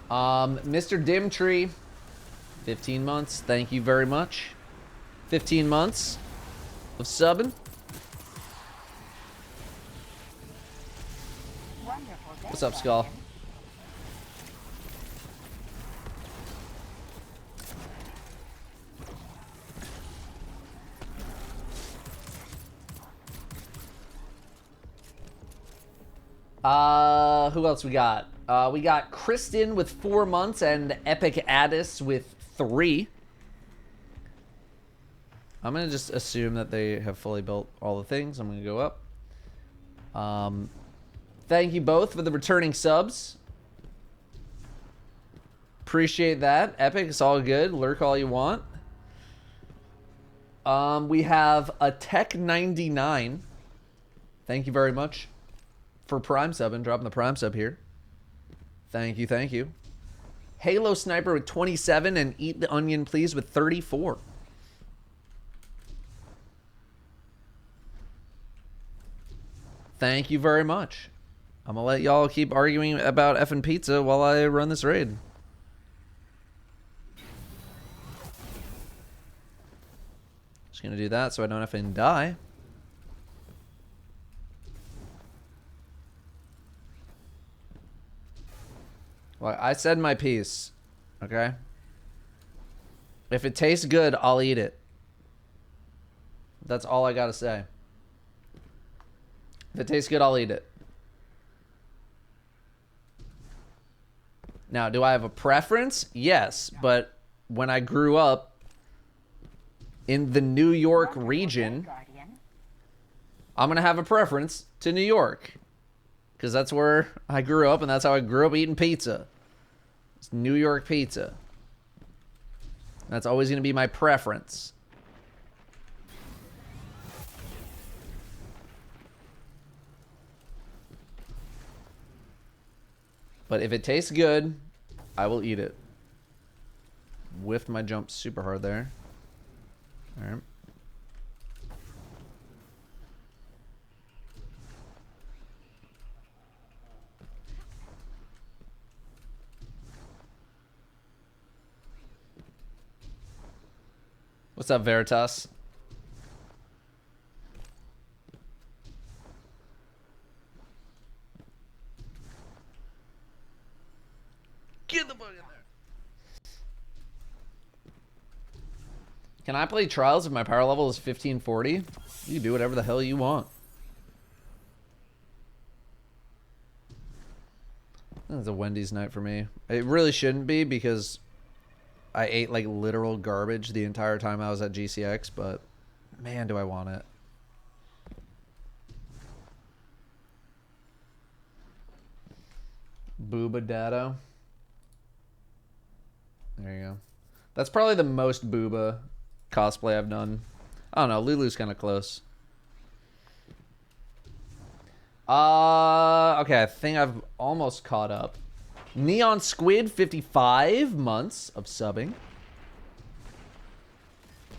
Mr. Dimtree, 15 months. Thank you very much. 15 months of subbing. Wonderful day, What's up, Skull? Guardian. Who else we got? We got Kristen with 4 months and Epic Addis with 3. I'm gonna just assume that they have fully built all the things. I'm gonna go up. Thank you both for the returning subs. Appreciate that. Epic, it's all good. Lurk all you want. We have a Tech 99. Thank you very much for Prime sub and dropping the Prime sub here. Thank you, thank you. Halo Sniper with 27 and Eat the Onion Please with 34. Thank you very much. I'm gonna let y'all keep arguing about effing pizza while I run this raid. Just gonna do that so I don't have to die. Well, I said my piece, okay? If it tastes good, I'll eat it. That's all I gotta say. If it tastes good, I'll eat it. Now, do I have a preference? Yes, but when I grew up in the New York region, I'm gonna have a preference to New York. Because that's where I grew up, and that's how I grew up eating pizza. It's New York pizza. That's always going to be my preference. But if it tastes good, I will eat it. Whiffed my jump super hard there. All right. What's up, Veritas? Get the bug in there. Can I play Trials if my power level is 1540? You can do whatever the hell you want. That's a Wendy's night for me. It really shouldn't be because I ate like literal garbage the entire time I was at GCX, but man, do I want it. Booba Datto. There you go. That's probably the most Booba cosplay I've done. I don't know. Lulu's kind of close. Okay, I think I've almost caught up. Neon Squid, 55 months of subbing.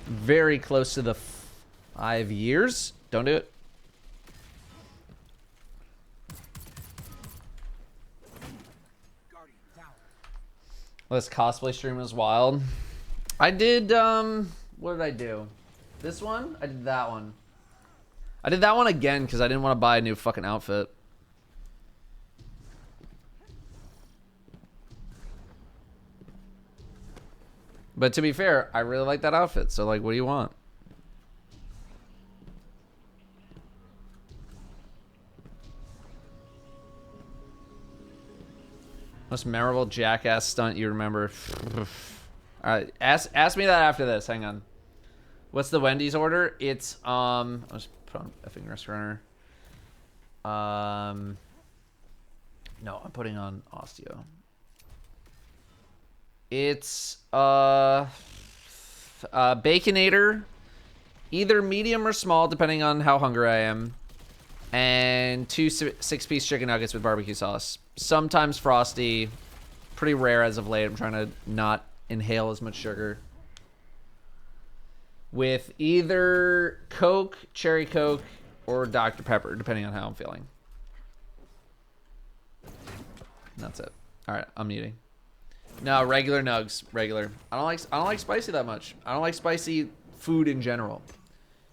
Very close to the 5 years. Don't do it. This cosplay stream was wild. I did, what did I do? This one? I did that one. I did that one again because I didn't want to buy a new fucking outfit. But to be fair, I really like that outfit. So, like, what do you want? Most memorable jackass stunt you remember? Alright, ask me that after this. Hang on. What's the Wendy's order? It's, I'll just put on effing restaurant. No, I'm putting on Osteo. It's Baconator, either medium or small depending on how hungry I am, and 2 6-piece chicken nuggets with barbecue sauce. Sometimes frosty, pretty rare as of late. I'm trying to not inhale as much sugar. With either Coke, Cherry Coke, or Dr. Pepper, depending on how I'm feeling. And that's it. All right, I'm eating. No, regular nugs, regular. I don't like spicy that much. I don't like spicy food in general.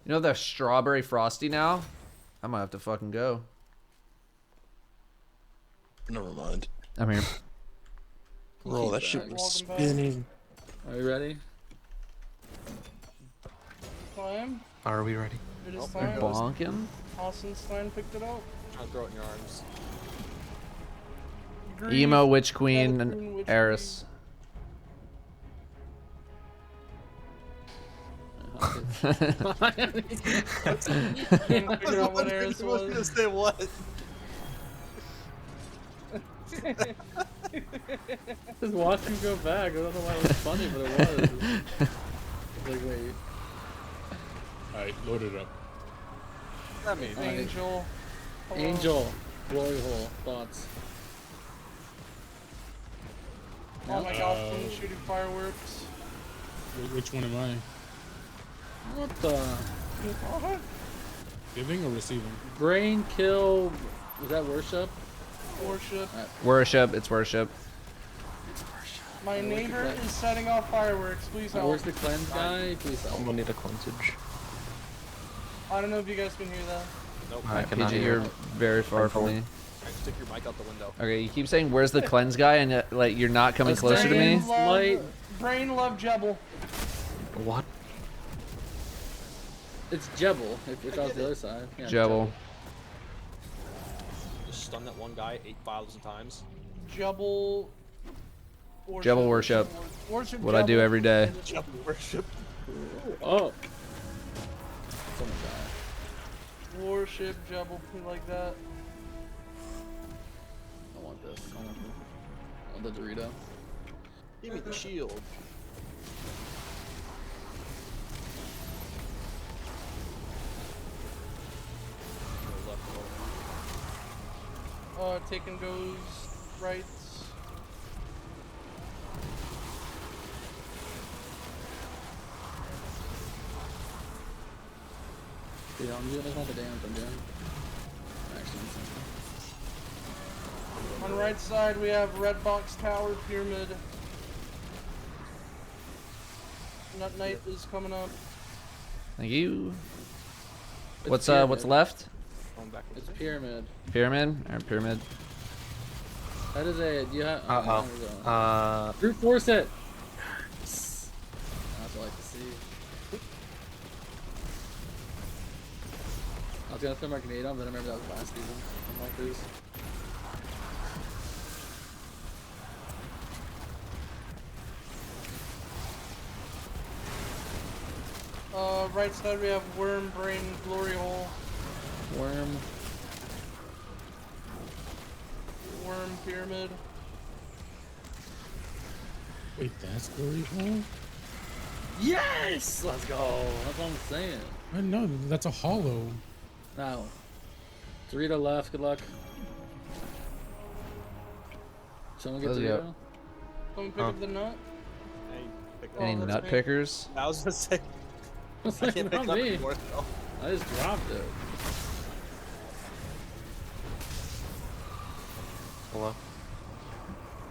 You know the strawberry frosty now? I might have to fucking go. Never mind. I'm here. Bro, that shit was spinning. Are you ready? Time. Are we ready? It is Bonking? Austin Stein picked it up. Try to throw it in your arms. Grief, Emo, Witch Queen, Netherqueen, and Witch Eris. Queen. Couldn't figure out what Eris was was. gonna say what? Just watch him go back. I don't know why it was funny, but it was. Like, wait. Alright, load it up. That means Angel. Hello. Angel. Glory hole. Thoughts. Oh my gosh, I'm shooting fireworks. Which one am I? What the? Giving or receiving? Brain kill. Was that worship? Worship. Worship. It's worship. My neighbor is setting off fireworks. Please help. Where's the cleanse guy? Please help. I'm gonna need a cleansage. I don't know if you guys can hear that. Nope. I cannot PG, hear you're it. very far from me. Alright, stick your mic out the window. Okay, you keep saying where's the cleanse guy, and like you're not coming closer to me. Brain love Jebel. What? It's Jebel. If I was the other side. Yeah, Jebel. Just stun that one guy 8,000 times. Jebel. Jebel worship. Worship What I do every day. Jebel worship. Oh. Worship Jebel. Like that. I want this. I want the Dorito. Give me the shield. Taken goes right. Yeah, I'm doing all the damage I'm doing. Actually, On the right side, we have Red Box Tower Pyramid. Nut Knight is coming up. Thank you. It's What's pyramid. what's left? It's pyramid. Pyramid or pyramid? That is a. Do you have? Brute force it. That's what I like to see. I was gonna throw my grenade on, but I remember that was last season. On my cruise. Right side we have Worm, Brain, Glory Hole. Worm. Worm, Pyramid. Wait, that's Glory Hole? Yes! Let's go. That's what I'm saying. I know, that's a hollow. Now. Dorito left. Good luck. Someone get Let's Dorito? go. Someone pick up the nut. Any that's nut me. pickers? I was gonna say. It's I like, can't pick not it up me. anymore, though. I just dropped it. Hello?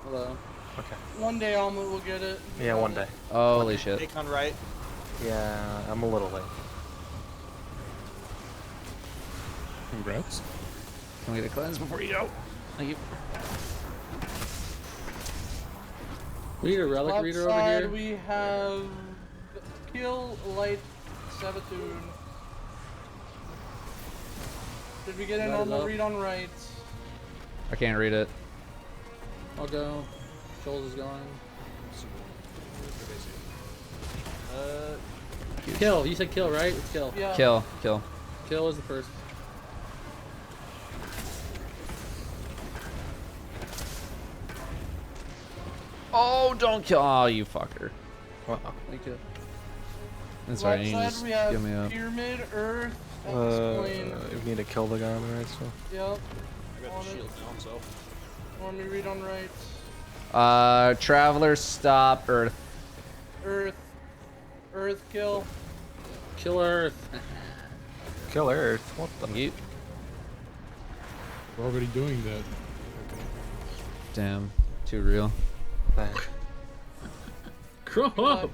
Hello. Okay. One day Alma will get it. Yeah, one day. Holy shit. Take on right. Yeah, I'm a little late. Congrats. Can we get a cleanse before you go? Thank you. We need a relic Left reader over side here. we have Kill Light Sabatune. Did we get a That is normal up. read on right? I can't read it. I'll go. Shoals is going. Kill. You said kill, right? It's kill. Yeah. Kill. Kill. Kill is the first. Oh, don't kill. Oh, you fucker. Thank you. That's right. Left You can side just we have give me up. Pyramid, Earth, and Plane. We need to kill the guy on the right still. Yep. I got On the it. shield now, so. Want me to read on right? Traveler, stop, Earth. Earth. Earth kill. Kill Earth. Kill Earth? What the? You. We're already doing that. Damn. Too real. Grow up.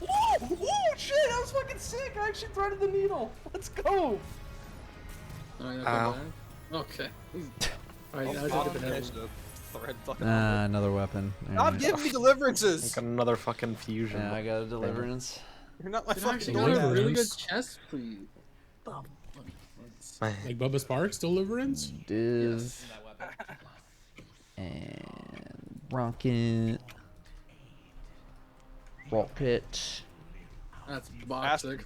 Oh shit! That was fucking sick. I actually threaded the needle. Let's go. Ow. Okay. Alright, now I took the head. Thread fucking. Another weapon. Stop giving me deliverances. Got another fucking fusion. Yeah, I got a deliverance. You're not my Can I fucking actually get a really good deliverance. chest, please? Like Bubba Sparks Deliverance? Div. And Rocket. Rocket. That's boxic.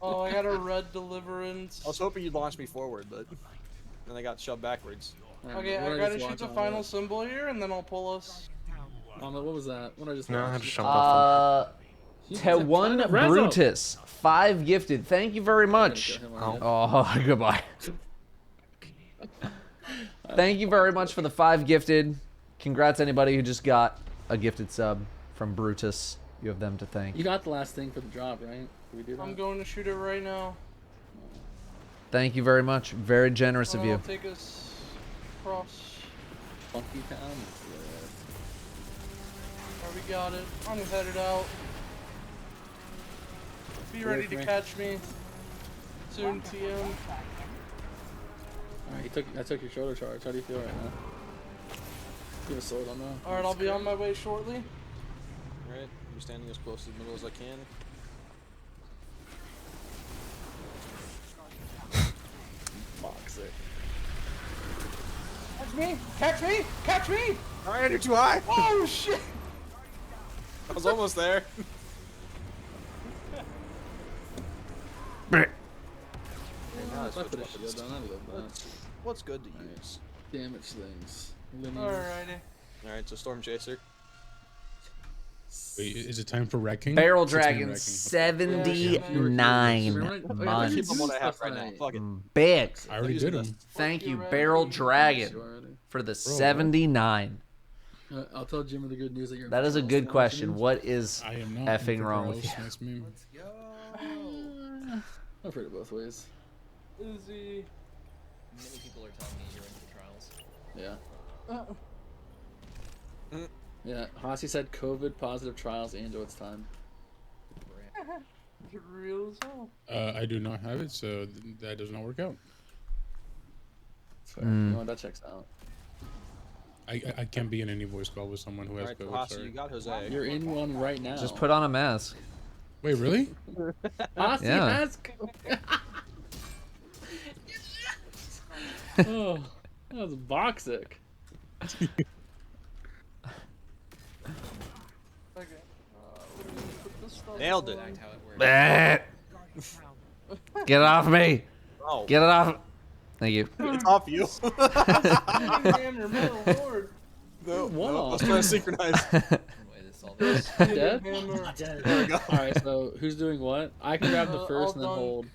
Oh, I got a red Deliverance. I was hoping you'd launch me forward, but then I got shoved backwards. Okay, I gotta shoot the final symbol here, and then I'll pull us. What was that? What I just No, I watched? just jumped off. One Brutus, 5 gifted. Thank you very much. Oh, goodbye. Thank you very much for the 5 gifted. Congrats anybody who just got a gifted sub from Brutus. You have them to thank. You got the last thing for the drop, right? Did we do that? I'm going to shoot it right now. Thank you very much. Very generous of I'll you. take us across. Funky Town. Alright, we got it. I'm headed out. Be ready to catch me. Soon, TM. Alright, I took your shoulder charge. How do you feel right now? You have a sword on that. Alright, I'll be on my way shortly. Alright, I'm standing as close to the middle as I can. Boxic. Catch me! Catch me! Catch me! Alright, you're too high! Oh shit! I was almost there. What's good to use? Damage things. Alrighty. Alright, so Storm Chaser. Wait, is it time for wrecking? Barrel 6-man Dragon, wrecking. 79 months. Keep them what I have right now. Fuck it. Big. I already did them. Thank you, Barrel Dragon, for the 79. I'll tell Jimmy the good news that you're. That is a good question. What is I am not effing wrong with you? Nice meme. I've heard it both ways. Izzy. Many people are telling me you're in for trials. Yeah. Yeah, Hossie said COVID positive trials Angel, it's time. Real as hell. I do not have it, so that does not work out. Fair. You know what, that checks out. I can't be in any voice call with someone who has Alright, COVID. Hossie, Sorry. you got Jose. You're in one right now. Just put on a mask. Wait, really? Hossie Yeah. has COVID. Oh, that was boxic. Nailed it. Get it off me. Oh. Get it off. Thank you. It's off you. Hammer, metal lord. No, I was trying to synchronize. Dead? There we go. Alright, so who's doing what? I can grab the first and then I'll hold.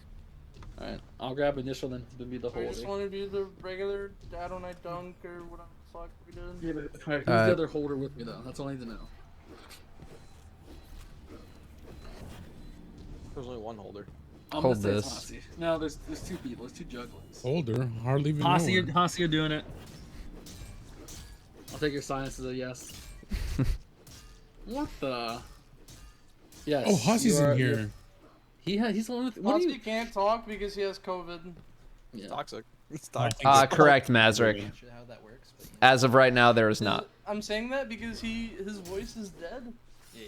Alright, I'll grab initial then be the I holder. just want to do the regular Datto Night Dunk or whatever the fuck we did. Yeah, but, alright, who's the other holder with me though? That's all I need to know. There's only one holder. I'm Hold gonna say this. it's Hossie. No, there's two people. There's two jugglers. Holder, hardly even know her. Hossie, you're doing it. I'll take your silence as a yes. What the? Yes. Oh, Hossie's in here. He's the one with. What do Hossie you? can't talk because he has COVID. Yeah. Toxic. It's toxic. Correct, Mazrick. Not sure how that works, but As of right now, there is not. I'm saying that because his voice is dead. yeah.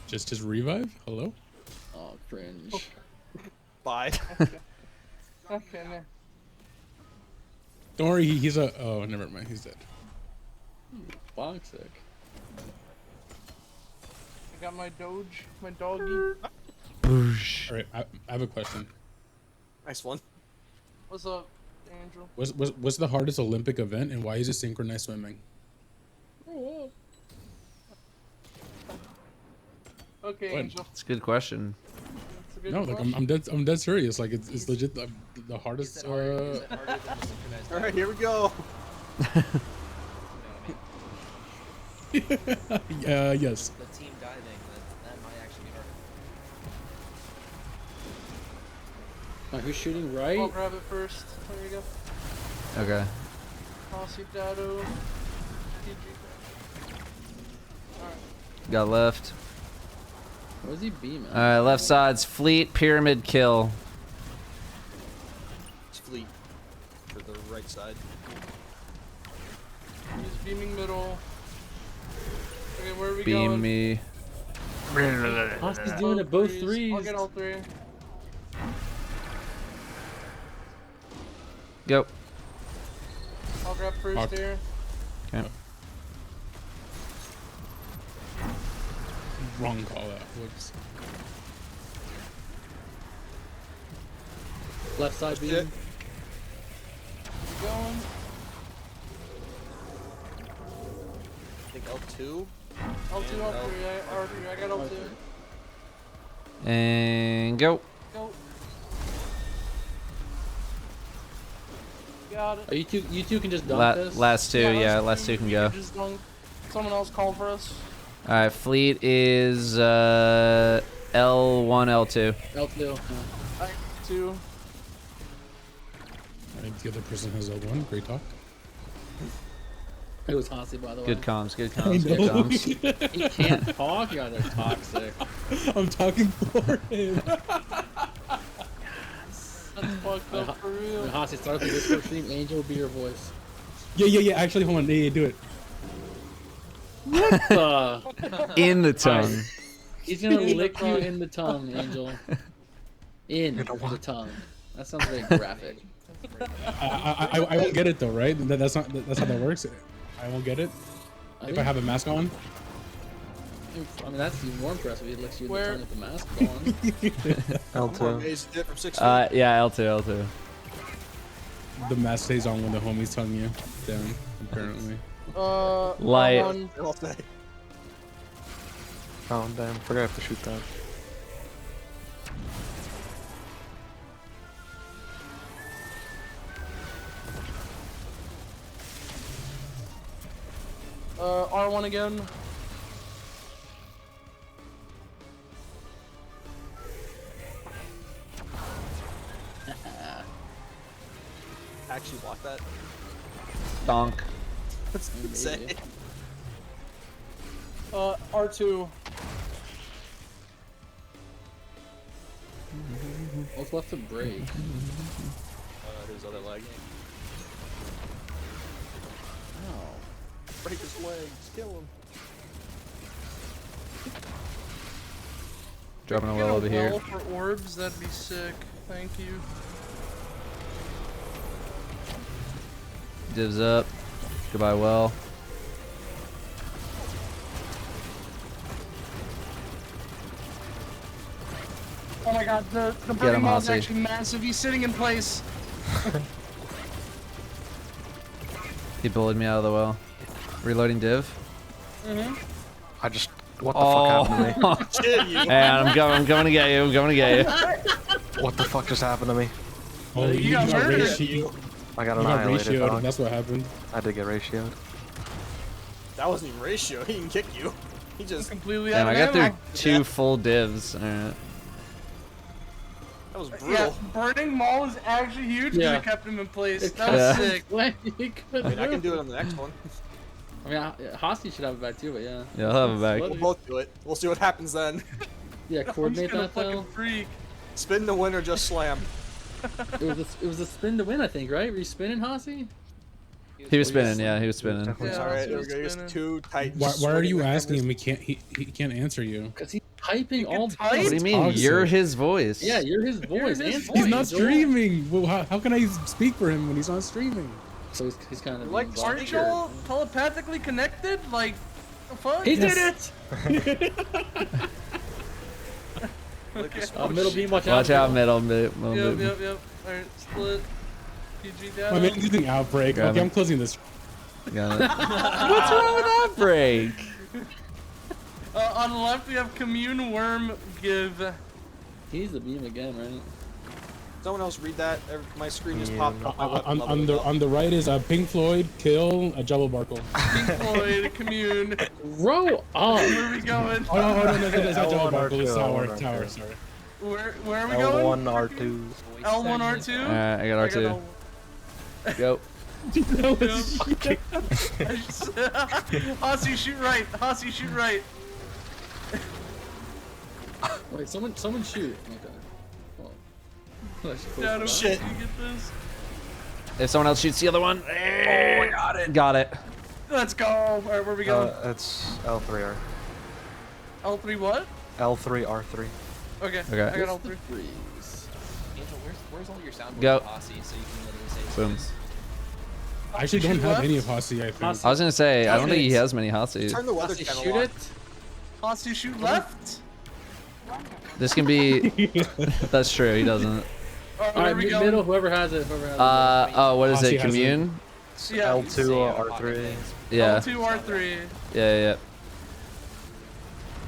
Just his revive? Hello? Oh, cringe. Bye. Okay, man. Don't worry, he's a... Oh, never mind. He's dead. Boxic. I got my Doge, my doggy. Alright, I have a question. Nice one. What's up, Angel? What's the hardest Olympic event, and why is it synchronized swimming? Okay, What? Angel. It's a good question. That's a good No, like question. I'm dead serious. Like it's legit the hardest. Alright, here we go. Yes. The team diving, that might actually be hard. Alright, who's shooting right? I'll grab it first. There you go. Okay. Hossie, Datto, PG. Alright. Got left. Where's he beaming? Alright, left side's Fleet Pyramid Kill. It's Fleet. For the right side. He's beaming middle. Okay, where are we Beam going? me. Hossie's doing it both threes. I'll get all three. Go. I'll grab first here. Okay. Wrong call out. Whoops. Left side beam. Shit. Keep going. I think L2. L2, L3, R3. I got L2. And go. Go. Got it. You two can just dunk this. Last two, yeah, last two can go. Just dunk. Someone else call for us. All right, fleet is L1, L2. L2. I 2. I think the other person has L1. Great talk. It was Hossie, by the way. Good comms, good I comms, good know. comms. He can't talk. You guys are toxic. I'm talking for him. That's fucked up for real. When Hossie starts the Discord stream, Angel will be your voice. Yeah. Actually, hold on. Yeah, do it. What the? In the tongue. He's gonna lick you in the tongue, Angel. In the tongue. That sounds very graphic. I won't get it though, right? That's how that works. I won't get it if I have a mask on. I mean, that's even more impressive. He licks you in the tongue with the mask on. L2. Yeah, L2. The mask stays on when the homies tongue you down, apparently. Light. Oh damn, forgot I have to shoot that. R1 again. Actually block that. Donk. What's it say? R2. What's left to break? His other leg. Oh. Break his legs. Kill him. Dropping a well over here. For orbs, that'd be sick. Thank you. Divs up. Goodbye, well. Oh my god, the Get burning him, ball is Hossie. actually massive. He's sitting in place. He bullied me out of the well. Reloading div. I just. What the fuck happened to me? And I'm coming to get you. I'm coming to get you. What the fuck just happened to me? Oh, you got ratioed. I got You got annihilated. ratioed, Dog. that's what happened. I did get ratioed. That wasn't even ratio. He didn't kick you. He just completely Damn, out I of got ammo. through 2 full divs. Alright. That was Yeah, brutal. burning maul is actually huge because Yeah. it kept him in place. It That was Yeah. sick. I mean, I can do it on the next one. I mean, Hossie should have it back too, but yeah. Yeah, I'll have it back. We'll both do it. We'll see what happens then. Yeah, coordinate I'm that just gonna though. fucking freak. Spin the win or just slam. It was a spin to win, I think, right? Were you spinning, Hossie? He was spinning, yeah, he was spinning. It's alright, there we go. Here's two tight. Why are you asking him? He can't answer you. Because he's typing all the type? time. What do you mean? Toxic. You're his voice. Yeah, you're his voice. his Answer He's me, not Joel. streaming. Well, how can I speak for him when he's not streaming? So he's kind of Like, being Aren't blunt. you all telepathically connected? Like, the fuck? He Yes. did it! Middle beam, watch out. Watch out, middle. Yep. Alright, split. PG down. My man's using outbreak. Grab Okay, him. I'm closing this. Got it. What's wrong with that break? On the left, we have commune worm give. He's the beam again, right? Someone else read that. My screen just popped up. My weapon level On is up. the right is Pink Floyd, Kill, a Jubble Barkle. Pink Floyd, commune. Grow up! Where are we going? Oh no, that's not Jubble L1, Barkle. It's R2, Tower. R2. Sorry. Where are we going? L1, R2. L1, R2? Alright, I got R2. Go. Hossie, shoot right. Hossie, shoot right. Wait, someone shoot. Okay. Well, I should close Datto, that. Shit. Did you get this? If someone else shoots the other one. Oh, I got it. Got it. Let's go. Alright, where are we going? It's L3R. L3 what? L3R3. Okay. Okay. I got What's the L3. freeze? Angel, where's Where's all your soundboard Go. posse so you can literally say his Boom. face? I actually don't have any of Hossy, I think. I was gonna say, I don't think he has many Hotseas. Turn the weather Hossy, channel shoot on. it. Hossy, shoot left. This can be. That's true. He doesn't. Alright, middle. Whoever has it. Whoever has it. Oh, what is Hossy it? has Commune? Yeah. L2 or R3. Yeah. L2, R3. Yeah.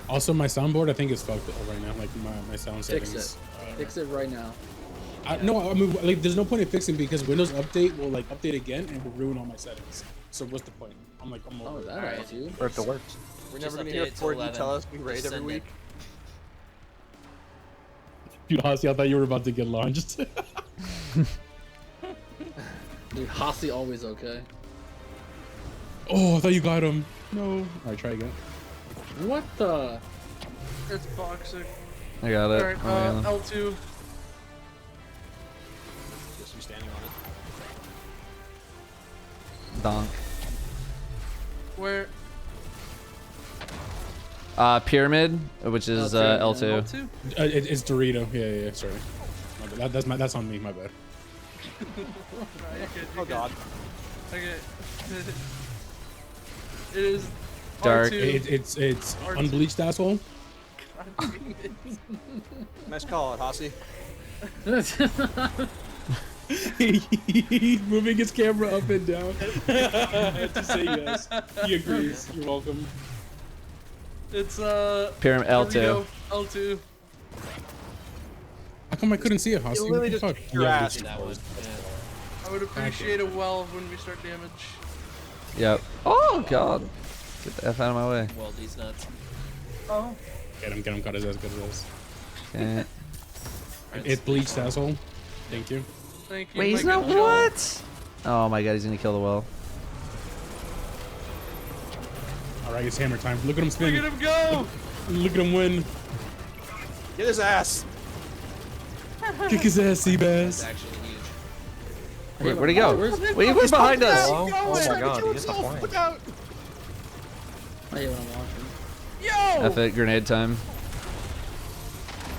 Also, my soundboard I think is fucked up right now. Like my sound Fix settings. it. Fix it right now. No, I mean like there's no point in fixing because Windows Update will like update again and will ruin all my settings. So what's the point? I'm over it. That attitude. For it to work. We're Just never gonna update hear it to Ford 11. tell us we raid Just every send week. Dude, Hossy, I thought you were about to get launched. Dude, Hossy always okay. Oh, I thought you got him. No. Alright, try again. What the? It's boxing. I got it. Alright, Oh my God. L2. Just you standing on it. Donk. Where? Pyramid, which is L2. L2? It's Dorito. Yeah. Sorry. My bad. That's on me. My bad. Oh God. Okay. It is Dark. R2. It's R2. unbleached asshole. Nice call, Hossy. He's moving his camera up and down to say yes. He agrees. You're welcome. It's Pyramid L2. L2. How come I couldn't see it, Hossy? You literally What the just fuck? kicked your ass. That one. I would appreciate a well when we start damage. Yep. Oh God. Get the F out of my way. Well, these nuts. Oh. Get him. Got his ass. Okay. It's bleached asshole. Thank you. Thank you. Wait, he's my not good Joel. what? Oh my God, he's gonna kill the well. Alright, it's hammer time. Look at him spin. Look at him go! Look at him win. Get his ass. Kick his ass, That's Seabass. actually huge. Wait, where'd he go? Wait, he's behind us. Oh my God, he is a point. Look out. I hate when I'm watching. Yo! F it, grenade time.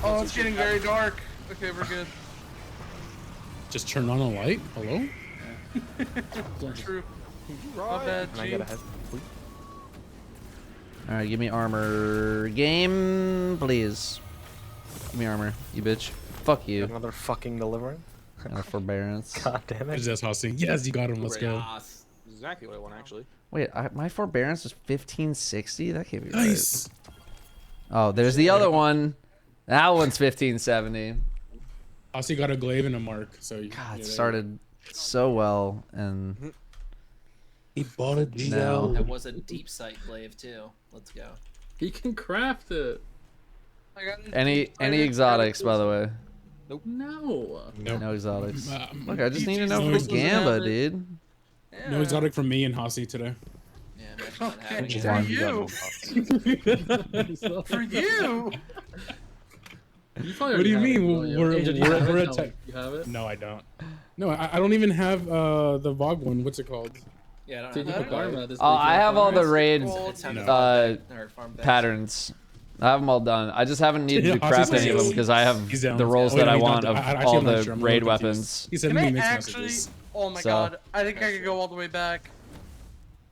Oh, it's getting very dark. Okay, we're good. Just turn on a light? Hello? True. My bad, Can I G. get ahead? Alright, give me armor. Game, please. Give me armor, you bitch. Fuck you. Another fucking deliverance? Another forbearance. God damn it. It's just Hossy. Yes, you got him. Let's go. That's exactly what I want, actually. Wait, my forbearance is 1560? That can't be Nice. right. Oh, there's the other one. That one's 1570. Hossy got a glaive and a mark. So God, it started so well, and he bought a now That was a deep sight glaive too. Let's go. He can craft it. any exotics, by the way? No. Nope. No exotics. Uh, Look, I just need to know no for the Gamba, dude. No exotic from me and Hossy today. Yeah, imagine not having Okay, it. for you. For you. What do you mean? We're at tech. You have it? No, I don't. No, I don't even have the VOG one. What's it called? Yeah, I don't Did you know. put Dharma? This I have all the raid It's time to No. farm back- or farm back. patterns. I have them all done. I just haven't needed Yeah, to craft Hossy's any of them because I have he's down. the rolls Oh, that yeah, I he's want not- of actually, all I'm not the sure. I'm a raid little confused. weapons. He sent Can me I mixed actually? messages. Oh my So- God! I think I could go all the way back.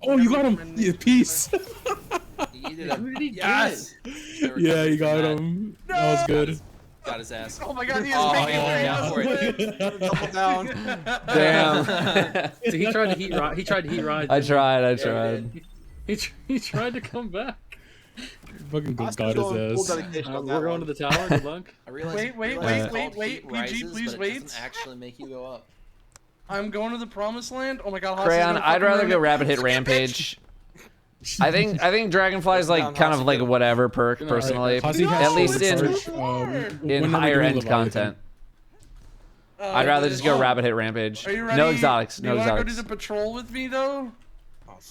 Oh, you got him. Yeah, peace. He did a Yes. Yeah, you got him. That was good. Got his ass. Oh my God! He is Oh, making yeah, it. for it. Double down. Damn. So he tried to heat ride. He tried to heat ride. I tried. He tried to come back. Fucking Oscar's got going full his ass. dedication on that We're going to one. the tower. Good luck. I realize, Wait, wait, I realize wait, it's wait, called wait, heat PG, rises, please but wait. It doesn't actually make you go up. I'm going to the promised land. Oh my God! Hossy's Crayon, gonna I'd fucking rather ruin go it. rapid hit rampage. I think Dragonfly is like kind of like a whatever perk personally, Hossy has at least in supercharge, in when are we higher doing end Leviathan? content. I'd rather just go rapid hit rampage. Are you ready? No exotics. Do No you want to go do exotics. the patrol with me though?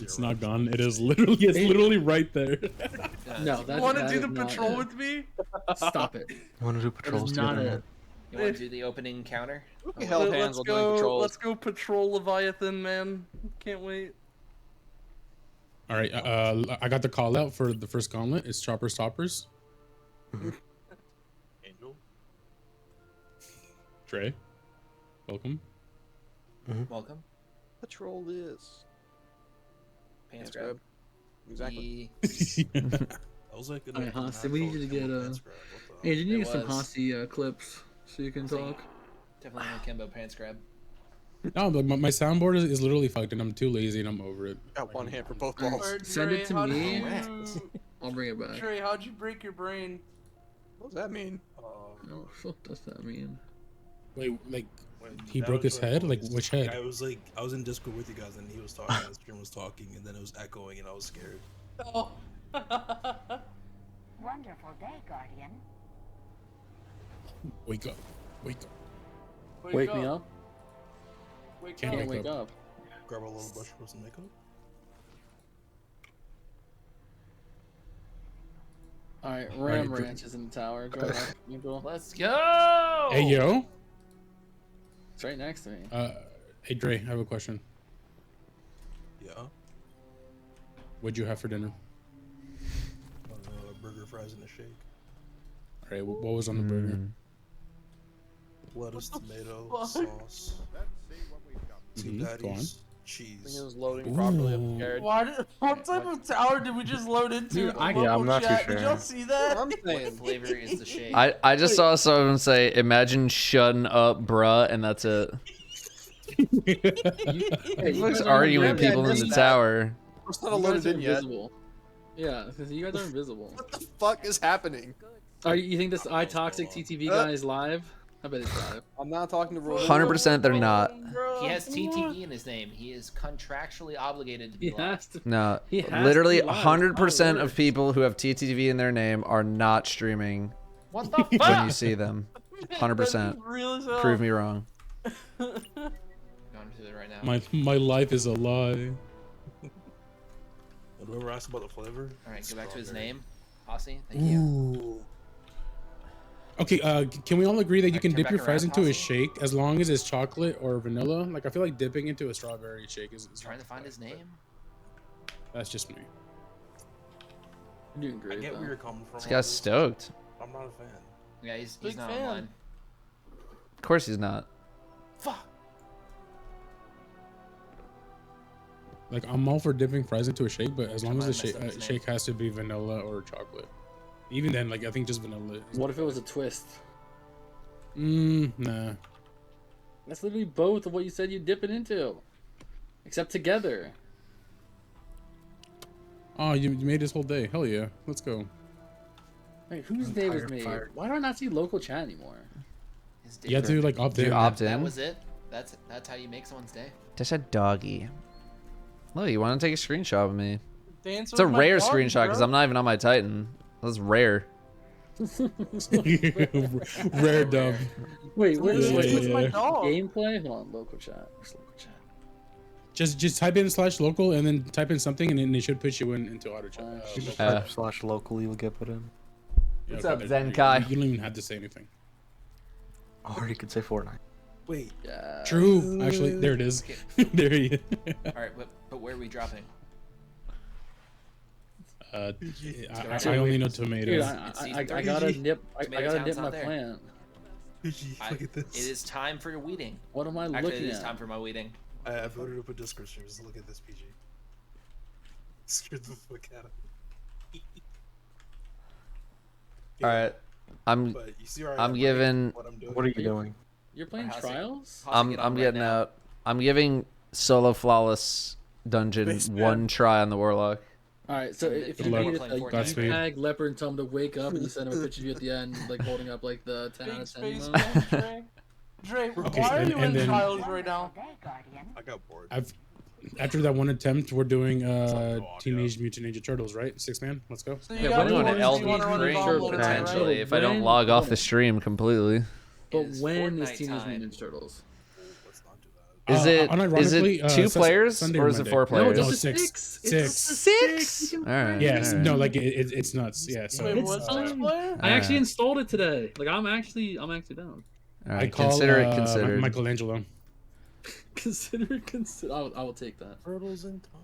It's not gone. It is literally. It's literally right there. No, that, Want to that do is the not patrol it. with me? Stop it. You want to do patrols not together? it. You want to do the opening encounter? We held hands while doing patrols. Let's go patrol Leviathan, man. Can't wait. All right. I got the call out for the first gauntlet. It's choppers toppers. Angel. Trey. Welcome. Welcome. Patrol this. Pants grab. Exactly. That was like Alright, Hosty, we need you to get hey, did you get some Hosty clips so you can talk? Definitely no Kembo pants grab. No, but my soundboard is literally fucked, and I'm too lazy, and I'm over it. Got one hand for both balls. Send it to me. I'll bring it back. Trey, how'd you break your brain? What does that mean? No, what does that mean? Wait, like he broke his head? Like which head? I was in Discord with you guys, and he was talking, and the stream was talking, and then it was echoing, and I was scared. Oh. Wonderful day, Guardian. Wake up! Wake up! Wake me up. Can't wake up. Grab a little brush for some makeup. Alright, Ram Ranch is in the tower. Go ahead, Angel. Let's go! Hey yo! It's right next to me. Hey Dre, I have a question. Yeah. What'd you have for dinner? Burger, fries, and a shake. All right, what was on the burger? Lettuce, tomato, sauce. Two patties, cheese. I think it was loading properly. I'm scared. What type of tower did we just load into? Dude, I'm not too sure. Did y'all see that? I'm What saying. flavor is the shake? I just saw someone say, "Imagine shutting up, bruh," and that's it. Looks arguing with people in the tower. It's not loaded in yet. Invisible. Yeah, because you guys are invisible. What the fuck is happening? You think this iToxic TTV guy is live? I bet it's live. I'm not talking to Roy. 100% they're not. He has TTV in his name. He is contractually obligated to be live. No, He has literally to be live. 100% of people who have TTV in their name are not streaming What the fuck? when you see them. 100%. Real as hell. Prove me wrong. Going to it right now. My life is a lie. Whoever asked about the flavor. All right, go back to his name. Aussie, thank you. Ooh. Okay, can we all agree that you can turn dip back your fries around, into a Aussie. shake as long as it's chocolate or vanilla? Like, I feel like dipping into a strawberry shake is Trying to find his name. that's just me. You're doing I great. get though. where you're coming from. This guy's stoked. I'm not a fan. Yeah, he's Big not fan. online. Of course he's not. Fuck. Like, I'm all for dipping fries into a shake, but as long as the messed up his name. shake has to be vanilla or chocolate. Even then, like, I think just vanilla. What if it was a twist? Nah. That's literally both of what you said you dip it into. Except together. Oh, you made this whole day. Hell yeah. Let's go. Wait, whose day was made? Why do I not see local chat anymore? His You have to, like, opt Do you in. opt That in? was it. That's how you make someone's day. Just a doggy. Look, you want to take a screenshot of me? Dance It's a with my rare dog, screenshot because bro. I'm not even on my Titan. That's rare. Rare dub. Wait, where's Yeah, what's yeah, my yeah. dog? Gameplay? Hold on, local chat. Where's local chat? Just type in /local and then type in something and then it should put you into auto chat. /local, you'll get put in. Yeah, What's okay, up, there- Zenkai? You don't even have to say anything. Or you could say Fortnite. Wait. Yeah. True. Actually, there it is. There he is. All right, but where are we dropping? I only know tomato. Dude, I gotta nip. I gotta dip my there. plant. Look at this. It is time for your weeding. What am I Actually, looking it is at? time for my weeding. I voted to put Discord streams. Look at this, PG. Scared the fuck out of me. All right, I'm But you see where I am, right? giving. What I'm doing. What are you doing? You're playing How's it- trials? how's it get on I'm right getting now? out. I'm giving solo flawless dungeon Spaceman. one try on the warlock. All right, so if Good you luck. need Playing a Godspeed. tag leopard and tell him to wake up, and you send him a picture of you at the end, like holding up like the 10 out Big of 10 space emoji. man, Dre. Dre, Okay, why are and- you and in then- trials right now? Day, Guardian. I got bored. After that one attempt, we're doing Teenage Mutant Ninja Turtles, right? 6-man. Let's go. So you Yeah, got we're doing an boys, LV you wanna run a stream gauntlet tonight, right? potentially if I don't When- log off the stream completely. But It is when is Fortnite Teenage time. Mutant Ninja Turtles? Let's not do that. Is it two players Sunday or or is it Monday? 4 No, players? it's No, just six. It's Six. six. All right. Yes. all right. No, like it's nuts. Yeah. So Wait, what's It's six player? I actually Alright. installed it today. Like I'm actually down. All I right, call consider it considered. Michelangelo. Consider. I will take that. Turtles in time.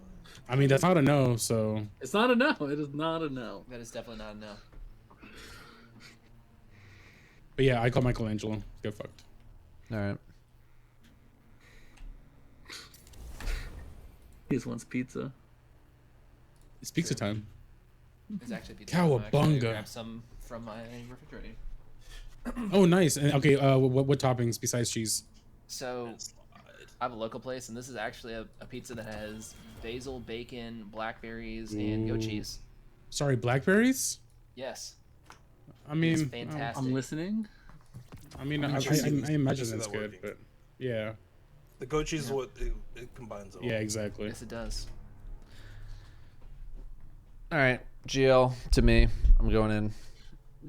I mean, that's not a no. So It's not a no. It is not a no. That is definitely not a no. but yeah, I call Michelangelo. Get fucked. All right. He just wants pizza. It's pizza time. It's actually pizza. I'm actually gonna Cowabunga. grab some from my refrigerator. Oh, nice. And, okay, what toppings besides cheese? So, I have a local place, and this is actually a pizza that has basil, bacon, blackberries, and goat cheese. Sorry, blackberries? Yes. I mean, It's fantastic. I'm listening. I mean, I I imagine see that's that good, working. but yeah. The goat cheese is what it combines it all. Yeah, exactly. Yes, it does. All right, GL to me. I'm going in.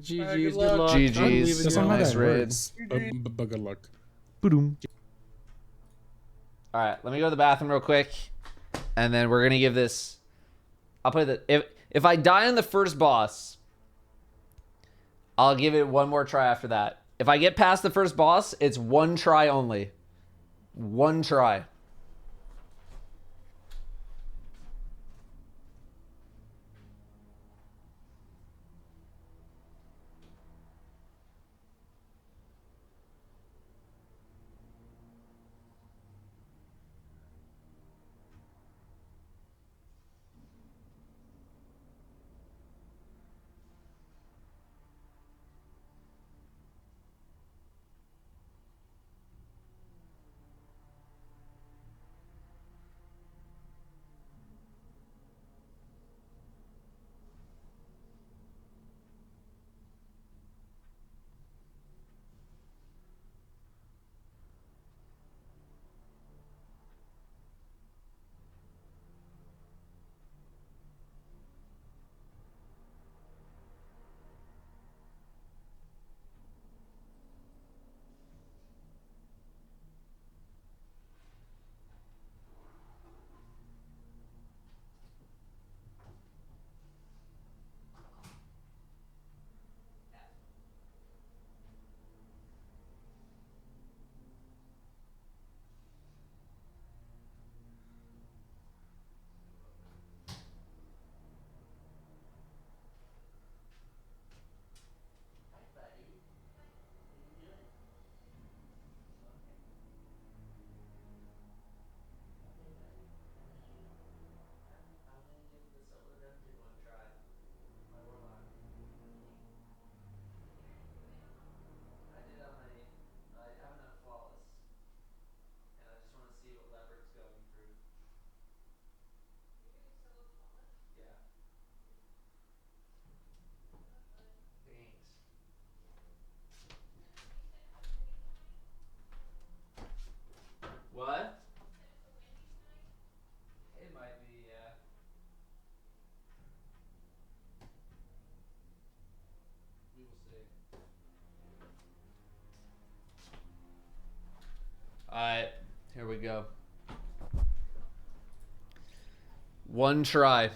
GG's, good luck. GG's. That's not how Nice that raid. works. But good luck. Boom. All right, let me go to the bathroom real quick, and then we're gonna give this. I'll play the if I die on the first boss, I'll give it one more try after that. If I get past the first boss, it's one try only. One try. What? It might be, yeah. We will see. Alright, here we go. One try.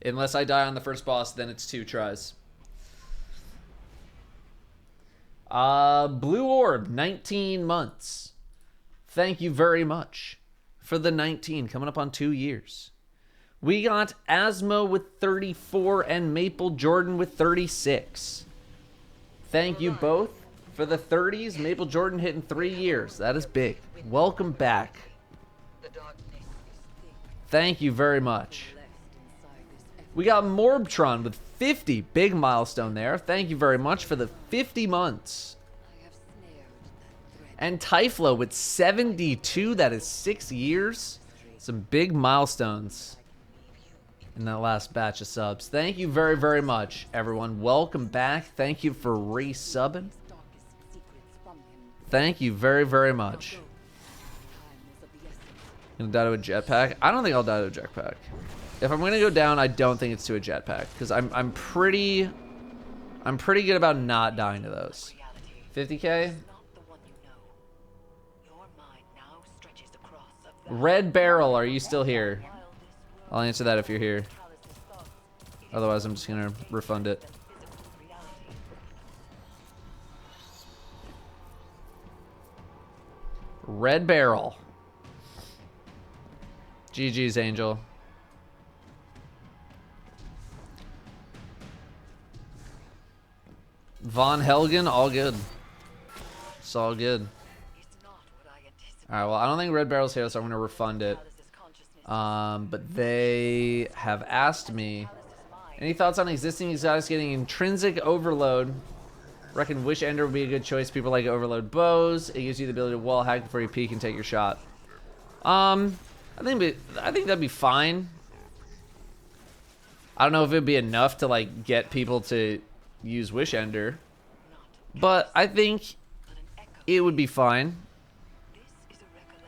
Unless I die on the first boss, then it's 2 tries. Blue Orb, 19 months. Thank you very much for the 19, coming up on 2 years. We got Asmo with 34 and Maple Jordan with 36. Thank you both for the 30s. Maple Jordan hitting 3 years. That is big. Welcome back. Thank you very much. We got Morbtron with 50. Big milestone there. Thank you very much for the 50 months. And Typhlo with 72. That is 6 years. Some big milestones in that last batch of subs. Thank you very, very much, everyone. Welcome back. Thank you for resubbing. Thank you very, very much. Gonna die to a jetpack? I don't think I'll die to a jetpack. If I'm gonna go down, I don't think it's to a jetpack because I'm pretty good about not dying to those. 50k. Red Barrel, are you still here? I'll answer that if you're here. Otherwise, I'm just gonna refund it. Red Barrel. GG's, Angel. Von Helgen, all good. It's all good. All right, well, I don't think Red Barrel's here, so I'm going to refund it. But they have asked me, any thoughts on existing exotics getting intrinsic overload? Reckon Wish Ender would be a good choice. People like overload bows. It gives you the ability to wall hack before you peek and take your shot. I think that'd be fine. I don't know if it'd be enough to like get people to use Wish Ender, but I think it would be fine.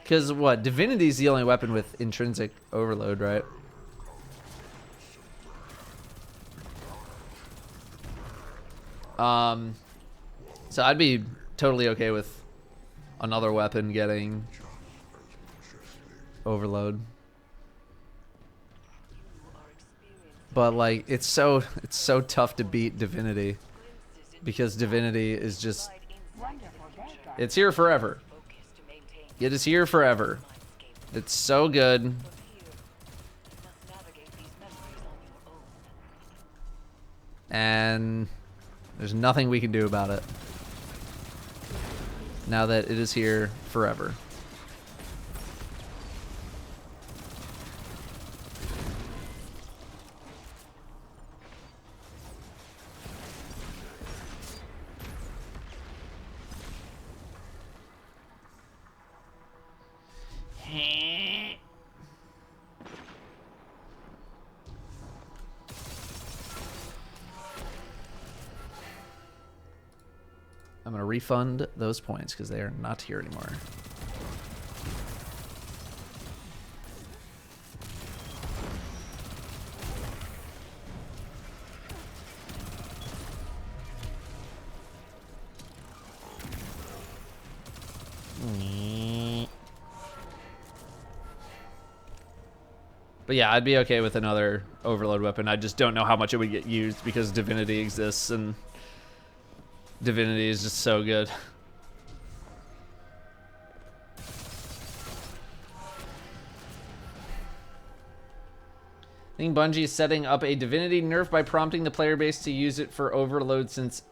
Because what? Divinity is the only weapon with intrinsic overload, right? So I'd be totally okay with another weapon getting overload. But like it's so tough to beat Divinity because Divinity is just it's here forever. It is here forever. It's so good. And there's nothing we can do about it. Now that it is here forever. I'm going to refund those points because they are not here anymore. But yeah, I'd be okay with another overload weapon. I just don't know how much it would get used because Divinity exists and Divinity is just so good. I think Bungie is setting up a Divinity nerf by prompting the player base to use it for overload since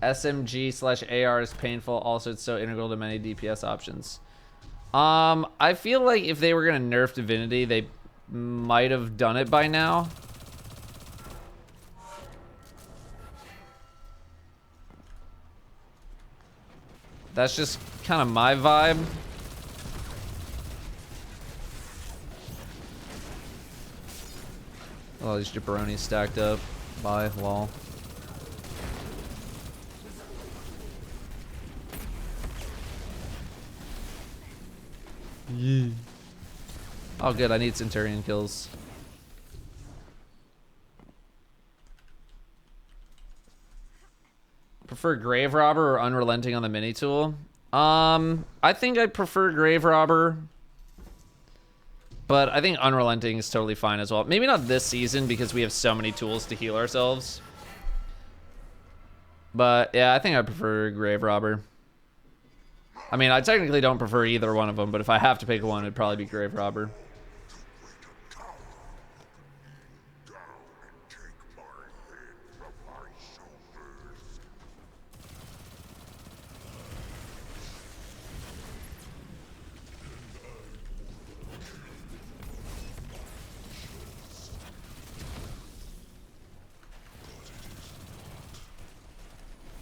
SMG/AR is painful. Also, it's so integral to many DPS options. I feel like if they were gonna nerf Divinity, they might have done it by now. That's just kind of my vibe. All these jabronis stacked up. Bye, lol. Yeah. Oh, good. I need Centurion kills. Prefer Grave Robber or Unrelenting on the mini tool? I think I'd prefer Grave Robber, but I think Unrelenting is totally fine as well. Maybe not this season because we have so many tools to heal ourselves. But yeah, I think I prefer Grave Robber. I mean, I technically don't prefer either one of them, but if I have to pick one, it'd probably be Grave Robber.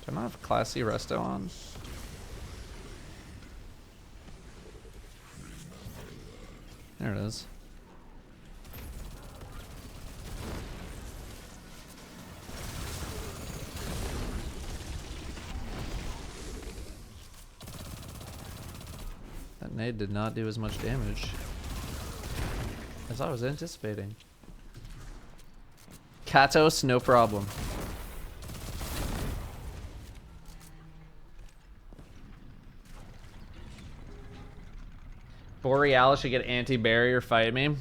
Do I not have Classy Resto on? There it is. That nade did not do as much damage as I was anticipating. Katos, no problem. Borealis should get anti-barrier, fight me.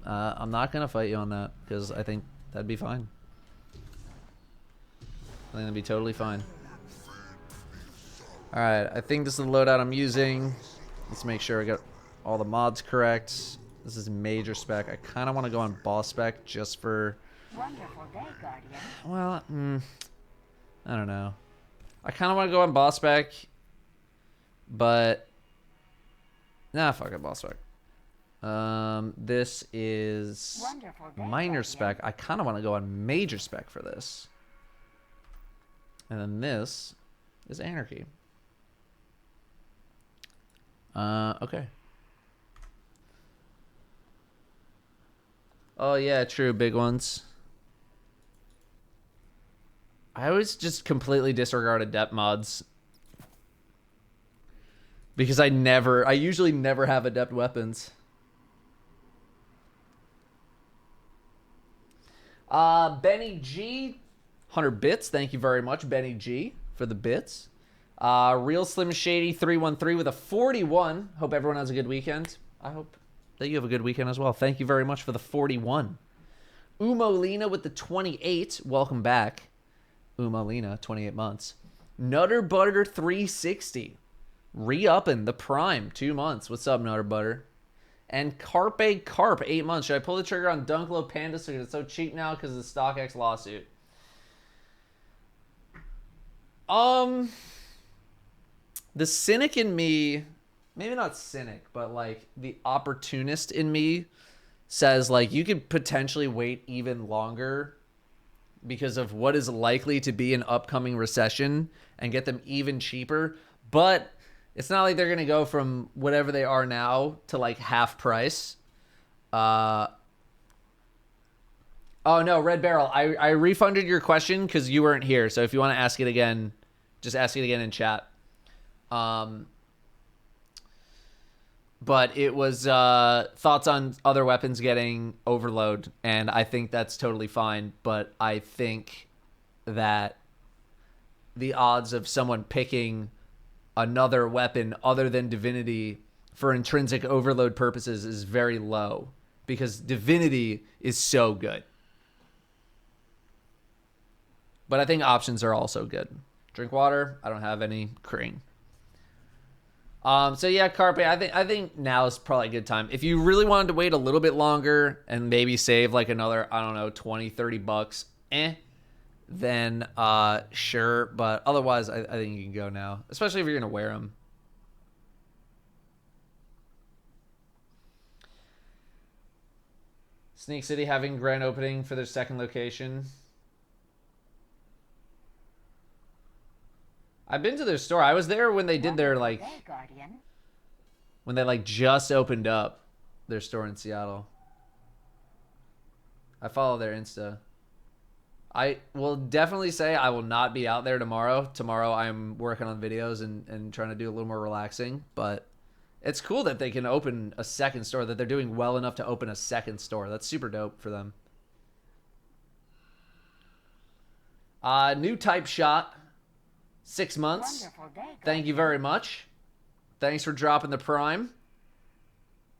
I'm not gonna fight you on that because I think that'd be fine. I think that'd be totally fine. All right, I think this is the loadout I'm using. Let's make sure I got all the mods correct. This is major spec. I kind of want to go on boss spec just for. Wonderful day, Guardian. Well, I don't know. I kind of want to go on boss spec, but Nah, fuck it, boss spec. This is minor spec. I kind of want to go on major spec for this. And then this is anarchy. Okay. Oh yeah, true, big ones. I always just completely disregard adept mods. Because I usually never have adept weapons. Benny G, 100 bits. Thank you very much, Benny G, for the bits. Real Slim Shady 313 with a 41. Hope everyone has a good weekend. I hope that you have a good weekend as well. Thank you very much for the 41. Umolina with the 28. Welcome back. Umolina, 28 months. Nutter Butter 360. Re-upping the prime, 2 months. What's up, Nutter Butter? And Carpe Carp, 8 months. Should I pull the trigger on Dunklo Panda because it's so cheap now because of the StockX lawsuit? The cynic in me, maybe not cynic, but like the opportunist in me says like you could potentially wait even longer because of what is likely to be an upcoming recession and get them even cheaper. But it's not like they're going to go from whatever they are now to like half price. Oh no, Red Barrel, I refunded your question because you weren't here. So if you want to ask it again, just ask it again in chat. But it was thoughts on other weapons getting overload, and I think that's totally fine. But I think that the odds of someone picking another weapon other than Divinity for intrinsic overload purposes is very low because Divinity is so good. But I think options are also good. Drink water. I don't have any. Crane. So yeah, Carpe, I think now is probably a good time. If you really wanted to wait a little bit longer and maybe save like another, I don't know, 20, 30 bucks, then sure. But otherwise, I think you can go now, especially if you're going to wear them. Sneak City having grand opening for their second location. I've been to their store. I was there when they did their like when they like just opened up their store in Seattle. I follow their Insta. I will definitely say I will not be out there tomorrow. Tomorrow I'm working on videos and trying to do a little more relaxing, but it's cool that they can open a second store, that they're doing well enough to open a second store. That's super dope for them. New type shot. 6 months. Thank you very much. Thanks for dropping the prime.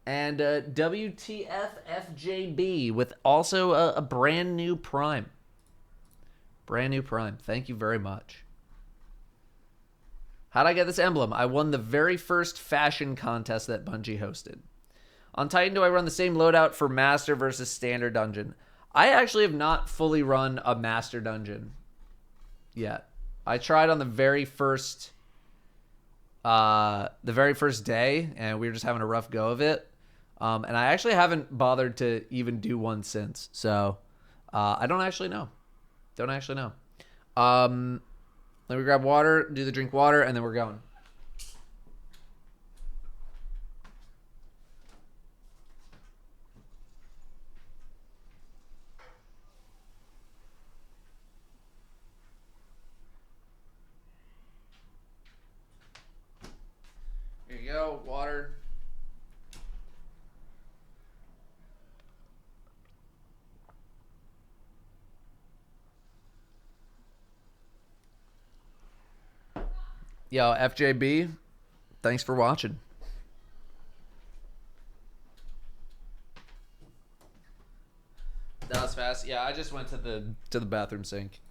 And WTF FJB with also a brand new prime. Brand new prime. Thank you very much. How'd I get this emblem? I won the very first fashion contest that Bungie hosted. On Titan, do I run the same loadout for Master versus Standard Dungeon? I actually have not fully run a Master Dungeon yet. I tried on the very first day, and we were just having a rough go of it. And I actually haven't bothered to even do one since. So I don't actually know. Let me grab water, do the drink water, and then we're going. Here you go, water. Yo, FJB, thanks for watching. That was fast. Yeah, I just went to the bathroom sink.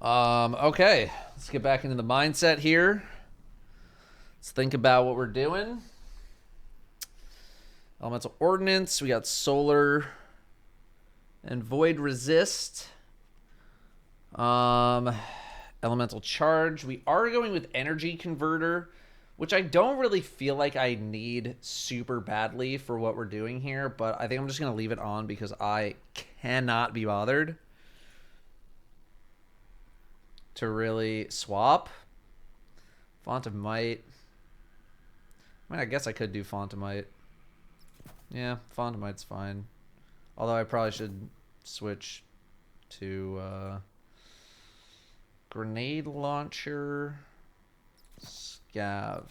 Okay, let's get back into the mindset here. Let's think about what we're doing. Elemental Ordnance. We got Solar and Void Resist. Elemental Charge. We are going with Energy Converter, which I don't really feel like I need super badly for what we're doing here, but I think I'm just going to leave it on because I cannot be bothered to really swap. Font of Might. I mean, I guess I could do Font of Might. Yeah, Font of Might's fine. Although I probably should switch to Grenade Launcher, Scav.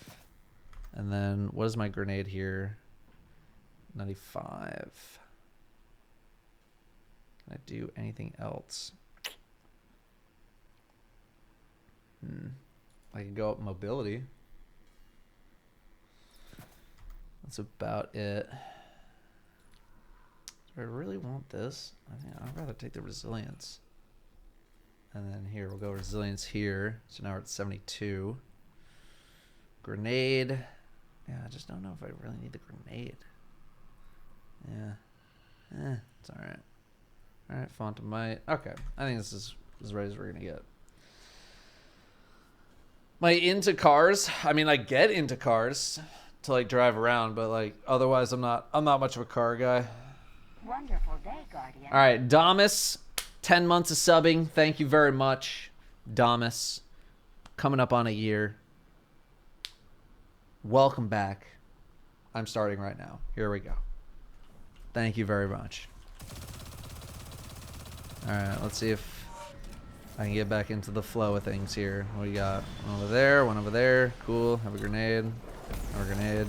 And then, what is my grenade here? 95. Can I do anything else? I can go up mobility. That's about it. Do I really want this? I think I'd rather take the resilience. And then here, we'll go resilience here. So now we're at 72. Grenade. Yeah, I just don't know if I really need the grenade. Yeah. It's alright. Alright, Font of Might. Okay, I think this is as right as we're gonna get. My into cars, I mean, I get into cars to like drive around, but like otherwise I'm not much of a car guy. Wonderful day, Guardian. All right, Damas, 10 months of subbing. Thank you very much, Damas. Coming up on a year. Welcome back. I'm starting right now. Here we go. Thank you very much. All right, let's see if I can get back into the flow of things here. What do you got? One over there, one over there. Cool. Have a grenade. Have a grenade.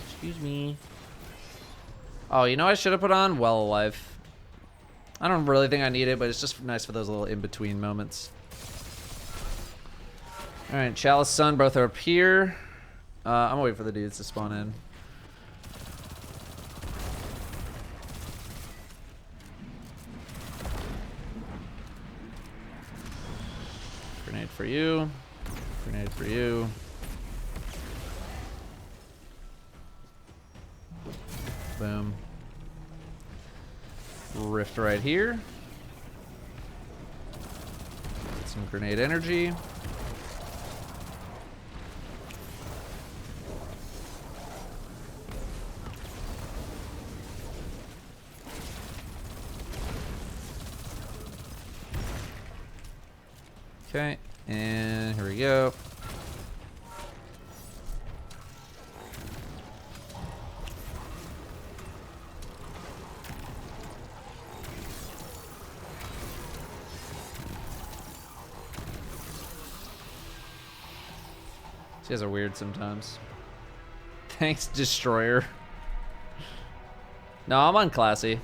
Excuse me. Oh, you know what I should have put on? Well Alive. I don't really think I need it, but it's just nice for those little in-between moments. Alright, Chalice, Sun, both are up here. I'm gonna wait for the dudes to spawn in. Grenade for you. Grenade for you. Boom. Rift right here. Get some grenade energy. Okay, and here we go. These guys are weird sometimes. Thanks, Destroyer. No, I'm unclassy.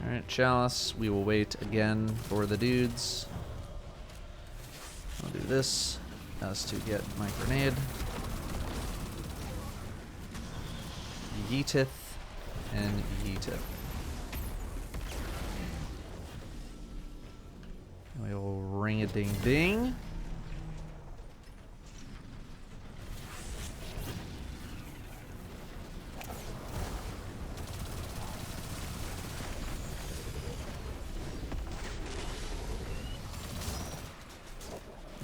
Alright, Chalice. We will wait again for the dudes. I'll do this as to get my grenade. Yeetith and Yeetith. We will ring a ding ding.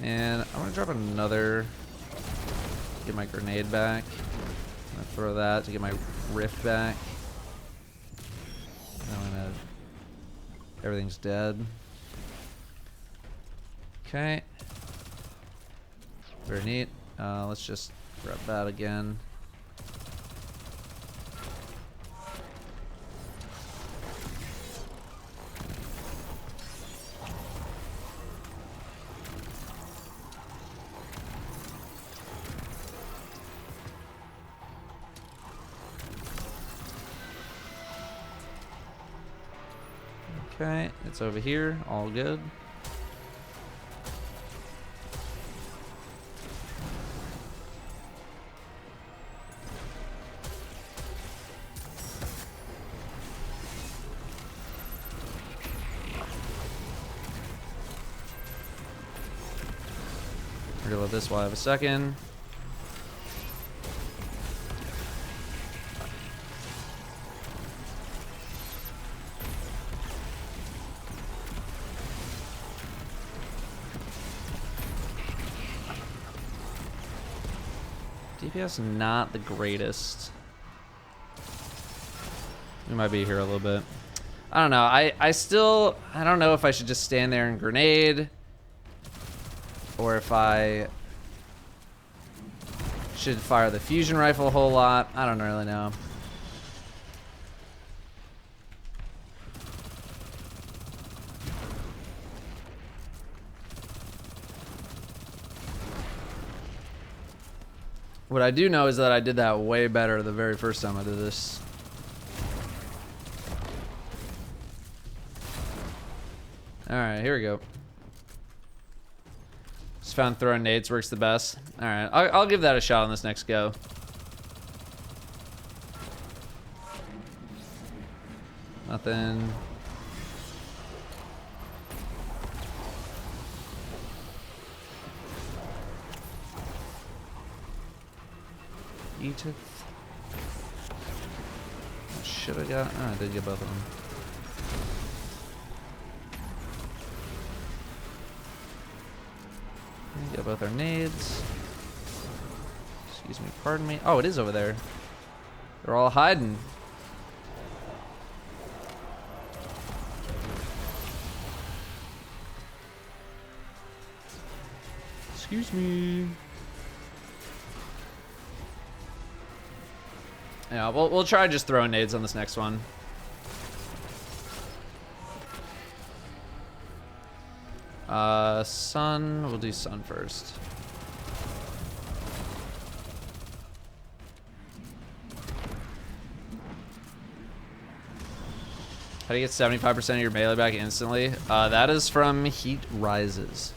And I'm gonna drop another, get my grenade back. I'm gonna throw that to get my rift back. I'm gonna, everything's dead. Okay. Very neat. Let's just grab that again. Okay, it's over here. All good. Reload this while I have a second. DPS not the greatest. We might be here a little bit. I don't know. I don't know if I should just stand there and grenade or if I should fire the fusion rifle a whole lot. I don't really know. What I do know is that I did that way better the very first time I did this. Alright, here we go. Just found throwing nades works the best. Alright, I'll give that a shot on this next go. Nothing. Edith. What should I got? Oh, I did get both of them. Get both our nades. Excuse me, pardon me. Oh, it is over there. They're all hiding. Excuse me. Yeah, we'll try just throwing nades on this next one. Sun. We'll do sun first. How do you get 75% of your melee back instantly? That is from Heat Rises.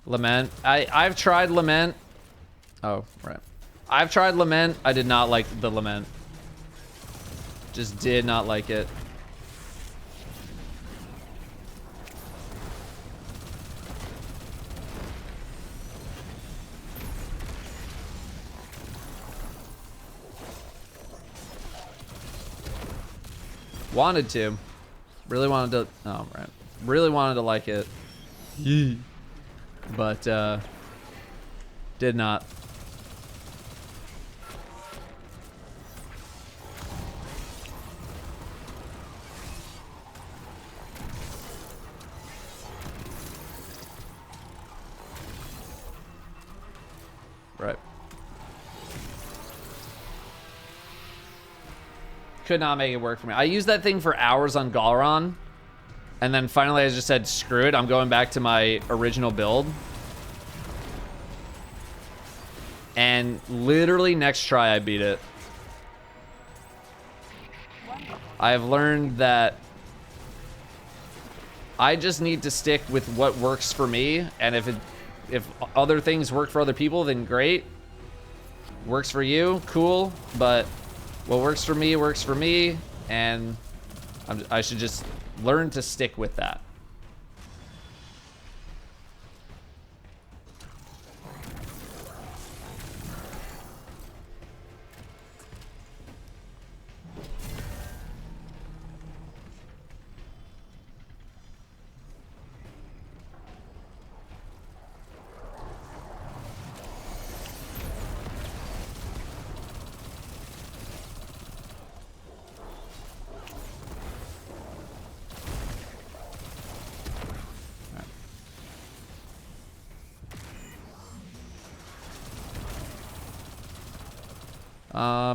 Lament. I've tried Lament. Oh, right. I've tried Lament. I did not like the Lament. Just did not like it. Wanted to. Really wanted to. Oh, right. Really wanted to like it. But, did not. Right. Could not make it work for me. I used that thing for hours on Galron, and then finally I just said, screw it, I'm going back to my original build. And literally next try I beat it. I have learned that I just need to stick with what works for me, and if other things work for other people, then great. Works for you, cool. But what works for me, and I should just learn to stick with that.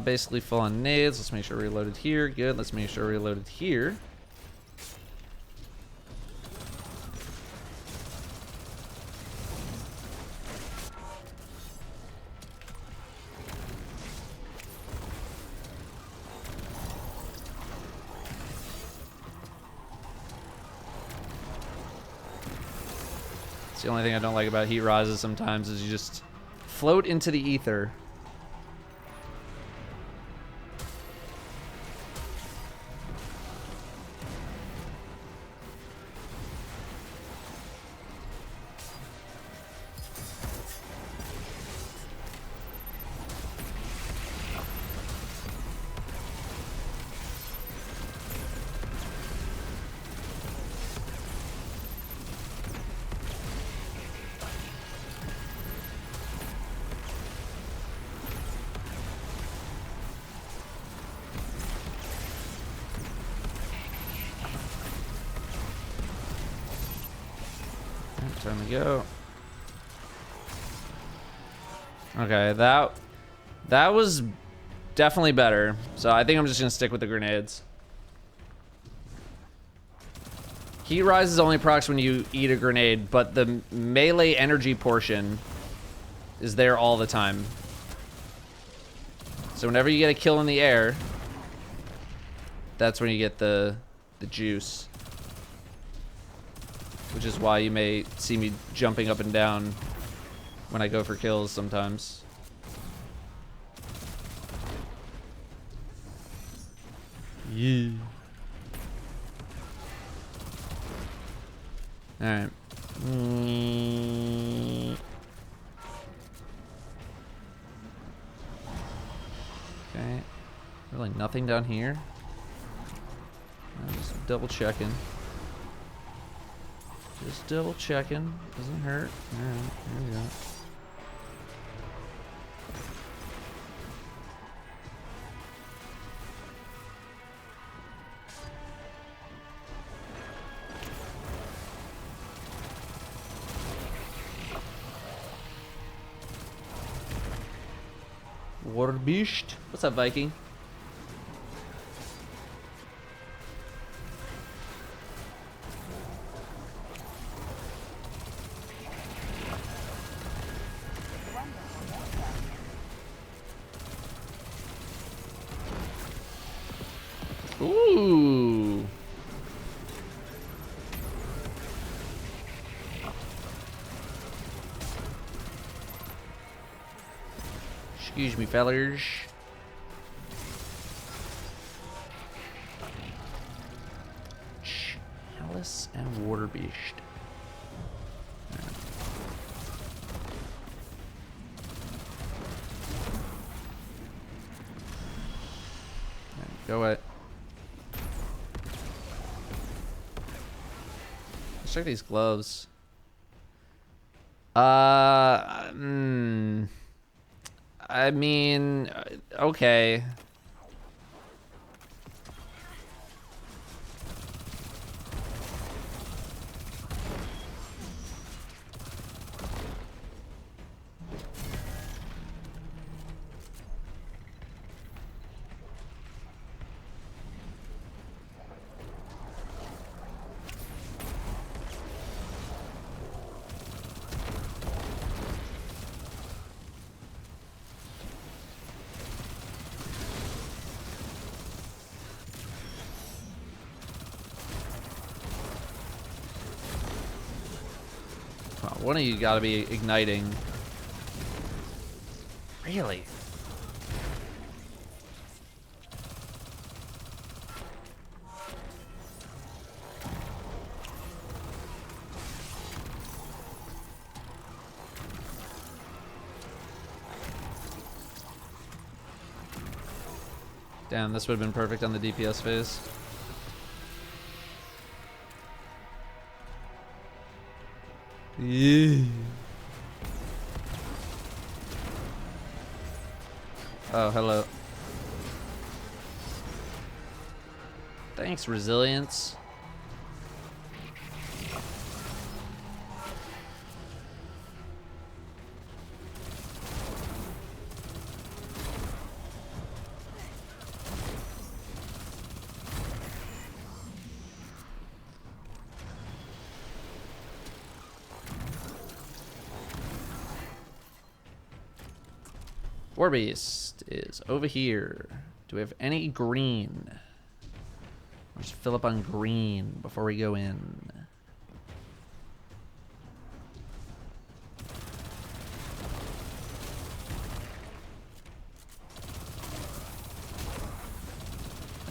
Basically full on nades. Let's make sure we're reloaded here. Good. Let's make sure we're reloaded here. It's the only thing I don't like about heat rises sometimes is you just float into the ether. Time to go. Okay, that was definitely better. So I think I'm just gonna stick with the grenades. Heat rises only procs when you eat a grenade, but the melee energy portion is there all the time. So whenever you get a kill in the air, that's when you get the juice. Which is why you may see me jumping up and down when I go for kills sometimes. Yeah. Alright. Okay. Really nothing down here. I'm just double checking. Just double checking. Doesn't hurt. Alright, there we go. Warbeast. What's up, Viking? Ooh. Excuse me, fellers. Chalice and Water Beast. Go it. Let's check these gloves. I mean, okay. One of you gotta be igniting. Really? Damn, this would have been perfect on the DPS phase. Yeah. Oh, hello. Thanks, resilience. Warbeast is over here. Do we have any green? Let's fill up on green before we go in.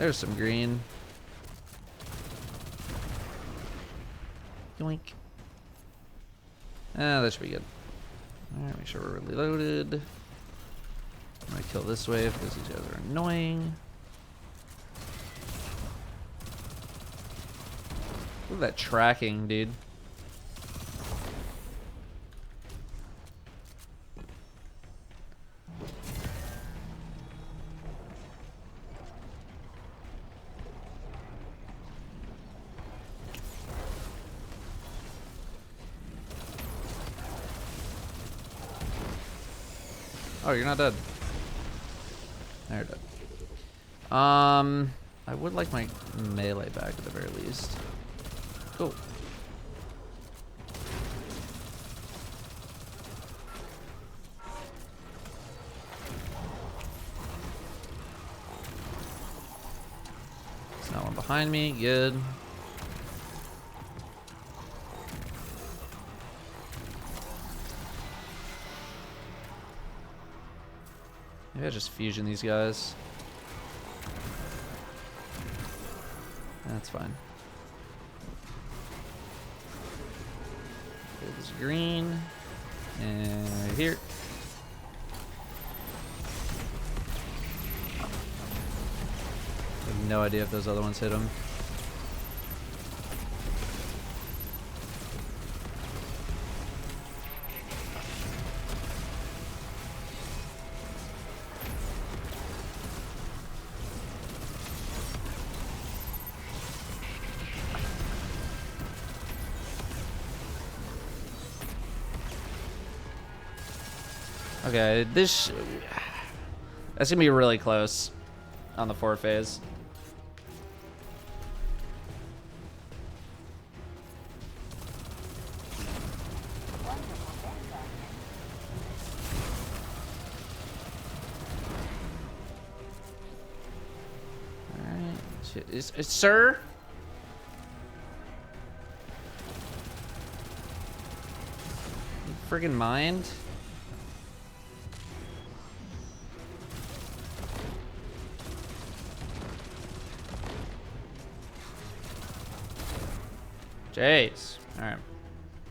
There's some green. Yoink. Ah, that should be good. Alright, make sure we're reloaded. I'm gonna kill this wave because these guys are annoying. Look at that tracking, dude. Oh, you're not dead. There, you're dead. I would like my melee back at the very least. Cool. There's no one behind me. Good. Maybe I just fusion these guys. That's fine. Pull this green. And right here. I have no idea if those other ones hit him. Okay, that's gonna be really close on the 4 phase. Alright, sir? You friggin' mind? Jeez. Alright.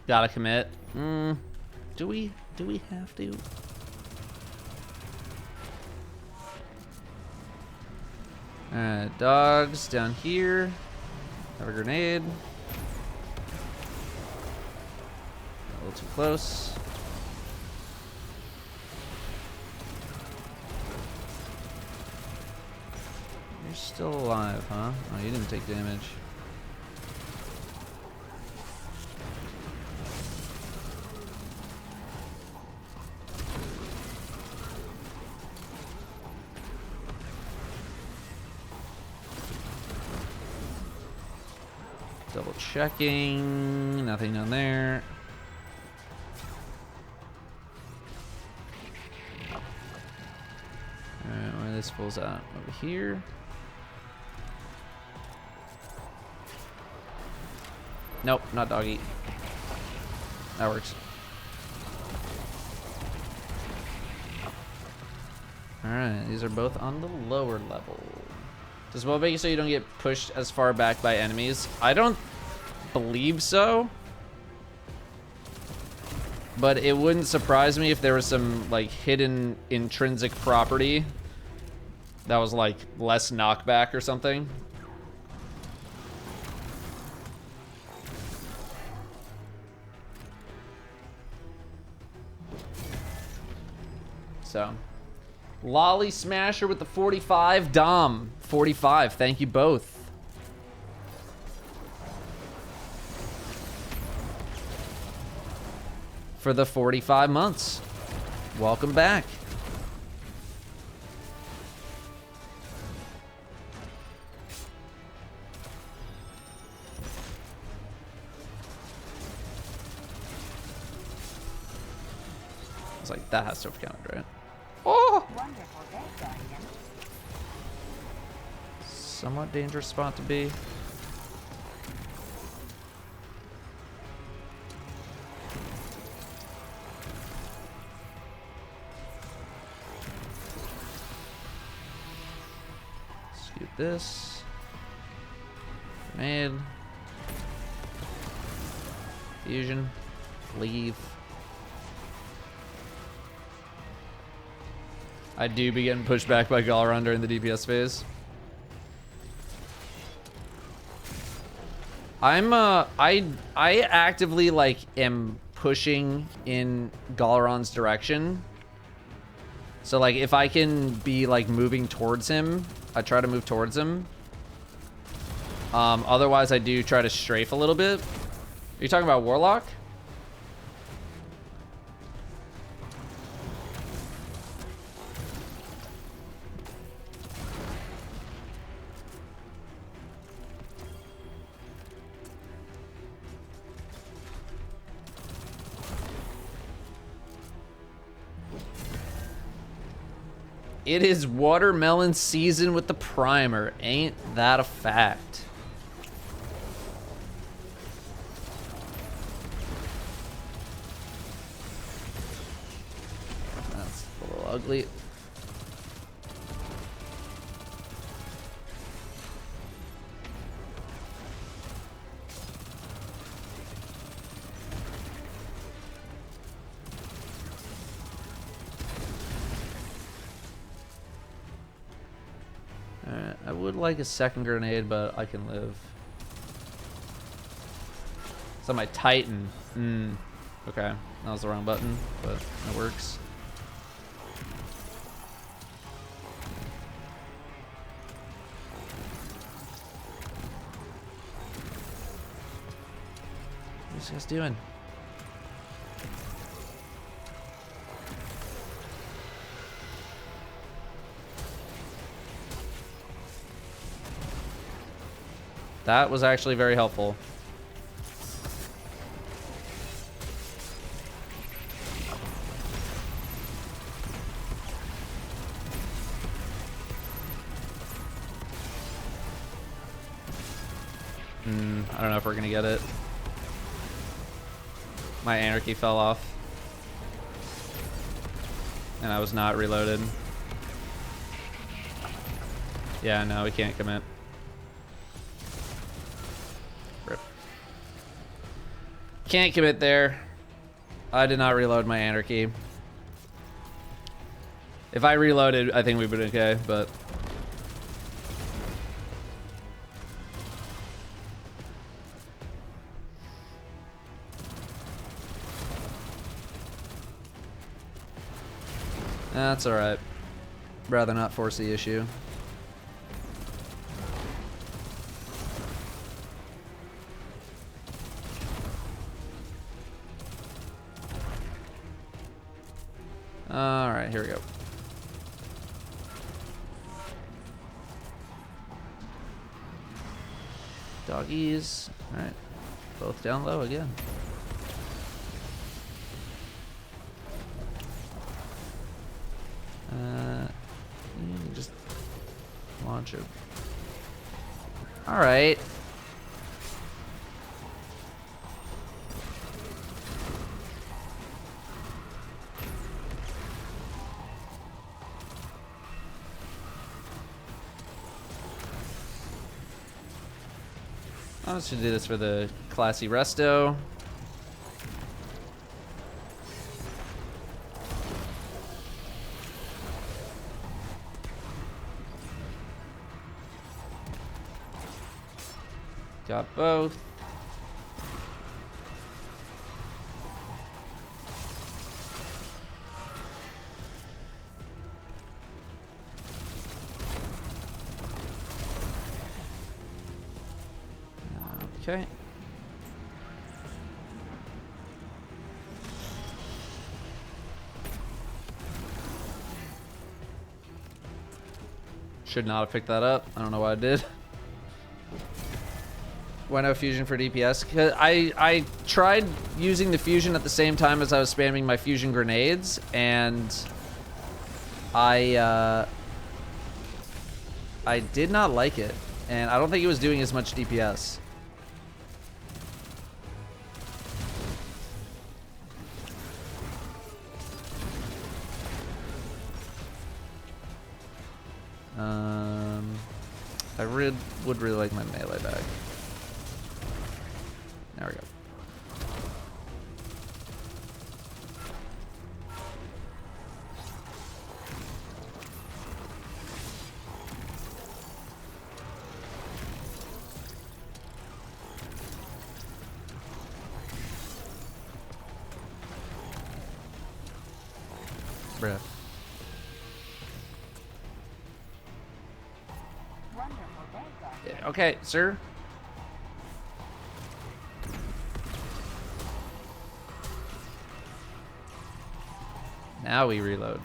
Gotta commit. Do we have to? Alright, dogs down here. Have a grenade. A little too close. You're still alive, huh? Oh, you didn't take damage. Double checking, nothing down there. Alright, where this falls out? Over here. Nope, not doggy. That works. Alright, these are both on the lower level. Does what make it so you don't get pushed as far back by enemies? I don't believe so. But it wouldn't surprise me if there was some like hidden intrinsic property that was like less knockback or something. So, Lolly Smasher with the 45. Dom, 45. Thank you both. For the 45 months. Welcome back. It's like, that has to have counted, right? Oh! Wonderful day, Guardian. Somewhat dangerous spot to be. Do this. Grenade. Fusion. Leave. I do be getting pushed back by Galaron during the DPS phase. I actively like am pushing in Galaron's direction. So like if I can be like moving towards him, I try to move towards him. Otherwise I do try to strafe a little bit. Are you talking about Warlock? It is watermelon season with the primer. Ain't that a fact? That's a little ugly. Alright, I would like a second grenade, but I can live. It's on my Titan. Okay, that was the wrong button, but it works. What are these guys doing? That was actually very helpful. I don't know if we're gonna get it. My anarchy fell off. And I was not reloaded. Yeah, no, we can't commit. Can't commit there. I did not reload my anarchy. If I reloaded, I think we'd been okay, but... That's alright. Rather not force the issue. Alright, here we go. Doggies. Alright. Both down low again. Just launch it. Alright. I was gonna do this for the classy resto. Got both. Okay. Should not have picked that up. I don't know why I did. Why no fusion for DPS? Cause I tried using the fusion at the same time as I was spamming my fusion grenades, and I did not like it, and I don't think it was doing as much DPS. I would really like my melee back. There we go. Bruh. Yeah, okay, sir. Now we reload.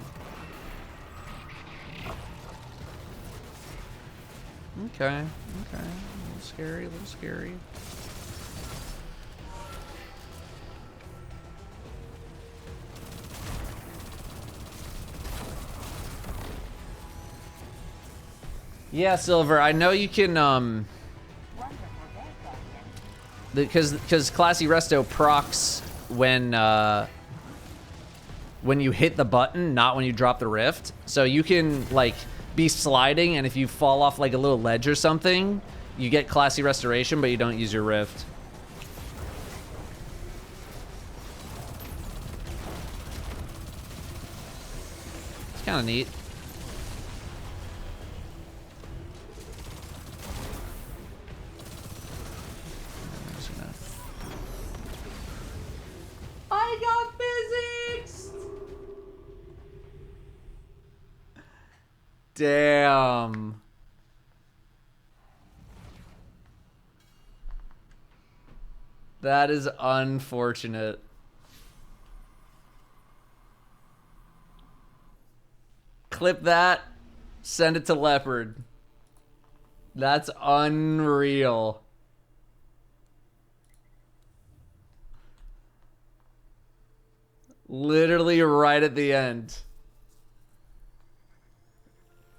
Okay, okay. A little scary, a little scary. Yeah, Silver, I know you can, because Classy Resto procs when you hit the button, not when you drop the rift. So you can, like, be sliding, and if you fall off, like, a little ledge or something, you get Classy Restoration, but you don't use your rift. It's kind of neat. I got physics! Damn. That is unfortunate. Clip that. Send it to Leopard. That's unreal. Literally right at the end.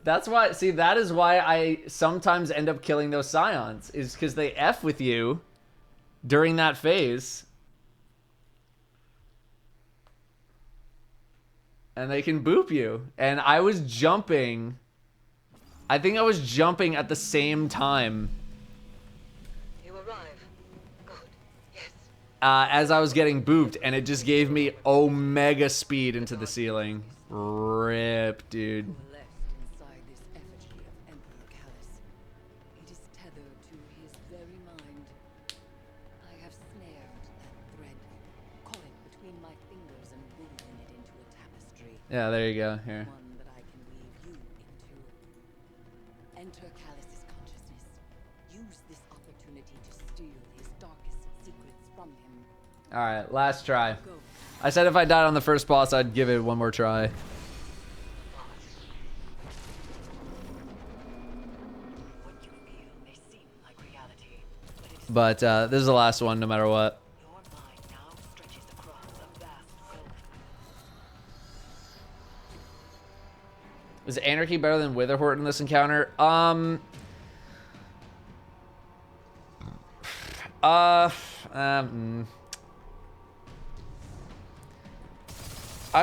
That's why, see, that is why I sometimes end up killing those Scions, is because they F with you during that phase. And they can boop you. And I was jumping. I think I was jumping at the same time. You arrive. Good. Yes. As I was getting booped, and it just gave me omega speed into the ceiling. Rip, dude. Inside this effigy of Emperor Callus. It is tethered to his very mind. I have snared that thread, caught it between my fingers and woven it into a tapestry. Yeah, there you go. Here. One that I can weave you into. Enter Callus's consciousness. Use this opportunity to steal his darkest secrets from him. Alright, last try. I said if I died on the first boss, I'd give it one more try. But this is the last one, no matter what. Is Anarchy better than Witherhort in this encounter? I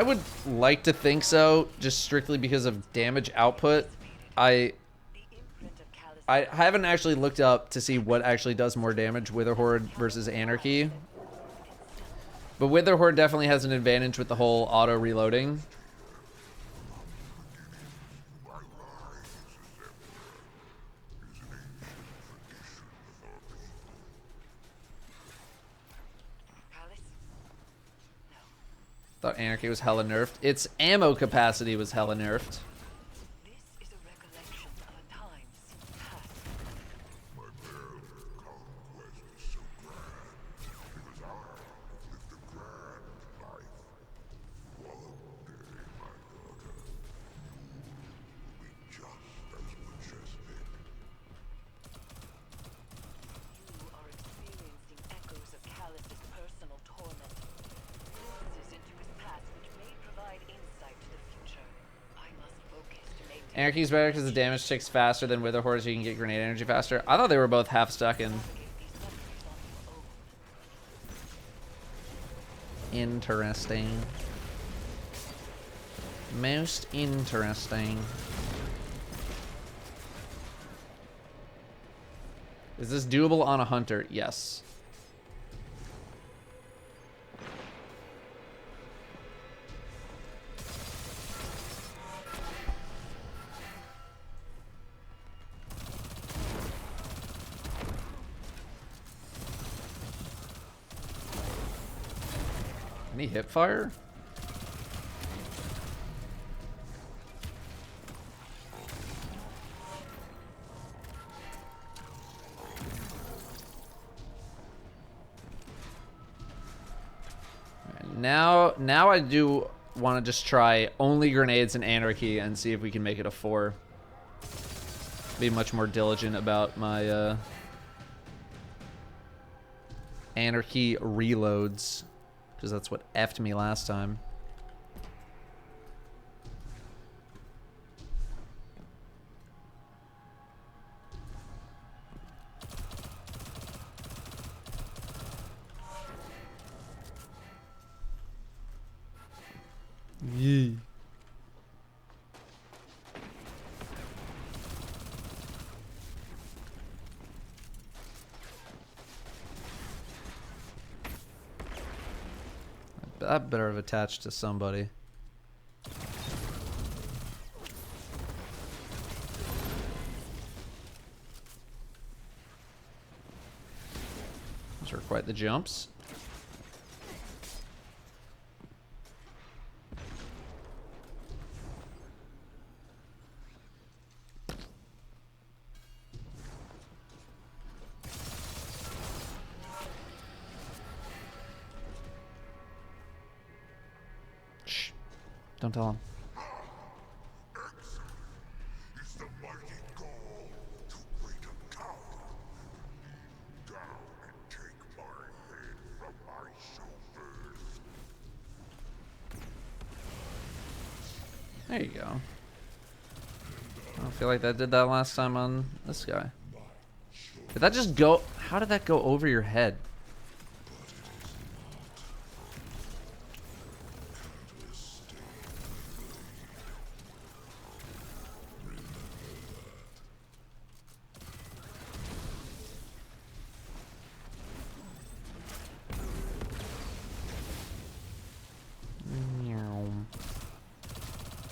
would like to think so, just strictly because of damage output. I haven't actually looked up to see what actually does more damage, Witherhorde versus Anarchy. But Witherhorde definitely has an advantage with the whole auto reloading. Thought Anarchy was hella nerfed. Its ammo capacity was hella nerfed. Anarchy's better because the damage ticks faster than Witherhorde, so you can get grenade energy faster. I thought they were both half stuck in. Interesting. Most interesting. Is this doable on a hunter? Yes. Any hip fire? Now I do want to just try only grenades and anarchy and see if we can make it a 4. Be much more diligent about my anarchy reloads, because that's what effed me last time. Yee. I better have attached to somebody. Those are quite the jumps. Don't tell him. There you go. I don't feel like that did that last time on this guy. Did that just go? How did that go over your head?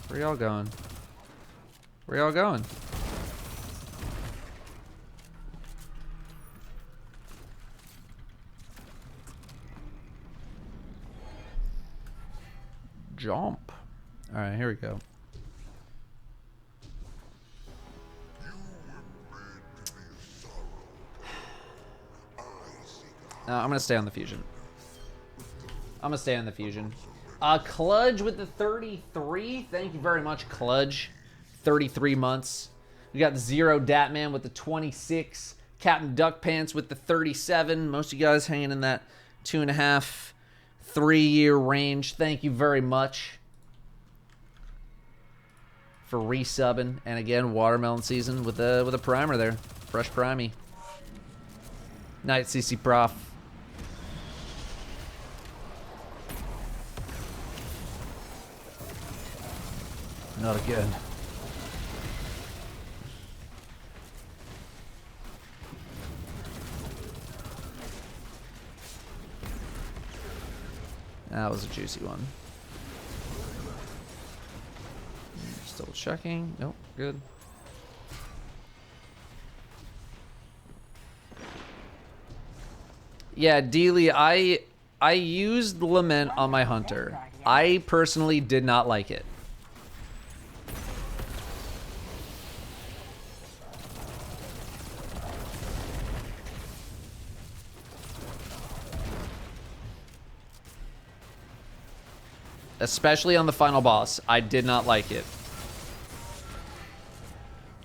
Where y'all going? Where y'all going? Jump. All right, here we go. I'm gonna stay on the fusion. I'm gonna stay on the fusion. Kludge with the 33. Thank you very much, Kludge. 33 months. We got Zero Datman with the 26. Captain Duck Pants with the 37. Most of you guys hanging in that 2.5, 3-year range. Thank you very much for resubbing. And again, watermelon season with a primer there. Fresh primey. Night, CC Prof. Not again. That was a juicy one. Still checking. Nope, good. Yeah, Dealey, I used Lament on my hunter. I personally did not like it. Especially on the final boss. I did not like it.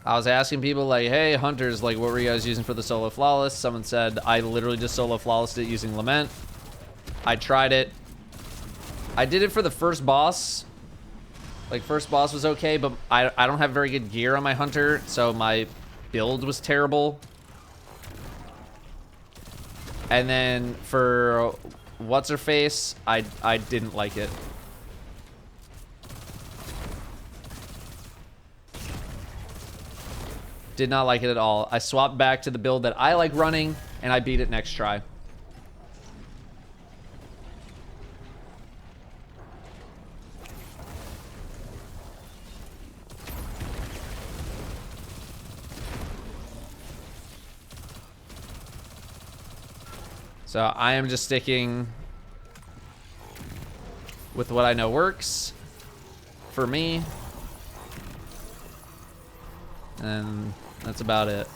I was asking people like, hey, hunters, like, what were you guys using for the solo flawless? Someone said, I literally just solo flawlessed it using Lament. I tried it. I did it for the first boss. Like, first boss was okay, but I don't have very good gear on my hunter, so my build was terrible. And then for what's-her-face, I didn't like it. Did not like it at all. I swapped back to the build that I like running, and I beat it next try. So I am just sticking with what I know works for me. And that's about it.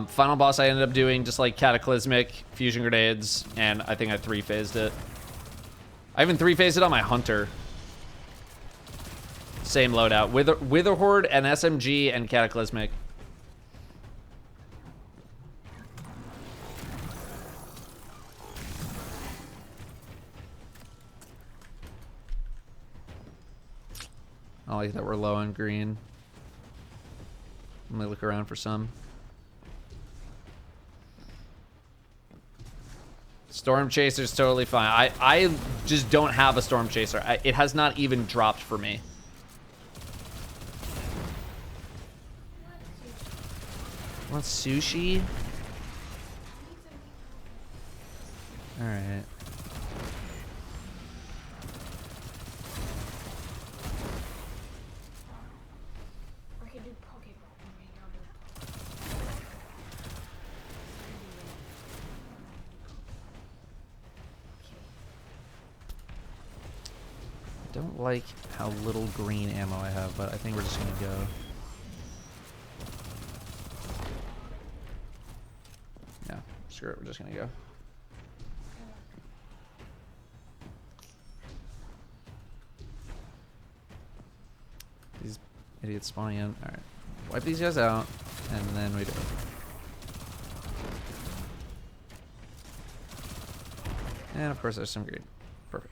Final boss I ended up doing just like cataclysmic fusion grenades, and I think I 3-phased it. I even 3-phased it on my hunter. Same loadout. Wither Horde and SMG and cataclysmic. I like that we're low on green. Let me look around for some. Storm Chaser's totally fine. I just don't have a Storm Chaser. It has not even dropped for me. Want sushi? Alright. Don't like how little green ammo I have, but I think we're just gonna go. Yeah, screw it, we're just gonna go. These idiots spawning in. Alright. Wipe these guys out, and then we do it. And of course there's some green. Perfect.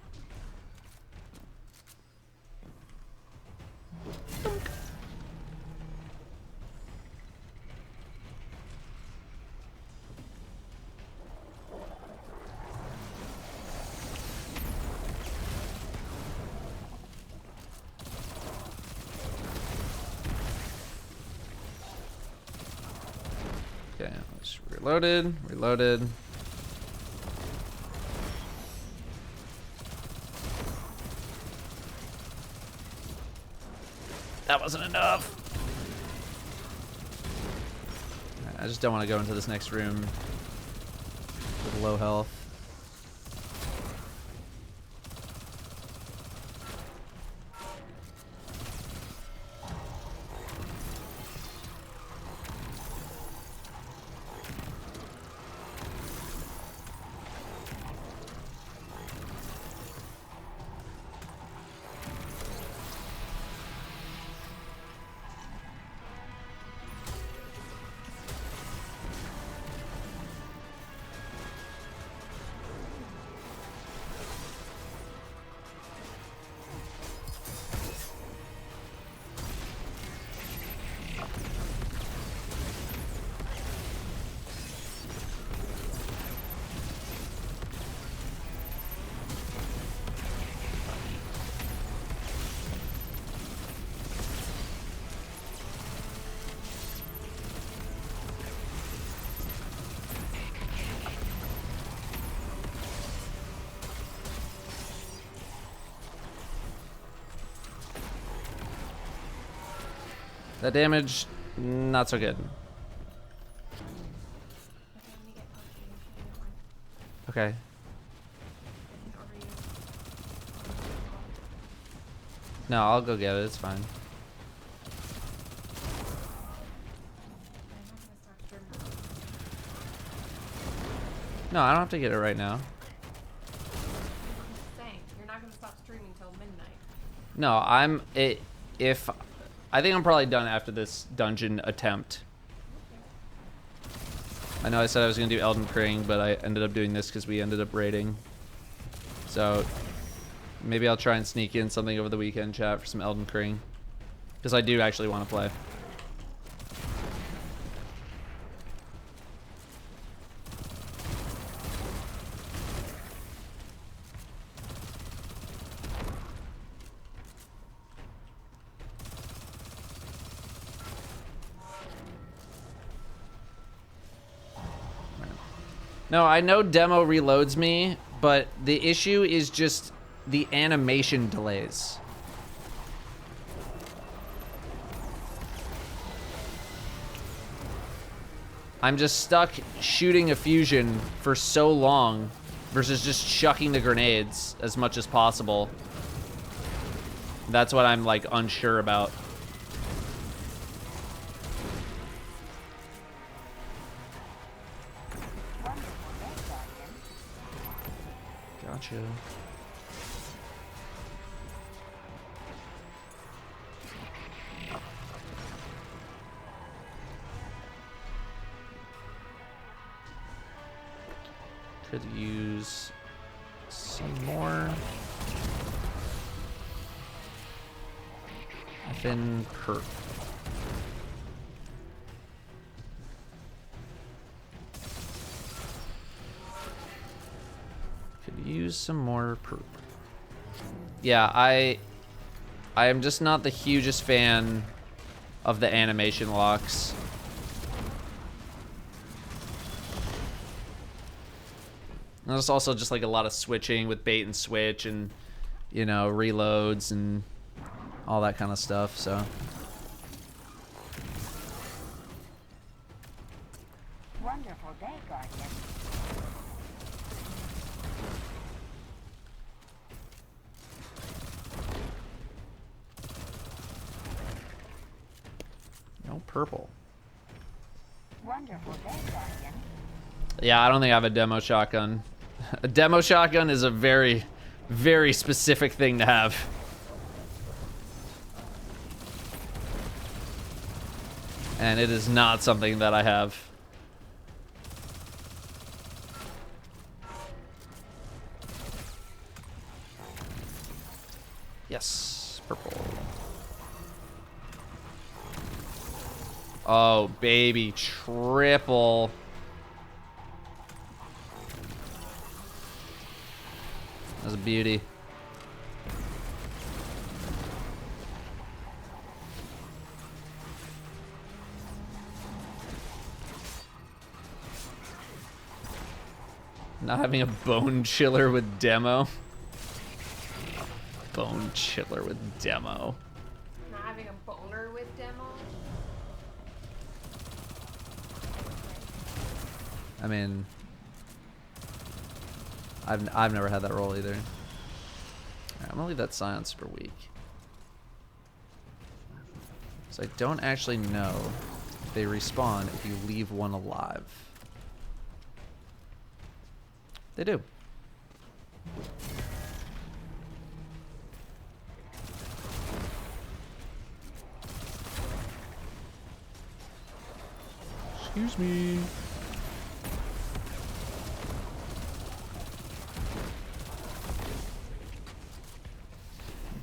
Okay, let's reloaded. That wasn't enough. I just don't want to go into this next room with low health. That damage, not so good. Okay. No, I'll go get it. It's fine. No, I don't have to get it right now. You're not gonna stop streaming till midnight. No, I think I'm probably done after this dungeon attempt. I know I said I was going to do Elden Ring, but I ended up doing this because we ended up raiding. So maybe I'll try and sneak in something over the weekend, chat, for some Elden Ring. Because I do actually want to play. No, I know demo reloads me, but the issue is just the animation delays. I'm just stuck shooting a fusion for so long versus just chucking the grenades as much as possible. That's what I'm like unsure about. Gotcha. Could use some more. Thin perk. Could use some more perk. Yeah, I am just not the hugest fan of the animation locks. And there's also just like a lot of switching with bait and switch and, you know, reloads and all that kind of stuff, so. Wonderful day, Guardian. No purple. Wonderful day, Guardian. Yeah, I don't think I have a demo shotgun. A demo shotgun is a very, very specific thing to have. And it is not something that I have. Yes, purple. Oh, baby, triple. That's a beauty. Not having a bone chiller with demo. Bone chiller with demo. Not having a boner with demo. I mean, I've never had that roll either. Alright, I'm gonna leave that silence for weak. So I don't actually know if they respawn if you leave one alive. They do. Excuse me.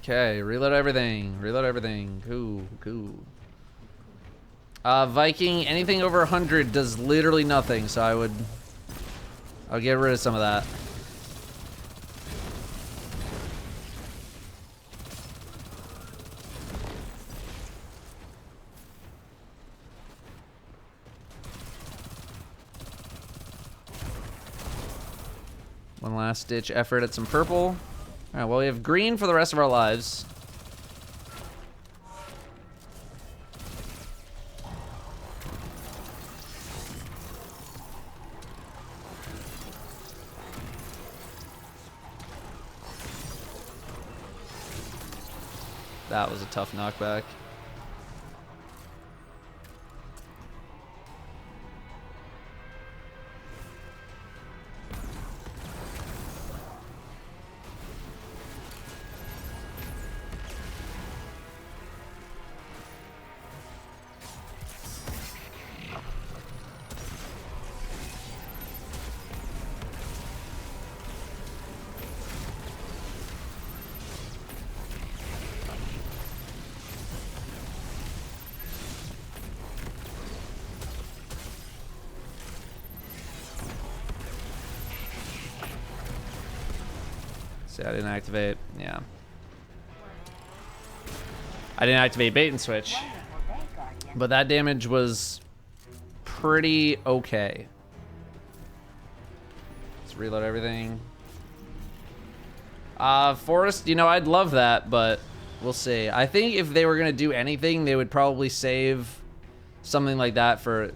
Okay, reload everything. Reload everything. Cool, cool. Viking, anything over 100 does literally nothing, so I'll get rid of some of that. One last ditch effort at some purple. All right, well, we have green for the rest of our lives. That was a tough knockback. See, I didn't activate. Yeah. I didn't activate bait and switch. But that damage was pretty okay. Let's reload everything. Forest, you know, I'd love that, but we'll see. I think if they were going to do anything, they would probably save something like that for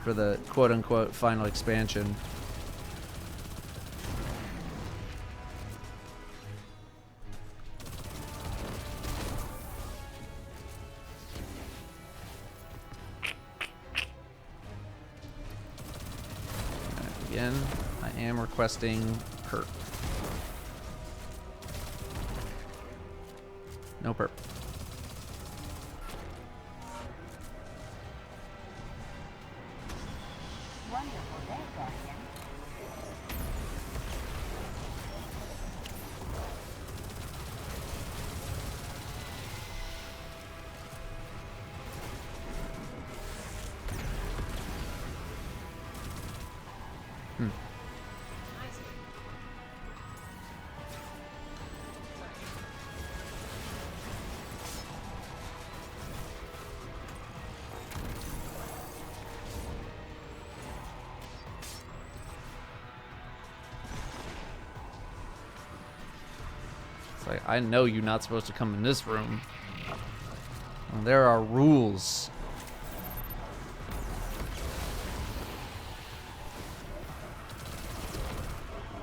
the quote-unquote final expansion. Again, I am requesting perp. No perp. Wonderful day, Guardian. It's like, I know you're not supposed to come in this room. Well, there are rules.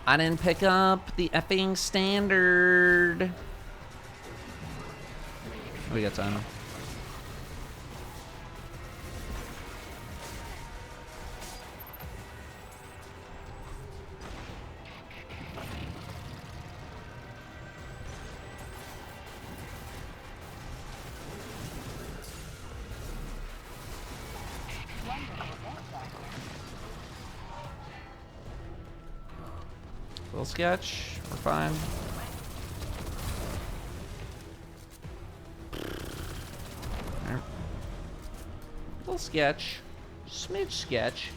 I didn't pick up the effing standard. We got time. Little sketch, we're fine. There. Little sketch, smidge sketch.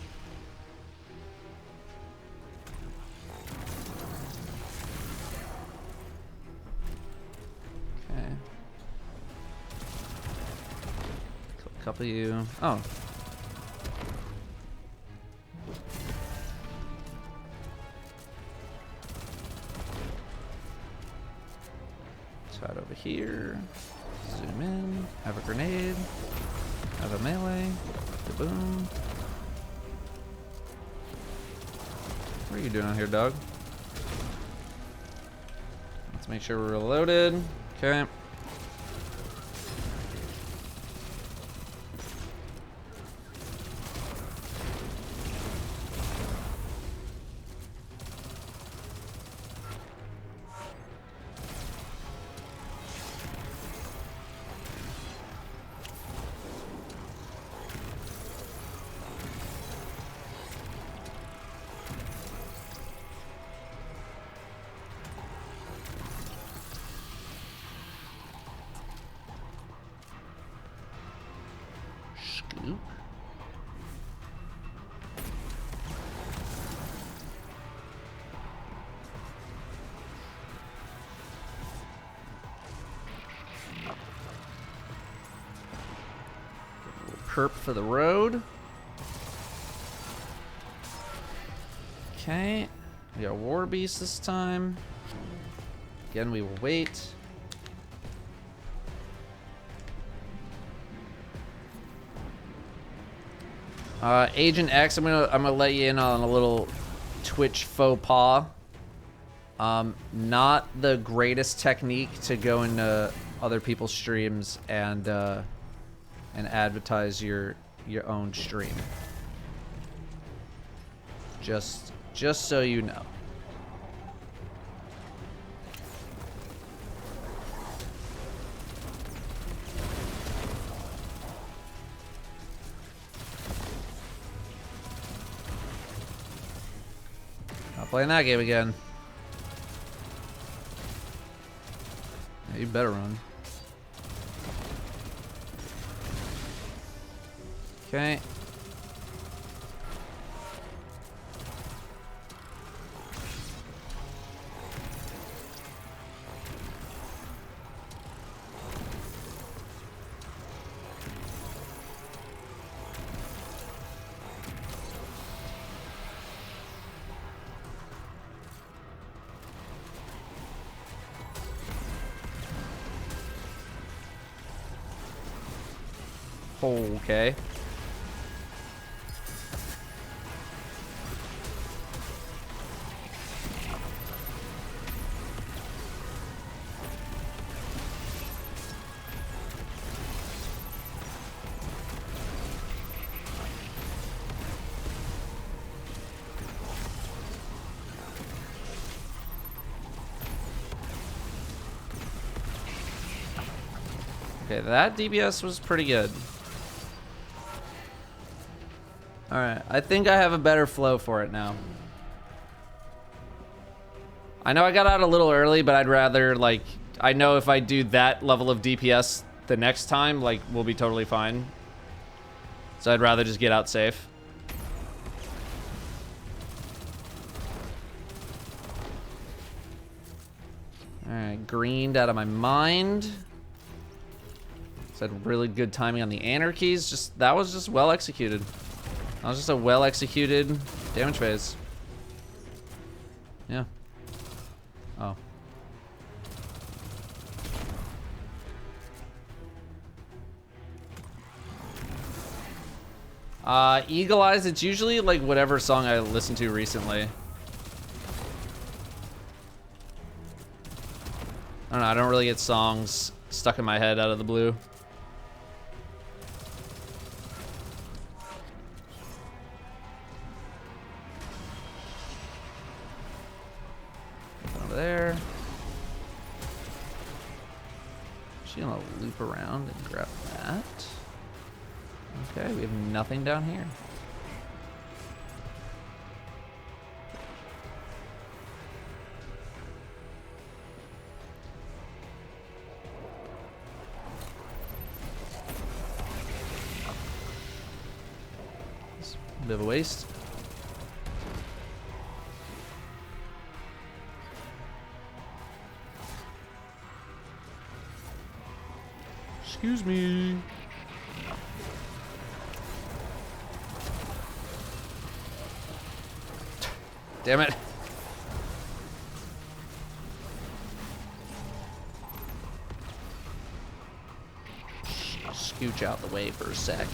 Okay. Couple of you. Oh. Over here, zoom in, have a grenade, have a melee, boom. What are you doing out here, dog? Let's make sure we're reloaded. Okay. Scoop. Perp for the road. Okay. We got War Beast this time. Again, we will wait. Agent X, I'm gonna let you in on a little Twitch faux pas. Not the greatest technique to go into other people's streams and advertise your own stream. Just so you know. Not playing that game again. Yeah, you better run. Okay. Okay. Okay, that DPS was pretty good. Alright, I think I have a better flow for it now. I know I got out a little early, but I'd rather, like, I know if I do that level of DPS the next time, like, we'll be totally fine. So I'd rather just get out safe. Alright, greened out of my mind. Had really good timing on the anarchies. Just that was just well executed. That was just a well executed damage phase. Yeah. Oh. Eagle Eyes, it's usually like whatever song I listened to recently. I don't know, I don't really get songs stuck in my head out of the blue. There. She's gonna loop around and grab that. Okay, we have nothing down here. It's a bit of a waste. Excuse me. Damn it. Scooch out the way for a sec.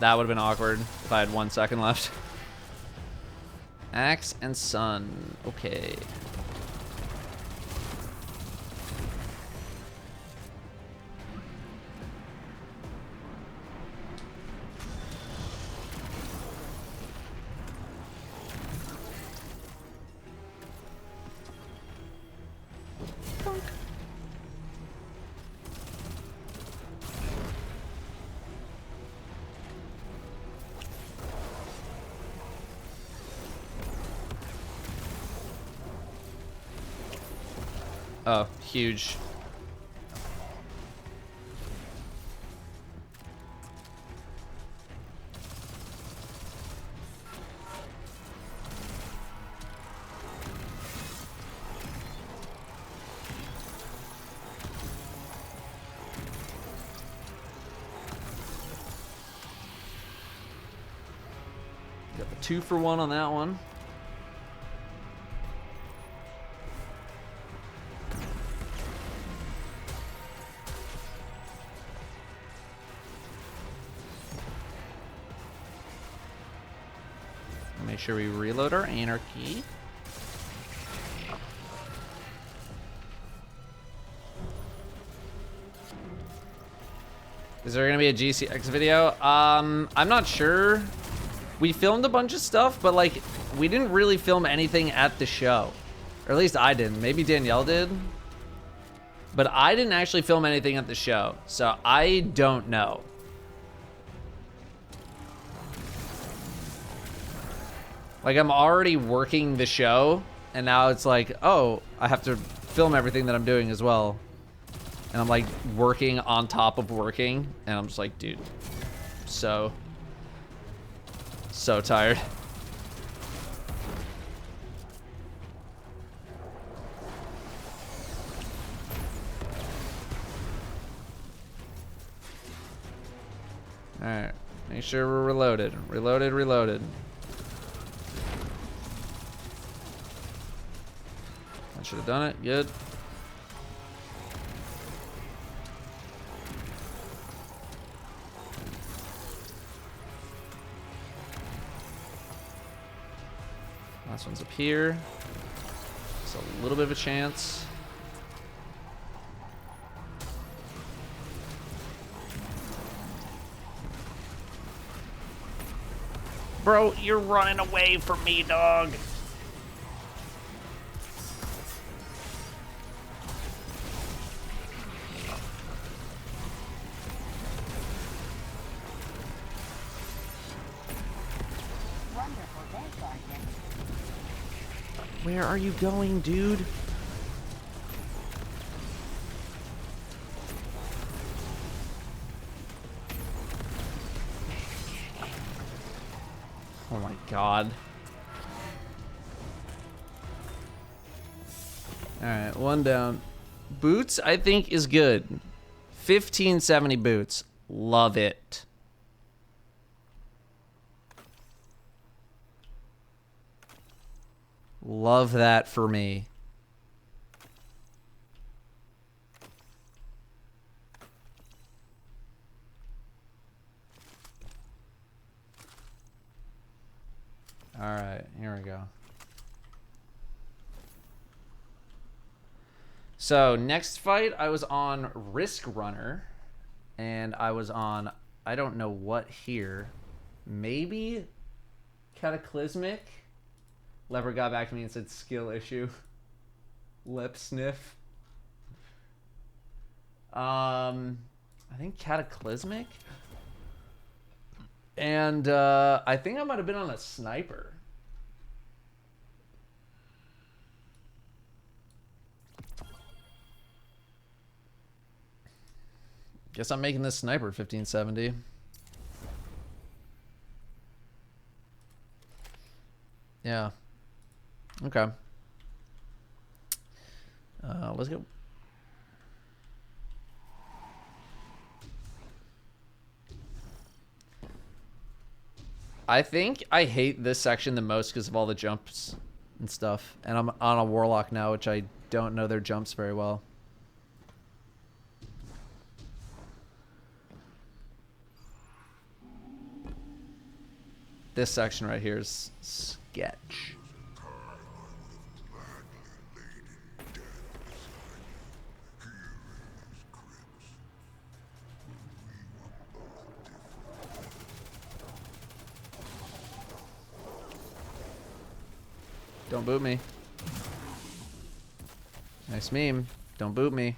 That would have been awkward if I had 1 second left. Axe and Sun. Okay. Oh, huge. Got the 2-for-1 on that one. Make sure we reload our anarchy. Is there gonna be a GCX video? I'm not sure. We filmed a bunch of stuff, but like we didn't really film anything at the show. Or at least I didn't. Maybe Danielle did. But I didn't actually film anything at the show, so I don't know. Like, I'm already working the show, and now it's like, oh, I have to film everything that I'm doing as well. And I'm like working on top of working, and I'm just like, dude, so tired. All right, make sure we're reloaded. Reloaded. should have done it. Good. Last one's up here. Just a little bit of a chance. Bro, you're running away from me, dog. Where are you going, dude? Oh my god. Alright, one down. Boots, I think, is good. 1570 boots. Love it. Love that for me. Alright, here we go. So, next fight, I was on Risk Runner. And I was on, I don't know what here. Maybe Cataclysmic? Lever got back to me and said skill issue. Lip sniff. I think Cataclysmic? And I think I might have been on a sniper. Guess I'm making this sniper 1570. Yeah. Okay. Let's go. I think I hate this section the most because of all the jumps and stuff. And I'm on a Warlock now, which I don't know their jumps very well. This section right here is sketch. Don't boot me. Nice meme. Don't boot me.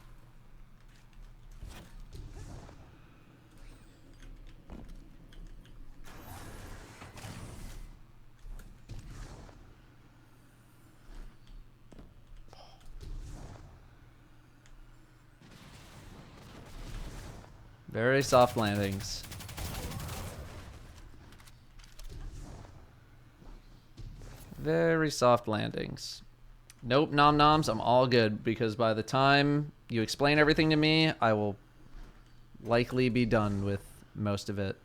Very soft landings. Very soft landings. Nope, nom noms, I'm all good because by the time you explain everything to me, I will likely be done with most of it.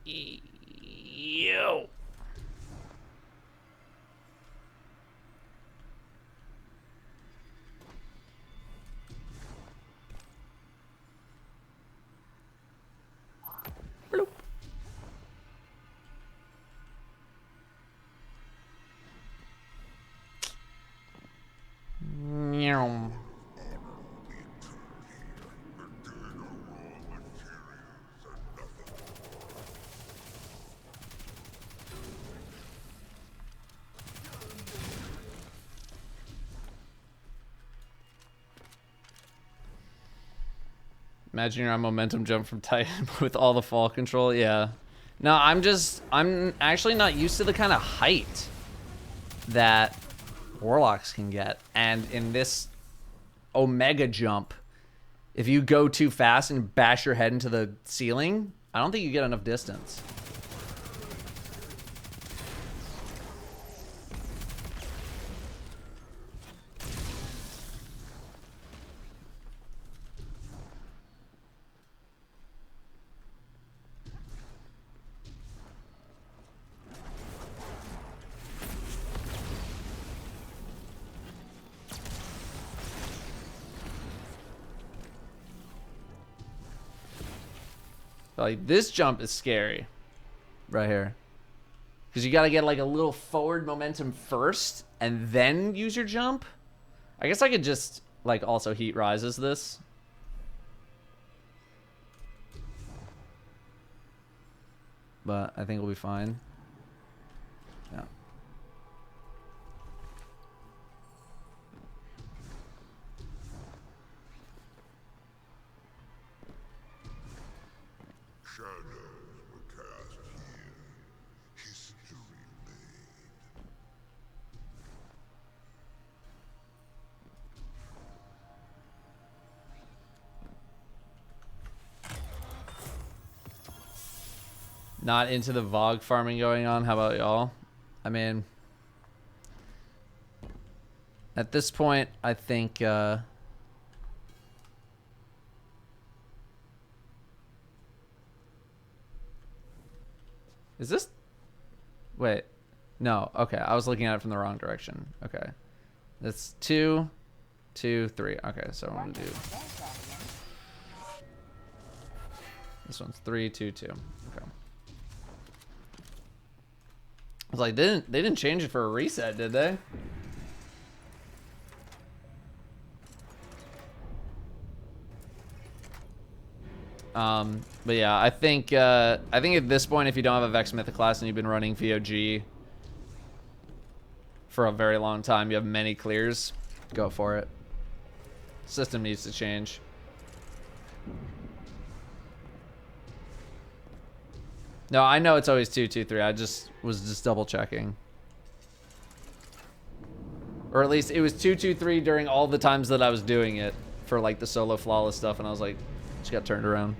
Yo. Bloop. Meow. Imagine you're on momentum jump from Titan with all the fall control. Yeah. No, I'm actually not used to the kind of height that Warlocks can get. And in this Omega jump, if you go too fast and bash your head into the ceiling, I don't think you get enough distance. Like, this jump is scary right here, because you got to get like a little forward momentum first and then use your jump. I guess I could just like also heat rises this. But I think we'll be fine. Yeah. Shadows were cast here. History made. Not into the Vogue farming going on. How about y'all? I mean, at this point, I think is this? Wait, no. Okay, I was looking at it from the wrong direction. Okay, that's 2, 2, 3. Okay, so I'm gonna do this one's 3, 2, 2. Okay. I was like, they didn't change it for a reset, did they? But yeah, I think at this point, if you don't have a Vex Mythic class and you've been running VOG for a very long time, you have many clears, go for it. System needs to change. No, I know it's always 2, 2, 3. I was just double checking. Or at least it was 2, 2, 3 during all the times that I was doing it for like the solo flawless stuff, and I was like, just got turned around.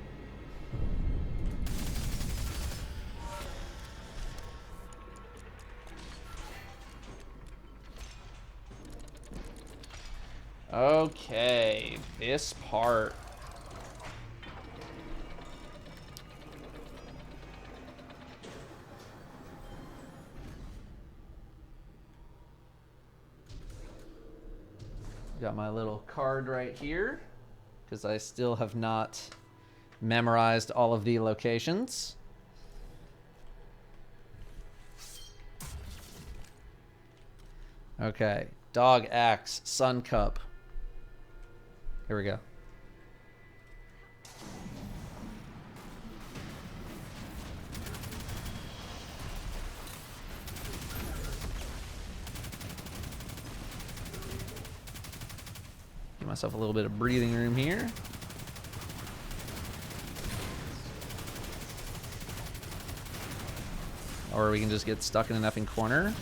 Okay, this part. Got my little card right here, because I still have not memorized all of the locations. Okay, Dog Axe, Sun Cup. Here we go. Give myself a little bit of breathing room here. Or we can just get stuck in an effing corner.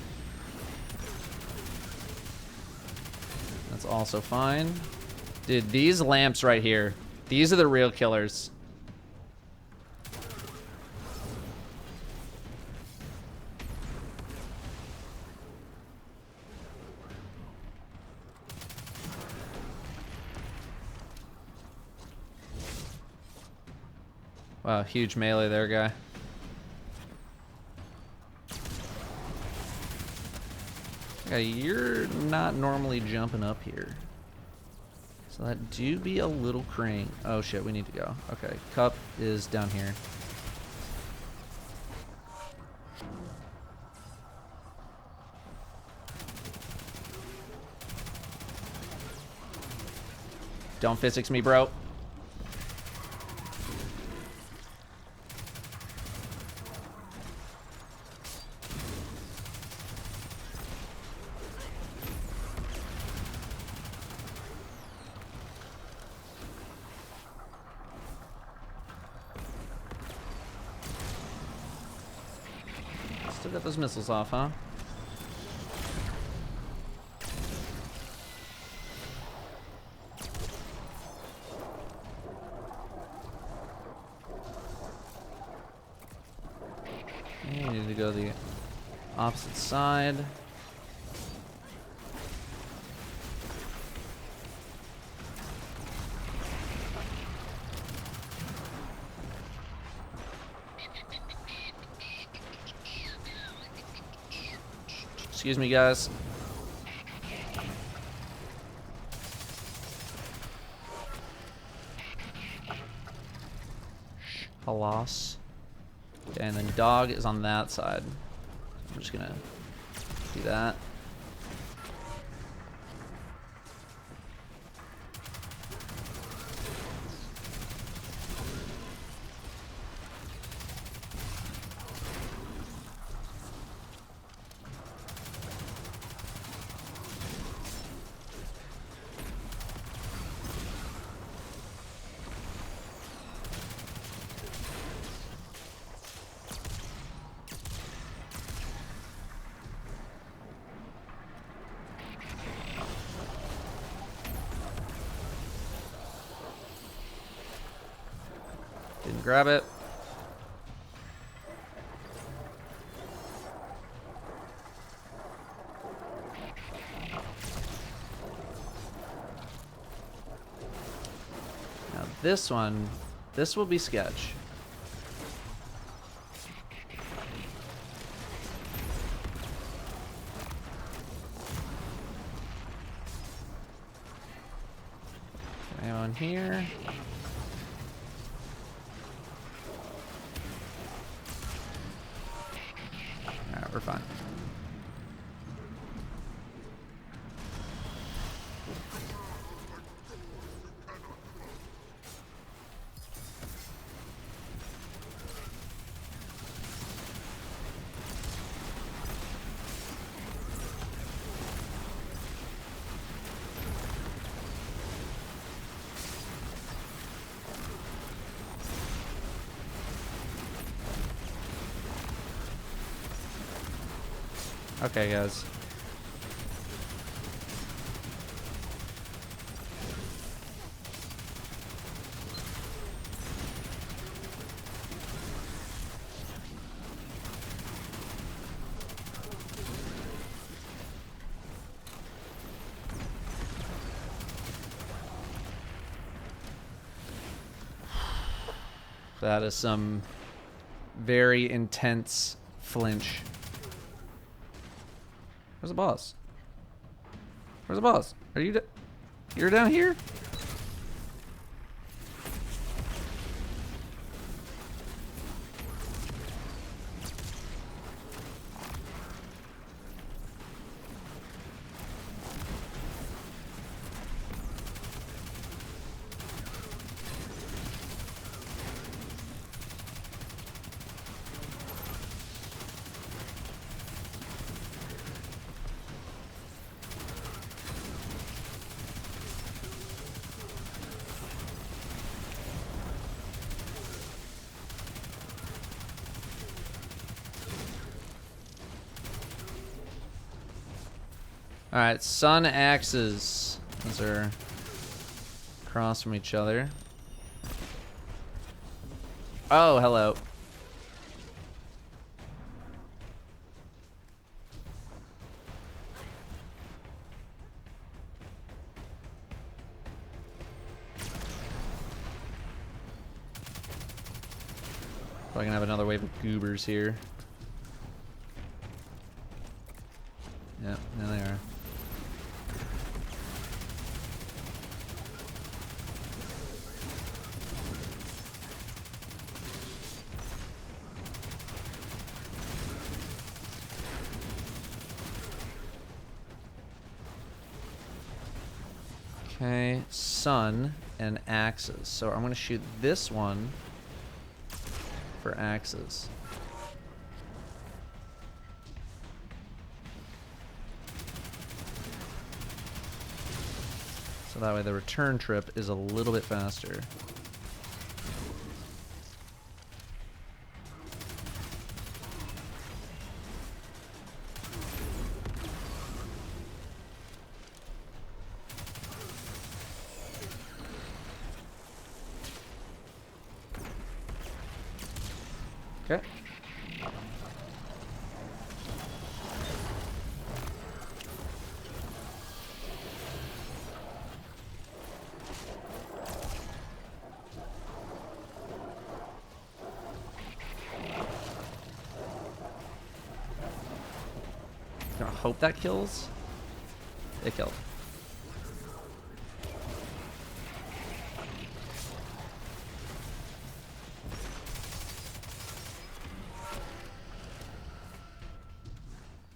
That's also fine. Dude, these lamps right here, these are the real killers. Wow, huge melee there, guy. Okay, you're not normally jumping up here. So that do be a little crane. Oh shit, we need to go. Okay, Cup is down here. Don't physics me, bro. Still got those missiles off, huh? Okay, we need to go the opposite side. Excuse me, guys. Halas. Okay, and then dog is on that side. I'm just gonna do that. Didn't grab it. Now this one, this will be sketch. Anyone here? Alright, we're fine. Okay, guys. That is some very intense flinch. Where's the boss? Where's the boss? Are you you're down here? Alright, sun axes. Those are across from each other. Oh, hello. Probably gonna have another wave of goobers here. Yep, there they are. Okay, sun and axes. So I'm going to shoot this one for axes. So that way the return trip is a little bit faster. Okay. hope that kills. It killed.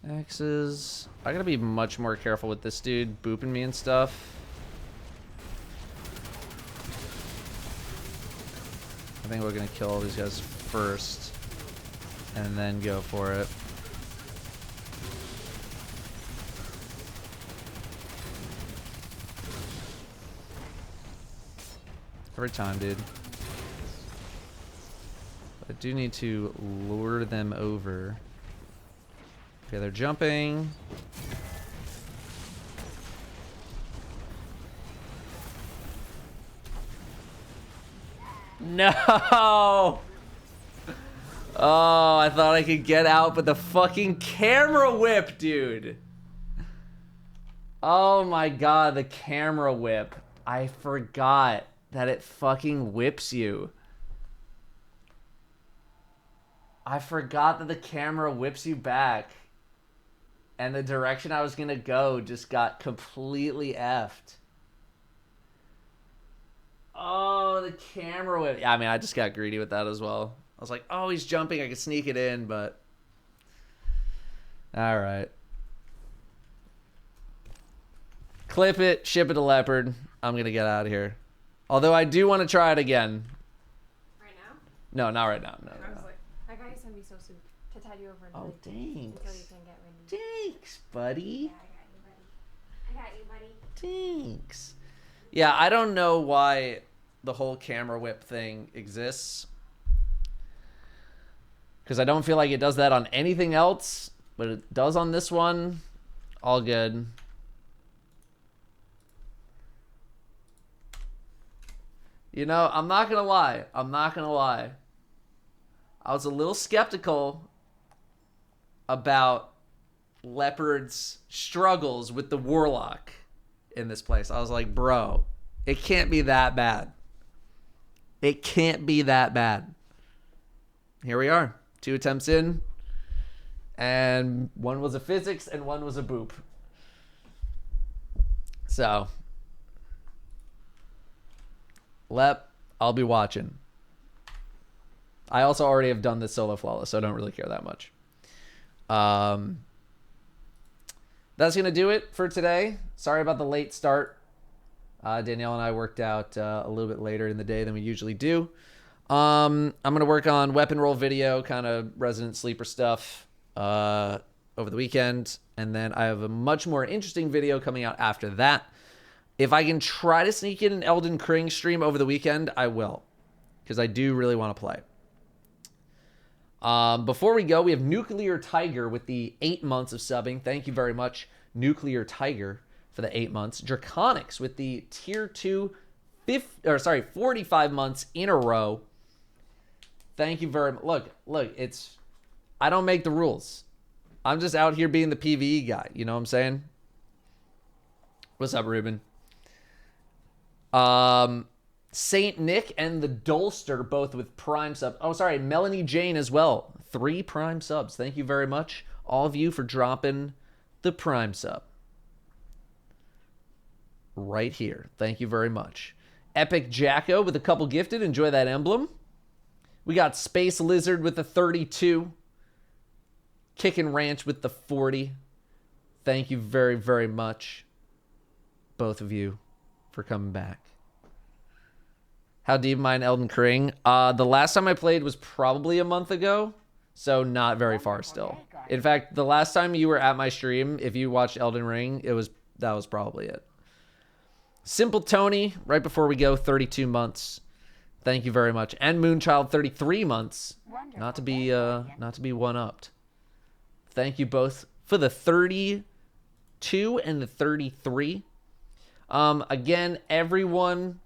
X's. I gotta be much more careful with this dude booping me and stuff. I think we're gonna kill all these guys first and then go for it. Every time, dude. I do need to lure them over. Okay, they're jumping. No! Oh, I thought I could get out, but the fucking camera whip, dude. Oh my god, the camera whip. I forgot that it fucking whips you. I forgot that the camera whips you back. And the direction I was gonna go just got completely effed. Oh, the camera whip. Yeah, I mean, I just got greedy with that as well. I was like, oh, he's jumping. I could sneak it in, but... Alright. Clip it, ship it to Leopard. I'm gonna get out of here. Although I do want to try it again. Right now? No, not right now. No, I was like, I got you some miso soup to tide you over until, thanks. until you can get ready. Thanks, buddy. Yeah, I got you, buddy. Thanks. Yeah, I don't know why the whole camera whip thing exists. Because I don't feel like it does that on anything else. But it does on this one. All good. You know, I'm not going to lie. I'm not going to lie. I was a little skeptical about Leopard's struggles with the Warlock in this place. I was like, bro, it can't be that bad. It can't be that bad. Here we are. 2 attempts in. And one was a physics and one was a boop. So, Lep, I'll be watching. I also already have done this solo flawless, so I don't really care that much. That's going to do it for today. Sorry about the late start. Danielle and I worked out a little bit later in the day than we usually do. I'm going to work on weapon roll video, kind of Resident Sleeper stuff over the weekend. And then I have a much more interesting video coming out after that. If I can try to sneak in an Elden Ring stream over the weekend, I will. Because I do really want to play. Before we go, we have Nuclear Tiger with the 8 months of subbing. Thank you very much, Nuclear Tiger, for the 8 months. Draconics with the tier 2, 45 months in a row. Thank you very much. Look, it's... I don't make the rules. I'm just out here being the PvE guy. You know what I'm saying? What's up, Ruben? Saint Nick and the Dolster, both with Prime subs. Oh, sorry, Melanie Jane as well. 3 Prime subs. Thank you very much, all of you, for dropping the Prime sub. Right here. Thank you very much. Epic Jacko with a couple gifted. Enjoy that emblem. We got Space Lizard with the 32. Kickin' Ranch with the 40. Thank you very, very much, both of you, for coming back. How deep am I in Elden Ring? The last time I played was probably a month ago, so not very far still. In fact, the last time you were at my stream, if you watched Elden Ring, that was probably it. Simple Tony, right before we go, 32 months. Thank you very much. And Moonchild, 33 months. Not to be one-upped. Thank you both for the 32 and the 33. Again, everyone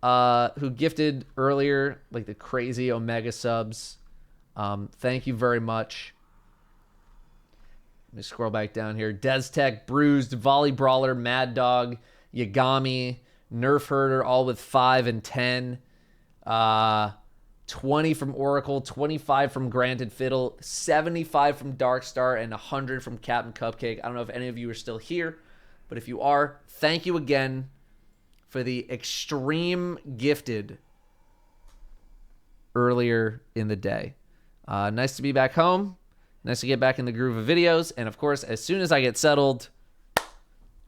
who gifted earlier, like the crazy Omega subs, thank you very much. Let me scroll back down here. Deztech, Bruised, Volley Brawler, Mad Dog, Yagami, Nerf Herder, all with 5 and 10. 20 from Oracle, 25 from Granted Fiddle, 75 from Darkstar, and 100 from Captain Cupcake. I don't know if any of you are still here, but if you are, thank you again for the extreme gifted earlier in the day. Nice to be back home. Nice to get back in the groove of videos. And of course, as soon as I get settled,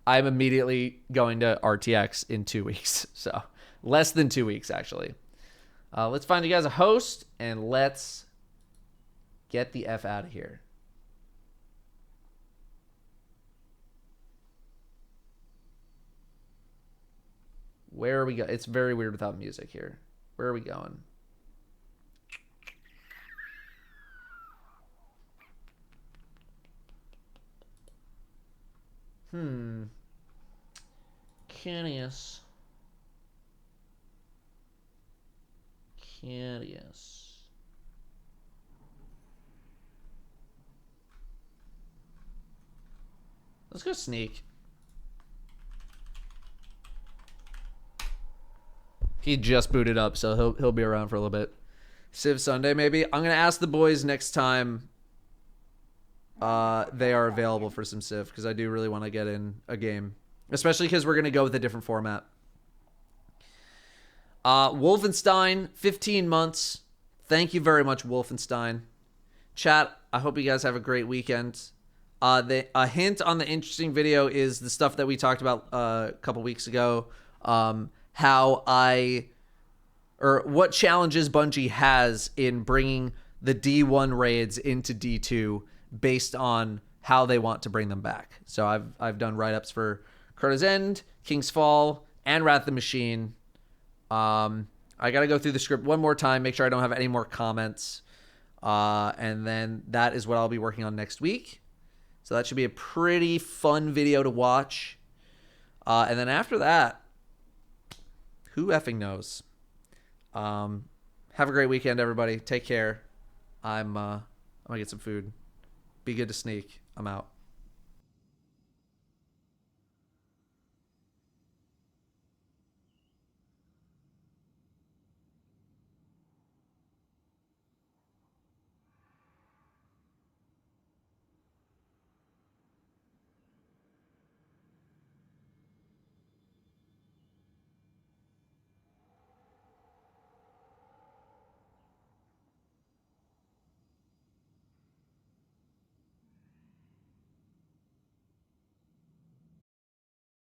I'm immediately going to RTX in 2 weeks. So less than 2 weeks, actually. Let's find you guys a host, and let's get the F out of here. Where are we going? It's very weird without music here. Where are we going? Curious. Let's go sneak. He just booted up, so he'll be around for a little bit. Civ Sunday, maybe. I'm gonna ask the boys next time they are available for some Civ, because I do really want to get in a game, especially because we're gonna go with a different format. Wolfenstein, 15 months. Thank you very much, Wolfenstein. Chat, I hope you guys have a great weekend. A hint on the interesting video is the stuff that we talked about a couple weeks ago. What challenges Bungie has in bringing the D1 raids into D2 based on how they want to bring them back. So I've done write-ups for Crota's End, King's Fall, and Wrath of the Machine. I got to go through the script one more time, make sure I don't have any more comments. And then that is what I'll be working on next week. So that should be a pretty fun video to watch. And then after that, who effing knows? Have a great weekend, everybody. Take care. I'm gonna get some food. Be good to sneak. I'm out.